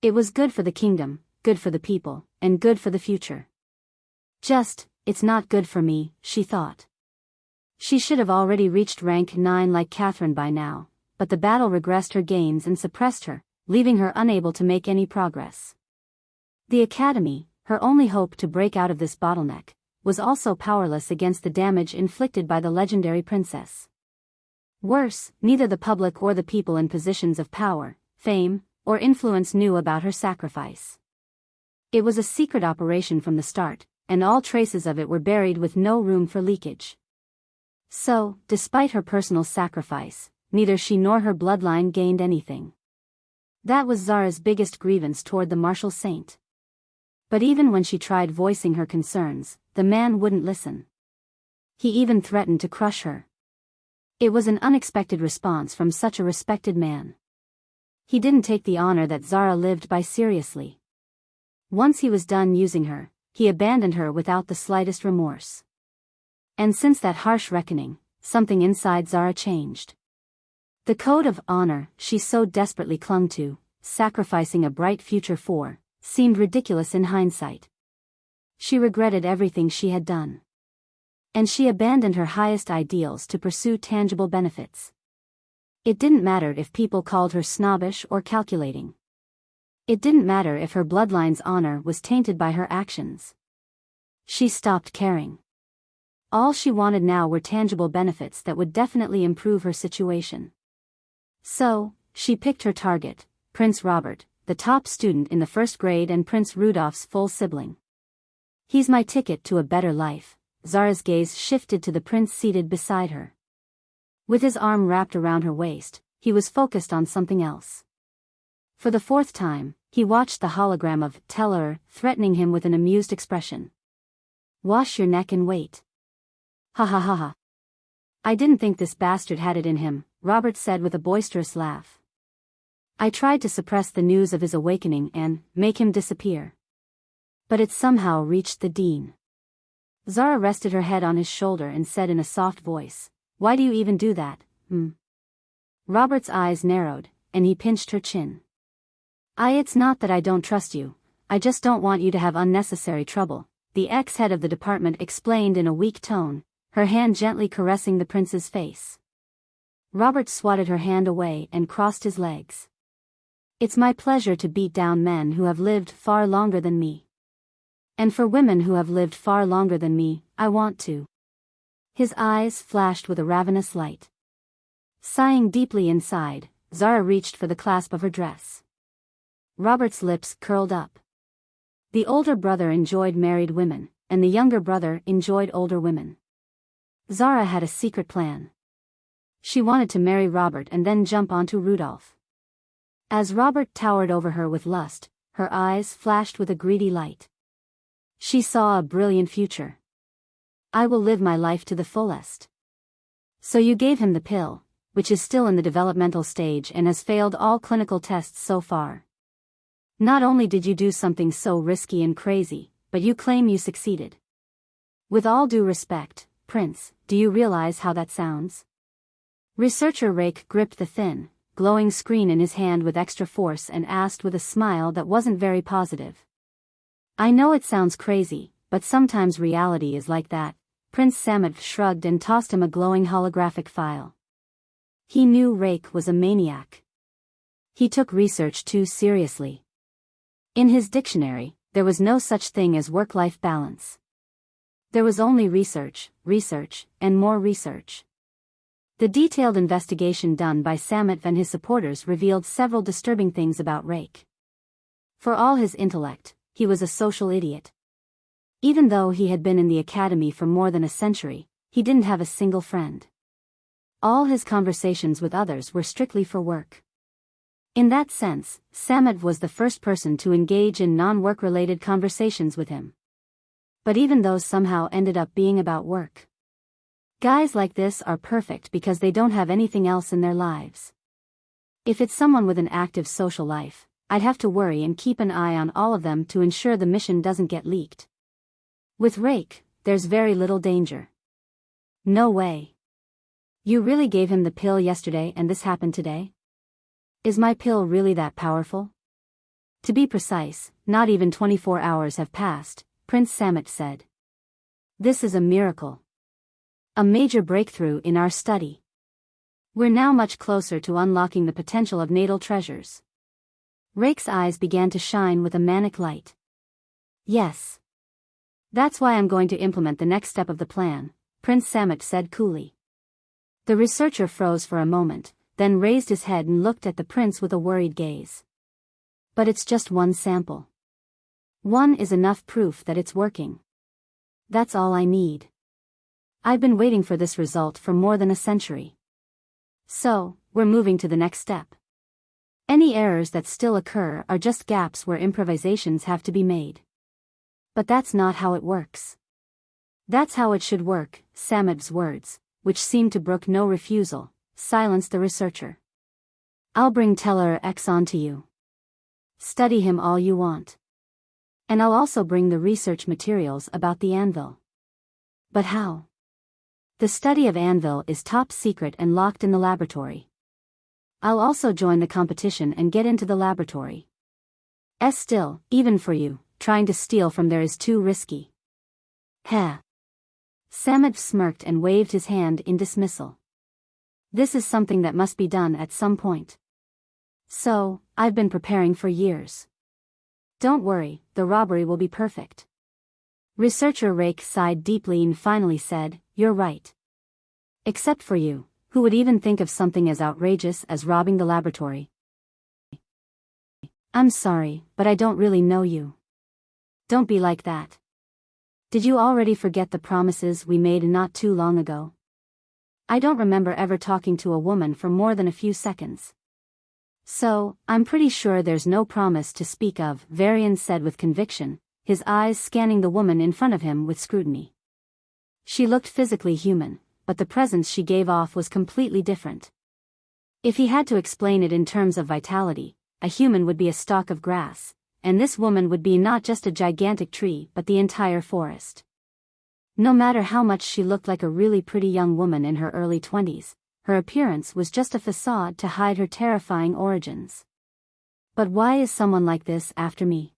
It was good for the kingdom, good for the people, and good for the future. It's not good for me, she thought. She should have already reached rank 9 like Catherine by now, but the battle regressed her gains and suppressed her, leaving her unable to make any progress. The academy, her only hope to break out of this bottleneck, was also powerless against the damage inflicted by the legendary princess. Worse, neither the public or the people in positions of power, fame, or influence knew about her sacrifice. It was a secret operation from the start, and all traces of it were buried with no room for leakage. So, despite her personal sacrifice, neither she nor her bloodline gained anything. That was Zara's biggest grievance toward the martial saint. But even when she tried voicing her concerns, the man wouldn't listen. He even threatened to crush her. It was an unexpected response from such a respected man. He didn't take the honor that Zara lived by seriously. Once he was done using her, he abandoned her without the slightest remorse. And since that harsh reckoning, something inside Zara changed. The code of honor she so desperately clung to, sacrificing a bright future for, seemed ridiculous in hindsight. She regretted everything she had done. And she abandoned her highest ideals to pursue tangible benefits. It didn't matter if people called her snobbish or calculating. It didn't matter if her bloodline's honor was tainted by her actions. She stopped caring. All she wanted now were tangible benefits that would definitely improve her situation. So, she picked her target, Prince Robert, the top student in the first grade and Prince Rudolph's full sibling. He's my ticket to a better life. Zara's gaze shifted to the prince seated beside her. With his arm wrapped around her waist, he was focused on something else. For the 4th time, he watched the hologram of Telor threatening him with an amused expression. "Wash your neck and wait." "Ha ha ha ha. I didn't think this bastard had it in him," Robert said with a boisterous laugh. "I tried to suppress the news of his awakening and make him disappear. But it somehow reached the dean." Zara rested her head on his shoulder and said in a soft voice, "Why do you even do that, Robert's eyes narrowed, and he pinched her chin. It's not that I don't trust you, I just don't want you to have unnecessary trouble," the ex-head of the department explained in a weak tone, her hand gently caressing the prince's face. Robert swatted her hand away and crossed his legs. "It's my pleasure to beat down men who have lived far longer than me. And for women who have lived far longer than me, I want to." His eyes flashed with a ravenous light. Sighing deeply inside, Zara reached for the clasp of her dress. Robert's lips curled up. The older brother enjoyed married women, and the younger brother enjoyed older women. Zara had a secret plan. She wanted to marry Robert and then jump onto Rudolph. As Robert towered over her with lust, her eyes flashed with a greedy light. She saw a brilliant future. "I will live my life to the fullest." "So you gave him the pill, which is still in the developmental stage and has failed all clinical tests so far. Not only did you do something so risky and crazy, but you claim you succeeded. With all due respect, Prince, do you realize how that sounds?" Researcher Rake gripped the thin, glowing screen in his hand with extra force and asked with a smile that wasn't very positive. "I know it sounds crazy, but sometimes reality is like that." Prince Samet shrugged and tossed him a glowing holographic file. He knew Rake was a maniac. He took research too seriously. In his dictionary, there was no such thing as work-life balance. There was only research, and more research. The detailed investigation done by Samet and his supporters revealed several disturbing things about Rake. For all his intellect, he was a social idiot. Even though he had been in the academy for more than a century, he didn't have a single friend. All his conversations with others were strictly for work. In that sense, Samet was the first person to engage in non-work-related conversations with him. But even those somehow ended up being about work. Guys like this are perfect because they don't have anything else in their lives. If it's someone with an active social life, I'd have to worry and keep an eye on all of them to ensure the mission doesn't get leaked. With Rake, there's very little danger. No way. You really gave him the pill yesterday and this happened today? Is my pill really that powerful? To be precise, not even 24 hours have passed, Prince Samet said. This is a miracle. A major breakthrough in our study. We're now much closer to unlocking the potential of natal treasures. Rake's eyes began to shine with a manic light. Yes. That's why I'm going to implement the next step of the plan, Prince Samet said coolly. The researcher froze for a moment, then raised his head and looked at the prince with a worried gaze. But it's just one sample. One is enough proof that it's working. That's all I need. I've been waiting for this result for more than a century. So, we're moving to the next step. Any errors that still occur are just gaps where improvisations have to be made. But that's not how it works. That's how it should work, Samet's words, which seemed to brook no refusal, silenced the researcher. I'll bring Telor X on to you. Study him all you want. And I'll also bring the research materials about the anvil. But how? The study of anvil is top secret and locked in the laboratory. I'll also join the competition and get into the laboratory. Still, even for you, trying to steal from there is too risky. Heh. Samet smirked and waved his hand in dismissal. This is something that must be done at some point. So, I've been preparing for years. Don't worry, the robbery will be perfect. Researcher Rake sighed deeply and finally said, You're right. Except for you, who would even think of something as outrageous as robbing the laboratory? I'm sorry, but I don't really know you. Don't be like that. Did you already forget the promises we made not too long ago? I don't remember ever talking to a woman for more than a few seconds. So, I'm pretty sure there's no promise to speak of, Varian said with conviction, his eyes scanning the woman in front of him with scrutiny. She looked physically human, but the presence she gave off was completely different. If he had to explain it in terms of vitality, a human would be a stalk of grass, and this woman would be not just a gigantic tree but the entire forest. No matter how much she looked like a really pretty young woman in her early 20s, her appearance was just a facade to hide her terrifying origins. But why is someone like this after me?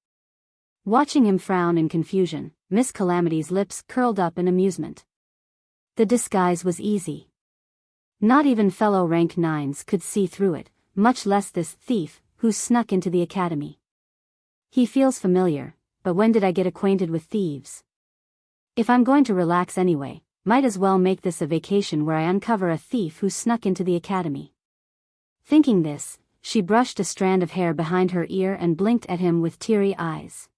Watching him frown in confusion, Miss Calamity's lips curled up in amusement. The disguise was easy. Not even fellow rank 9s could see through it, much less this thief, who snuck into the academy. He feels familiar, but when did I get acquainted with thieves? If I'm going to relax anyway, might as well make this a vacation where I uncover a thief who snuck into the academy. Thinking this, she brushed a strand of hair behind her ear and blinked at him with teary eyes.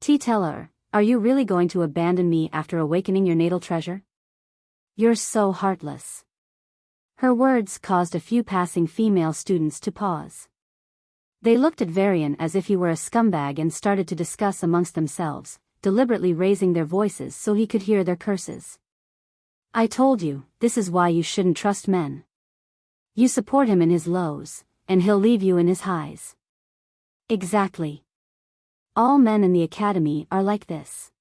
Telor, are you really going to abandon me after awakening your natal treasure? You're so heartless. Her words caused a few passing female students to pause. They looked at Varian as if he were a scumbag and started to discuss amongst themselves, deliberately raising their voices so he could hear their curses. I told you, this is why you shouldn't trust men. You support him in his lows, and he'll leave you in his highs. Exactly. All men in the academy are like this.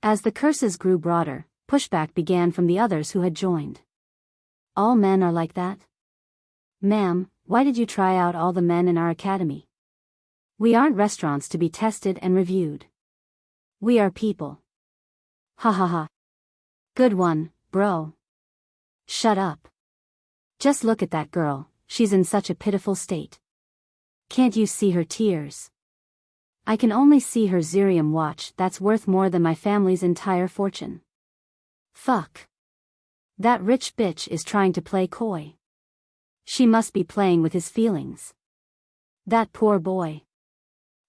As the curses grew broader, pushback began from the others who had joined. All men are like that? Ma'am, why did you try out all the men in our academy? We aren't restaurants to be tested and reviewed. We are people. Ha ha ha. Good one, bro. Shut up. Just look at that girl, she's in such a pitiful state. Can't you see her tears? I can only see her Xerium watch that's worth more than my family's entire fortune. Fuck. That rich bitch is trying to play coy. She must be playing with his feelings. That poor boy.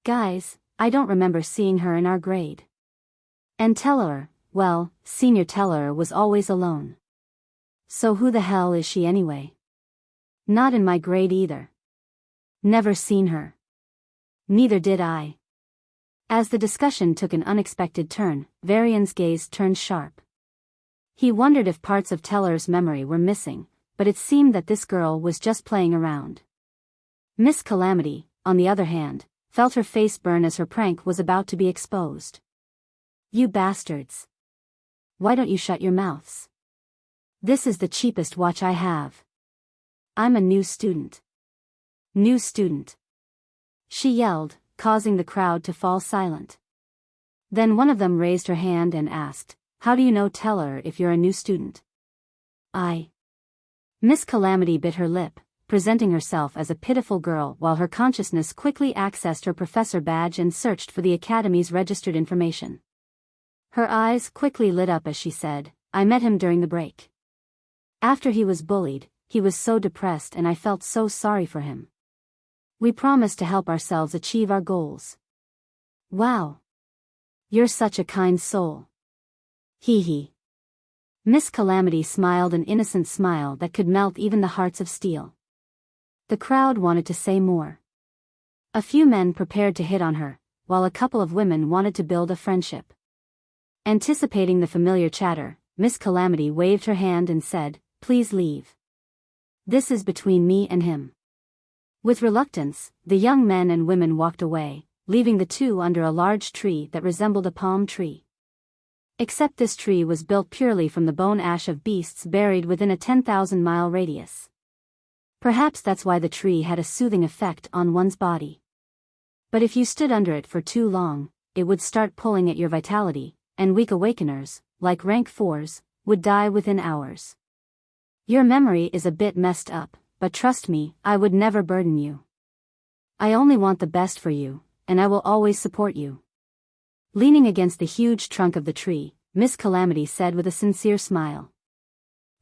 Guys, I don't remember seeing her in our grade. And Telor, well, Senior Telor was always alone. So who the hell is she anyway? Not in my grade either. Never seen her. Neither did I. As the discussion took an unexpected turn, Varian's gaze turned sharp. He wondered if parts of Telor's memory were missing, but it seemed that this girl was just playing around. Miss Calamity, on the other hand, felt her face burn as her prank was about to be exposed. You bastards. Why don't you shut your mouths? This is the cheapest watch I have. I'm a new student. New student. She yelled, causing the crowd to fall silent. Then one of them raised her hand and asked, "How do you know Telor if you're a new student?" Miss Calamity bit her lip, presenting herself as a pitiful girl while her consciousness quickly accessed her professor badge and searched for the academy's registered information. Her eyes quickly lit up as she said, "I met him during the break. After he was bullied, he was so depressed and I felt so sorry for him. We promised to help ourselves achieve our goals." Wow. You're such a kind soul. Hee hee. Miss Calamity smiled an innocent smile that could melt even the hearts of steel. The crowd wanted to say more. A few men prepared to hit on her, while a couple of women wanted to build a friendship. Anticipating the familiar chatter, Miss Calamity waved her hand and said, "Please leave. This is between me and him." With reluctance, the young men and women walked away, leaving the two under a large tree that resembled a palm tree. Except this tree was built purely from the bone ash of beasts buried within a 10,000-mile radius. Perhaps that's why the tree had a soothing effect on one's body. But if you stood under it for too long, it would start pulling at your vitality, and weak awakeners, like rank 4s, would die within hours. Your memory is a bit messed up, but trust me, I would never burden you. I only want the best for you, and I will always support you. Leaning against the huge trunk of the tree, Miss Calamity said with a sincere smile.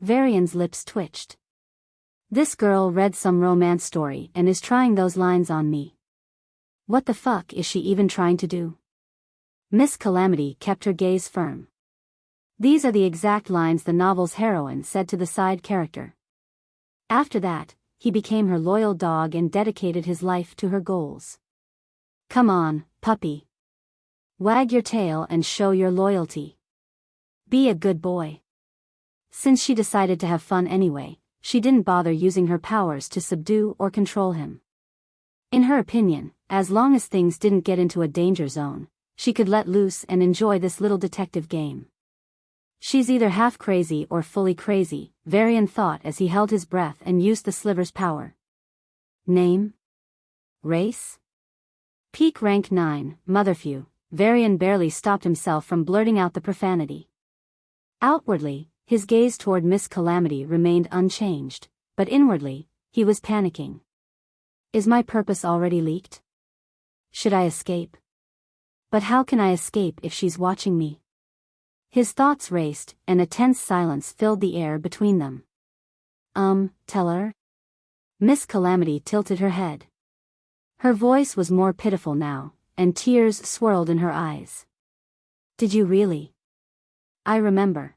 Varian's lips twitched. This girl read some romance story and is trying those lines on me. What the fuck is she even trying to do? Miss Calamity kept her gaze firm. These are the exact lines the novel's heroine said to the side character. After that, he became her loyal dog and dedicated his life to her goals. Come on, puppy. Wag your tail and show your loyalty. Be a good boy. Since she decided to have fun anyway, she didn't bother using her powers to subdue or control him. In her opinion, as long as things didn't get into a danger zone, she could let loose and enjoy this little detective game. She's either half crazy or fully crazy, Varian thought as he held his breath and used the sliver's power. Name? Race? Peak rank 9, Motherfew. Varian barely stopped himself from blurting out the profanity. Outwardly, his gaze toward Miss Calamity remained unchanged, but inwardly, he was panicking. Is my purpose already leaked? Should I escape? But how can I escape if she's watching me? His thoughts raced, and a tense silence filled the air between them. Telor? Miss Calamity tilted her head. Her voice was more pitiful now, and tears swirled in her eyes. Did you really? I remember.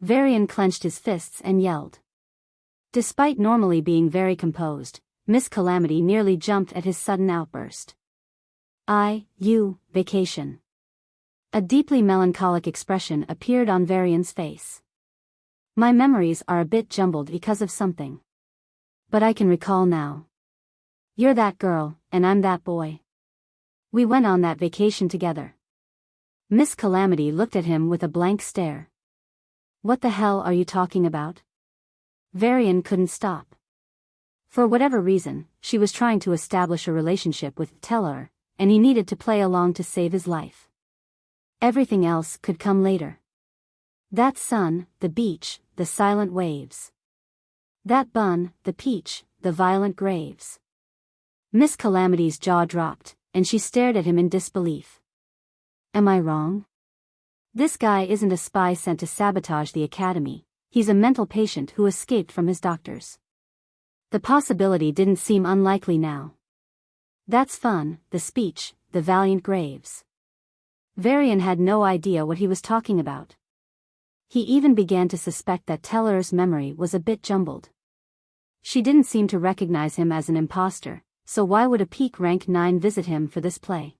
Varian clenched his fists and yelled. Despite normally being very composed, Miss Calamity nearly jumped at his sudden outburst. Vacation. A deeply melancholic expression appeared on Varian's face. My memories are a bit jumbled because of something. But I can recall now. You're that girl, and I'm that boy. We went on that vacation together. Miss Calamity looked at him with a blank stare. What the hell are you talking about? Varian couldn't stop. For whatever reason, she was trying to establish a relationship with Telor, and he needed to play along to save his life. Everything else could come later. That sun, the beach, the silent waves. That bun, the peach, the violent graves. Miss Calamity's jaw dropped, and she stared at him in disbelief. Am I wrong? This guy isn't a spy sent to sabotage the academy, he's a mental patient who escaped from his doctors. The possibility didn't seem unlikely now. That's fun, the speech, the valiant Graves. Varian had no idea what he was talking about. He even began to suspect that Telor's memory was a bit jumbled. She didn't seem to recognize him as an imposter, so why would a peak rank 9 visit him for this play?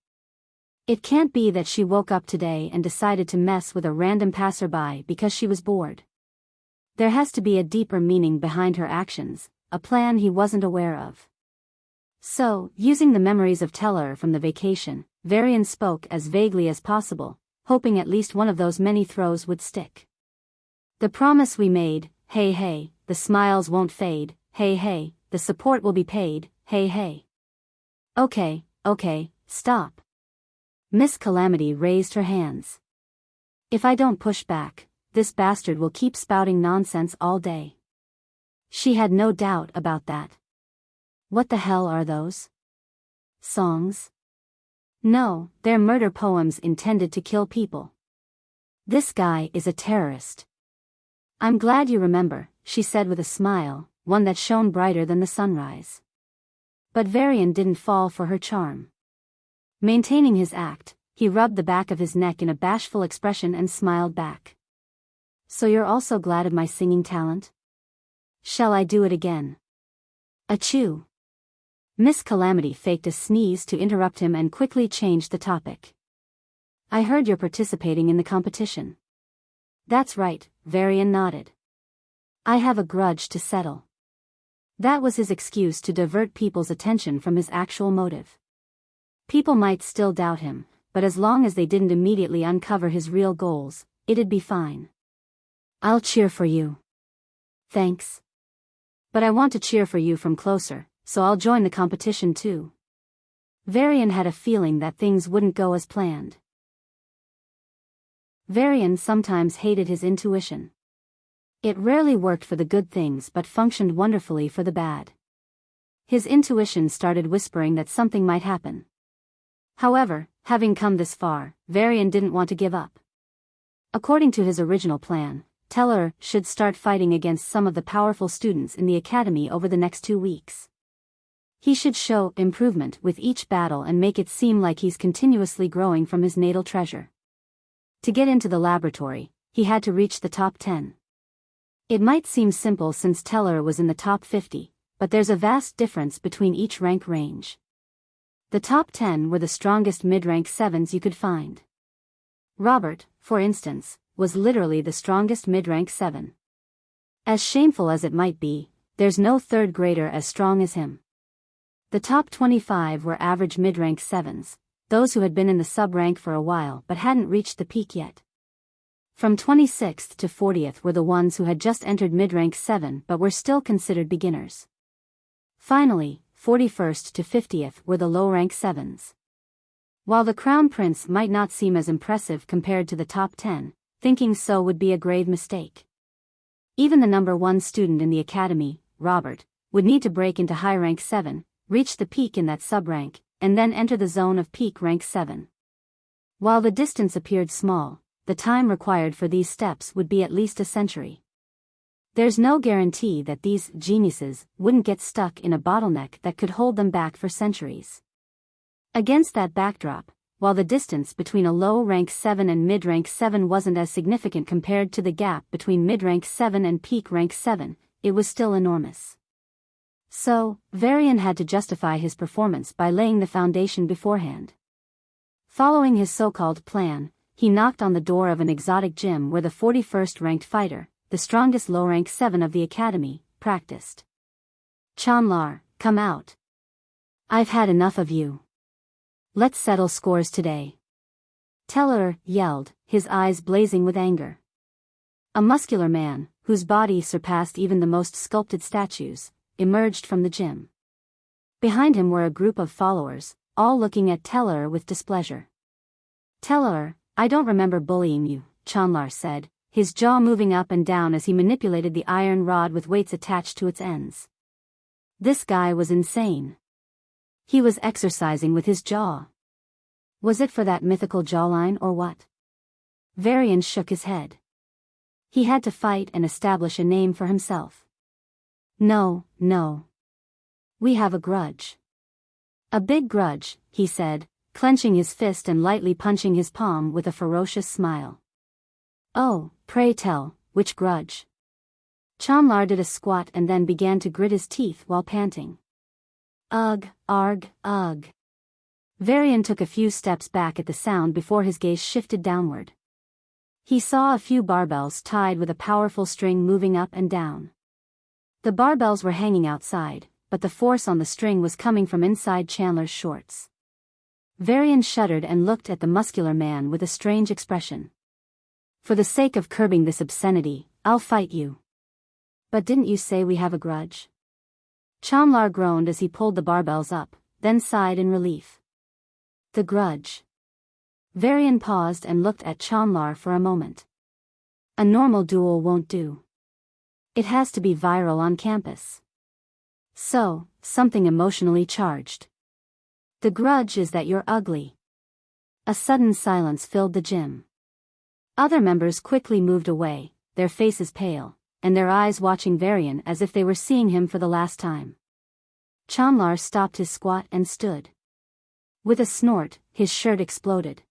It can't be that she woke up today and decided to mess with a random passerby because she was bored. There has to be a deeper meaning behind her actions, a plan he wasn't aware of. So, using the memories of Telor from the vacation, Varian spoke as vaguely as possible, hoping at least one of those many throws would stick. The promise we made, hey hey, the smiles won't fade, hey hey, the support will be paid, hey hey. Okay, stop. Miss Calamity raised her hands. If I don't push back, this bastard will keep spouting nonsense all day. She had no doubt about that. What the hell are those? Songs? No, they're murder poems intended to kill people. This guy is a terrorist. I'm glad you remember, she said with a smile, one that shone brighter than the sunrise. But Varian didn't fall for her charm. Maintaining his act, he rubbed the back of his neck in a bashful expression and smiled back. So you're also glad of my singing talent? Shall I do it again? Achoo! Miss Calamity faked a sneeze to interrupt him and quickly changed the topic. I heard you're participating in the competition. That's right, Varian nodded. I have a grudge to settle. That was his excuse to divert people's attention from his actual motive. People might still doubt him, but as long as they didn't immediately uncover his real goals, it'd be fine. I'll cheer for you. Thanks. But I want to cheer for you from closer, so I'll join the competition too. Varian had a feeling that things wouldn't go as planned. Varian sometimes hated his intuition. It rarely worked for the good things but functioned wonderfully for the bad. His intuition started whispering that something might happen. However, having come this far, Varian didn't want to give up. According to his original plan, Telor should start fighting against some of the powerful students in the academy over the next 2 weeks. He should show improvement with each battle and make it seem like he's continuously growing from his natal treasure. To get into the laboratory, he had to reach the top 10. It might seem simple since Telor was in the top 50, but there's a vast difference between each rank range. The top 10 were the strongest mid-rank 7s you could find. Robert, for instance, was literally the strongest mid-rank 7. As shameful as it might be, there's no third grader as strong as him. The top 25 were average mid-rank 7s, those who had been in the sub-rank for a while but hadn't reached the peak yet. From 26th to 40th were the ones who had just entered mid-rank 7 but were still considered beginners. Finally, 41st to 50th were the low-rank 7s. While the Crown Prince might not seem as impressive compared to the top 10, thinking so would be a grave mistake. Even the number 1 student in the academy, Robert, would need to break into high rank 7, reach the peak in that sub-rank, and then enter the zone of peak rank 7. While the distance appeared small, the time required for these steps would be at least a century. There's no guarantee that these geniuses wouldn't get stuck in a bottleneck that could hold them back for centuries. Against that backdrop, while the distance between a low-rank 7 and mid-rank 7 wasn't as significant compared to the gap between mid-rank 7 and peak rank 7, it was still enormous. So, Varian had to justify his performance by laying the foundation beforehand. Following his so-called plan, he knocked on the door of an exotic gym where the 41st ranked fighter, the strongest low-rank 7 of the academy, practiced. Chanlar, come out. I've had enough of you. Let's settle scores today. Telor yelled, his eyes blazing with anger. A muscular man, whose body surpassed even the most sculpted statues, emerged from the gym. Behind him were a group of followers, all looking at Telor with displeasure. Telor, I don't remember bullying you, Chanlar said, his jaw moving up and down as he manipulated the iron rod with weights attached to its ends. This guy was insane. He was exercising with his jaw. Was it for that mythical jawline or what? Varian shook his head. He had to fight and establish a name for himself. No, no. We have a grudge. A big grudge, he said, clenching his fist and lightly punching his palm with a ferocious smile. Oh, pray tell, which grudge? Chanlar did a squat and then began to grit his teeth while panting. Ugh, arg, ugh. Varian took a few steps back at the sound before his gaze shifted downward. He saw a few barbells tied with a powerful string moving up and down. The barbells were hanging outside, but the force on the string was coming from inside Chandler's shorts. Varian shuddered and looked at the muscular man with a strange expression. For the sake of curbing this obscenity, I'll fight you. But didn't you say we have a grudge? Chandler groaned as he pulled the barbells up, then sighed in relief. The grudge. Varian paused and looked at Chandler for a moment. A normal duel won't do. It has to be viral on campus. So, something emotionally charged. The grudge is that you're ugly. A sudden silence filled the gym. Other members quickly moved away, their faces pale, and their eyes watching Varian as if they were seeing him for the last time. Chandler stopped his squat and stood. With a snort, his shirt exploded.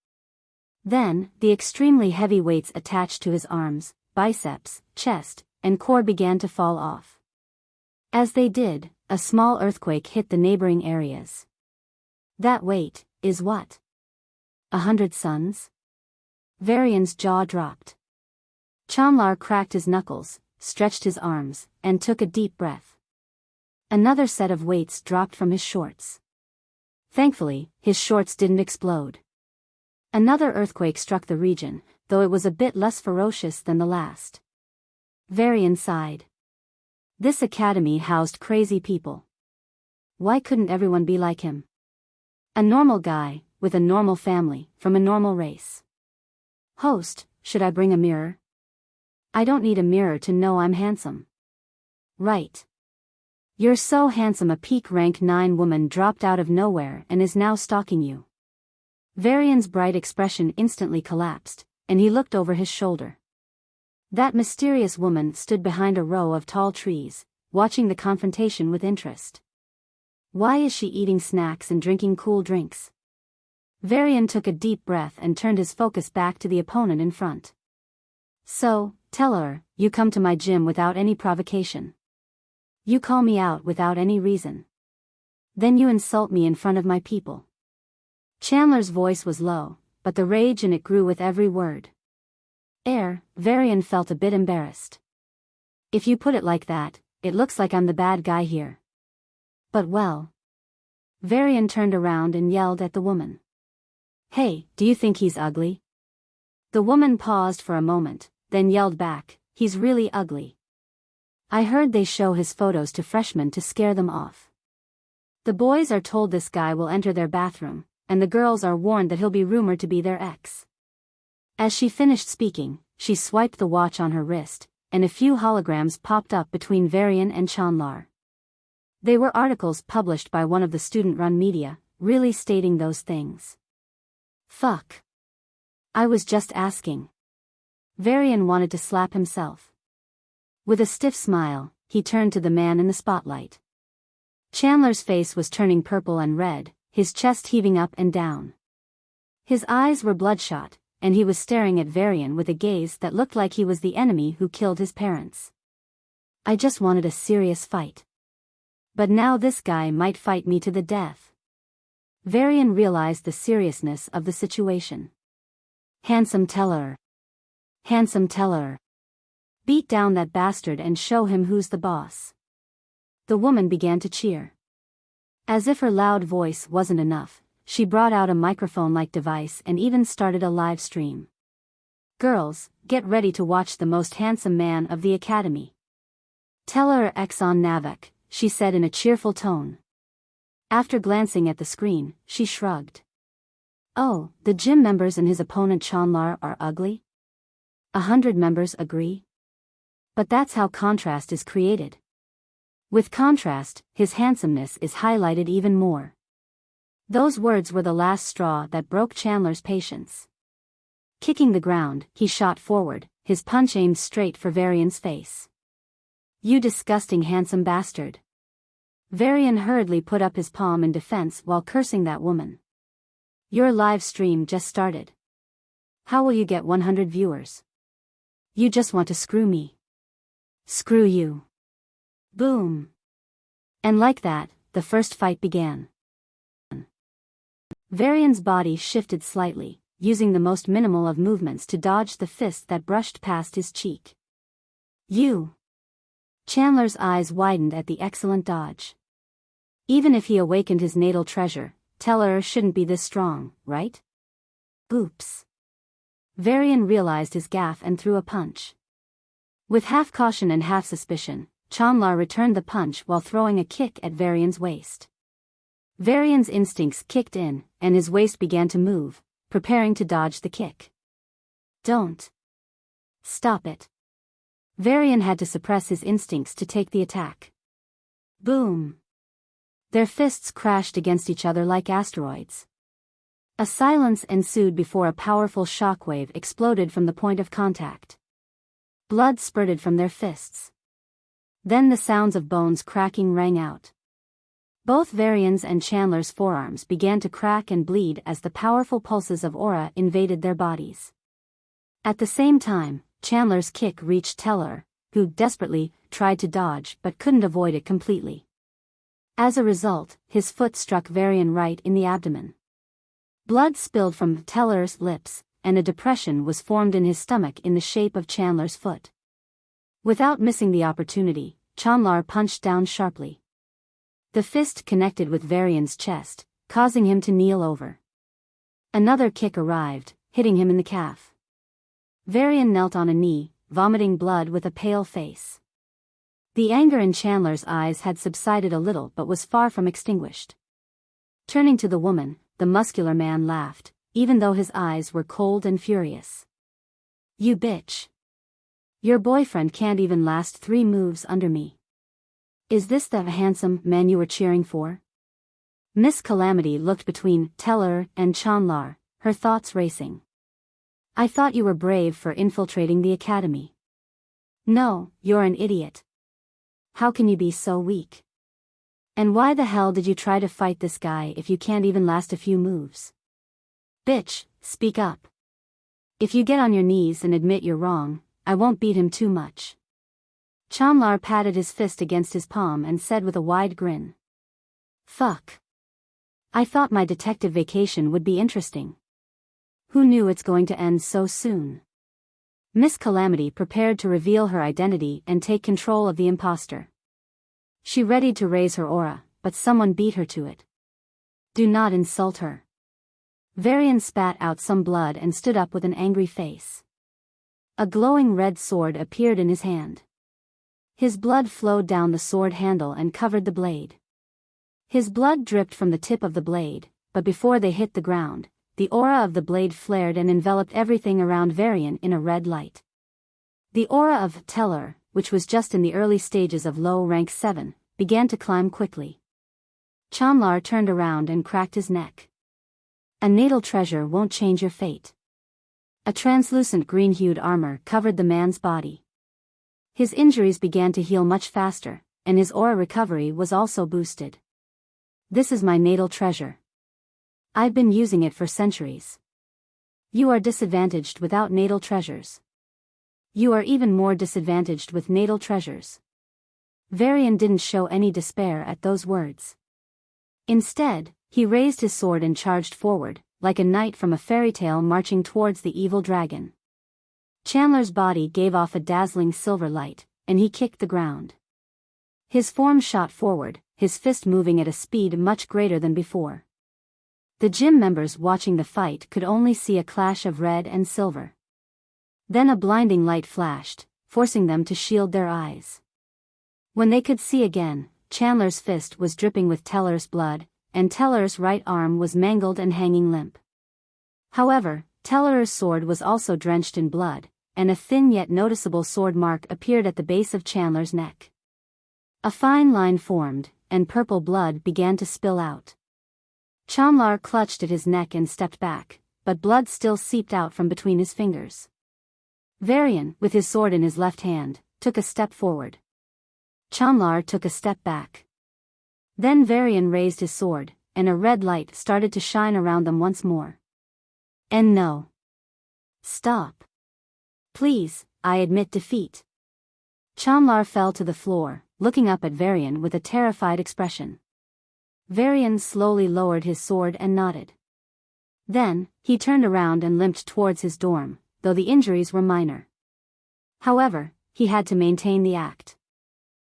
Then, the extremely heavy weights attached to his arms, biceps, chest, and core began to fall off. As they did, a small earthquake hit the neighboring areas. That weight is what? 100 suns? Varian's jaw dropped. Chandler cracked his knuckles, stretched his arms, and took a deep breath. Another set of weights dropped from his shorts. Thankfully, his shorts didn't explode. Another earthquake struck the region, though it was a bit less ferocious than the last. Varian sighed. This academy housed crazy people. Why couldn't everyone be like him? A normal guy, with a normal family, from a normal race. Host, should I bring a mirror? I don't need a mirror to know I'm handsome. Right. You're so handsome a peak rank 9 woman dropped out of nowhere and is now stalking you. Varian's bright expression instantly collapsed, and he looked over his shoulder. That mysterious woman stood behind a row of tall trees, watching the confrontation with interest. Why is she eating snacks and drinking cool drinks? Varian took a deep breath and turned his focus back to the opponent in front. So, Telor, you come to my gym without any provocation. You call me out without any reason. Then you insult me in front of my people. Chandler's voice was low, but the rage in it grew with every word. Varian felt a bit embarrassed. If you put it like that, it looks like I'm the bad guy here. But well. Varian turned around and yelled at the woman. Hey, do you think he's ugly? The woman paused for a moment, then yelled back, he's really ugly. I heard they show his photos to freshmen to scare them off. The boys are told this guy will enter their bathroom, and the girls are warned that he'll be rumored to be their ex. As she finished speaking, she swiped the watch on her wrist, and a few holograms popped up between Varian and Chandler. They were articles published by one of the student-run media, really stating those things. Fuck. I was just asking. Varian wanted to slap himself. With a stiff smile, he turned to the man in the spotlight. Chandler's face was turning purple and red, his chest heaving up and down. His eyes were bloodshot, and he was staring at Varian with a gaze that looked like he was the enemy who killed his parents. I just wanted a serious fight. But now this guy might fight me to the death. Varian realized the seriousness of the situation. Handsome Telor. Handsome Telor. Beat down that bastard and show him who's the boss. The woman began to cheer. As if her loud voice wasn't enough, she brought out a microphone-like device and even started a live stream. Girls, get ready to watch the most handsome man of the academy. Telor X on Navak, she said in a cheerful tone. After glancing at the screen, she shrugged. Oh, the gym members and his opponent Chandler are ugly? 100 members agree? But that's how contrast is created. With contrast, his handsomeness is highlighted even more. Those words were the last straw that broke Chandler's patience. Kicking the ground, he shot forward, his punch aimed straight for Varian's face. "You disgusting handsome bastard." Varian hurriedly put up his palm in defense while cursing that woman. "Your live stream just started. How will you get 100 viewers? You just want to screw me. Screw you." Boom. And like that, the first fight began. Varian's body shifted slightly, using the most minimal of movements to dodge the fist that brushed past his cheek. "You." Chandler's eyes widened at the excellent dodge. Even if he awakened his natal treasure, Telor shouldn't be this strong, right? Oops. Varian realized his gaffe and threw a punch. With half caution and half suspicion, Chandler returned the punch while throwing a kick at Varian's waist. Varian's instincts kicked in, and his waist began to move, preparing to dodge the kick. "Don't. Stop it." Varian had to suppress his instincts to take the attack. Boom. Their fists crashed against each other like asteroids. A silence ensued before a powerful shockwave exploded from the point of contact. Blood spurted from their fists. Then the sounds of bones cracking rang out. Both Varian's and Chandler's forearms began to crack and bleed as the powerful pulses of aura invaded their bodies. At the same time, Chandler's kick reached Telor, who desperately tried to dodge but couldn't avoid it completely. As a result, his foot struck Varian right in the abdomen. Blood spilled from Telor's lips, and a depression was formed in his stomach in the shape of Chandler's foot. Without missing the opportunity, Chandler punched down sharply. The fist connected with Varian's chest, causing him to kneel over. Another kick arrived, hitting him in the calf. Varian knelt on a knee, vomiting blood with a pale face. The anger in Chandler's eyes had subsided a little but was far from extinguished. Turning to the woman, the muscular man laughed, even though his eyes were cold and furious. "You bitch. Your boyfriend can't even last 3 moves under me. Is this the handsome man you were cheering for?" Miss Calamity looked between Telor and Chandler, her thoughts racing. "I thought you were brave for infiltrating the academy." "No, you're an idiot. How can you be so weak? And why the hell did you try to fight this guy if you can't even last a few moves? Bitch, speak up. If you get on your knees and admit you're wrong, I won't beat him too much." Chandler patted his fist against his palm and said with a wide grin. "Fuck. I thought my detective vacation would be interesting. Who knew it's going to end so soon?" Miss Calamity prepared to reveal her identity and take control of the imposter. She readied to raise her aura, but someone beat her to it. "Do not insult her." Varian spat out some blood and stood up with an angry face. A glowing red sword appeared in his hand. His blood flowed down the sword handle and covered the blade. His blood dripped from the tip of the blade, but before they hit the ground, the aura of the blade flared and enveloped everything around Varian in a red light. The aura of Telor, which was just in the early stages of low rank 7, began to climb quickly. Chandler turned around and cracked his neck. "A natal treasure won't change your fate." A translucent green-hued armor covered the man's body. His injuries began to heal much faster, and his aura recovery was also boosted. "This is my natal treasure. I've been using it for centuries. You are disadvantaged without natal treasures. You are even more disadvantaged with natal treasures." Varian didn't show any despair at those words. Instead, he raised his sword and charged forward, like a knight from a fairy tale marching towards the evil dragon. Chandler's body gave off a dazzling silver light, and he kicked the ground. His form shot forward, his fist moving at a speed much greater than before. The gym members watching the fight could only see a clash of red and silver. Then a blinding light flashed, forcing them to shield their eyes. When they could see again, Chandler's fist was dripping with Telor's blood, and Telor's right arm was mangled and hanging limp. However, Telor's sword was also drenched in blood, and a thin yet noticeable sword mark appeared at the base of Chandler's neck. A fine line formed, and purple blood began to spill out. Chanlar clutched at his neck and stepped back, but blood still seeped out from between his fingers. Varian, with his sword in his left hand, took a step forward. Chanlar took a step back. Then Varian raised his sword, and a red light started to shine around them once more. And no. Stop. Please, I admit defeat. Chanlar fell to the floor, looking up at Varian with a terrified expression. Varian slowly lowered his sword and nodded. Then, he turned around and limped towards his dorm, though the injuries were minor. However, he had to maintain the act.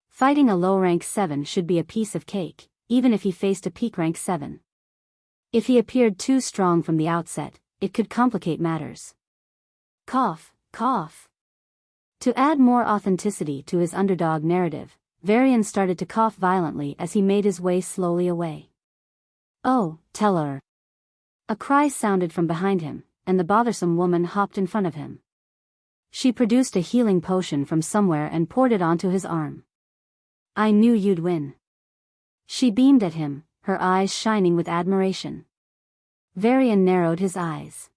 Fighting a low-rank 7 should be a piece of cake, even if he faced a peak rank 7. If he appeared too strong from the outset, it could complicate matters. Cough, cough. To add more authenticity to his underdog narrative, Varian started to cough violently as he made his way slowly away. Oh, Telor. A cry sounded from behind him, and the bothersome woman hopped in front of him. She produced a healing potion from somewhere and poured it onto his arm. I knew you'd win. She beamed at him, her eyes shining with admiration. Varian narrowed his eyes.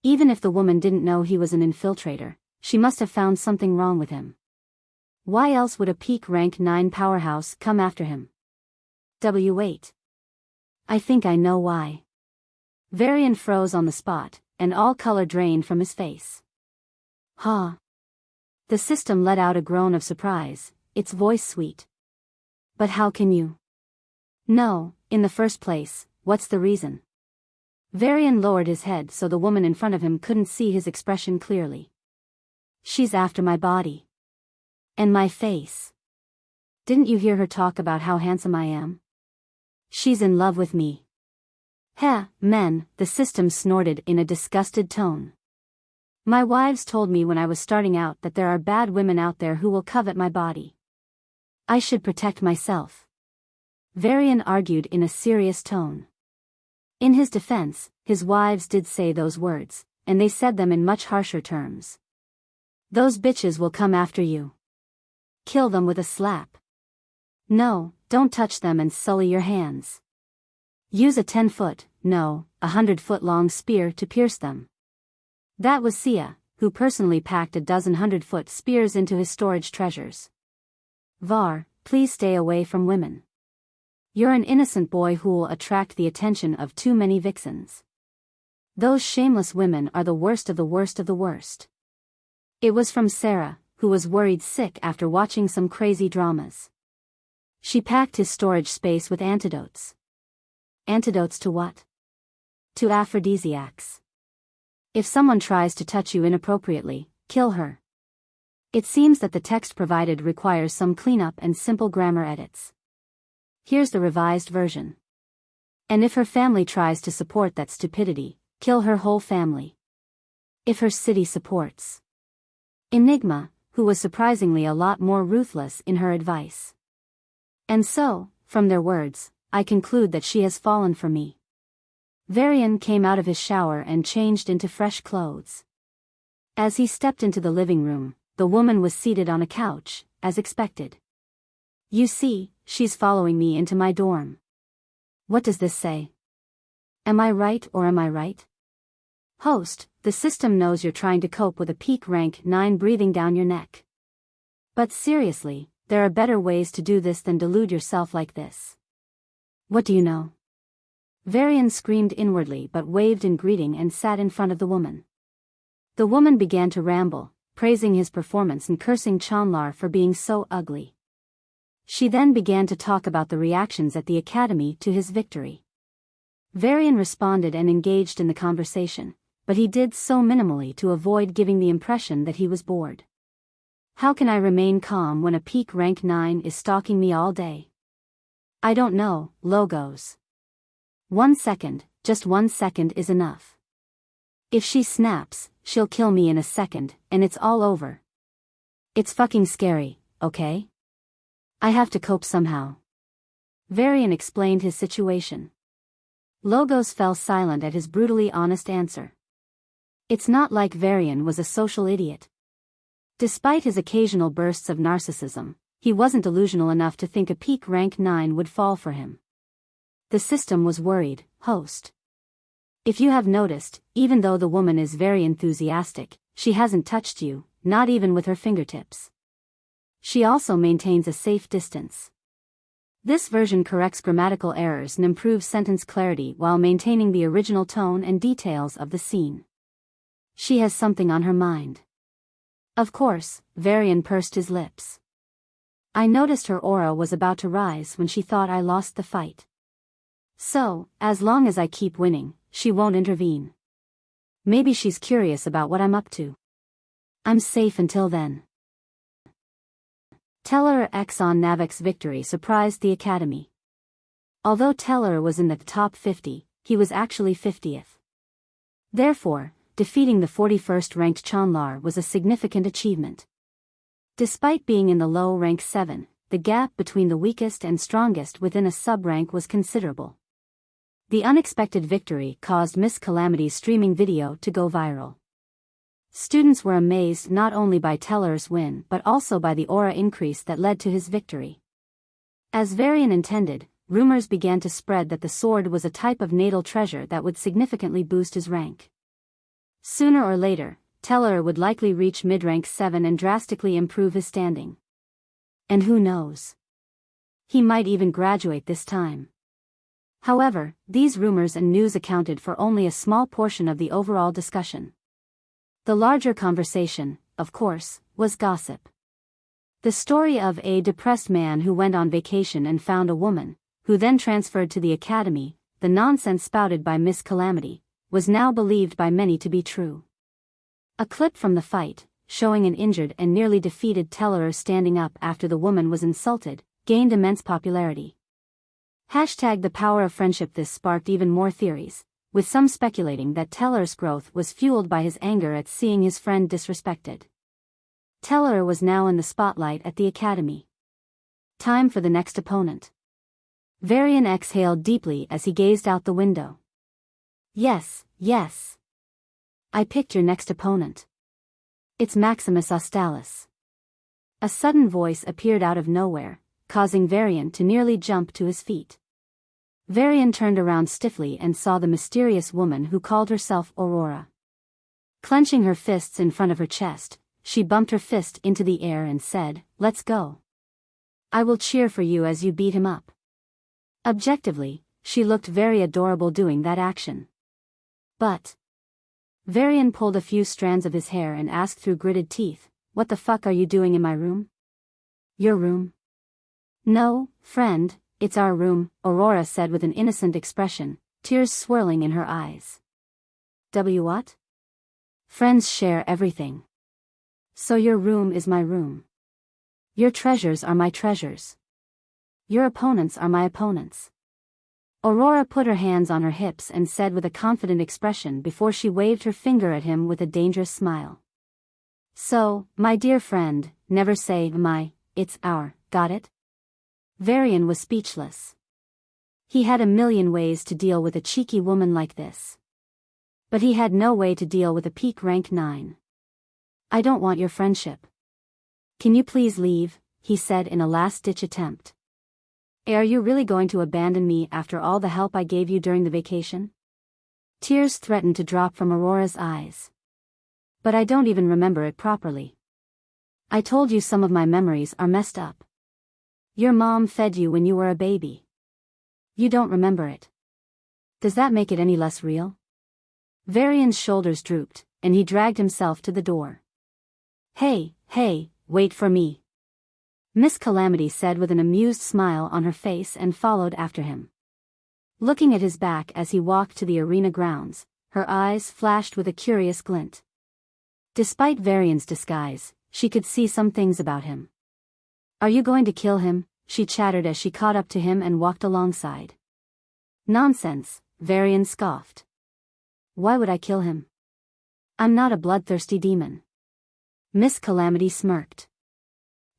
Even if the woman didn't know he was an infiltrator, she must have found something wrong with him. Why else would a peak rank 9 powerhouse come after him? W8. I think I know why. Varian froze on the spot, and all color drained from his face. Huh. The system let out a groan of surprise, its voice sweet. But how can you? No, in the first place, what's the reason? Varian lowered his head so the woman in front of him couldn't see his expression clearly. She's after my body. And my face. Didn't you hear her talk about how handsome I am? She's in love with me. Heh, men, the system snorted in a disgusted tone. My wives told me when I was starting out that there are bad women out there who will covet my body. I should protect myself. Varian argued in a serious tone. In his defense, his wives did say those words, and they said them in much harsher terms. Those bitches will come after you. Kill them with a slap. No, don't touch them and sully your hands. Use a 10-foot, no, 100-foot long spear to pierce them. That was Sia, who personally packed a dozen 100-foot spears into his storage treasures. Var, please stay away from women. You're an innocent boy who'll attract the attention of too many vixens. Those shameless women are the worst of the worst of the worst. It was from Sarah, who was worried sick after watching some crazy dramas. She packed his storage space with antidotes. Antidotes to what? To aphrodisiacs. If someone tries to touch you inappropriately, kill her. It seems that the text provided requires some cleanup and simple grammar edits. Here's the revised version. And if her family tries to support that stupidity, kill her whole family. If her city supports. Enigma, who was surprisingly a lot more ruthless in her advice. And so, from their words, I conclude that she has fallen for me. Varian came out of his shower and changed into fresh clothes. As he stepped into the living room, the woman was seated on a couch, as expected. You see, she's following me into my dorm. What does this say? Am I right or am I right? Host, the system knows you're trying to cope with a peak rank 9 breathing down your neck. But seriously, there are better ways to do this than delude yourself like this. What do you know? Varian screamed inwardly but waved in greeting and sat in front of the woman. The woman began to ramble, praising his performance and cursing Chanlar for being so ugly. She then began to talk about the reactions at the academy to his victory. Varian responded and engaged in the conversation, but he did so minimally to avoid giving the impression that he was bored. How can I remain calm when a peak rank 9 is stalking me all day? I don't know, logos. 1 second, just 1 second is enough. If she snaps, she'll kill me in a second, and it's all over. It's fucking scary, okay? I have to cope somehow. Varian explained his situation. Logos fell silent at his brutally honest answer. It's not like Varian was a social idiot. Despite his occasional bursts of narcissism, he wasn't delusional enough to think a peak rank 9 would fall for him. The system was worried, host. If you have noticed, even though the woman is very enthusiastic, she hasn't touched you, not even with her fingertips. She also maintains a safe distance. This version corrects grammatical errors and improves sentence clarity while maintaining the original tone and details of the scene. She has something on her mind. Of course, Varian pursed his lips. I noticed her aura was about to rise when she thought I lost the fight. So, as long as I keep winning, she won't intervene. Maybe she's curious about what I'm up to. I'm safe until then. Telor X on Navak's victory surprised the Academy. Although Telor was in the top 50, he was actually 50th. Therefore, defeating the 41st ranked Chanlar was a significant achievement. Despite being in the low rank 7, the gap between the weakest and strongest within a sub-rank was considerable. The unexpected victory caused Miss Calamity's streaming video to go viral. Students were amazed not only by Telor's win but also by the aura increase that led to his victory. As Varian intended, rumors began to spread that the sword was a type of natal treasure that would significantly boost his rank. Sooner or later, Telor would likely reach mid-rank 7 and drastically improve his standing. And who knows? He might even graduate this time. However, these rumors and news accounted for only a small portion of the overall discussion. The larger conversation, of course, was gossip. The story of a depressed man who went on vacation and found a woman, who then transferred to the academy, the nonsense spouted by Miss Calamity, was now believed by many to be true. A clip from the fight, showing an injured and nearly defeated Telor standing up after the woman was insulted, gained immense popularity. #The power of friendship. This sparked even more theories, with some speculating that Telor's growth was fueled by his anger at seeing his friend disrespected. Telor was now in the spotlight at the academy. Time for the next opponent. Varian exhaled deeply as he gazed out the window. Yes, yes. I picked your next opponent. It's Maximus Australis. A sudden voice appeared out of nowhere, causing Varian to nearly jump to his feet. Varian turned around stiffly and saw the mysterious woman who called herself Aurora. Clenching her fists in front of her chest, she bumped her fist into the air and said, "Let's go. I will cheer for you as you beat him up." Objectively, she looked very adorable doing that action. But Varian pulled a few strands of his hair and asked through gritted teeth, "What the fuck are you doing in my room?" "Your room?" "No, friend, it's our room," Aurora said with an innocent expression, tears swirling in her eyes. What? Friends share everything. So your room is my room. Your treasures are my treasures. Your opponents are my opponents. Aurora put her hands on her hips and said with a confident expression before she waved her finger at him with a dangerous smile. "So, my dear friend, never say my, it's our, got it?" Varian was speechless. He had a million ways to deal with a cheeky woman like this. But he had no way to deal with a peak rank 9. "I don't want your friendship. Can you please leave?" he said in a last-ditch attempt. "Are you really going to abandon me after all the help I gave you during the vacation?" Tears threatened to drop from Aurora's eyes. "But I don't even remember it properly. I told you some of my memories are messed up. Your mom fed you when you were a baby. You don't remember it. Does that make it any less real?" Varian's shoulders drooped, and he dragged himself to the door. Hey, wait for me," Miss Calamity said with an amused smile on her face and followed after him. Looking at his back as he walked to the arena grounds, her eyes flashed with a curious glint. Despite Varian's disguise, she could see some things about him. "Are you going to kill him?" she chattered as she caught up to him and walked alongside. "Nonsense," Varian scoffed. "Why would I kill him? I'm not a bloodthirsty demon." Miss Calamity smirked.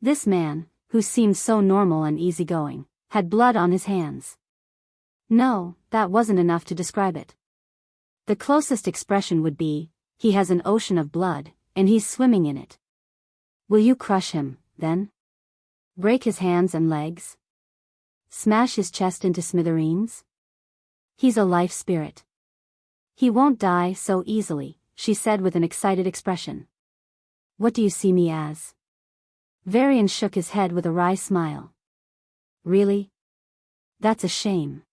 This man, who seemed so normal and easygoing, had blood on his hands. No, that wasn't enough to describe it. The closest expression would be, he has an ocean of blood, and he's swimming in it. Will you crush him, then? Break his hands and legs? Smash his chest into smithereens? He's a life spirit. He won't die so easily, she said with an excited expression. What do you see me as? Varian shook his head with a wry smile. Really? That's a shame.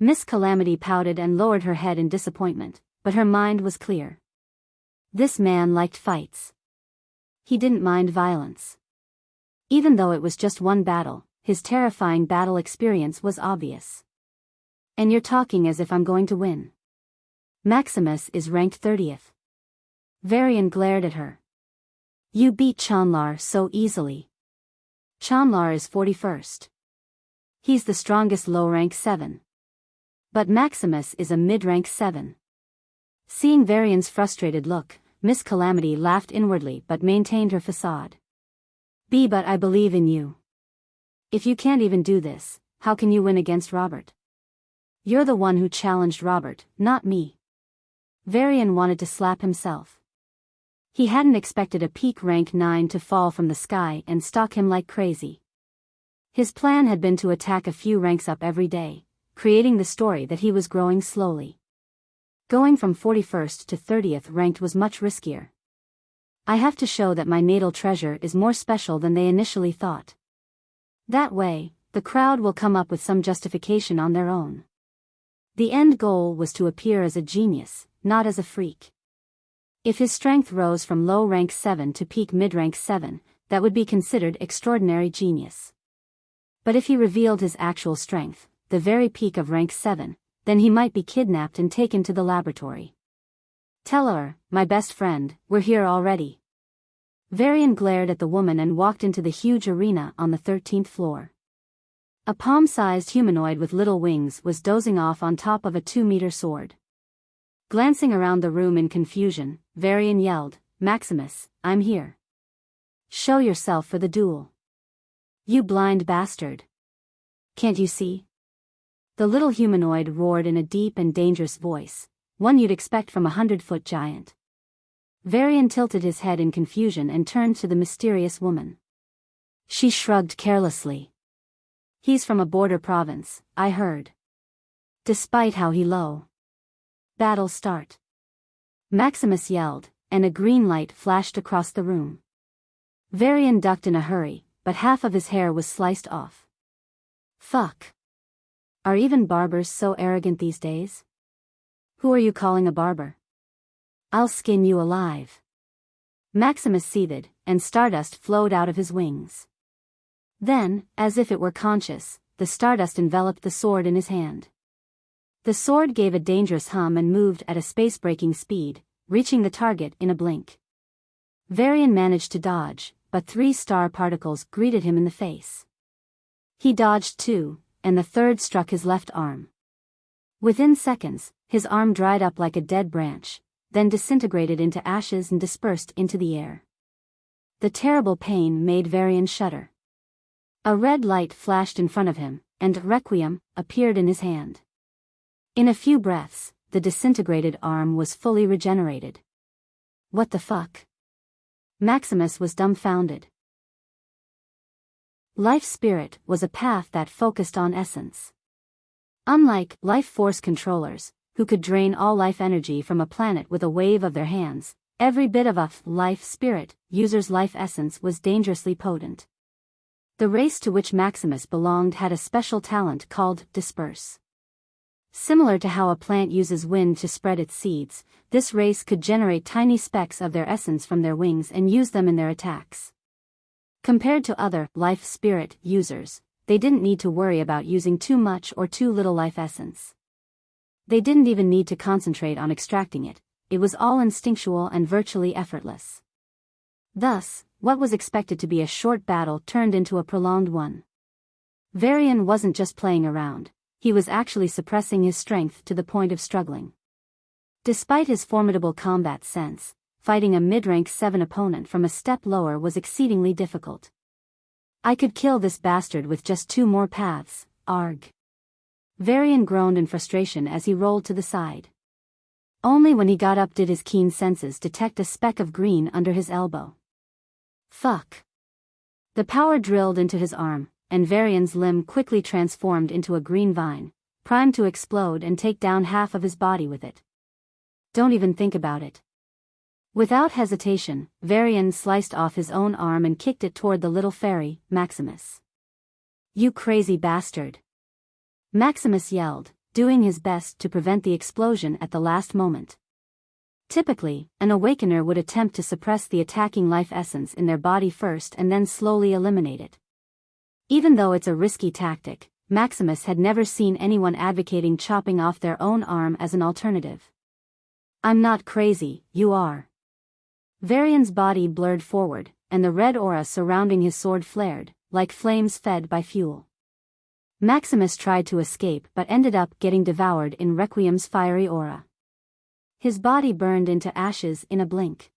Miss Calamity pouted and lowered her head in disappointment, but her mind was clear. This man liked fights. He didn't mind violence. Even though it was just one battle, his terrifying battle experience was obvious. And you're talking as if I'm going to win. Maximus is ranked 30th. Varian glared at her. You beat Chanlar so easily. Chanlar is 41st. He's the strongest low-rank 7. But Maximus is a mid-rank 7. Seeing Varian's frustrated look, Miss Calamity laughed inwardly but maintained her facade. But I believe in you. If you can't even do this, how can you win against Robert? You're the one who challenged Robert, not me. Varian wanted to slap himself. He hadn't expected a peak rank 9 to fall from the sky and stalk him like crazy. His plan had been to attack a few ranks up every day, creating the story that he was growing slowly. Going from 41st to 30th ranked was much riskier. I have to show that my natal treasure is more special than they initially thought. That way, the crowd will come up with some justification on their own. The end goal was to appear as a genius, not as a freak. If his strength rose from low rank 7 to peak mid-rank 7, that would be considered extraordinary genius. But if he revealed his actual strength, the very peak of rank 7, then he might be kidnapped and taken to the laboratory. Telor, my best friend, we're here already. Varian glared at the woman and walked into the huge arena on the 13th floor. A palm-sized humanoid with little wings was dozing off on top of a 2-meter sword. Glancing around the room in confusion, Varian yelled, Maximus, I'm here. Show yourself for the duel. You blind bastard. Can't you see? The little humanoid roared in a deep and dangerous voice, one you'd expect from a 100-foot giant. Varian tilted his head in confusion and turned to the mysterious woman. She shrugged carelessly. He's from a border province, I heard. Despite how he low. Battle start. Maximus yelled, and a green light flashed across the room. Varian ducked in a hurry, but half of his hair was sliced off. Fuck. Are even barbers so arrogant these days? Who are you calling a barber? I'll skin you alive. Maximus seethed, and stardust flowed out of his wings. Then, as if it were conscious, the stardust enveloped the sword in his hand. The sword gave a dangerous hum and moved at a space-breaking speed, reaching the target in a blink. Varian managed to dodge, but 3 star particles greeted him in the face. He dodged 2, and the third struck his left arm. Within seconds, his arm dried up like a dead branch, then disintegrated into ashes and dispersed into the air. The terrible pain made Varian shudder. A red light flashed in front of him, and Requiem appeared in his hand. In a few breaths, the disintegrated arm was fully regenerated. What the fuck? Maximus was dumbfounded. Life Spirit was a path that focused on essence. Unlike life force controllers, who could drain all life energy from a planet with a wave of their hands, every bit of a life spirit user's life essence was dangerously potent. The race to which Maximus belonged had a special talent called Disperse. Similar to how a plant uses wind to spread its seeds, this race could generate tiny specks of their essence from their wings and use them in their attacks. Compared to other life spirit users, they didn't need to worry about using too much or too little life essence. They didn't even need to concentrate on extracting it, it was all instinctual and virtually effortless. Thus, what was expected to be a short battle turned into a prolonged one. Varian wasn't just playing around. He was actually suppressing his strength to the point of struggling. Despite his formidable combat sense, fighting a mid-rank 7 opponent from a step lower was exceedingly difficult. I could kill this bastard with just 2 more paths, arg. Varian groaned in frustration as he rolled to the side. Only when he got up did his keen senses detect a speck of green under his elbow. Fuck. The power drilled into his arm, and Varian's limb quickly transformed into a green vine, primed to explode and take down half of his body with it. Don't even think about it. Without hesitation, Varian sliced off his own arm and kicked it toward the little fairy, Maximus. You crazy bastard! Maximus yelled, doing his best to prevent the explosion at the last moment. Typically, an awakener would attempt to suppress the attacking life essence in their body first and then slowly eliminate it. Even though it's a risky tactic, Maximus had never seen anyone advocating chopping off their own arm as an alternative. I'm not crazy, you are. Varian's body blurred forward, and the red aura surrounding his sword flared, like flames fed by fuel. Maximus tried to escape but ended up getting devoured in Requiem's fiery aura. His body burned into ashes in a blink.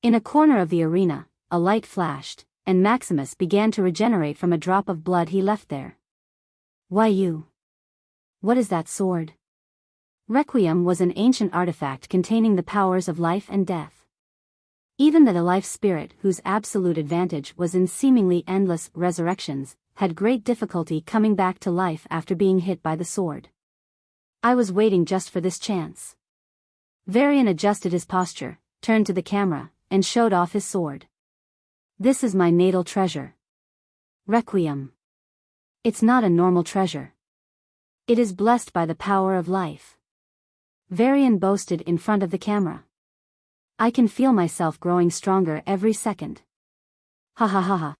In a corner of the arena, a light flashed, and Maximus began to regenerate from a drop of blood he left there. Why you? What is that sword? Requiem was an ancient artifact containing the powers of life and death. Even the life spirit, whose absolute advantage was in seemingly endless resurrections, had great difficulty coming back to life after being hit by the sword. I was waiting just for this chance. Varian adjusted his posture, turned to the camera, and showed off his sword. This is my natal treasure. Requiem. It's not a normal treasure. It is blessed by the power of life. Varian boasted in front of the camera. I can feel myself growing stronger every second. Ha ha ha ha.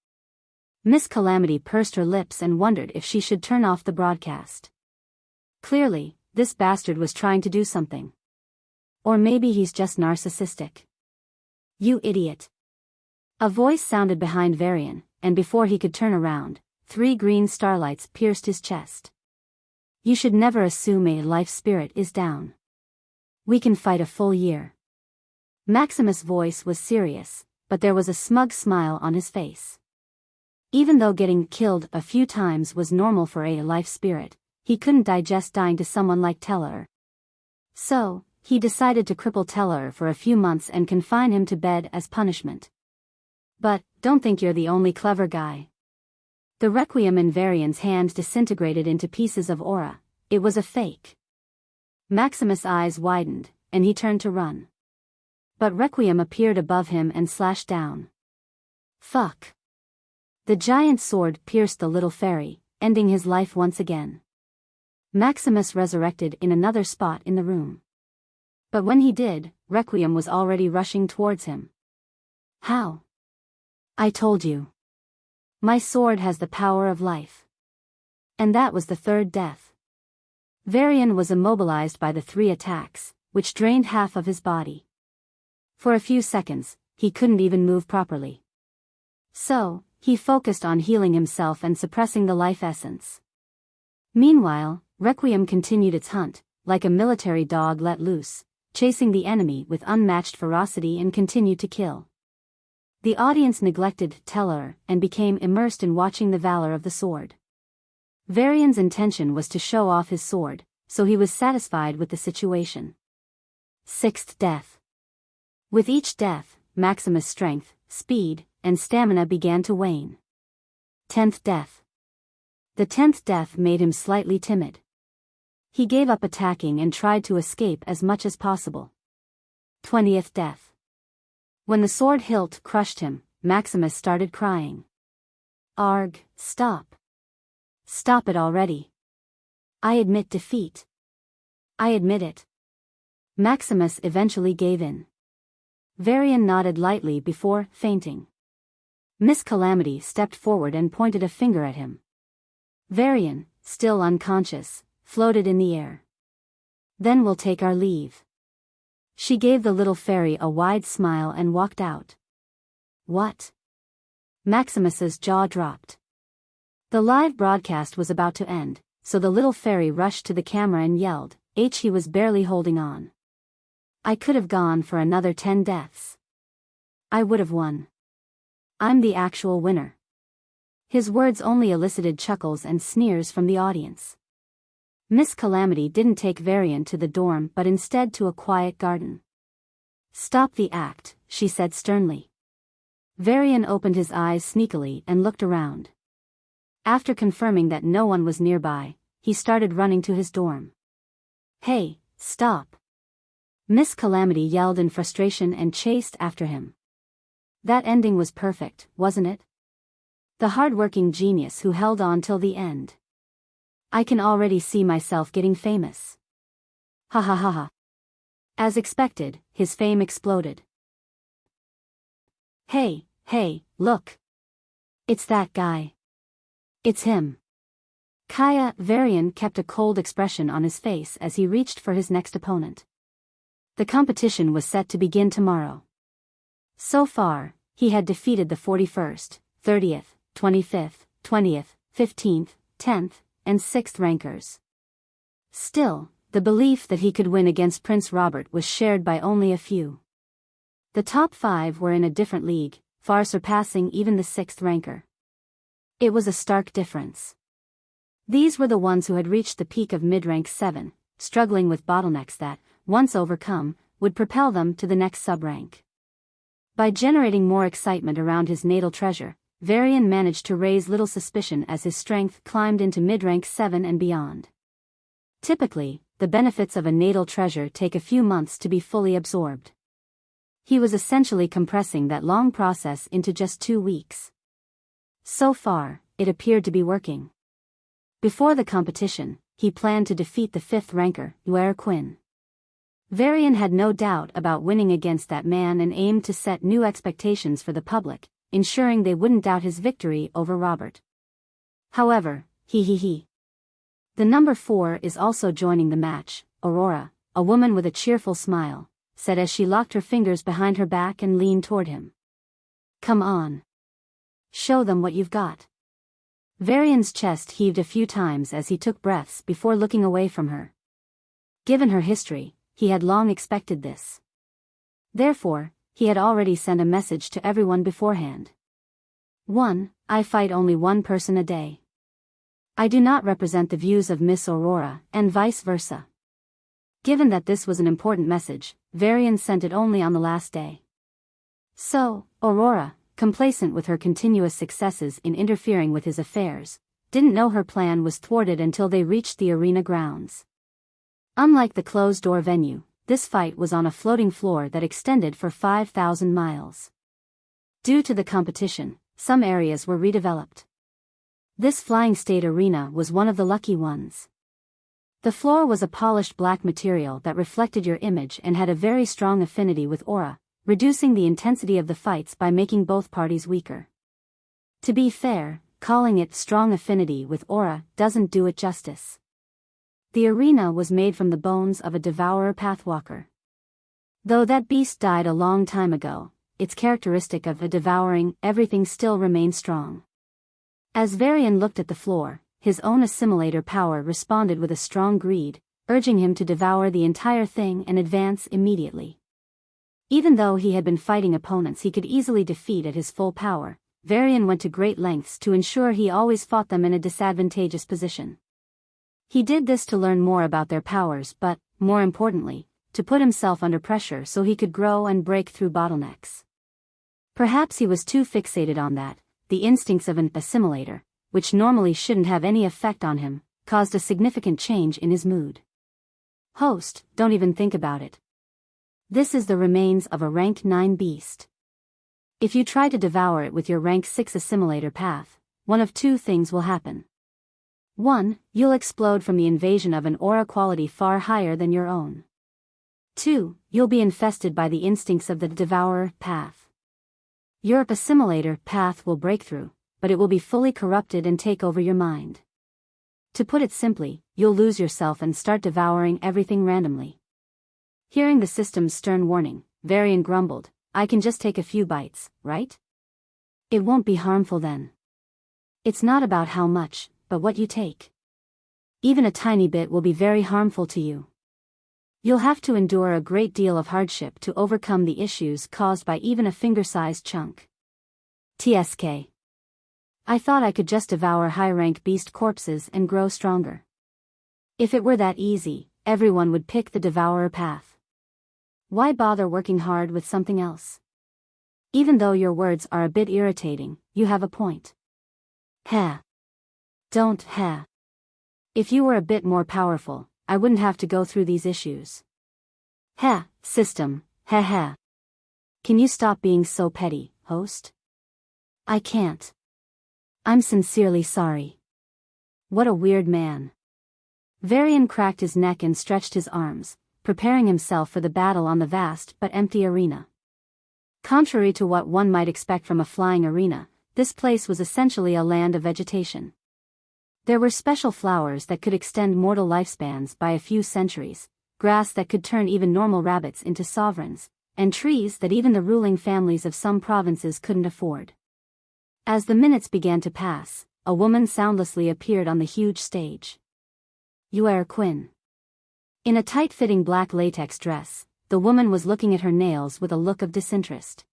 Miss Calamity pursed her lips and wondered if she should turn off the broadcast. Clearly, this bastard was trying to do something. Or maybe he's just narcissistic. You idiot. A voice sounded behind Varian, and before he could turn around, 3 green starlights pierced his chest. You should never assume a life spirit is down. We can fight a full year. Maximus' voice was serious, but there was a smug smile on his face. Even though getting killed a few times was normal for a life spirit, he couldn't digest dying to someone like Telor. So, he decided to cripple Telor for a few months and confine him to bed as punishment. But, don't think you're the only clever guy. The Requiem in Varian's hand disintegrated into pieces of aura. It was a fake. Maximus' eyes widened, and he turned to run. But Requiem appeared above him and slashed down. Fuck. The giant sword pierced the little fairy, ending his life once again. Maximus resurrected in another spot in the room. But when he did, Requiem was already rushing towards him. How? I told you. My sword has the power of life. And that was the 3rd death. Varian was immobilized by the 3 attacks, which drained half of his body. For a few seconds, he couldn't even move properly. So, he focused on healing himself and suppressing the life essence. Meanwhile, Requiem continued its hunt, like a military dog let loose, chasing the enemy with unmatched ferocity and continued to kill. The audience neglected Telor and became immersed in watching the valor of the sword. Varian's intention was to show off his sword, so he was satisfied with the situation. 6th death. With each death, Maximus' strength, speed, and stamina began to wane. 10th death. The 10th death made him slightly timid. He gave up attacking and tried to escape as much as possible. 20th death. When the sword hilt crushed him, Maximus started crying. Arg, stop. Stop it already. I admit defeat. I admit it. Maximus eventually gave in. Varian nodded lightly before fainting. Miss Calamity stepped forward and pointed a finger at him. Varian, still unconscious, floated in the air. Then we'll take our leave. She gave the little fairy a wide smile and walked out. What? Maximus's jaw dropped. The live broadcast was about to end, so the little fairy rushed to the camera and yelled, he was barely holding on. I could have gone for another 10 deaths. I would have won. I'm the actual winner. His words only elicited chuckles and sneers from the audience. Miss Calamity didn't take Varian to the dorm but instead to a quiet garden. Stop the act, she said sternly. Varian opened his eyes sneakily and looked around. After confirming that no one was nearby, he started running to his dorm. "Hey, stop!" Miss Calamity yelled in frustration and chased after him. That ending was perfect, wasn't it? The hard-working genius who held on till the end. I can already see myself getting famous. Ha ha ha ha. As expected, his fame exploded. Hey, look. It's that guy. It's him. Varian kept a cold expression on his face as he reached for his next opponent. The competition was set to begin tomorrow. So far, he had defeated the 41st, 30th, 25th, 20th, 15th, 10th, and 6th rankers. Still, the belief that he could win against Prince Robert was shared by only a few. The top 5 were in a different league, far surpassing even the 6th ranker. It was a stark difference. These were the ones who had reached the peak of mid-rank 7, struggling with bottlenecks that, once overcome, would propel them to the next sub-rank. By generating more excitement around his natal treasure, Varian managed to raise little suspicion as his strength climbed into mid-rank 7 and beyond. Typically, the benefits of a natal treasure take a few months to be fully absorbed. He was essentially compressing that long process into just 2 weeks. So far, it appeared to be working. Before the competition, he planned to defeat the 5th ranker, Quinn. Varian had no doubt about winning against that man and aimed to set new expectations for the public, ensuring they wouldn't doubt his victory over Robert. However, the number 4 is also joining the match. Aurora, a woman with a cheerful smile, said as she locked her fingers behind her back and leaned toward him. "Come on. Show them what you've got." Varian's chest heaved a few times as he took breaths before looking away from her. Given her history, he had long expected this. Therefore, he had already sent a message to everyone beforehand. 1. I fight only one person a day. I do not represent the views of Miss Aurora, and vice versa. Given that this was an important message, Varian sent it only on the last day. So, Aurora, complacent with her continuous successes in interfering with his affairs, didn't know her plan was thwarted until they reached the arena grounds. Unlike the closed-door venue, this fight was on a floating floor that extended for 5,000 miles. Due to the competition, some areas were redeveloped. This flying state arena was one of the lucky ones. The floor was a polished black material that reflected your image and had a very strong affinity with aura, reducing the intensity of the fights by making both parties weaker. To be fair, calling it strong affinity with aura doesn't do it justice. The arena was made from the bones of a devourer pathwalker. Though that beast died a long time ago, its characteristic of a devouring everything still remained strong. As Varian looked at the floor, his own assimilator power responded with a strong greed, urging him to devour the entire thing and advance immediately. Even though he had been fighting opponents he could easily defeat at his full power, Varian went to great lengths to ensure he always fought them in a disadvantageous position. He did this to learn more about their powers but, more importantly, to put himself under pressure so he could grow and break through bottlenecks. Perhaps he was too fixated on that. The instincts of an assimilator, which normally shouldn't have any effect on him, caused a significant change in his mood. Host, don't even think about it. This is the remains of a rank 9 beast. If you try to devour it with your rank 6 assimilator path, one of two things will happen. 1. You'll explode from the invasion of an aura quality far higher than your own. 2. You'll be infested by the instincts of the devourer path. Your assimilator path will break through, but it will be fully corrupted and take over your mind. To put it simply, you'll lose yourself and start devouring everything randomly. Hearing the system's stern warning, Varian grumbled, I can just take a few bites, right? It won't be harmful then. It's not about how much, but what you take. Even a tiny bit will be very harmful to you. You'll have to endure a great deal of hardship to overcome the issues caused by even a finger-sized chunk. TSK. I thought I could just devour high-rank beast corpses and grow stronger. If it were that easy, everyone would pick the devourer path. Why bother working hard with something else? Even though your words are a bit irritating, you have a point. Don't. If you were a bit more powerful, I wouldn't have to go through these issues. Heh, system, heh heh. Can you stop being so petty, host? I can't. I'm sincerely sorry. What a weird man. Varian cracked his neck and stretched his arms, preparing himself for the battle on the vast but empty arena. Contrary to what one might expect from a flying arena, this place was essentially a land of vegetation. There were special flowers that could extend mortal lifespans by a few centuries, grass that could turn even normal rabbits into sovereigns, and trees that even the ruling families of some provinces couldn't afford. As the minutes began to pass, a woman soundlessly appeared on the huge stage. Yuer Quinn. In a tight-fitting black latex dress, the woman was looking at her nails with a look of disinterest.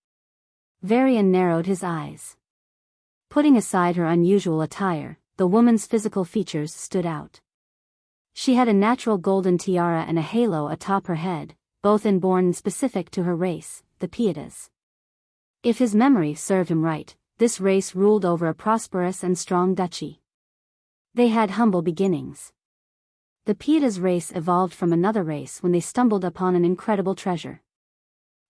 Varian narrowed his eyes. Putting aside her unusual attire, the woman's physical features stood out. She had a natural golden tiara and a halo atop her head, both inborn and specific to her race, the Pietas. If his memory served him right, this race ruled over a prosperous and strong duchy. They had humble beginnings. The Pietas race evolved from another race when they stumbled upon an incredible treasure.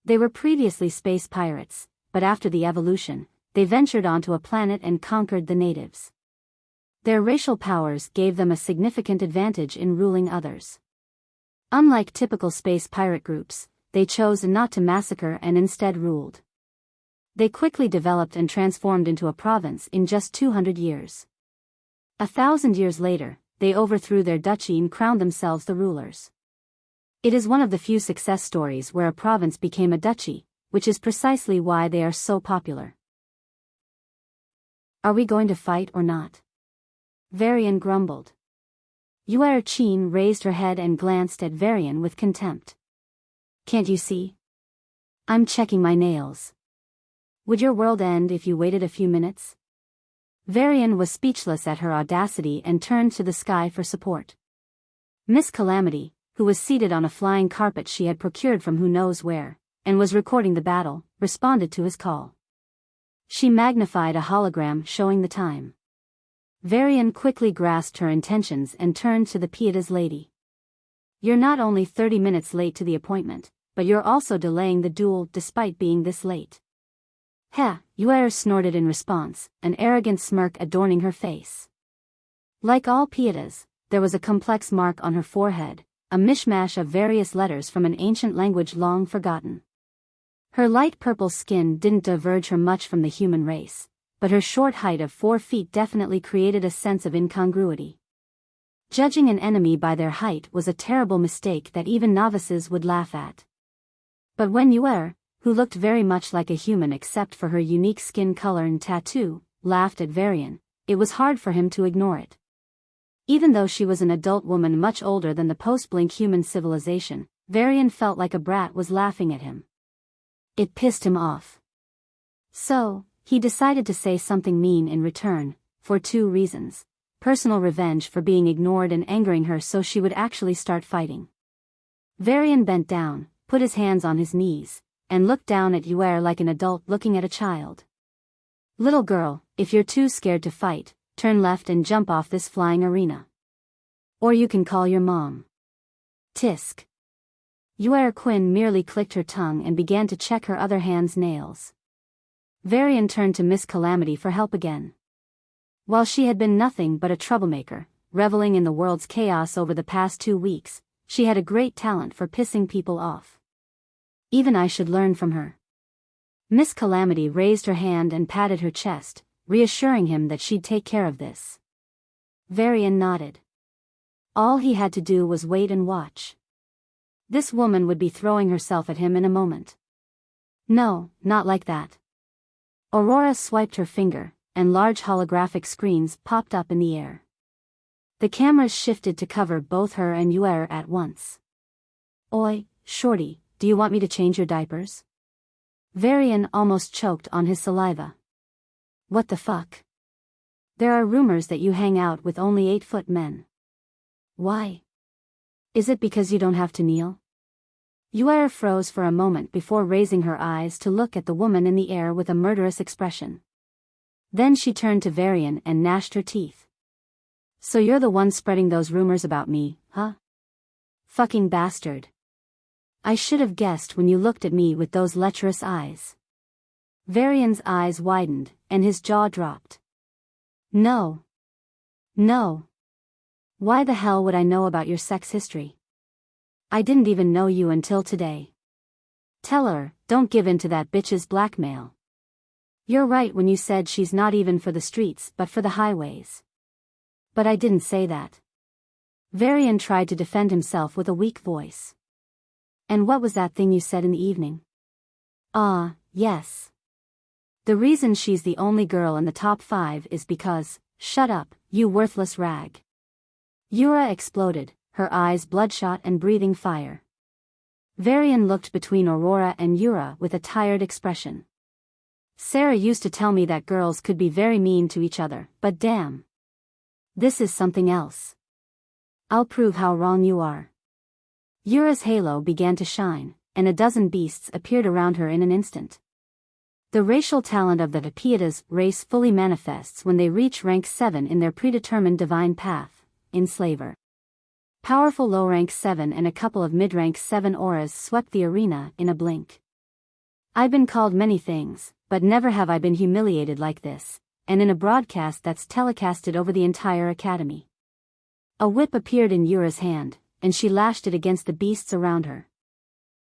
They were previously space pirates, but after the evolution, they ventured onto a planet and conquered the natives. Their racial powers gave them a significant advantage in ruling others. Unlike typical space pirate groups, they chose not to massacre and instead ruled. They quickly developed and transformed into a province in just 200 years. 1,000 years later, they overthrew their duchy and crowned themselves the rulers. It is one of the few success stories where a province became a duchy, which is precisely why they are so popular. Are we going to fight or not? Varian grumbled. Yuer Qin raised her head and glanced at Varian with contempt. Can't you see? I'm checking my nails. Would your world end if you waited a few minutes? Varian was speechless at her audacity and turned to the sky for support. Miss Calamity, who was seated on a flying carpet she had procured from who knows where, and was recording the battle, responded to his call. She magnified a hologram showing the time. Varian quickly grasped her intentions and turned to the Pietas lady. You're not only 30 minutes late to the appointment, but you're also delaying the duel despite being this late. Heh, Yuer snorted in response, an arrogant smirk adorning her face. Like all Pietas, there was a complex mark on her forehead, a mishmash of various letters from an ancient language long forgotten. Her light purple skin didn't diverge her much from the human race, but her short height of 4 feet definitely created a sense of incongruity. Judging an enemy by their height was a terrible mistake that even novices would laugh at. But when Yuer, who looked very much like a human except for her unique skin color and tattoo, laughed at Varian, it was hard for him to ignore it. Even though she was an adult woman much older than the post-blink human civilization, Varian felt like a brat was laughing at him. It pissed him off. So, he decided to say something mean in return, for 2 reasons: personal revenge for being ignored and angering her so she would actually start fighting. Varian bent down, put his hands on his knees, and looked down at Yuer like an adult looking at a child. Little girl, if you're too scared to fight, turn left and jump off this flying arena. Or you can call your mom. Tisk. Yuer Quinn merely clicked her tongue and began to check her other hand's nails. Varian turned to Miss Calamity for help again. While she had been nothing but a troublemaker, reveling in the world's chaos over the past 2 weeks, she had a great talent for pissing people off. Even I should learn from her. Miss Calamity raised her hand and patted her chest, reassuring him that she'd take care of this. Varian nodded. All he had to do was wait and watch. This woman would be throwing herself at him in a moment. No, not like that. Aurora swiped her finger, and large holographic screens popped up in the air. The cameras shifted to cover both her and Yuer at once. Oi, shorty, do you want me to change your diapers? Varian almost choked on his saliva. What the fuck? There are rumors that you hang out with only 8-foot men. Why? Is it because you don't have to kneel? Yuer froze for a moment before raising her eyes to look at the woman in the air with a murderous expression. Then she turned to Varian and gnashed her teeth. So you're the one spreading those rumors about me, huh? Fucking bastard. I should have guessed when you looked at me with those lecherous eyes. Varian's eyes widened, and his jaw dropped. No. No. Why the hell would I know about your sex history? I didn't even know you until today. Telor, don't give in to that bitch's blackmail. You're right when you said she's not even for the streets but for the highways. But I didn't say that. Varian tried to defend himself with a weak voice. And what was that thing you said in the evening? Yes. The reason she's the only girl in the top 5 is because, shut up, you worthless rag. Yura exploded, her eyes bloodshot and breathing fire. Varian looked between Aurora and Yura with a tired expression. Sarah used to tell me that girls could be very mean to each other, but damn. This is something else. I'll prove how wrong you are. Yura's halo began to shine, and a dozen beasts appeared around her in an instant. The racial talent of the Vapieta's race fully manifests when they reach rank 7 in their predetermined divine path, Enslaver. Powerful low-rank 7 and a couple of mid-rank 7 auras swept the arena in a blink. I've been called many things, but never have I been humiliated like this, and in a broadcast that's telecasted over the entire academy. A whip appeared in Yura's hand, and she lashed it against the beasts around her.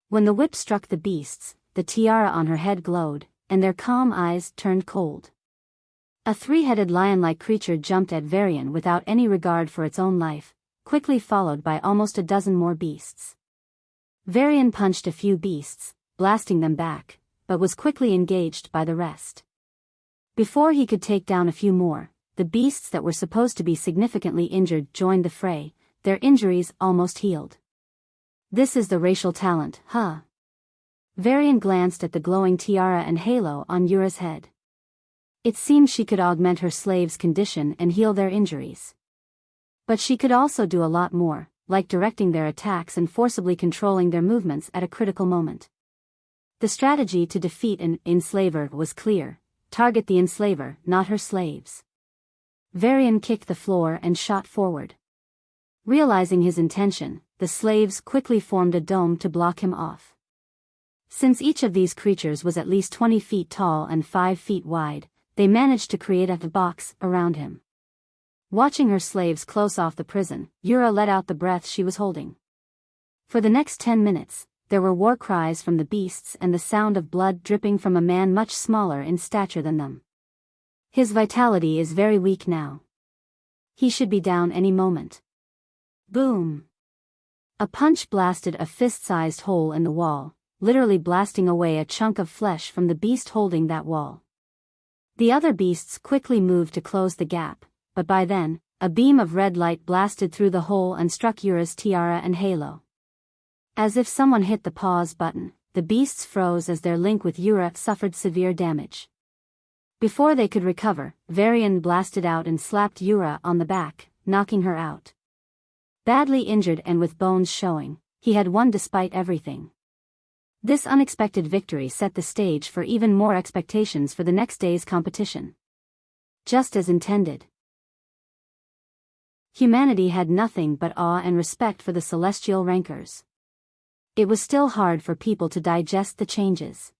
When the whip struck the beasts, the tiara on her head glowed, and their calm eyes turned cold. A three-headed lion-like creature jumped at Varian without any regard for its own life, quickly followed by almost a dozen more beasts. Varian punched a few beasts, blasting them back, but was quickly engaged by the rest. Before he could take down a few more, the beasts that were supposed to be significantly injured joined the fray, their injuries almost healed. This is the racial talent, huh? Varian glanced at the glowing tiara and halo on Yura's head. It seemed she could augment her slaves' condition and heal their injuries. But she could also do a lot more, like directing their attacks and forcibly controlling their movements at a critical moment. The strategy to defeat an enslaver was clear: target the enslaver, not her slaves. Varian kicked the floor and shot forward. Realizing his intention, the slaves quickly formed a dome to block him off. Since each of these creatures was at least 20 feet tall and 5 feet wide, they managed to create a box around him. Watching her slaves close off the prison, Yura let out the breath she was holding. For the next 10 minutes, there were war cries from the beasts and the sound of blood dripping from a man much smaller in stature than them. His vitality is very weak now. He should be down any moment. Boom! A punch blasted a fist-sized hole in the wall, literally blasting away a chunk of flesh from the beast holding that wall. The other beasts quickly moved to close the gap, but by then, a beam of red light blasted through the hole and struck Yura's tiara and halo. As if someone hit the pause button, the beasts froze as their link with Yura suffered severe damage. Before they could recover, Varian blasted out and slapped Yura on the back, knocking her out. Badly injured and with bones showing, he had won despite everything. This unexpected victory set the stage for even more expectations for the next day's competition. Just as intended. Humanity had nothing but awe and respect for the celestial rankers. It was still hard for people to digest the changes.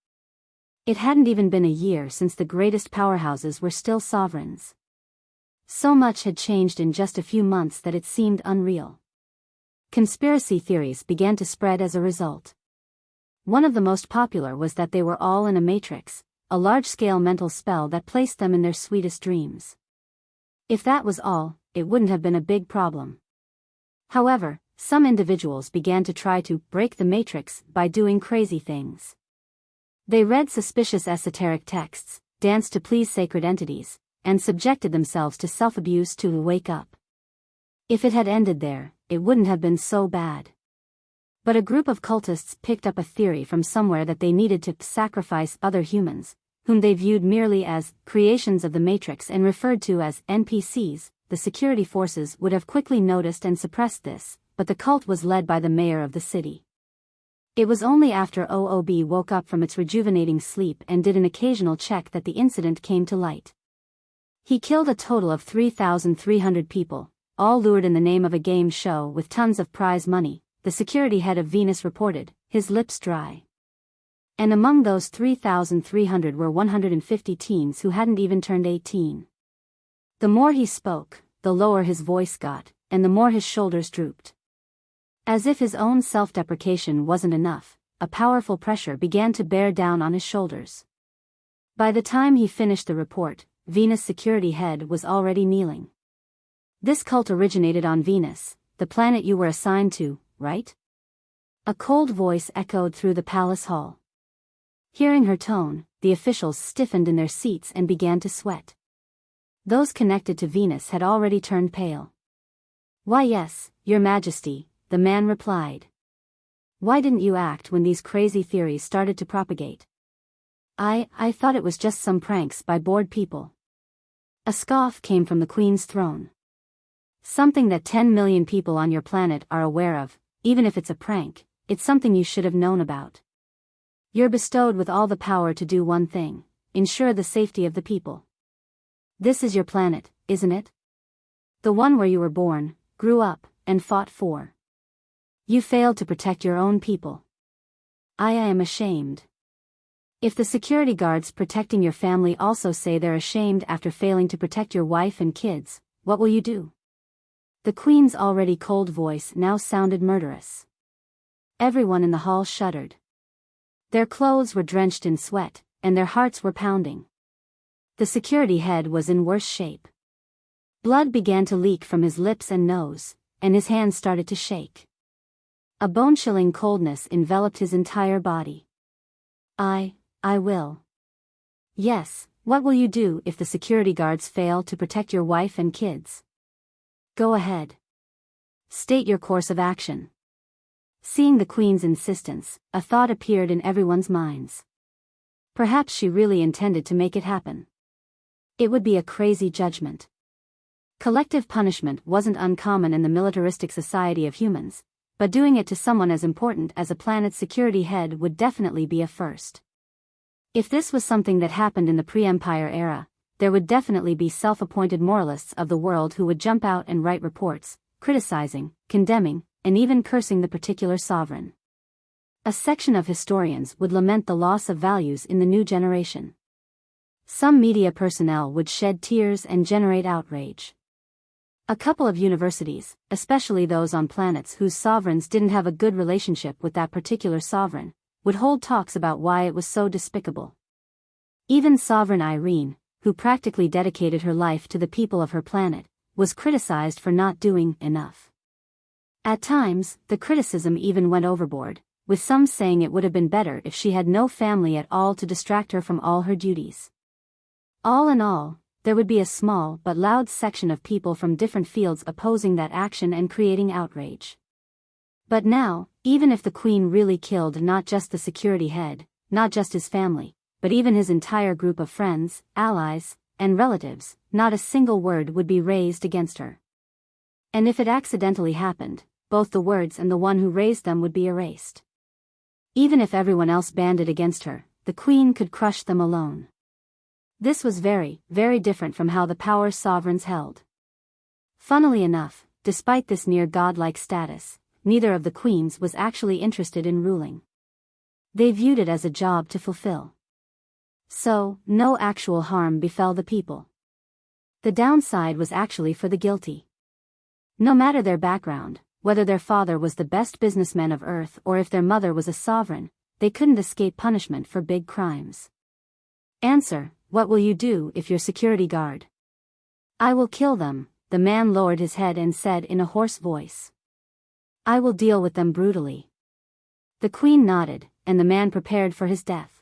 It hadn't even been a year since the greatest powerhouses were still sovereigns. So much had changed in just a few months that it seemed unreal. Conspiracy theories began to spread as a result. One of the most popular was that they were all in a matrix, a large-scale mental spell that placed them in their sweetest dreams. If that was all, it wouldn't have been a big problem. However, some individuals began to try to break the matrix by doing crazy things. They read suspicious esoteric texts, danced to please sacred entities, and subjected themselves to self-abuse to wake up. If it had ended there, it wouldn't have been so bad. But a group of cultists picked up a theory from somewhere that they needed to sacrifice other humans, whom they viewed merely as creations of the Matrix and referred to as NPCs. The security forces would have quickly noticed and suppressed this, but the cult was led by the mayor of the city. It was only after OOB woke up from its rejuvenating sleep and did an occasional check that the incident came to light. He killed a total of 3,300 people, all lured in the name of a game show with tons of prize money, the security head of Venus reported, his lips dry. And among those 3,300 were 150 teens who hadn't even turned 18. The more he spoke, the lower his voice got, and the more his shoulders drooped. As if his own self-deprecation wasn't enough, a powerful pressure began to bear down on his shoulders. By the time he finished the report, Venus' security head was already kneeling. This cult originated on Venus, the planet you were assigned to, right? A cold voice echoed through the palace hall. Hearing her tone, the officials stiffened in their seats and began to sweat. Those connected to Venus had already turned pale. "Why yes, Your Majesty," the man replied. "Why didn't you act when these crazy theories started to propagate?" I thought it was just some pranks by bored people." A scoff came from the Queen's throne. "Something that 10 million people on your planet are aware of, even if it's a prank, it's something you should have known about. You're bestowed with all the power to do one thing: ensure the safety of the people. This is your planet, isn't it? The one where you were born, grew up, and fought for. You failed to protect your own people. I am ashamed. If the security guards protecting your family also say they're ashamed after failing to protect your wife and kids, what will you do?" The Queen's already cold voice now sounded murderous. Everyone in the hall shuddered. Their clothes were drenched in sweat, and their hearts were pounding. The security head was in worse shape. Blood began to leak from his lips and nose, and his hands started to shake. A bone-chilling coldness enveloped his entire body. I will. Yes, what will you do if the security guards fail to protect your wife and kids? Go ahead. State your course of action. Seeing the Queen's insistence, a thought appeared in everyone's minds. Perhaps she really intended to make it happen. It would be a crazy judgment. Collective punishment wasn't uncommon in the militaristic society of humans, but doing it to someone as important as a planet's security head would definitely be a first. If this was something that happened in the pre-Empire era, there would definitely be self-appointed moralists of the world who would jump out and write reports, criticizing, condemning, and even cursing the particular sovereign. A section of historians would lament the loss of values in the new generation. Some media personnel would shed tears and generate outrage. A couple of universities, especially those on planets whose sovereigns didn't have a good relationship with that particular sovereign, would hold talks about why it was so despicable. Even Sovereign Irene, who practically dedicated her life to the people of her planet, was criticized for not doing enough. At times, the criticism even went overboard, with some saying it would have been better if she had no family at all to distract her from all her duties. All in all, there would be a small but loud section of people from different fields opposing that action and creating outrage. But now, even if the Queen really killed not just the security head, not just his family, but even his entire group of friends, allies, and relatives, not a single word would be raised against her. And if it accidentally happened, both the words and the one who raised them would be erased. Even if everyone else banded against her, the Queen could crush them alone. This was very, very different from how the power sovereigns held. Funnily enough, despite this near godlike status, neither of the queens was actually interested in ruling. They viewed it as a job to fulfill. So, no actual harm befell the people. The downside was actually for the guilty. No matter their background, whether their father was the best businessman of Earth or if their mother was a sovereign, they couldn't escape punishment for big crimes. Answer: what will you do if your security guard? I will kill them, the man lowered his head and said in a hoarse voice. I will deal with them brutally. The Queen nodded, and the man prepared for his death.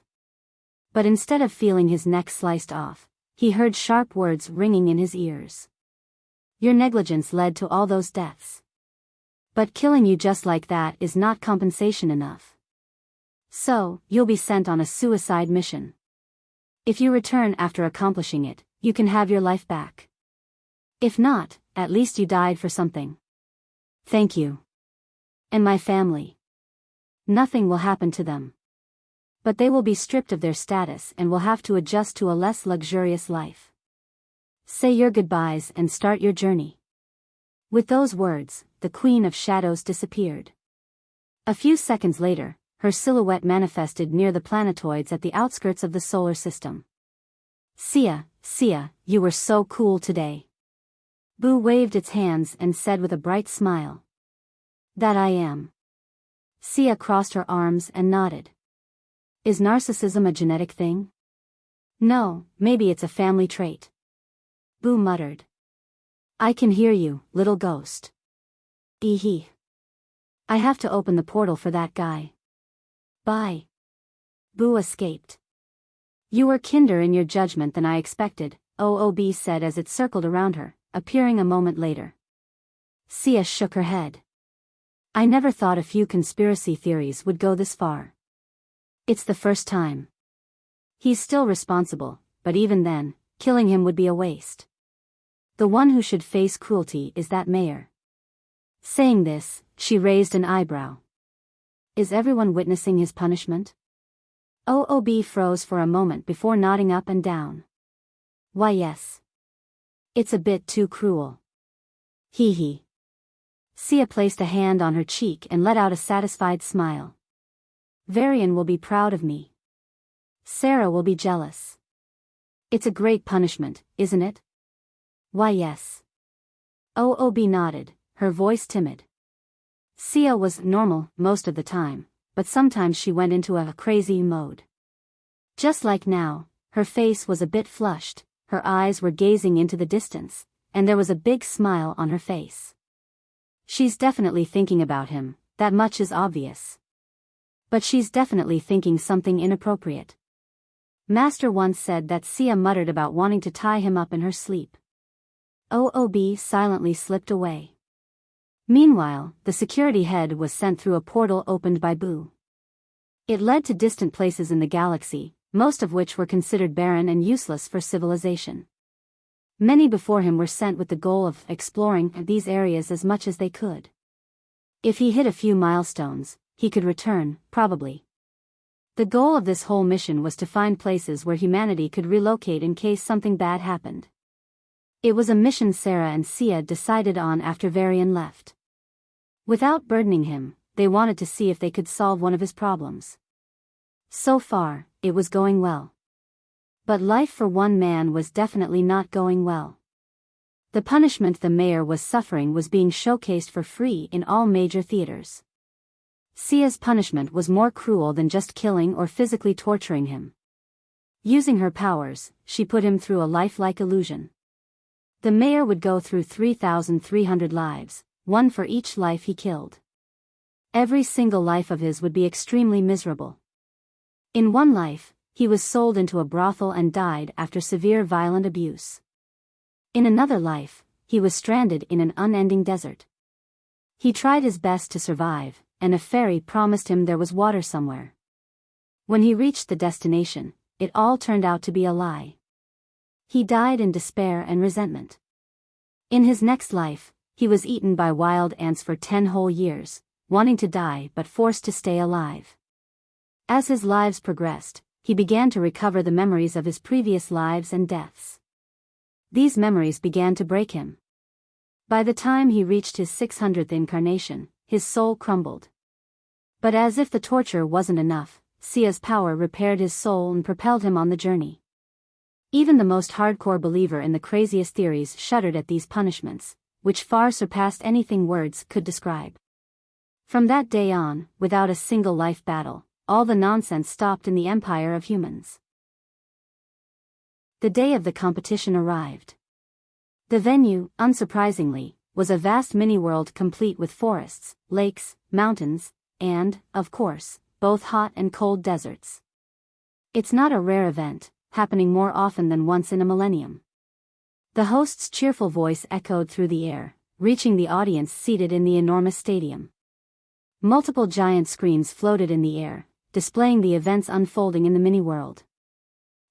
But instead of feeling his neck sliced off, he heard sharp words ringing in his ears. Your negligence led to all those deaths. But killing you just like that is not compensation enough. So, you'll be sent on a suicide mission. If you return after accomplishing it, you can have your life back. If not, at least you died for something. Thank you. And my family. Nothing will happen to them. But they will be stripped of their status and will have to adjust to a less luxurious life. Say your goodbyes and start your journey. With those words, the Queen of Shadows disappeared. A few seconds later, her silhouette manifested near the planetoids at the outskirts of the solar system. Sia, you were so cool today. Boo waved its hands and said with a bright smile. That I am. Sia crossed her arms and nodded. Is narcissism a genetic thing? No, maybe it's a family trait. Boo muttered. I can hear you, little ghost. Eehee. I have to open the portal for that guy. Bye. Boo escaped. You were kinder in your judgment than I expected, OOB said as it circled around her, appearing a moment later. Sia shook her head. I never thought a few conspiracy theories would go this far. It's the first time. He's still responsible, but even then, killing him would be a waste. The one who should face cruelty is that mayor. Saying this, she raised an eyebrow. Is everyone witnessing his punishment? OOB froze for a moment before nodding up and down. Why yes. It's a bit too cruel. Hee hee. Sia placed a hand on her cheek and let out a satisfied smile. Varian will be proud of me. Sarah will be jealous. It's a great punishment, isn't it? Why yes. OOB nodded, her voice timid. Sia was normal most of the time, but sometimes she went into a crazy mode. Just like now, her face was a bit flushed, her eyes were gazing into the distance, and there was a big smile on her face. She's definitely thinking about him, that much is obvious. But she's definitely thinking something inappropriate. Master once said that Sia muttered about wanting to tie him up in her sleep. OOB silently slipped away. Meanwhile, the security head was sent through a portal opened by Boo. It led to distant places in the galaxy, most of which were considered barren and useless for civilization. Many before him were sent with the goal of exploring these areas as much as they could. If he hit a few milestones, he could return, probably. The goal of this whole mission was to find places where humanity could relocate in case something bad happened. It was a mission Sarah and Sia decided on after Varian left. Without burdening him, they wanted to see if they could solve one of his problems. So far, it was going well. But life for one man was definitely not going well. The punishment the mayor was suffering was being showcased for free in all major theaters. Sia's punishment was more cruel than just killing or physically torturing him. Using her powers, she put him through a lifelike illusion. The mayor would go through 3,300 lives, one for each life he killed. Every single life of his would be extremely miserable. In one life, he was sold into a brothel and died after severe violent abuse. In another life, he was stranded in an unending desert. He tried his best to survive, and a fairy promised him there was water somewhere. When he reached the destination, it all turned out to be a lie. He died in despair and resentment. In his next life, he was eaten by wild ants for 10 whole years, wanting to die but forced to stay alive. As his lives progressed, he began to recover the memories of his previous lives and deaths. These memories began to break him. By the time he reached his 600th incarnation, his soul crumbled. But as if the torture wasn't enough, Sia's power repaired his soul and propelled him on the journey. Even the most hardcore believer in the craziest theories shuddered at these punishments, which far surpassed anything words could describe. From that day on, without a single life battle, all the nonsense stopped in the empire of humans. The day of the competition arrived. The venue, unsurprisingly, was a vast mini-world complete with forests, lakes, mountains, and, of course, both hot and cold deserts. It's not a rare event, happening more often than once in a millennium. The host's cheerful voice echoed through the air, reaching the audience seated in the enormous stadium. Multiple giant screens floated in the air, displaying the events unfolding in the mini-world.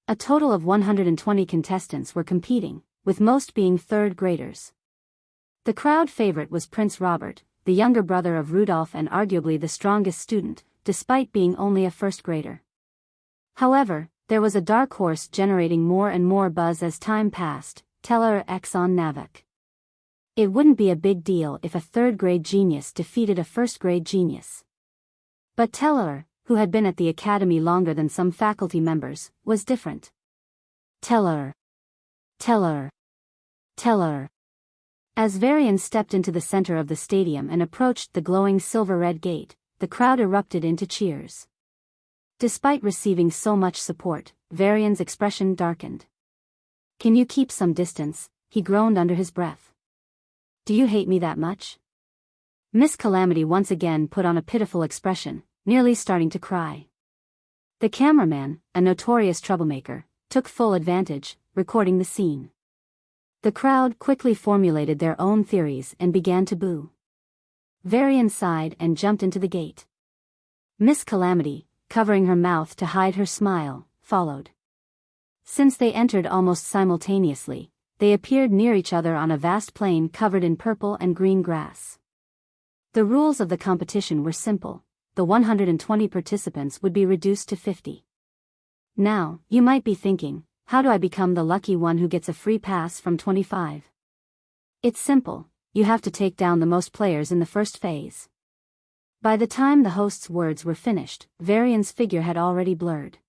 A total of 120 contestants were competing, with most being third graders. The crowd favorite was Prince Robert, the younger brother of Rudolph and arguably the strongest student, despite being only a first grader. However, there was a dark horse generating more and more buzz as time passed, Telor x on Navak. It wouldn't be a big deal if a third-grade genius defeated a first-grade genius. But Telor, who had been at the academy longer than some faculty members, was different. Telor. Telor. Telor. As Varian stepped into the center of the stadium and approached the glowing silver-red gate, the crowd erupted into cheers. Despite receiving so much support, Varian's expression darkened. "Can you keep some distance?" he groaned under his breath. "Do you hate me that much?" Miss Calamity once again put on a pitiful expression, nearly starting to cry. The cameraman, a notorious troublemaker, took full advantage, recording the scene. The crowd quickly formulated their own theories and began to boo. Varian sighed and jumped into the gate. Miss Calamity, covering her mouth to hide her smile, followed. Since they entered almost simultaneously, they appeared near each other on a vast plain covered in purple and green grass. The rules of the competition were simple: the 120 participants would be reduced to 50. Now, you might be thinking, how do I become the lucky one who gets a free pass from 25? It's simple: you have to take down the most players in the first phase. By the time the host's words were finished, Varian's figure had already blurred.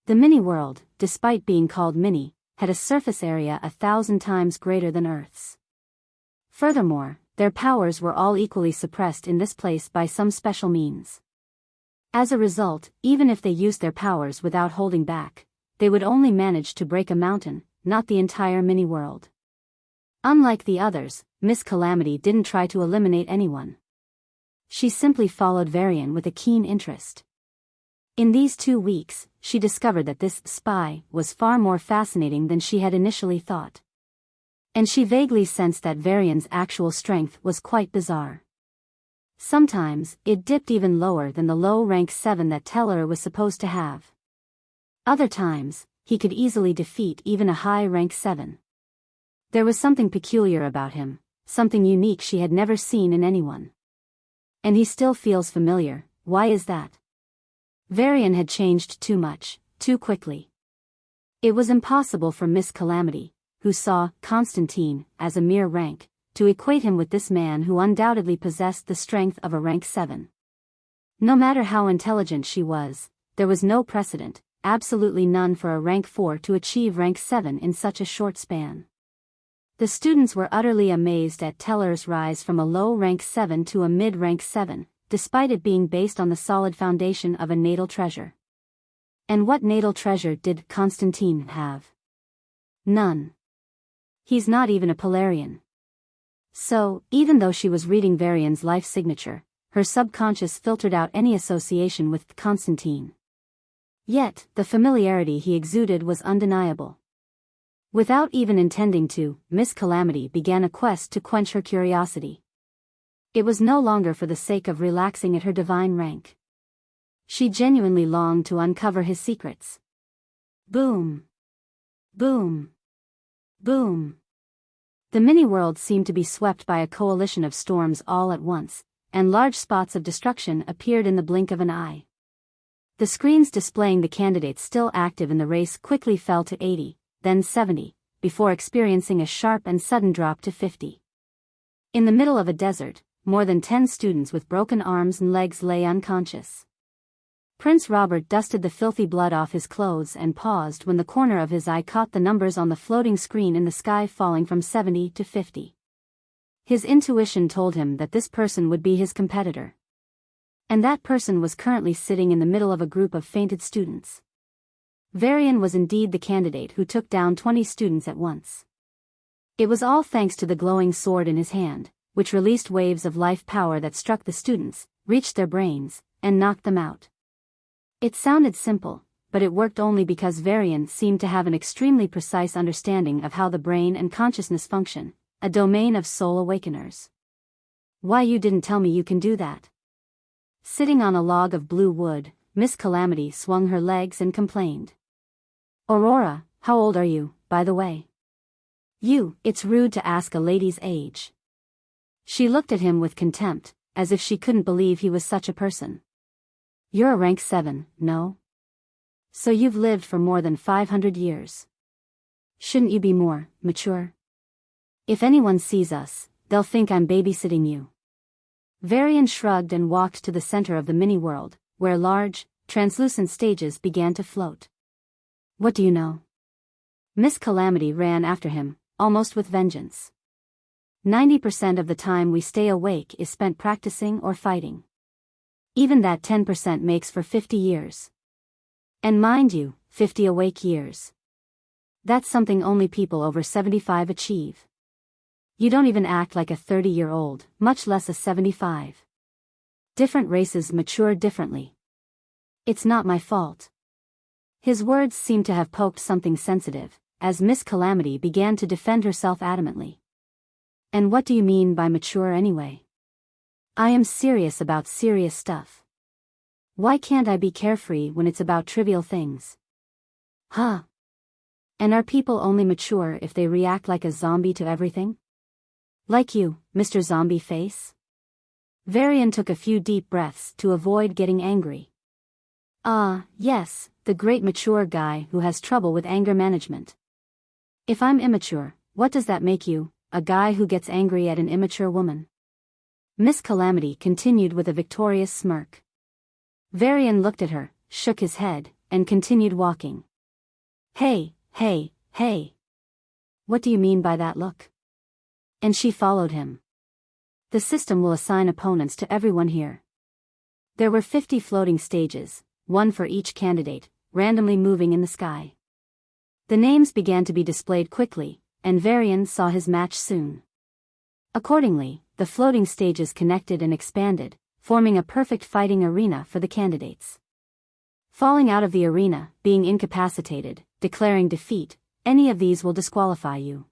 The mini-world, despite being called mini, had a surface area 1,000 times greater than Earth's. Furthermore, their powers were all equally suppressed in this place by some special means. As a result, even if they used their powers without holding back, they would only manage to break a mountain, not the entire mini-world. Unlike the others, Miss Calamity didn't try to eliminate anyone. She simply followed Varian with a keen interest. In these 2 weeks, she discovered that this spy was far more fascinating than she had initially thought. And she vaguely sensed that Varian's actual strength was quite bizarre. Sometimes, it dipped even lower than the low rank 7 that Telor was supposed to have. Other times, he could easily defeat even a high rank 7. There was something peculiar about him, something unique she had never seen in anyone. And he still feels familiar. Why is that? Varian had changed too much, too quickly. It was impossible for Miss Calamity, who saw Constantine as a mere rank, to equate him with this man who undoubtedly possessed the strength of a rank 7. No matter how intelligent she was, there was no precedent, absolutely none, for a rank 4 to achieve rank 7 in such a short span. The students were utterly amazed at Telor's rise from a low rank 7 to a mid-rank 7, despite it being based on the solid foundation of a natal treasure. And what natal treasure did Constantine have? None. He's not even a Polarian. So, even though she was reading Varian's life signature, her subconscious filtered out any association with Constantine. Yet, the familiarity he exuded was undeniable. Without even intending to, Miss Calamity began a quest to quench her curiosity. It was no longer for the sake of relaxing at her divine rank. She genuinely longed to uncover his secrets. Boom. Boom. Boom. The mini-world seemed to be swept by a coalition of storms all at once, and large spots of destruction appeared in the blink of an eye. The screens displaying the candidates still active in the race quickly fell to 80. Then 70, before experiencing a sharp and sudden drop to 50. In the middle of a desert, more than 10 students with broken arms and legs lay unconscious. Prince Robert dusted the filthy blood off his clothes and paused when the corner of his eye caught the numbers on the floating screen in the sky falling from 70 to 50. His intuition told him that this person would be his competitor. And that person was currently sitting in the middle of a group of fainted students. Varian was indeed the candidate who took down 20 students at once. It was all thanks to the glowing sword in his hand, which released waves of life power that struck the students, reached their brains, and knocked them out. It sounded simple, but it worked only because Varian seemed to have an extremely precise understanding of how the brain and consciousness function, a domain of soul awakeners. Why you didn't tell me you can do that? Sitting on a log of blue wood, Miss Calamity swung her legs and complained. Aurora, how old are you, by the way? It's rude to ask a lady's age. She looked at him with contempt, as if she couldn't believe he was such a person. You're a rank 7, no? So you've lived for more than 500 years. Shouldn't you be more mature? If anyone sees us, they'll think I'm babysitting you. Varian shrugged and walked to the center of the mini-world, where large, translucent stages began to float. What do you know? Miss Calamity ran after him, almost with vengeance. 90% of the time we stay awake is spent practicing or fighting. Even that 10% makes for 50 years. And mind you, 50 awake years. That's something only people over 75 achieve. You don't even act like a 30-year-old, much less a 75. Different races mature differently. It's not my fault. His words seemed to have poked something sensitive, as Miss Calamity began to defend herself adamantly. And what do you mean by mature anyway? I am serious about serious stuff. Why can't I be carefree when it's about trivial things? Huh? And are people only mature if they react like a zombie to everything? Like you, Mr. Zombie Face? Varian took a few deep breaths to avoid getting angry. Yes, the great mature guy who has trouble with anger management. If I'm immature, what does that make you, a guy who gets angry at an immature woman? Miss Calamity continued with a victorious smirk. Varian looked at her, shook his head, and continued walking. Hey. What do you mean by that look? And she followed him. The system will assign opponents to everyone here. There were 50 floating stages, one for each candidate, randomly moving in the sky. The names began to be displayed quickly, and Varian saw his match soon. Accordingly, the floating stages connected and expanded, forming a perfect fighting arena for the candidates. Falling out of the arena, being incapacitated, declaring defeat, any of these will disqualify you.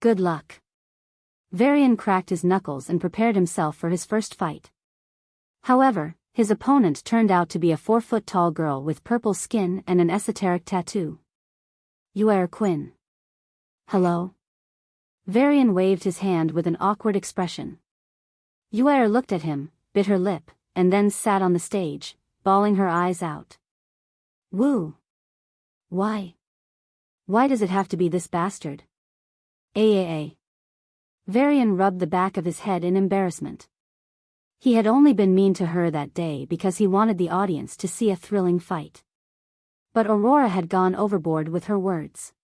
Good luck. Varian cracked his knuckles and prepared himself for his first fight. However, his opponent turned out to be a 4-foot-tall girl with purple skin and an esoteric tattoo. Yuer Quinn. Hello? Varian waved his hand with an awkward expression. Yuer looked at him, bit her lip, and then sat on the stage, bawling her eyes out. Woo! Why? Why does it have to be this bastard? Aaa. Varian rubbed the back of his head in embarrassment. He had only been mean to her that day because he wanted the audience to see a thrilling fight. But Aurora had gone overboard with her words.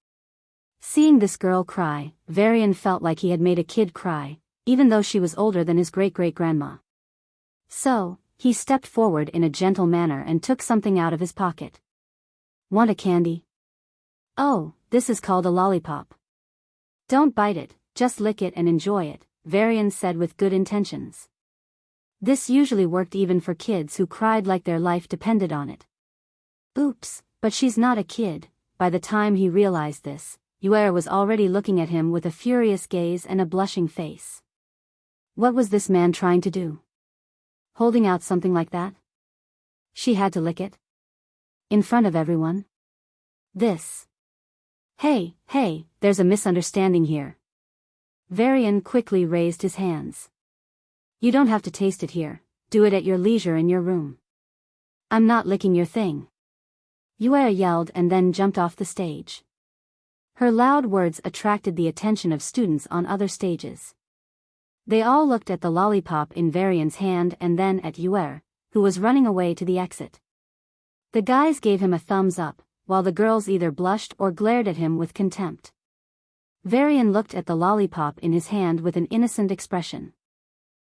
Seeing this girl cry, Varian felt like he had made a kid cry, even though she was older than his great-great-grandma. So, he stepped forward in a gentle manner and took something out of his pocket. Want a candy? Oh, this is called a lollipop. Don't bite it, just lick it and enjoy it, Varian said with good intentions. This usually worked even for kids who cried like their life depended on it. Oops, but she's not a kid. By the time he realized this, Yuer was already looking at him with a furious gaze and a blushing face. What was this man trying to do? Holding out something like that? She had to lick it? In front of everyone? This. Hey, there's a misunderstanding here. Varian quickly raised his hands. You don't have to taste it here, do it at your leisure in your room. I'm not licking your thing. Yuer yelled and then jumped off the stage. Her loud words attracted the attention of students on other stages. They all looked at the lollipop in Varian's hand and then at Yuer, who was running away to the exit. The guys gave him a thumbs up, while the girls either blushed or glared at him with contempt. Varian looked at the lollipop in his hand with an innocent expression.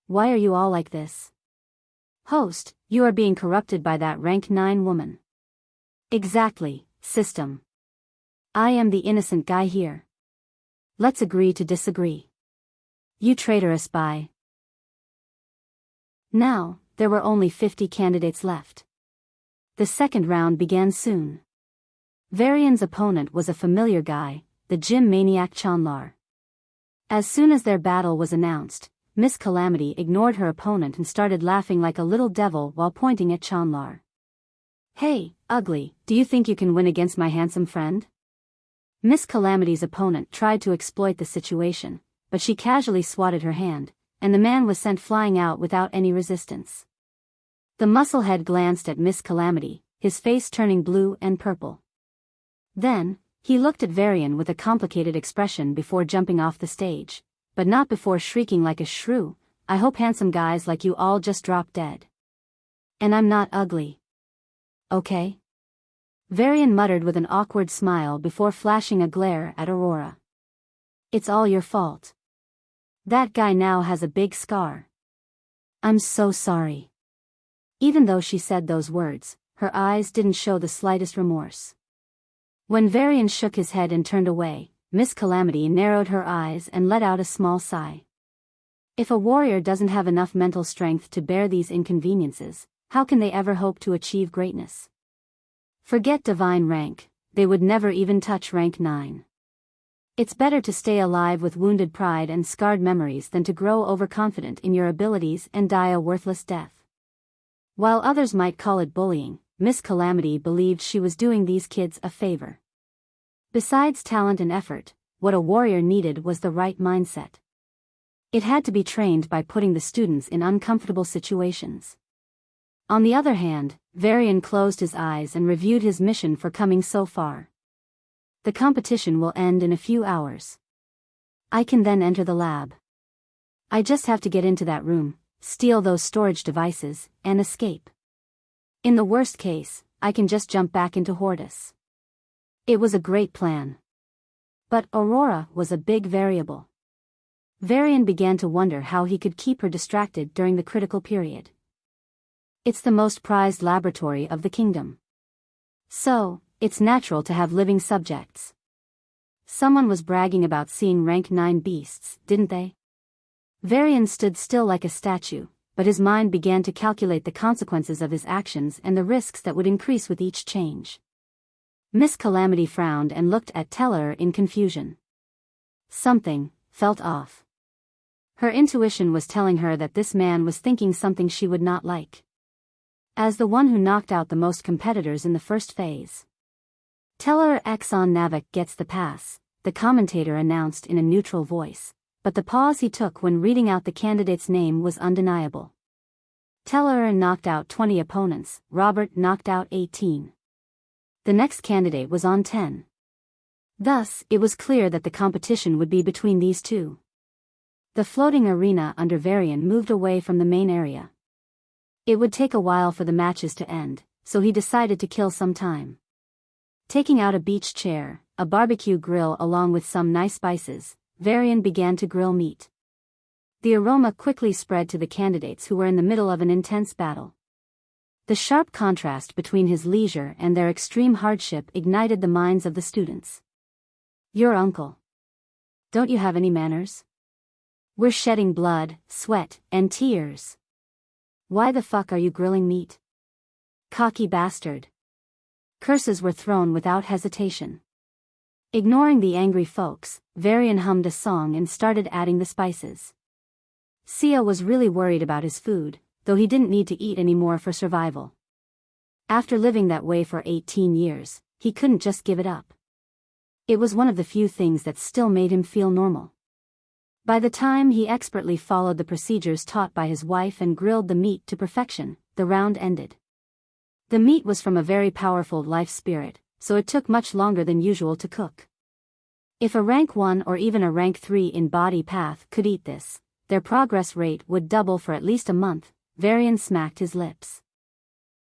Why are you all like this? Host, you are being corrupted by that rank 9 woman. Exactly, system. I am the innocent guy here. Let's agree to disagree. You traitorous spy. Now, there were only 50 candidates left. The second round began soon. Varian's opponent was a familiar guy, the gym maniac Telor. As soon as their battle was announced, Miss Calamity ignored her opponent and started laughing like a little devil while pointing at Telor. Hey, ugly, do you think you can win against my handsome friend? Miss Calamity's opponent tried to exploit the situation, but she casually swatted her hand, and the man was sent flying out without any resistance. The musclehead glanced at Miss Calamity, his face turning blue and purple. Then, He looked at Varian with a complicated expression before jumping off the stage, but not before shrieking like a shrew, "I hope handsome guys like you all just drop dead. And I'm not ugly. Okay?" Varian muttered with an awkward smile before flashing a glare at Aurora. "It's all your fault. That guy now has a big scar. I'm so sorry." Even though she said those words, her eyes didn't show the slightest remorse. When Varian shook his head and turned away, Miss Calamity narrowed her eyes and let out a small sigh. If a warrior doesn't have enough mental strength to bear these inconveniences, how can they ever hope to achieve greatness? Forget divine rank, they would never even touch rank 9. It's better to stay alive with wounded pride and scarred memories than to grow overconfident in your abilities and die a worthless death. While others might call it bullying, Miss Calamity believed she was doing these kids a favor. Besides talent and effort, what a warrior needed was the right mindset. It had to be trained by putting the students in uncomfortable situations. On the other hand, Varian closed his eyes and reviewed his mission for coming so far. The competition will end in a few hours. I can then enter the lab. I just have to get into that room, steal those storage devices, and escape. In the worst case, I can just jump back into Hortus. It was a great plan. But Aurora was a big variable. Varian began to wonder how he could keep her distracted during the critical period. It's the most prized laboratory of the kingdom. So, it's natural to have living subjects. Someone was bragging about seeing rank 9 beasts, didn't they? Varian stood still like a statue, but his mind began to calculate the consequences of his actions and the risks that would increase with each change. Miss Calamity frowned and looked at Telor in confusion. Something felt off. Her intuition was telling her that this man was thinking something she would not like. As the one who knocked out the most competitors in the first phase. Telor x on Navak gets the pass, the commentator announced in a neutral voice, but the pause he took when reading out the candidate's name was undeniable. Telor knocked out 20 opponents, Robert knocked out 18. The next candidate was on 10. Thus, it was clear that the competition would be between these two. The floating arena under Varian moved away from the main area. It would take a while for the matches to end, so he decided to kill some time. Taking out a beach chair, a barbecue grill along with some nice spices, Varian began to grill meat. The aroma quickly spread to the candidates who were in the middle of an intense battle. The sharp contrast between his leisure and their extreme hardship ignited the minds of the students. "Your uncle. Don't you have any manners? We're shedding blood, sweat, and tears. Why the fuck are you grilling meat? Cocky bastard." Curses were thrown without hesitation. Ignoring the angry folks, Varian hummed a song and started adding the spices. Sia was really worried about his food, though he didn't need to eat any more for survival. After living that way for 18 years, he couldn't just give it up. It was one of the few things that still made him feel normal. By the time he expertly followed the procedures taught by his wife and grilled the meat to perfection, the round ended. The meat was from a very powerful life spirit, so it took much longer than usual to cook. If a rank 1 or even a rank 3 in body path could eat this, their progress rate would double for at least a month. Varian smacked his lips.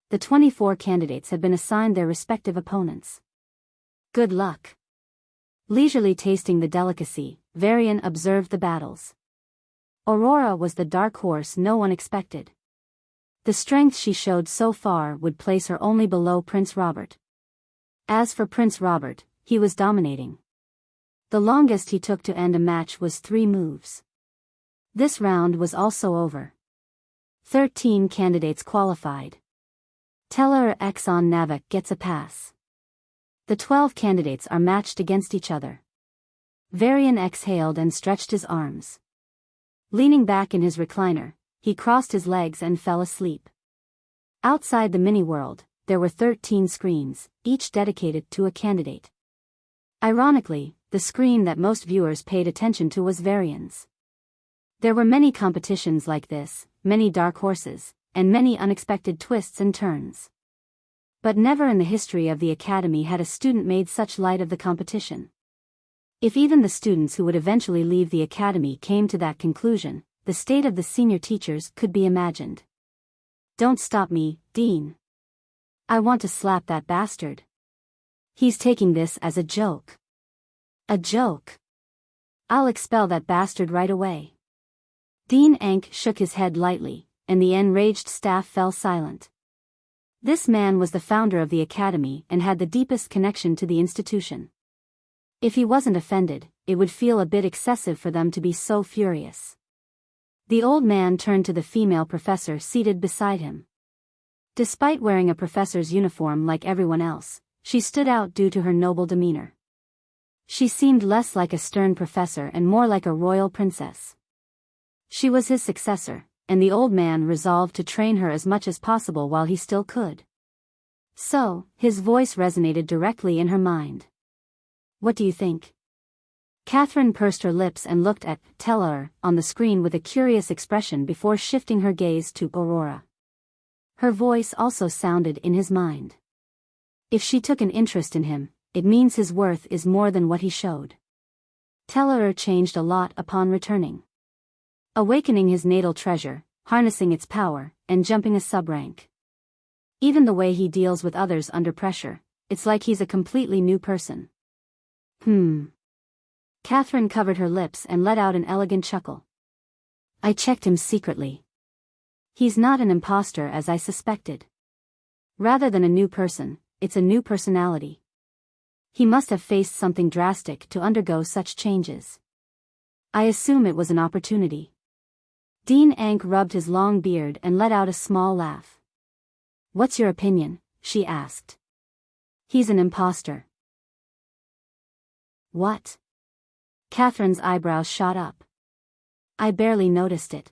The 24 candidates had been assigned their respective opponents. Good luck. Leisurely tasting the delicacy, Varian observed the battles. Aurora was the dark horse no one expected. The strength she showed so far would place her only below Prince Robert. As for Prince Robert, he was dominating. The longest he took to end a match was 3 moves. This round was also over. 13 candidates qualified. Telor x on Navak gets a pass. The 12 candidates are matched against each other. Varian exhaled and stretched his arms. Leaning back in his recliner, he crossed his legs and fell asleep. Outside the mini-world, there were 13 screens, each dedicated to a candidate. Ironically, the screen that most viewers paid attention to was Varian's. There were many competitions like this, many dark horses, and many unexpected twists and turns. But never in the history of the academy had a student made such light of the competition. If even the students who would eventually leave the academy came to that conclusion, the state of the senior teachers could be imagined. Don't stop me, Dean. I want to slap that bastard. He's taking this as a joke. A joke. I'll expel that bastard right away. Dean Ank shook his head lightly, and the enraged staff fell silent. This man was the founder of the academy and had the deepest connection to the institution. If he wasn't offended, it would feel a bit excessive for them to be so furious. The old man turned to the female professor seated beside him. Despite wearing a professor's uniform like everyone else, she stood out due to her noble demeanor. She seemed less like a stern professor and more like a royal princess. She was his successor, and the old man resolved to train her as much as possible while he still could. So, his voice resonated directly in her mind. What do you think? Catherine pursed her lips and looked at Telor on the screen with a curious expression before shifting her gaze to Aurora. Her voice also sounded in his mind. If she took an interest in him, it means his worth is more than what he showed. Telor changed a lot upon returning. Awakening his natal treasure, harnessing its power, and jumping a sub-rank. Even the way he deals with others under pressure, it's like he's a completely new person. Catherine covered her lips and let out an elegant chuckle. I checked him secretly. He's not an imposter as I suspected. Rather than a new person, it's a new personality. He must have faced something drastic to undergo such changes. I assume it was an opportunity. Dean Ank rubbed his long beard and let out a small laugh. What's your opinion? She asked. He's an imposter. What? Catherine's eyebrows shot up. I barely noticed it.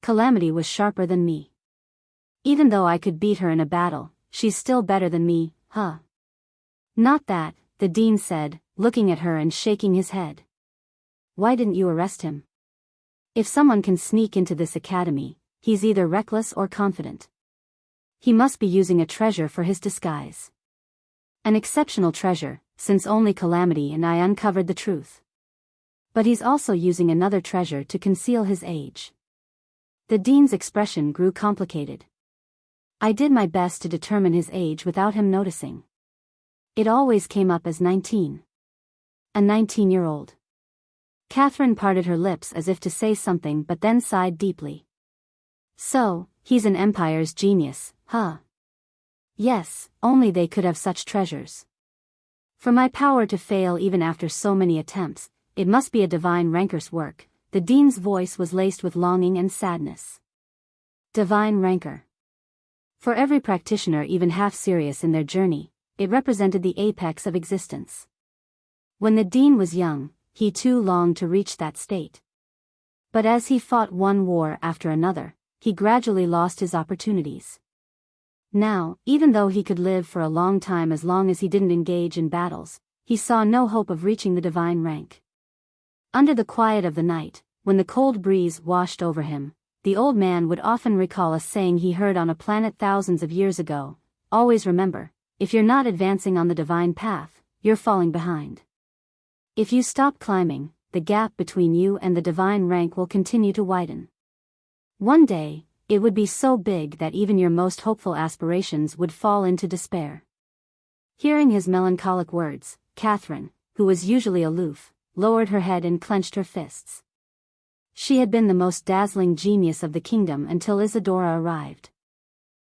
Calamity was sharper than me. Even though I could beat her in a battle, she's still better than me, huh? Not that, the dean said, looking at her and shaking his head. Why didn't you arrest him? If someone can sneak into this academy, he's either reckless or confident. He must be using a treasure for his disguise. An exceptional treasure, since only Calamity and I uncovered the truth. But he's also using another treasure to conceal his age. The dean's expression grew complicated. I did my best to determine his age without him noticing. It always came up as 19. A 19-year-old. Catherine parted her lips as if to say something but then sighed deeply. So, he's an empire's genius, huh? Yes, only they could have such treasures. For my power to fail even after so many attempts, it must be a divine rancor's work. The dean's voice was laced with longing and sadness. Divine rancor. For every practitioner even half serious in their journey, it represented the apex of existence. When the dean was young, he too longed to reach that state. But as he fought one war after another, he gradually lost his opportunities. Now, even though he could live for a long time as long as he didn't engage in battles, he saw no hope of reaching the divine rank. Under the quiet of the night, when the cold breeze washed over him, the old man would often recall a saying he heard on a planet thousands of years ago: always remember, if you're not advancing on the divine path, you're falling behind. If you stop climbing, the gap between you and the divine rank will continue to widen. One day, it would be so big that even your most hopeful aspirations would fall into despair. Hearing his melancholic words, Catherine, who was usually aloof, lowered her head and clenched her fists. She had been the most dazzling genius of the kingdom until Isadora arrived.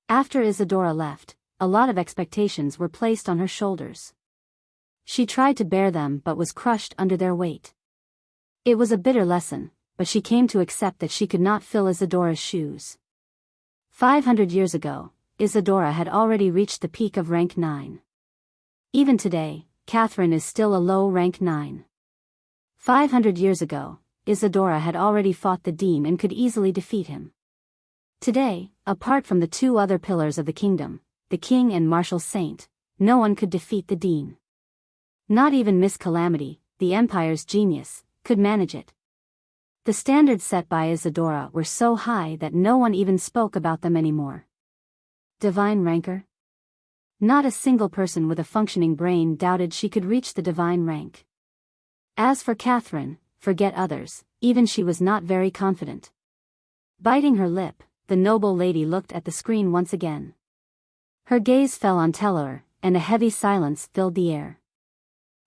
After Isadora left, a lot of expectations were placed on her shoulders. She tried to bear them but was crushed under their weight. It was a bitter lesson, but she came to accept that she could not fill Isadora's shoes. 500 years ago, Isadora had already reached the peak of rank 9. Even today, Catherine is still a low rank 9. 500 years ago, Isadora had already fought the dean and could easily defeat him. Today, apart from the two other pillars of the kingdom, the king and martial saint, no one could defeat the dean. Not even Miss Calamity, the empire's genius, could manage it. The standards set by Isadora were so high that no one even spoke about them anymore. Divine rancor? Not a single person with a functioning brain doubted she could reach the divine rank. As for Catherine, forget others, even she was not very confident. Biting her lip, the noble lady looked at the screen once again. Her gaze fell on Telor, and a heavy silence filled the air.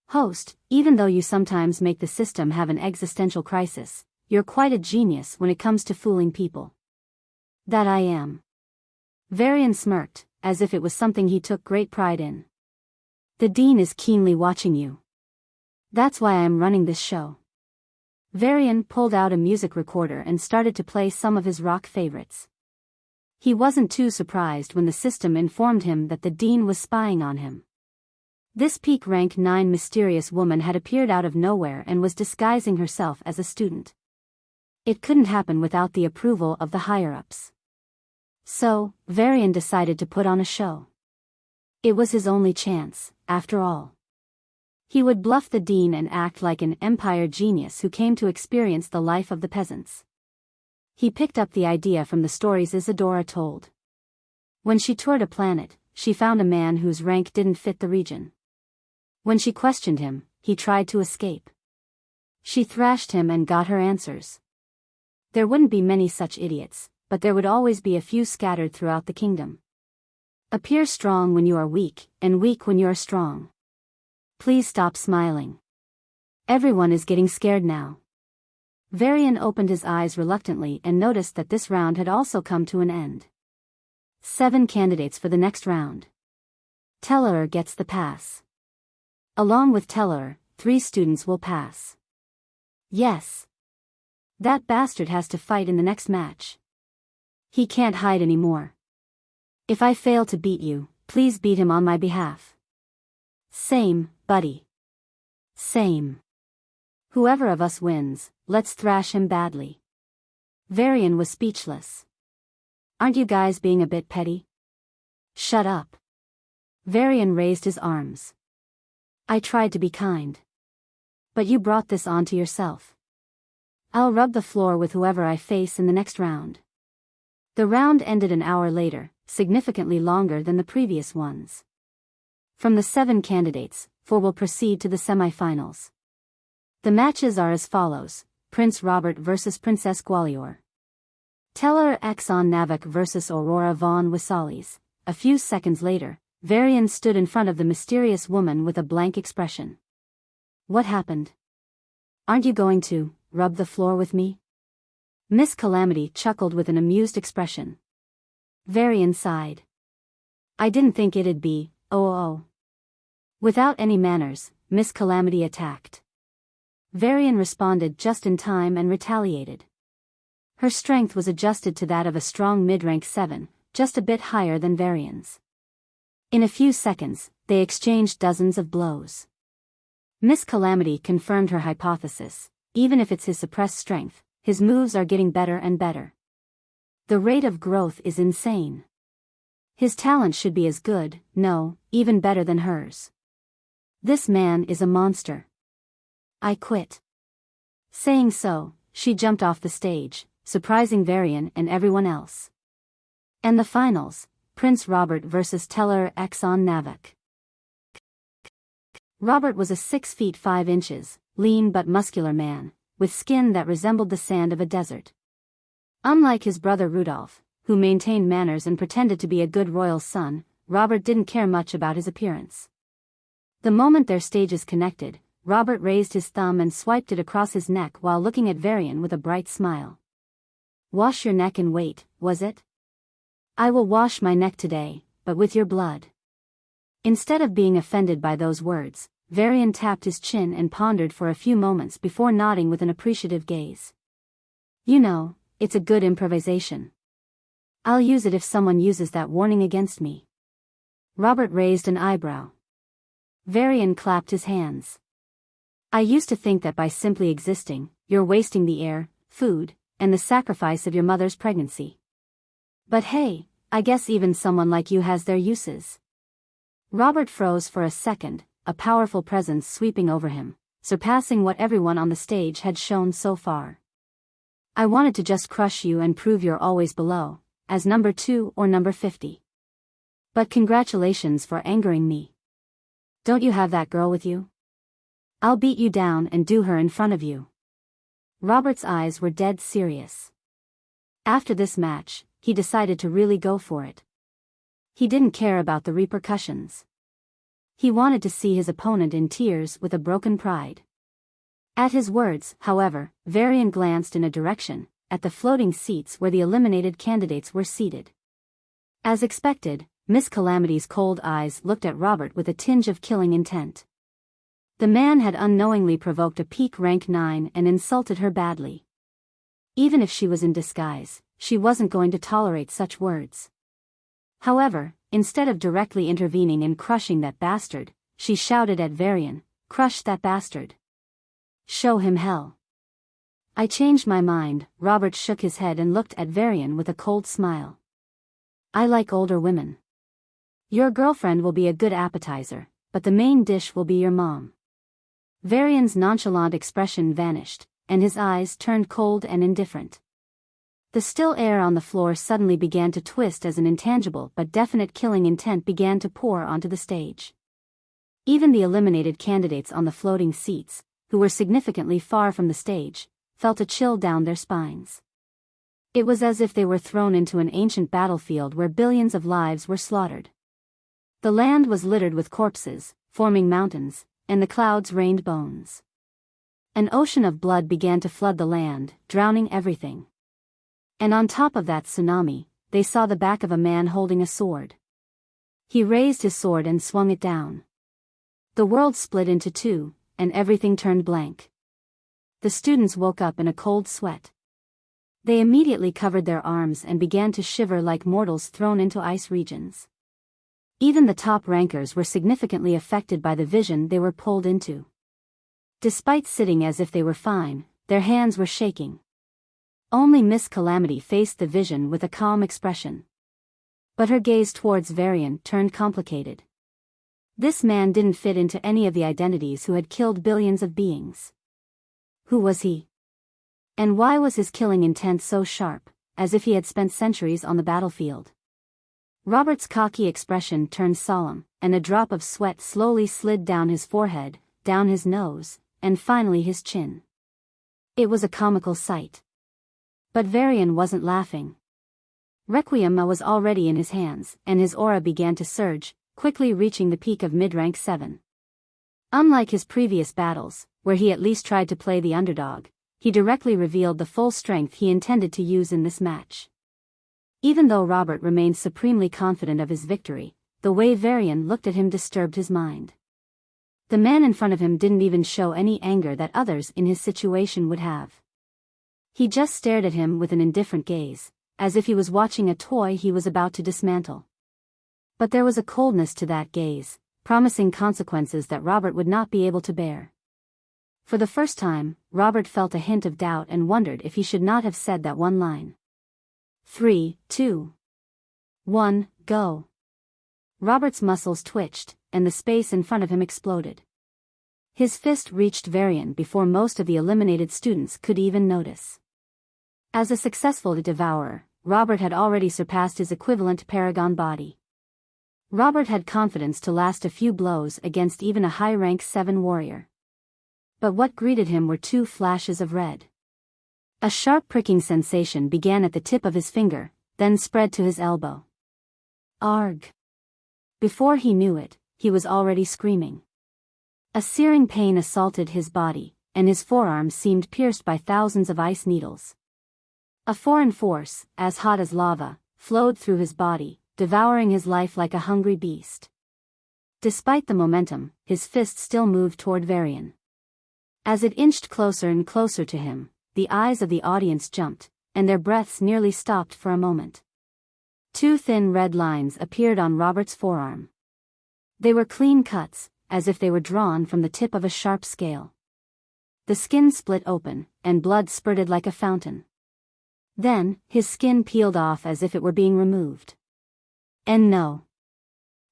Host, even though you sometimes make the system have an existential crisis, you're quite a genius when it comes to fooling people. That I am. Varian smirked, as if it was something he took great pride in. The Dean is keenly watching you. That's why I am running this show. Varian pulled out a music recorder and started to play some of his rock favorites. He wasn't too surprised when the system informed him that the Dean was spying on him. This peak rank 9 mysterious woman had appeared out of nowhere and was disguising herself as a student. It couldn't happen without the approval of the higher-ups. So, Varian decided to put on a show. It was his only chance, after all. He would bluff the Dean and act like an empire genius who came to experience the life of the peasants. He picked up the idea from the stories Isadora told. When she toured a planet, she found a man whose rank didn't fit the region. When she questioned him, he tried to escape. She thrashed him and got her answers. There wouldn't be many such idiots, but there would always be a few scattered throughout the kingdom. Appear strong when you are weak, and weak when you are strong. Please stop smiling. Everyone is getting scared now. Varian opened his eyes reluctantly and noticed that this round had also come to an end. 7 candidates for the next round. Telor gets the pass. Along with Telor, 3 students will pass. Yes. That bastard has to fight in the next match. He can't hide anymore. If I fail to beat you, please beat him on my behalf. Same, buddy. Same. Whoever of us wins, let's thrash him badly. Varian was speechless. Aren't you guys being a bit petty? Shut up. Varian raised his arms. I tried to be kind. But you brought this onto yourself. I'll rub the floor with whoever I face in the next round. The round ended an hour later, significantly longer than the previous ones. From the 7 candidates, 4 will proceed to the semifinals. The matches are as follows: Prince Robert vs Princess Gwalior. Telor x on Navak vs Aurora von Wisalis. A few seconds later, Varian stood in front of the mysterious woman with a blank expression. What happened? Aren't you going to rub the floor with me? Miss Calamity chuckled with an amused expression. Varian sighed. I didn't think it'd be, oh. Without any manners, Miss Calamity attacked. Varian responded just in time and retaliated. Her strength was adjusted to that of a strong mid-rank 7, just a bit higher than Varian's. In a few seconds, they exchanged dozens of blows. Miss Calamity confirmed her hypothesis. Even if it's his suppressed strength, his moves are getting better and better. The rate of growth is insane. His talent should be as good, no, even better than hers. This man is a monster. I quit. Saying so, she jumped off the stage, surprising Varian and everyone else. And the finals, Prince Robert vs Telor x on Navak. Robert was a 6 feet 5 inches, lean but muscular man, with skin that resembled the sand of a desert. Unlike his brother Rudolph, who maintained manners and pretended to be a good royal son, Robert didn't care much about his appearance. The moment their stages connected, Robert raised his thumb and swiped it across his neck while looking at Varian with a bright smile. Wash your neck and wait, was it? I will wash my neck today, but with your blood. Instead of being offended by those words, Varian tapped his chin and pondered for a few moments before nodding with an appreciative gaze. You know, it's a good improvisation. I'll use it if someone uses that warning against me. Robert raised an eyebrow. Varian clapped his hands. I used to think that by simply existing, you're wasting the air, food, and the sacrifice of your mother's pregnancy. But hey, I guess even someone like you has their uses. Robert froze for a second, a powerful presence sweeping over him, surpassing what everyone on the stage had shown so far. I wanted to just crush you and prove you're always below, as number 2 or number 50. But congratulations for angering me. Don't you have that girl with you? I'll beat you down and do her in front of you. Robert's eyes were dead serious. After this match, he decided to really go for it. He didn't care about the repercussions. He wanted to see his opponent in tears with a broken pride. At his words, however, Varian glanced in a direction, at the floating seats where the eliminated candidates were seated. As expected, Miss Calamity's cold eyes looked at Robert with a tinge of killing intent. The man had unknowingly provoked a peak rank 9 and insulted her badly. Even if she was in disguise, she wasn't going to tolerate such words. However, instead of directly intervening and crushing that bastard, she shouted at Varian, "Crush that bastard. Show him hell." I changed my mind. Robert shook his head and looked at Varian with a cold smile. I like older women. Your girlfriend will be a good appetizer, but the main dish will be your mom. Varian's nonchalant expression vanished, and his eyes turned cold and indifferent. The still air on the floor suddenly began to twist as an intangible but definite killing intent began to pour onto the stage. Even the eliminated candidates on the floating seats, who were significantly far from the stage, felt a chill down their spines. It was as if they were thrown into an ancient battlefield where billions of lives were slaughtered. The land was littered with corpses, forming mountains, and the clouds rained bones. An ocean of blood began to flood the land, drowning everything. And on top of that tsunami, they saw the back of a man holding a sword. He raised his sword and swung it down. The world split into two, and everything turned blank. The students woke up in a cold sweat. They immediately covered their arms and began to shiver like mortals thrown into ice regions. Even the top rankers were significantly affected by the vision they were pulled into. Despite sitting as if they were fine, their hands were shaking. Only Miss Calamity faced the vision with a calm expression. But her gaze towards Varian turned complicated. This man didn't fit into any of the identities who had killed billions of beings. Who was he? And why was his killing intent so sharp, as if he had spent centuries on the battlefield? Robert's cocky expression turned solemn, and a drop of sweat slowly slid down his forehead, down his nose, and finally his chin. It was a comical sight. But Varian wasn't laughing. Requiem was already in his hands, and his aura began to surge, quickly reaching the peak of mid-rank 7. Unlike his previous battles, where he at least tried to play the underdog, he directly revealed the full strength he intended to use in this match. Even though Robert remained supremely confident of his victory, the way Varian looked at him disturbed his mind. The man in front of him didn't even show any anger that others in his situation would have. He just stared at him with an indifferent gaze, as if he was watching a toy he was about to dismantle. But there was a coldness to that gaze, promising consequences that Robert would not be able to bear. For the first time, Robert felt a hint of doubt and wondered if he should not have said that one line. 3, 2, 1, go. Robert's muscles twitched, and the space in front of him exploded. His fist reached Varian before most of the eliminated students could even notice. As a successful devourer, Robert had already surpassed his equivalent paragon body. Robert had confidence to last a few blows against even a high-rank 7 warrior. But what greeted him were two flashes of red. A sharp pricking sensation began at the tip of his finger, then spread to his elbow. Arg! Before he knew it, he was already screaming. A searing pain assaulted his body, and his forearm seemed pierced by thousands of ice needles. A foreign force, as hot as lava, flowed through his body, devouring his life like a hungry beast. Despite the momentum, his fist still moved toward Varian. As it inched closer and closer to him, the eyes of the audience jumped, and their breaths nearly stopped for a moment. Two thin red lines appeared on Robert's forearm. They were clean cuts, as if they were drawn from the tip of a sharp scale. The skin split open, and blood spurted like a fountain. Then, his skin peeled off as if it were being removed. And no.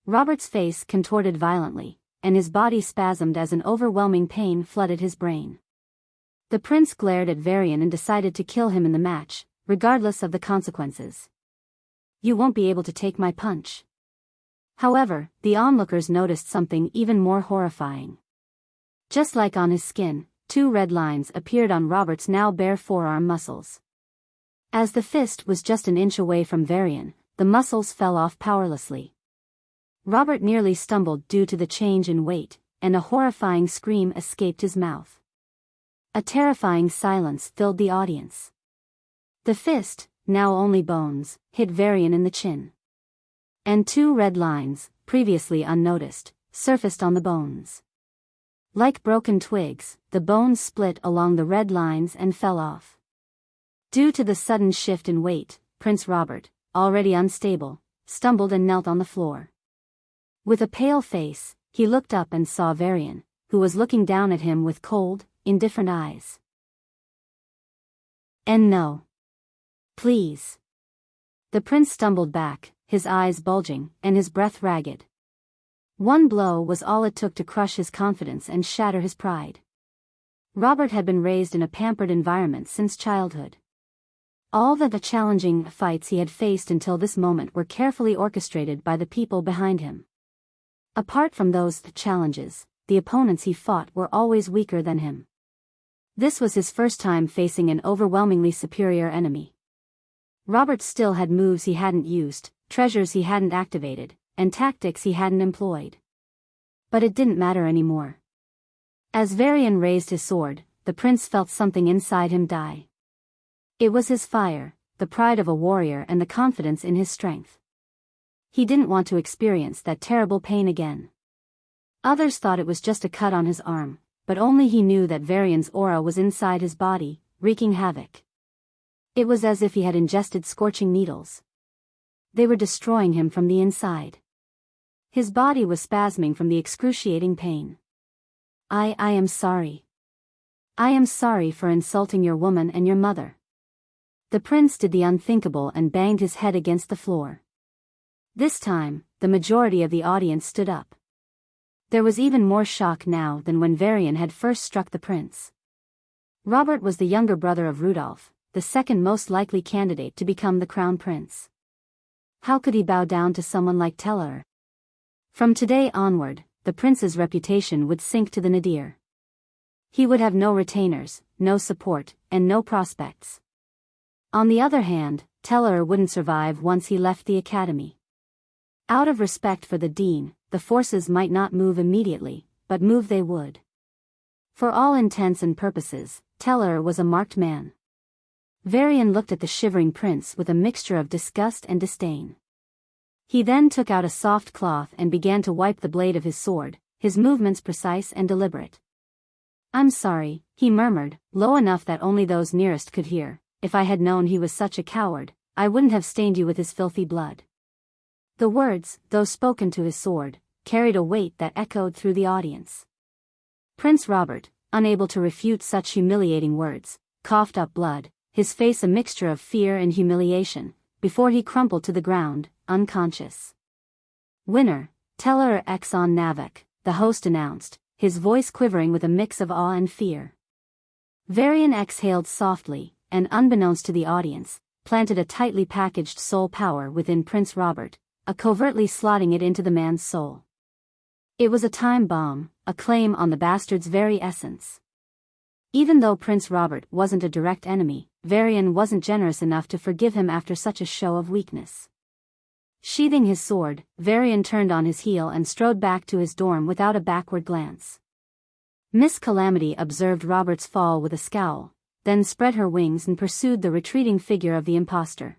Robert's face contorted violently, and his body spasmed as an overwhelming pain flooded his brain. The prince glared at Varian and decided to kill him in the match, regardless of the consequences. You won't be able to take my punch. However, the onlookers noticed something even more horrifying. Just like on his skin, 2 red lines appeared on Robert's now bare forearm muscles. As the fist was just an inch away from Varian, the muscles fell off powerlessly. Robert nearly stumbled due to the change in weight, and a horrifying scream escaped his mouth. A terrifying silence filled the audience. The fist, now only bones, hit Varian in the chin. And 2 red lines, previously unnoticed, surfaced on the bones. Like broken twigs, the bones split along the red lines and fell off. Due to the sudden shift in weight, Prince Robert, already unstable, stumbled and knelt on the floor. With a pale face, he looked up and saw Varian, who was looking down at him with cold, indifferent eyes. "And no. Please." The prince stumbled back, his eyes bulging, and his breath ragged. One blow was all it took to crush his confidence and shatter his pride. Robert had been raised in a pampered environment since childhood. All the challenging fights he had faced until this moment were carefully orchestrated by the people behind him. Apart from those challenges, the opponents he fought were always weaker than him. This was his first time facing an overwhelmingly superior enemy. Robert still had moves he hadn't used, treasures he hadn't activated, and tactics he hadn't employed. But it didn't matter anymore. As Varian raised his sword, the prince felt something inside him die. It was his fire, the pride of a warrior and the confidence in his strength. He didn't want to experience that terrible pain again. Others thought it was just a cut on his arm, but only he knew that Varian's aura was inside his body, wreaking havoc. It was as if he had ingested scorching needles. They were destroying him from the inside. His body was spasming from the excruciating pain. I am sorry. I am sorry for insulting your woman and your mother." The prince did the unthinkable and banged his head against the floor. This time, the majority of the audience stood up. There was even more shock now than when Varian had first struck the prince. Robert was the younger brother of Rudolph, the second most likely candidate to become the crown prince. How could he bow down to someone like Telor? From today onward, the prince's reputation would sink to the nadir. He would have no retainers, no support, and no prospects. On the other hand, Telor wouldn't survive once he left the academy. Out of respect for the dean, the forces might not move immediately, but move they would. For all intents and purposes, Telor was a marked man. Varian looked at the shivering prince with a mixture of disgust and disdain. He then took out a soft cloth and began to wipe the blade of his sword, his movements precise and deliberate. "I'm sorry," he murmured, low enough that only those nearest could hear. "If I had known he was such a coward, I wouldn't have stained you with his filthy blood." The words, though spoken to his sword, carried a weight that echoed through the audience. Prince Robert, unable to refute such humiliating words, coughed up blood, his face a mixture of fear and humiliation, before he crumpled to the ground, unconscious. "Winner, Telor X on Navak," the host announced, his voice quivering with a mix of awe and fear. Varian exhaled softly, and unbeknownst to the audience, planted a tightly packaged soul power within Prince Robert, covertly slotting it into the man's soul. It was a time bomb, a claim on the bastard's very essence. Even though Prince Robert wasn't a direct enemy, Varian wasn't generous enough to forgive him after such a show of weakness. Sheathing his sword, Varian turned on his heel and strode back to his dorm without a backward glance. Miss Calamity observed Robert's fall with a scowl, then spread her wings and pursued the retreating figure of the imposter.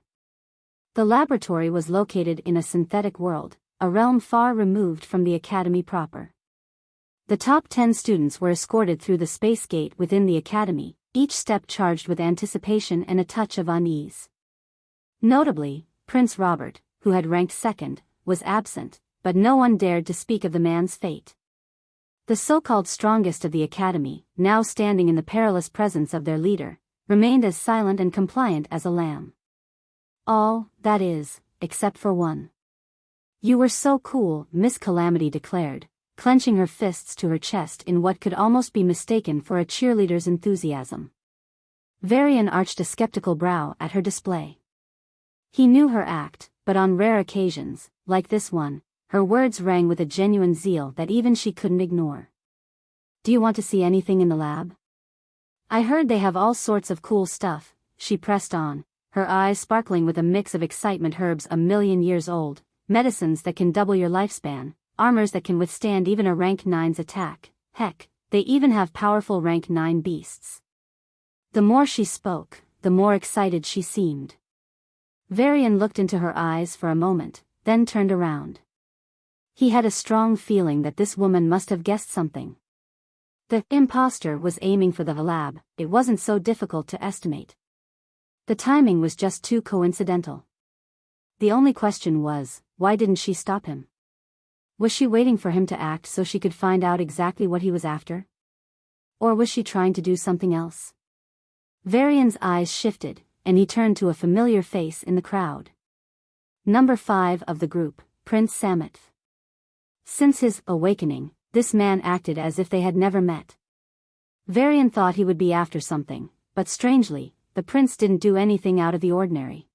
The laboratory was located in a synthetic world, a realm far removed from the academy proper. The top 10 students were escorted through the space gate within the academy, each step charged with anticipation and a touch of unease. Notably, Prince Robert, who had ranked second, was absent, but no one dared to speak of the man's fate. The so-called strongest of the academy, now standing in the perilous presence of their leader, remained as silent and compliant as a lamb. All, that is, except for one. "You were so cool," Miss Calamity declared, clenching her fists to her chest in what could almost be mistaken for a cheerleader's enthusiasm. Varian arched a skeptical brow at her display. He knew her act, but on rare occasions, like this one, Her words rang with a genuine zeal that even she couldn't ignore. "Do you want to see anything in the lab? I heard they have all sorts of cool stuff," she pressed on, her eyes sparkling with a mix of excitement. "Herbs a million years old, medicines that can double your lifespan, armors that can withstand even a rank 9's attack, heck, they even have powerful rank 9 beasts." The more she spoke, the more excited she seemed. Varian looked into her eyes for a moment, then turned around. He had a strong feeling that this woman must have guessed something. The imposter was aiming for the lab. It wasn't so difficult to estimate. The timing was just too coincidental. The only question was, why didn't she stop him? Was she waiting for him to act so she could find out exactly what he was after? Or was she trying to do something else? Varian's eyes shifted, and he turned to a familiar face in the crowd. Number 5 of the group, Prince Samet. Since his awakening, this man acted as if they had never met. Varian thought he would be after something, but strangely, the prince didn't do anything out of the ordinary.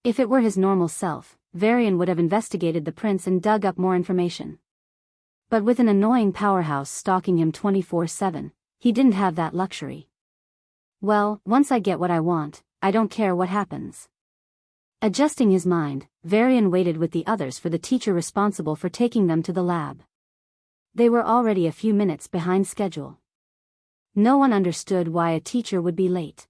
If it were his normal self, Varian would have investigated the prince and dug up more information. But with an annoying powerhouse stalking him 24/7, he didn't have that luxury. "Well, once I get what I want, I don't care what happens." Adjusting his mind, Varian waited with the others for the teacher responsible for taking them to the lab. They were already a few minutes behind schedule. No one understood why a teacher would be late.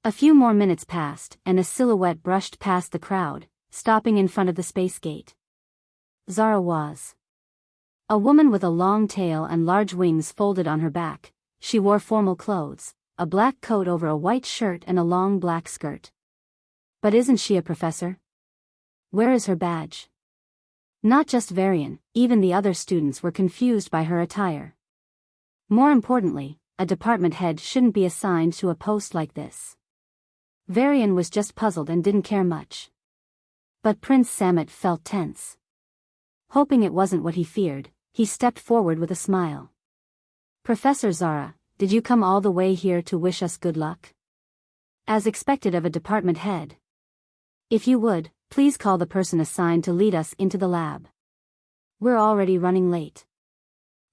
A few more minutes passed, and a silhouette brushed past the crowd, stopping in front of the space gate. Zara was a woman with a long tail and large wings folded on her back. She wore formal clothes, a black coat over a white shirt and a long black skirt. But isn't she a professor? Where is her badge? Not just Varian, even the other students were confused by her attire. More importantly, a department head shouldn't be assigned to a post like this. Varian was just puzzled and didn't care much. But Prince Samet felt tense. Hoping it wasn't what he feared, he stepped forward with a smile. "Professor Zara, did you come all the way here to wish us good luck?" "As expected of a department head. If you would, please call the person assigned to lead us into the lab. We're already running late."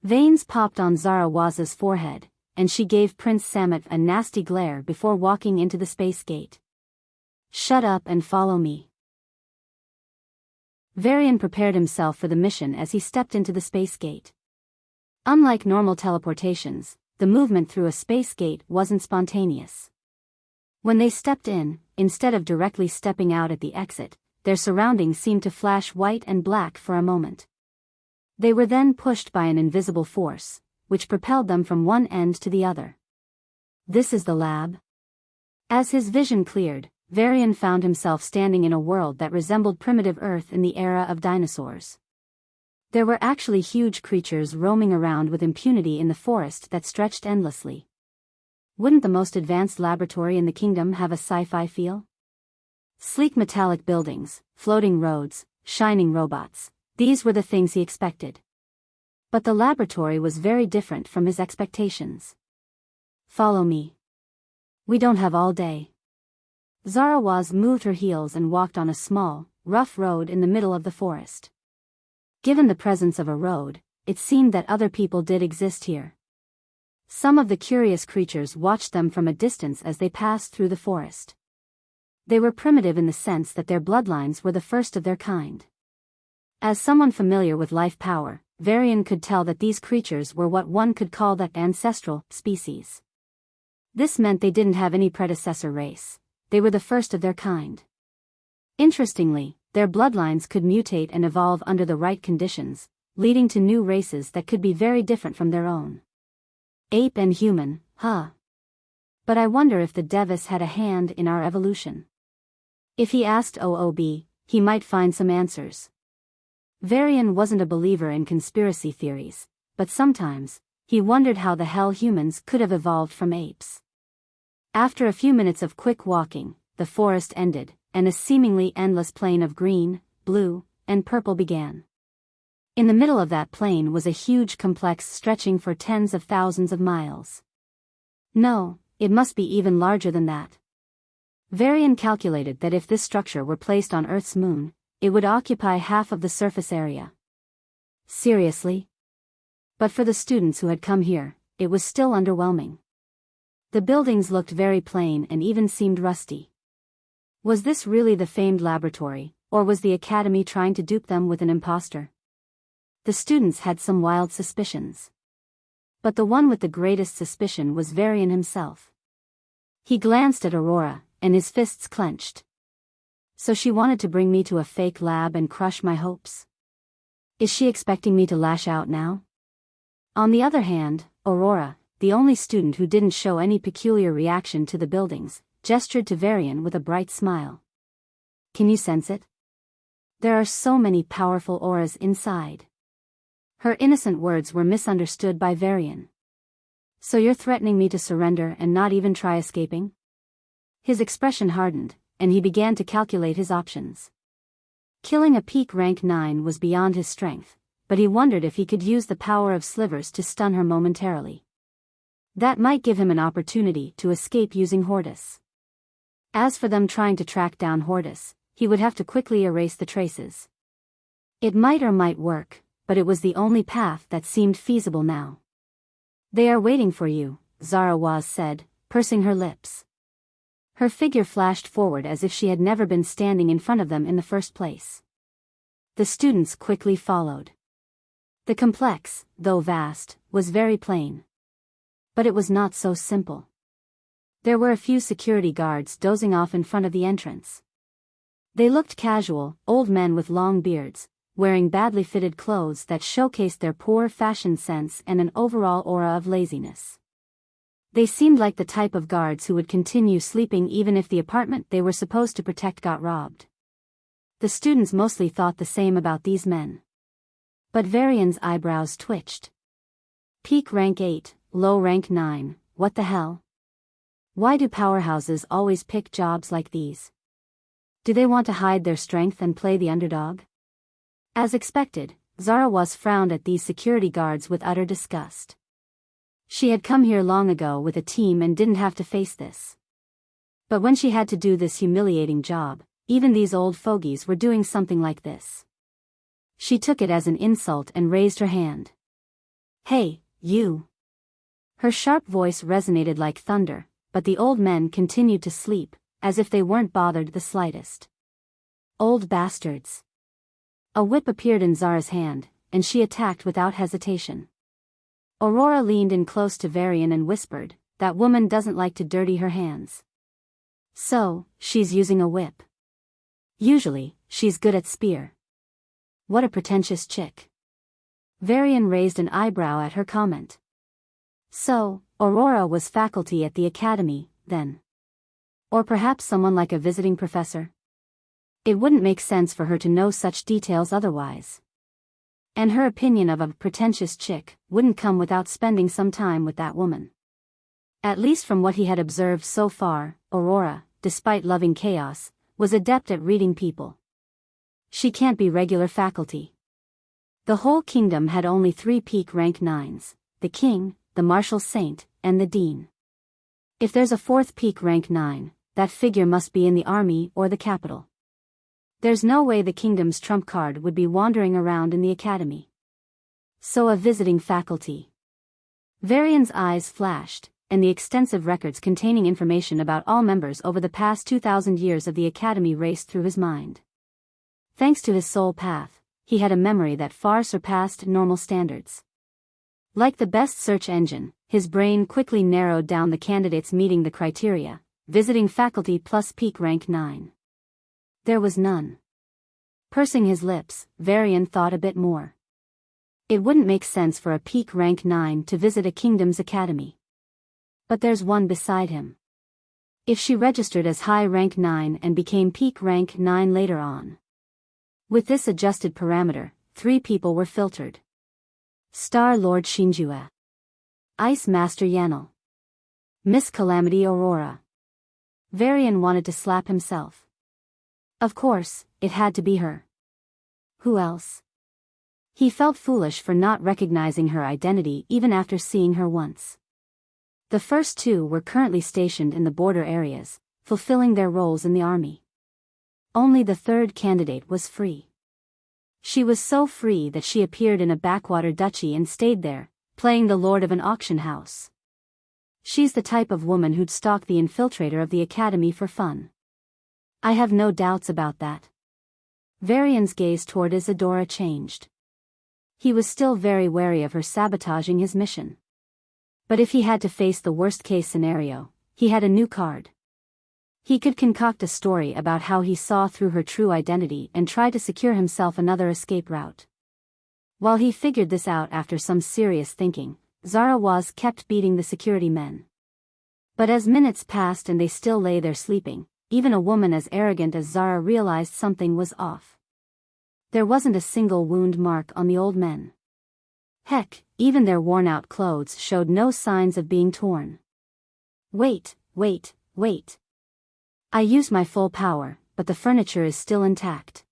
Veins popped on Zara Waz's forehead, and she gave Prince Samet a nasty glare before walking into the space gate. "Shut up and follow me." Varian prepared himself for the mission as he stepped into the space gate. Unlike normal teleportations, the movement through a space gate wasn't spontaneous. When they stepped in, instead of directly stepping out at the exit, their surroundings seemed to flash white and black for a moment. They were then pushed by an invisible force, which propelled them from one end to the other. "This is the lab?" As his vision cleared, Varian found himself standing in a world that resembled primitive Earth in the era of dinosaurs. There were actually huge creatures roaming around with impunity in the forest that stretched endlessly. Wouldn't the most advanced laboratory in the kingdom have a sci-fi feel? Sleek metallic buildings, floating roads, shining robots, these were the things he expected. But the laboratory was very different from his expectations. "Follow me. We don't have all day." Zara Waz moved her heels and walked on a small, rough road in the middle of the forest. Given the presence of a road, it seemed that other people did exist here. Some of the curious creatures watched them from a distance as they passed through the forest. They were primitive in the sense that their bloodlines were the first of their kind. As someone familiar with life power, Varian could tell that these creatures were what one could call the ancestral species. This meant they didn't have any predecessor race. They were the first of their kind. Interestingly, their bloodlines could mutate and evolve under the right conditions, leading to new races that could be very different from their own. Ape and human, huh? But I wonder if the Devis had a hand in our evolution. If he asked OOB, he might find some answers. Varian wasn't a believer in conspiracy theories, but sometimes, he wondered how the hell humans could have evolved from apes. After a few minutes of quick walking, the forest ended, and a seemingly endless plain of green, blue, and purple began. In the middle of that plain was a huge complex stretching for tens of thousands of miles. No, it must be even larger than that. Varian calculated that if this structure were placed on Earth's moon, it would occupy half of the surface area. Seriously? But for the students who had come here, it was still underwhelming. The buildings looked very plain and even seemed rusty. Was this really the famed laboratory, or was the academy trying to dupe them with an imposter? The students had some wild suspicions. But the one with the greatest suspicion was Varian himself. He glanced at Aurora, and his fists clenched. So she wanted to bring me to a fake lab and crush my hopes? Is she expecting me to lash out now? On the other hand, Aurora, the only student who didn't show any peculiar reaction to the buildings, gestured to Varian with a bright smile. Can you sense it? There are so many powerful auras inside. Her innocent words were misunderstood by Varian. So you're threatening me to surrender and not even try escaping? His expression hardened, and he began to calculate his options. Killing a peak rank 9 was beyond his strength, but he wondered if he could use the power of slivers to stun her momentarily. That might give him an opportunity to escape using Hortus. As for them trying to track down Hortus, he would have to quickly erase the traces. It might or might work, but it was the only path that seemed feasible now. They are waiting for you, Zarawaz said, pursing her lips. Her figure flashed forward as if she had never been standing in front of them in the first place. The students quickly followed. The complex, though vast, was very plain. But it was not so simple. There were a few security guards dozing off in front of the entrance. They looked casual, old men with long beards, wearing badly fitted clothes that showcased their poor fashion sense and an overall aura of laziness. They seemed like the type of guards who would continue sleeping even if the apartment they were supposed to protect got robbed. The students mostly thought the same about these men. But Varian's eyebrows twitched. Peak rank 8, low rank 9, what the hell? Why do powerhouses always pick jobs like these? Do they want to hide their strength and play the underdog? As expected, Zarawaz frowned at these security guards with utter disgust. She had come here long ago with a team and didn't have to face this. But when she had to do this humiliating job, even these old fogies were doing something like this. She took it as an insult and raised her hand. Hey, you! Her sharp voice resonated like thunder, but the old men continued to sleep, as if they weren't bothered the slightest. Old bastards! A whip appeared in Zara's hand, and she attacked without hesitation. Aurora leaned in close to Varian and whispered, that woman doesn't like to dirty her hands. So, she's using a whip. Usually, she's good at spear. What a pretentious chick. Varian raised an eyebrow at her comment. So, Aurora was faculty at the academy, then. Or perhaps someone like a visiting professor. It wouldn't make sense for her to know such details otherwise. And her opinion of a pretentious chick wouldn't come without spending some time with that woman. At least from what he had observed so far, Aurora, despite loving chaos, was adept at reading people. She can't be regular faculty. The whole kingdom had only 3 peak rank 9s, the king, the martial saint, and the dean. If there's a 4th peak rank 9, that figure must be in the army or the capital. There's no way the kingdom's trump card would be wandering around in the academy. So a visiting faculty. Varian's eyes flashed, and the extensive records containing information about all members over the past 2,000 years of the academy raced through his mind. Thanks to his soul path, he had a memory that far surpassed normal standards. Like the best search engine, his brain quickly narrowed down the candidates meeting the criteria, visiting faculty plus peak rank 9. There was none. Pursing his lips, Varian thought a bit more. It wouldn't make sense for a peak rank 9 to visit a kingdom's academy. But there's one beside him. If she registered as high rank 9 and became peak rank 9 later on. With this adjusted parameter, 3 people were filtered. Star Lord Shinjue. Ice Master Yanel. Miss Calamity Aurora. Varian wanted to slap himself. Of course, it had to be her. Who else? He felt foolish for not recognizing her identity even after seeing her once. The first 2 were currently stationed in the border areas, fulfilling their roles in the army. Only the third candidate was free. She was so free that she appeared in a backwater duchy and stayed there, playing the lord of an auction house. She's the type of woman who'd stalk the infiltrator of the academy for fun. I have no doubts about that. Varian's gaze toward Isadora changed. He was still very wary of her sabotaging his mission. But if he had to face the worst-case scenario, he had a new card. He could concoct a story about how he saw through her true identity and try to secure himself another escape route. While he figured this out after some serious thinking, Zara was kept beating the security men. But as minutes passed and they still lay there sleeping, even a woman as arrogant as Zara realized something was off. There wasn't a single wound mark on the old men. Heck, even their worn-out clothes showed no signs of being torn. Wait. I used my full power, but the furniture is still intact.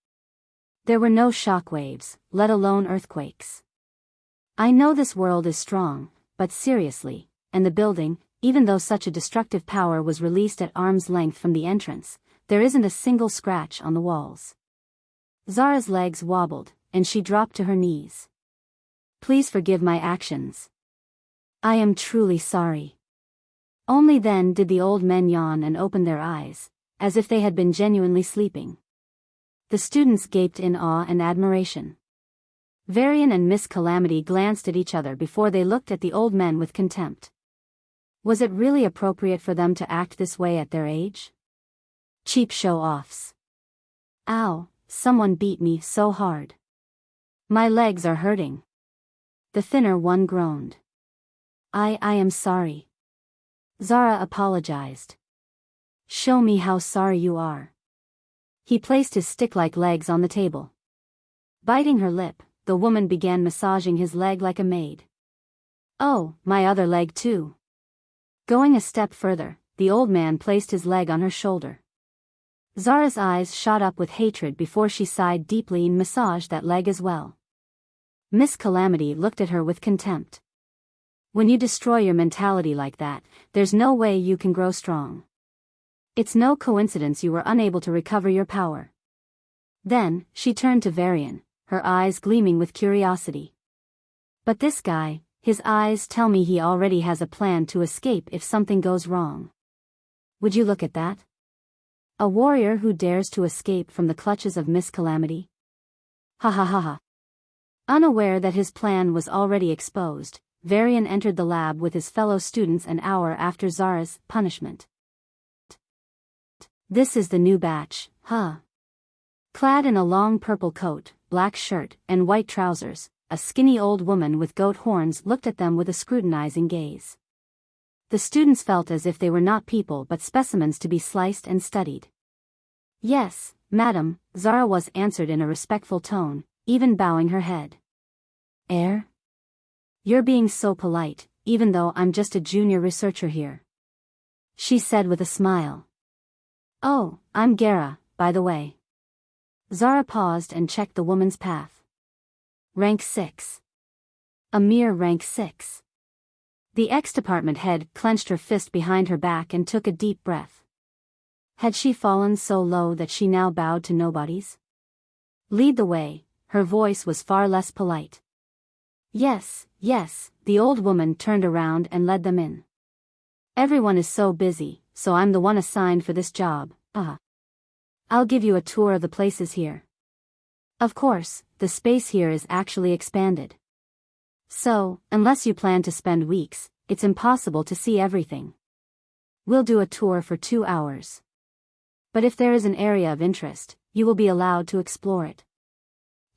There were no shockwaves, let alone earthquakes. I know this world is strong, but seriously, and the building, even though such a destructive power was released at arm's length from the entrance, there isn't a single scratch on the walls. Zara's legs wobbled, and she dropped to her knees. Please forgive my actions. I am truly sorry. Only then did the old men yawn and open their eyes, as if they had been genuinely sleeping. The students gaped in awe and admiration. Varian and Miss Calamity glanced at each other before they looked at the old men with contempt. Was it really appropriate for them to act this way at their age? Cheap show-offs. Ow, someone beat me so hard. My legs are hurting. The thinner one groaned. I am sorry. Zara apologized. Show me how sorry you are. He placed his stick-like legs on the table. Biting her lip, the woman began massaging his leg like a maid. Oh, my other leg too. Going a step further, the old man placed his leg on her shoulder. Zara's eyes shot up with hatred before she sighed deeply and massaged that leg as well. Miss Calamity looked at her with contempt. When you destroy your mentality like that, there's no way you can grow strong. It's no coincidence you were unable to recover your power. Then, she turned to Varian, her eyes gleaming with curiosity. But this guy, his eyes tell me he already has a plan to escape if something goes wrong. Would you look at that? A warrior who dares to escape from the clutches of Miss Calamity? Ha ha ha ha. Unaware that his plan was already exposed, Varian entered the lab with his fellow students an hour after Zara's punishment. This is the new batch, huh? Clad in a long purple coat, black shirt, and white trousers, a skinny old woman with goat horns looked at them with a scrutinizing gaze. The students felt as if they were not people but specimens to be sliced and studied. Yes, madam, Zara was answered in a respectful tone, even bowing her head. You're being so polite, even though I'm just a junior researcher here. She said with a smile. Oh, I'm Gara, by the way. Zara paused and checked the woman's path. Rank 6. A mere rank 6. The ex-department head clenched her fist behind her back and took a deep breath. Had she fallen so low that she now bowed to nobodies? Lead the way, her voice was far less polite. Yes, the old woman turned around and led them in. Everyone is so busy, so I'm the one assigned for this job, I'll give you a tour of the places here. Of course, the space here is actually expanded. So, unless you plan to spend weeks, it's impossible to see everything. We'll do a tour for 2 hours. But if there is an area of interest, you will be allowed to explore it.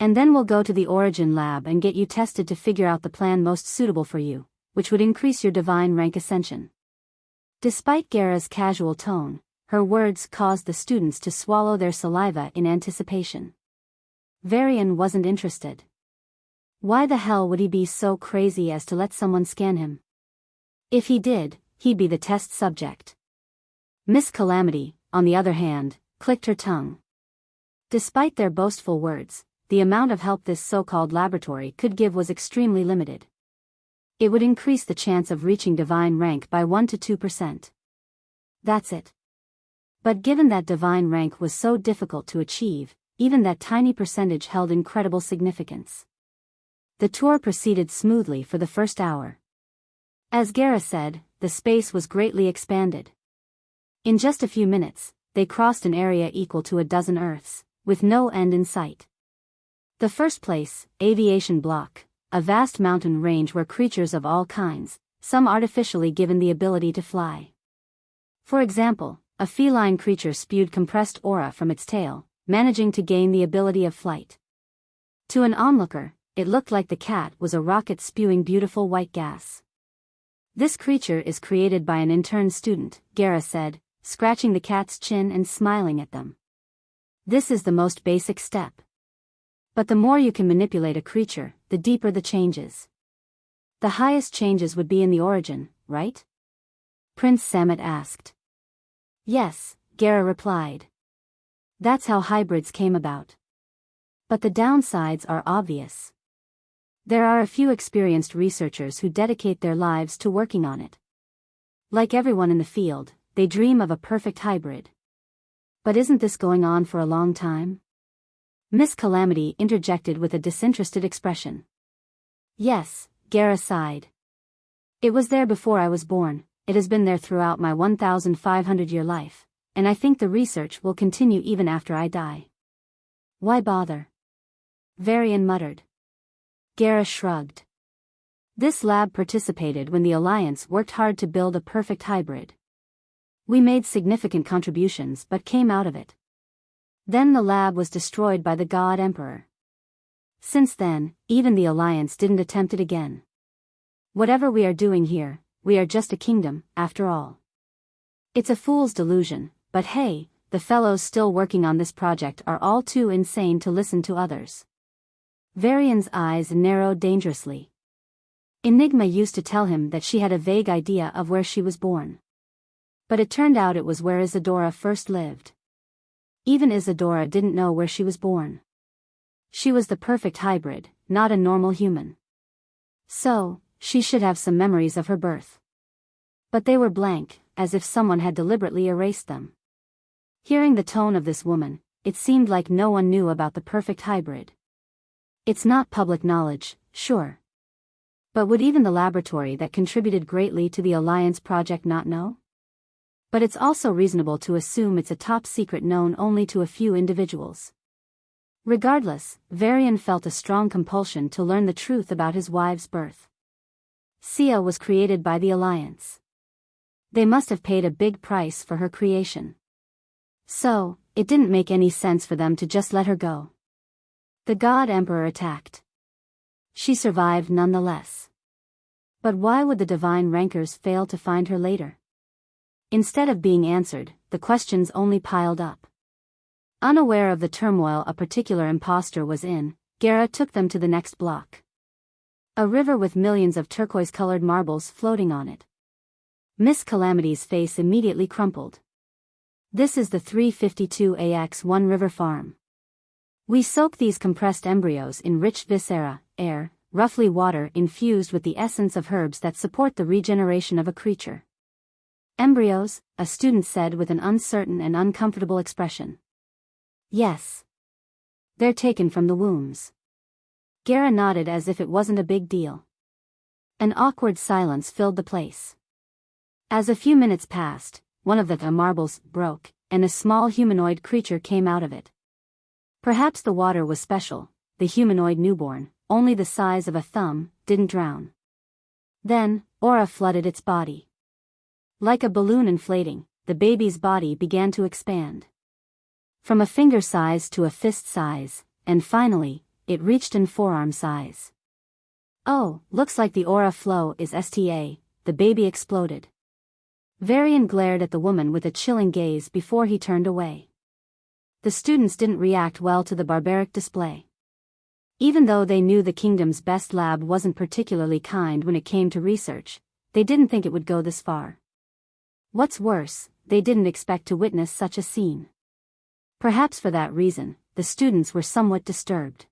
And then we'll go to the Origin Lab and get you tested to figure out the plan most suitable for you, which would increase your divine rank ascension. Despite Gara's casual tone, her words caused the students to swallow their saliva in anticipation. Varian wasn't interested. Why the hell would he be so crazy as to let someone scan him? If he did, he'd be the test subject. Miss Calamity, on the other hand, clicked her tongue. Despite their boastful words, the amount of help this so-called laboratory could give was extremely limited. It would increase the chance of reaching divine rank by 1 to 2%. That's it. But given that divine rank was so difficult to achieve, even that tiny percentage held incredible significance. The tour proceeded smoothly for the first hour. As Gara said, the space was greatly expanded. In just a few minutes, they crossed an area equal to a dozen Earths, with no end in sight. The first place, Aviation Block, a vast mountain range where creatures of all kinds, some artificially given the ability to fly. For example, a feline creature spewed compressed aura from its tail, managing to gain the ability of flight. To an onlooker, it looked like the cat was a rocket spewing beautiful white gas. This creature is created by an intern student, Gara said, scratching the cat's chin and smiling at them. This is the most basic step. But the more you can manipulate a creature, the deeper the changes. The highest changes would be in the origin, right? Prince Samet asked. Yes, Gara replied. That's how hybrids came about. But the downsides are obvious. There are a few experienced researchers who dedicate their lives to working on it. Like everyone in the field, they dream of a perfect hybrid. But isn't this going on for a long time? Miss Calamity interjected with a disinterested expression. Yes, Gara sighed. It was there before I was born, it has been there throughout my 1,500-year life, and I think the research will continue even after I die. Why bother? Varian muttered. Gara shrugged. This lab participated when the Alliance worked hard to build a perfect hybrid. We made significant contributions but came out of it. Then the lab was destroyed by the God Emperor. Since then, even the Alliance didn't attempt it again. Whatever we are doing here, we are just a kingdom, after all. It's a fool's delusion, but hey, the fellows still working on this project are all too insane to listen to others. Varian's eyes narrowed dangerously. Enigma used to tell him that she had a vague idea of where she was born. But it turned out it was where Isadora first lived. Even Isadora didn't know where she was born. She was the perfect hybrid, not a normal human. So, she should have some memories of her birth. But they were blank, as if someone had deliberately erased them. Hearing the tone of this woman, it seemed like no one knew about the perfect hybrid. It's not public knowledge, sure. But would even the laboratory that contributed greatly to the Alliance project not know? But it's also reasonable to assume it's a top secret known only to a few individuals. Regardless, Varian felt a strong compulsion to learn the truth about his wife's birth. Sia was created by the Alliance. They must have paid a big price for her creation. So, it didn't make any sense for them to just let her go. The God Emperor attacked. She survived nonetheless. But why would the divine rankers fail to find her later? Instead of being answered, the questions only piled up. Unaware of the turmoil a particular imposter was in, Gara took them to the next block. A river with millions of turquoise-colored marbles floating on it. Miss Calamity's face immediately crumpled. This is the 352AX1 River Farm. We soak these compressed embryos in rich viscera, air, roughly water infused with the essence of herbs that support the regeneration of a creature. Embryos, a student said with an uncertain and uncomfortable expression. Yes. They're taken from the wombs. Gara nodded as if it wasn't a big deal. An awkward silence filled the place. As a few minutes passed, one of the marbles broke, and a small humanoid creature came out of it. Perhaps the water was special, the humanoid newborn, only the size of a thumb, didn't drown. Then, aura flooded its body. Like a balloon inflating, the baby's body began to expand. From a finger size to a fist size, and finally, it reached an forearm size. Oh, looks like the aura flow is STA, the baby exploded. Varian glared at the woman with a chilling gaze before he turned away. The students didn't react well to the barbaric display. Even though they knew the kingdom's best lab wasn't particularly kind when it came to research, they didn't think it would go this far. What's worse, they didn't expect to witness such a scene. Perhaps for that reason, the students were somewhat disturbed.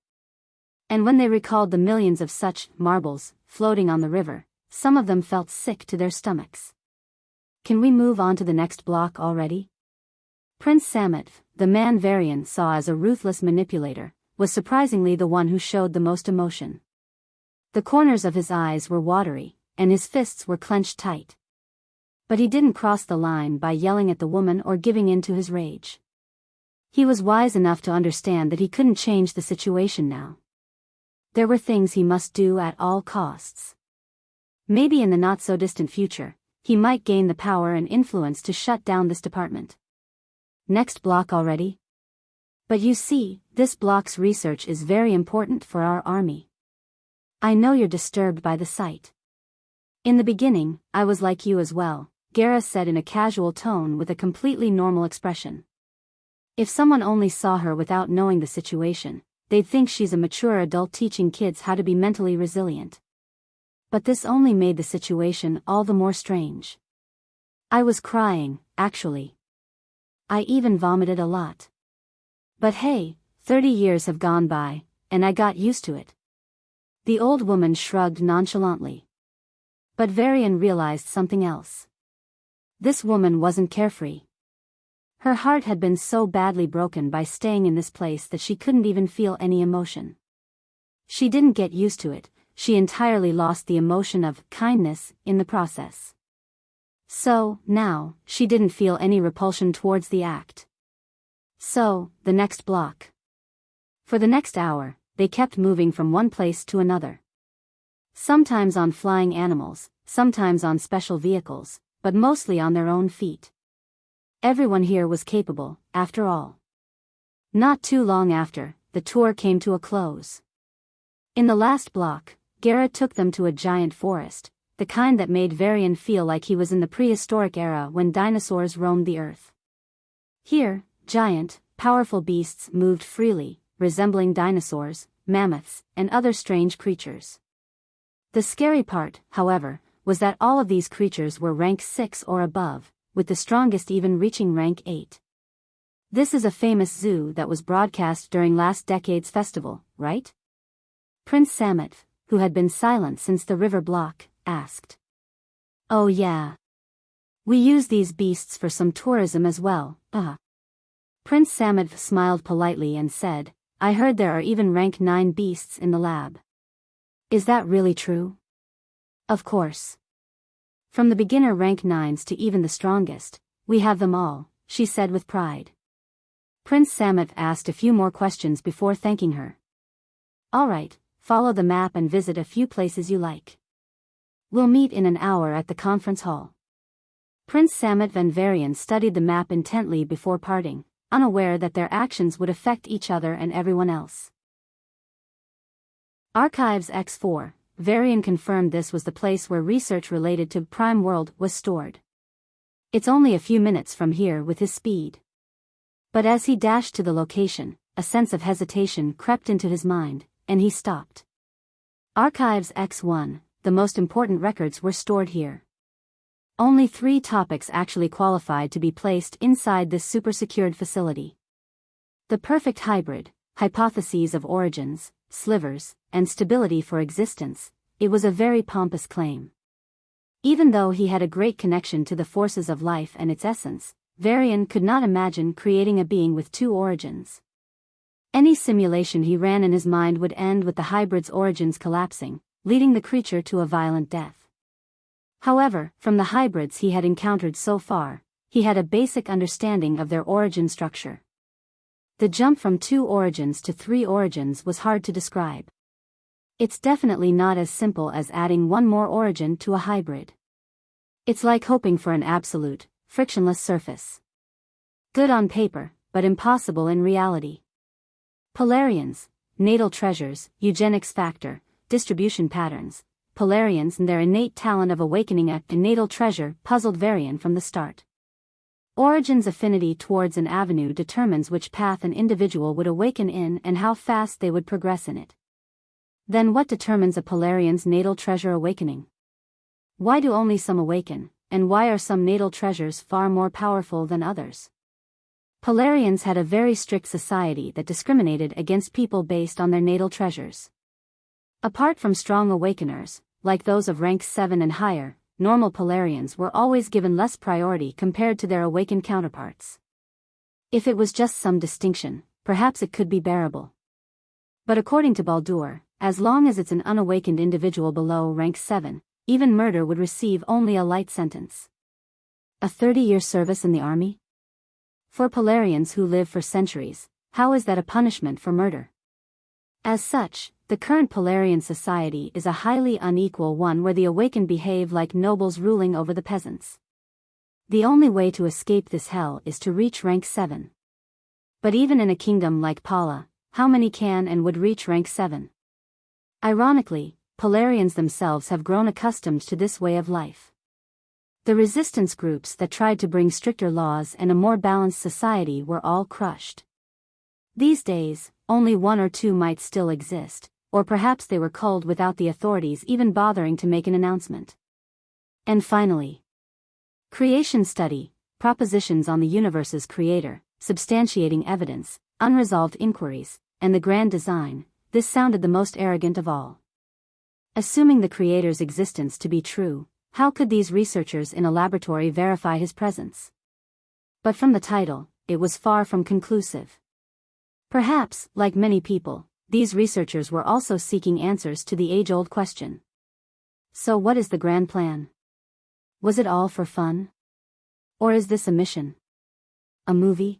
And when they recalled the millions of such marbles floating on the river, some of them felt sick to their stomachs. Can we move on to the next block already? Prince Samet, the man Varian saw as a ruthless manipulator, was surprisingly the one who showed the most emotion. The corners of his eyes were watery, and his fists were clenched tight. But he didn't cross the line by yelling at the woman or giving in to his rage. He was wise enough to understand that he couldn't change the situation now. There were things he must do at all costs. Maybe in the not-so-distant future, he might gain the power and influence to shut down this department. Next block already? But you see, this block's research is very important for our army. I know you're disturbed by the sight. In the beginning, I was like you as well, Gara said in a casual tone with a completely normal expression. If someone only saw her without knowing the situation, they'd think she's a mature adult teaching kids how to be mentally resilient. But this only made the situation all the more strange. I was crying, actually. I even vomited a lot. But hey, 30 years have gone by, and I got used to it. The old woman shrugged nonchalantly. But Varian realized something else. This woman wasn't carefree. Her heart had been so badly broken by staying in this place that she couldn't even feel any emotion. She didn't get used to it, she entirely lost the emotion of kindness in the process. So, now, she didn't feel any repulsion towards the act. So, the next block. For the next hour, they kept moving from one place to another. Sometimes on flying animals, sometimes on special vehicles, but mostly on their own feet. Everyone here was capable, after all. Not too long after, the tour came to a close. In the last block, Gara took them to a giant forest, the kind that made Varian feel like he was in the prehistoric era when dinosaurs roamed the earth. Here, giant, powerful beasts moved freely, resembling dinosaurs, mammoths, and other strange creatures. The scary part, however, was that all of these creatures were rank 6 or above, with the strongest even reaching rank 8. This is a famous zoo that was broadcast during last decade's festival, right? Prince Samet, who had been silent since the river block, asked. Oh yeah. We use these beasts for some tourism as well, Prince Samet smiled politely and said, I heard there are even rank 9 beasts in the lab. Is that really true? Of course. From the beginner rank 9s to even the strongest, we have them all, she said with pride. Prince Samet asked a few more questions before thanking her. Alright, follow the map and visit a few places you like. We'll meet in an hour at the conference hall. Prince Samet and Varian studied the map intently before parting, unaware that their actions would affect each other and everyone else. Archives X4, Varian confirmed this was the place where research related to Prime World was stored. It's only a few minutes from here with his speed. But as he dashed to the location, a sense of hesitation crept into his mind, and he stopped. Archives X1, the most important records were stored here. Only 3 topics actually qualified to be placed inside this super-secured facility. The perfect hybrid, hypotheses of origins, slivers, and stability for existence. It was a very pompous claim. Even though he had a great connection to the forces of life and its essence, Varian could not imagine creating a being with 2 origins. Any simulation he ran in his mind would end with the hybrid's origins collapsing, leading the creature to a violent death. However, from the hybrids he had encountered so far, he had a basic understanding of their origin structure. The jump from 2 origins to 3 origins was hard to describe. It's definitely not as simple as adding 1 more origin to a hybrid. It's like hoping for an absolute, frictionless surface. Good on paper, but impossible in reality. Polarians, natal treasures, eugenics factor, distribution patterns. Polarians and their innate talent of awakening a natal treasure puzzled Varian from the start. Origin's affinity towards an avenue determines which path an individual would awaken in and how fast they would progress in it. Then what determines a Polarian's natal treasure awakening? Why do only some awaken, and why are some natal treasures far more powerful than others? Polarians had a very strict society that discriminated against people based on their natal treasures. Apart from strong awakeners, like those of rank 7 and higher, normal Polarians were always given less priority compared to their awakened counterparts. If it was just some distinction, perhaps it could be bearable. But according to Baldur, as long as it's an unawakened individual below rank 7, even murder would receive only a light sentence. A 30-year service in the army? For Polarians who live for centuries, how is that a punishment for murder? As such, the current Polarian society is a highly unequal one where the awakened behave like nobles ruling over the peasants. The only way to escape this hell is to reach rank 7. But even in a kingdom like Pala, how many can and would reach rank 7? Ironically, Polarians themselves have grown accustomed to this way of life. The resistance groups that tried to bring stricter laws and a more balanced society were all crushed. These days, only one or two might still exist, or perhaps they were culled without the authorities even bothering to make an announcement. And finally, creation study, propositions on the universe's creator, substantiating evidence, unresolved inquiries, and the grand design. This sounded the most arrogant of all. Assuming the creator's existence to be true, how could these researchers in a laboratory verify his presence? But from the title, it was far from conclusive. Perhaps, like many people, these researchers were also seeking answers to the age-old question. So what is the grand plan? Was it all for fun? Or is this a mission? A movie?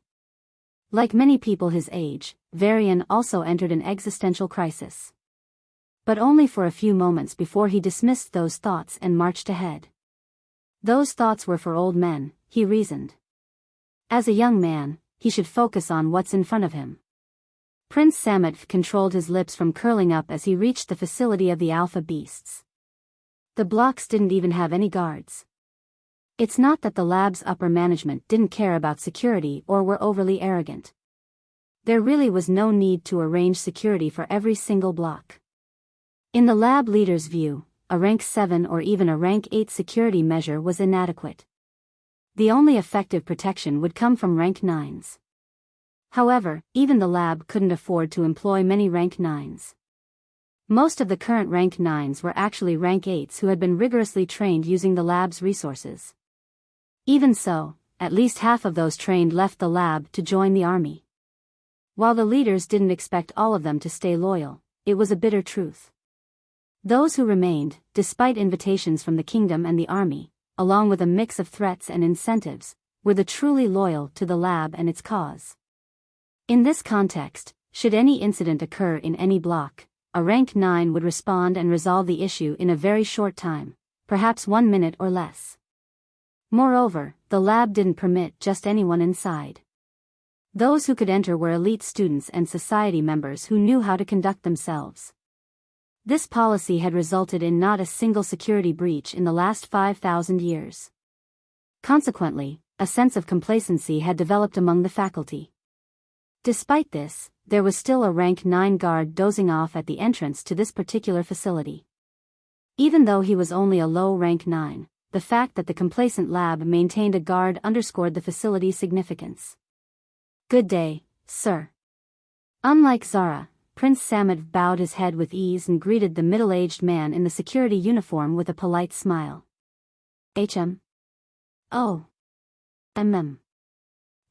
Like many people his age, Varian also entered an existential crisis. But only for a few moments before he dismissed those thoughts and marched ahead. Those thoughts were for old men, he reasoned. As a young man, he should focus on what's in front of him. Prince Samet controlled his lips from curling up as he reached the facility of the Alpha Beasts. The blocks didn't even have any guards. It's not that the lab's upper management didn't care about security or were overly arrogant. There really was no need to arrange security for every single block. In the lab leader's view, a rank 7 or even a rank 8 security measure was inadequate. The only effective protection would come from rank 9s. However, even the lab couldn't afford to employ many rank 9s. Most of the current rank 9s were actually rank 8s who had been rigorously trained using the lab's resources. Even so, at least half of those trained left the lab to join the army. While the leaders didn't expect all of them to stay loyal, it was a bitter truth. Those who remained, despite invitations from the kingdom and the army, along with a mix of threats and incentives, were the truly loyal to the lab and its cause. In this context, should any incident occur in any block, a rank 9 would respond and resolve the issue in a very short time, perhaps 1 minute or less. Moreover, the lab didn't permit just anyone inside. Those who could enter were elite students and society members who knew how to conduct themselves. This policy had resulted in not a single security breach in the last 5,000 years. Consequently, a sense of complacency had developed among the faculty. Despite this, there was still a rank 9 guard dozing off at the entrance to this particular facility. Even though he was only a low rank 9, the fact that the complacent lab maintained a guard underscored the facility's significance. "Good day, sir." Unlike Zara, Prince Samet bowed his head with ease and greeted the middle-aged man in the security uniform with a polite smile. "HM? Oh. MM."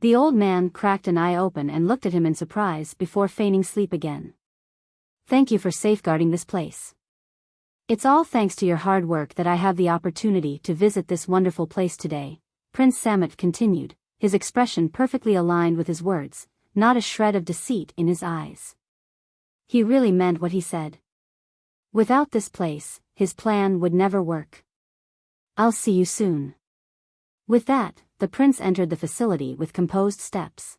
The old man cracked an eye open and looked at him in surprise before feigning sleep again. "Thank you for safeguarding this place. It's all thanks to your hard work that I have the opportunity to visit this wonderful place today," Prince Samet continued, his expression perfectly aligned with his words, not a shred of deceit in his eyes. He really meant what he said. Without this place, his plan would never work. "I'll see you soon." With that, the prince entered the facility with composed steps.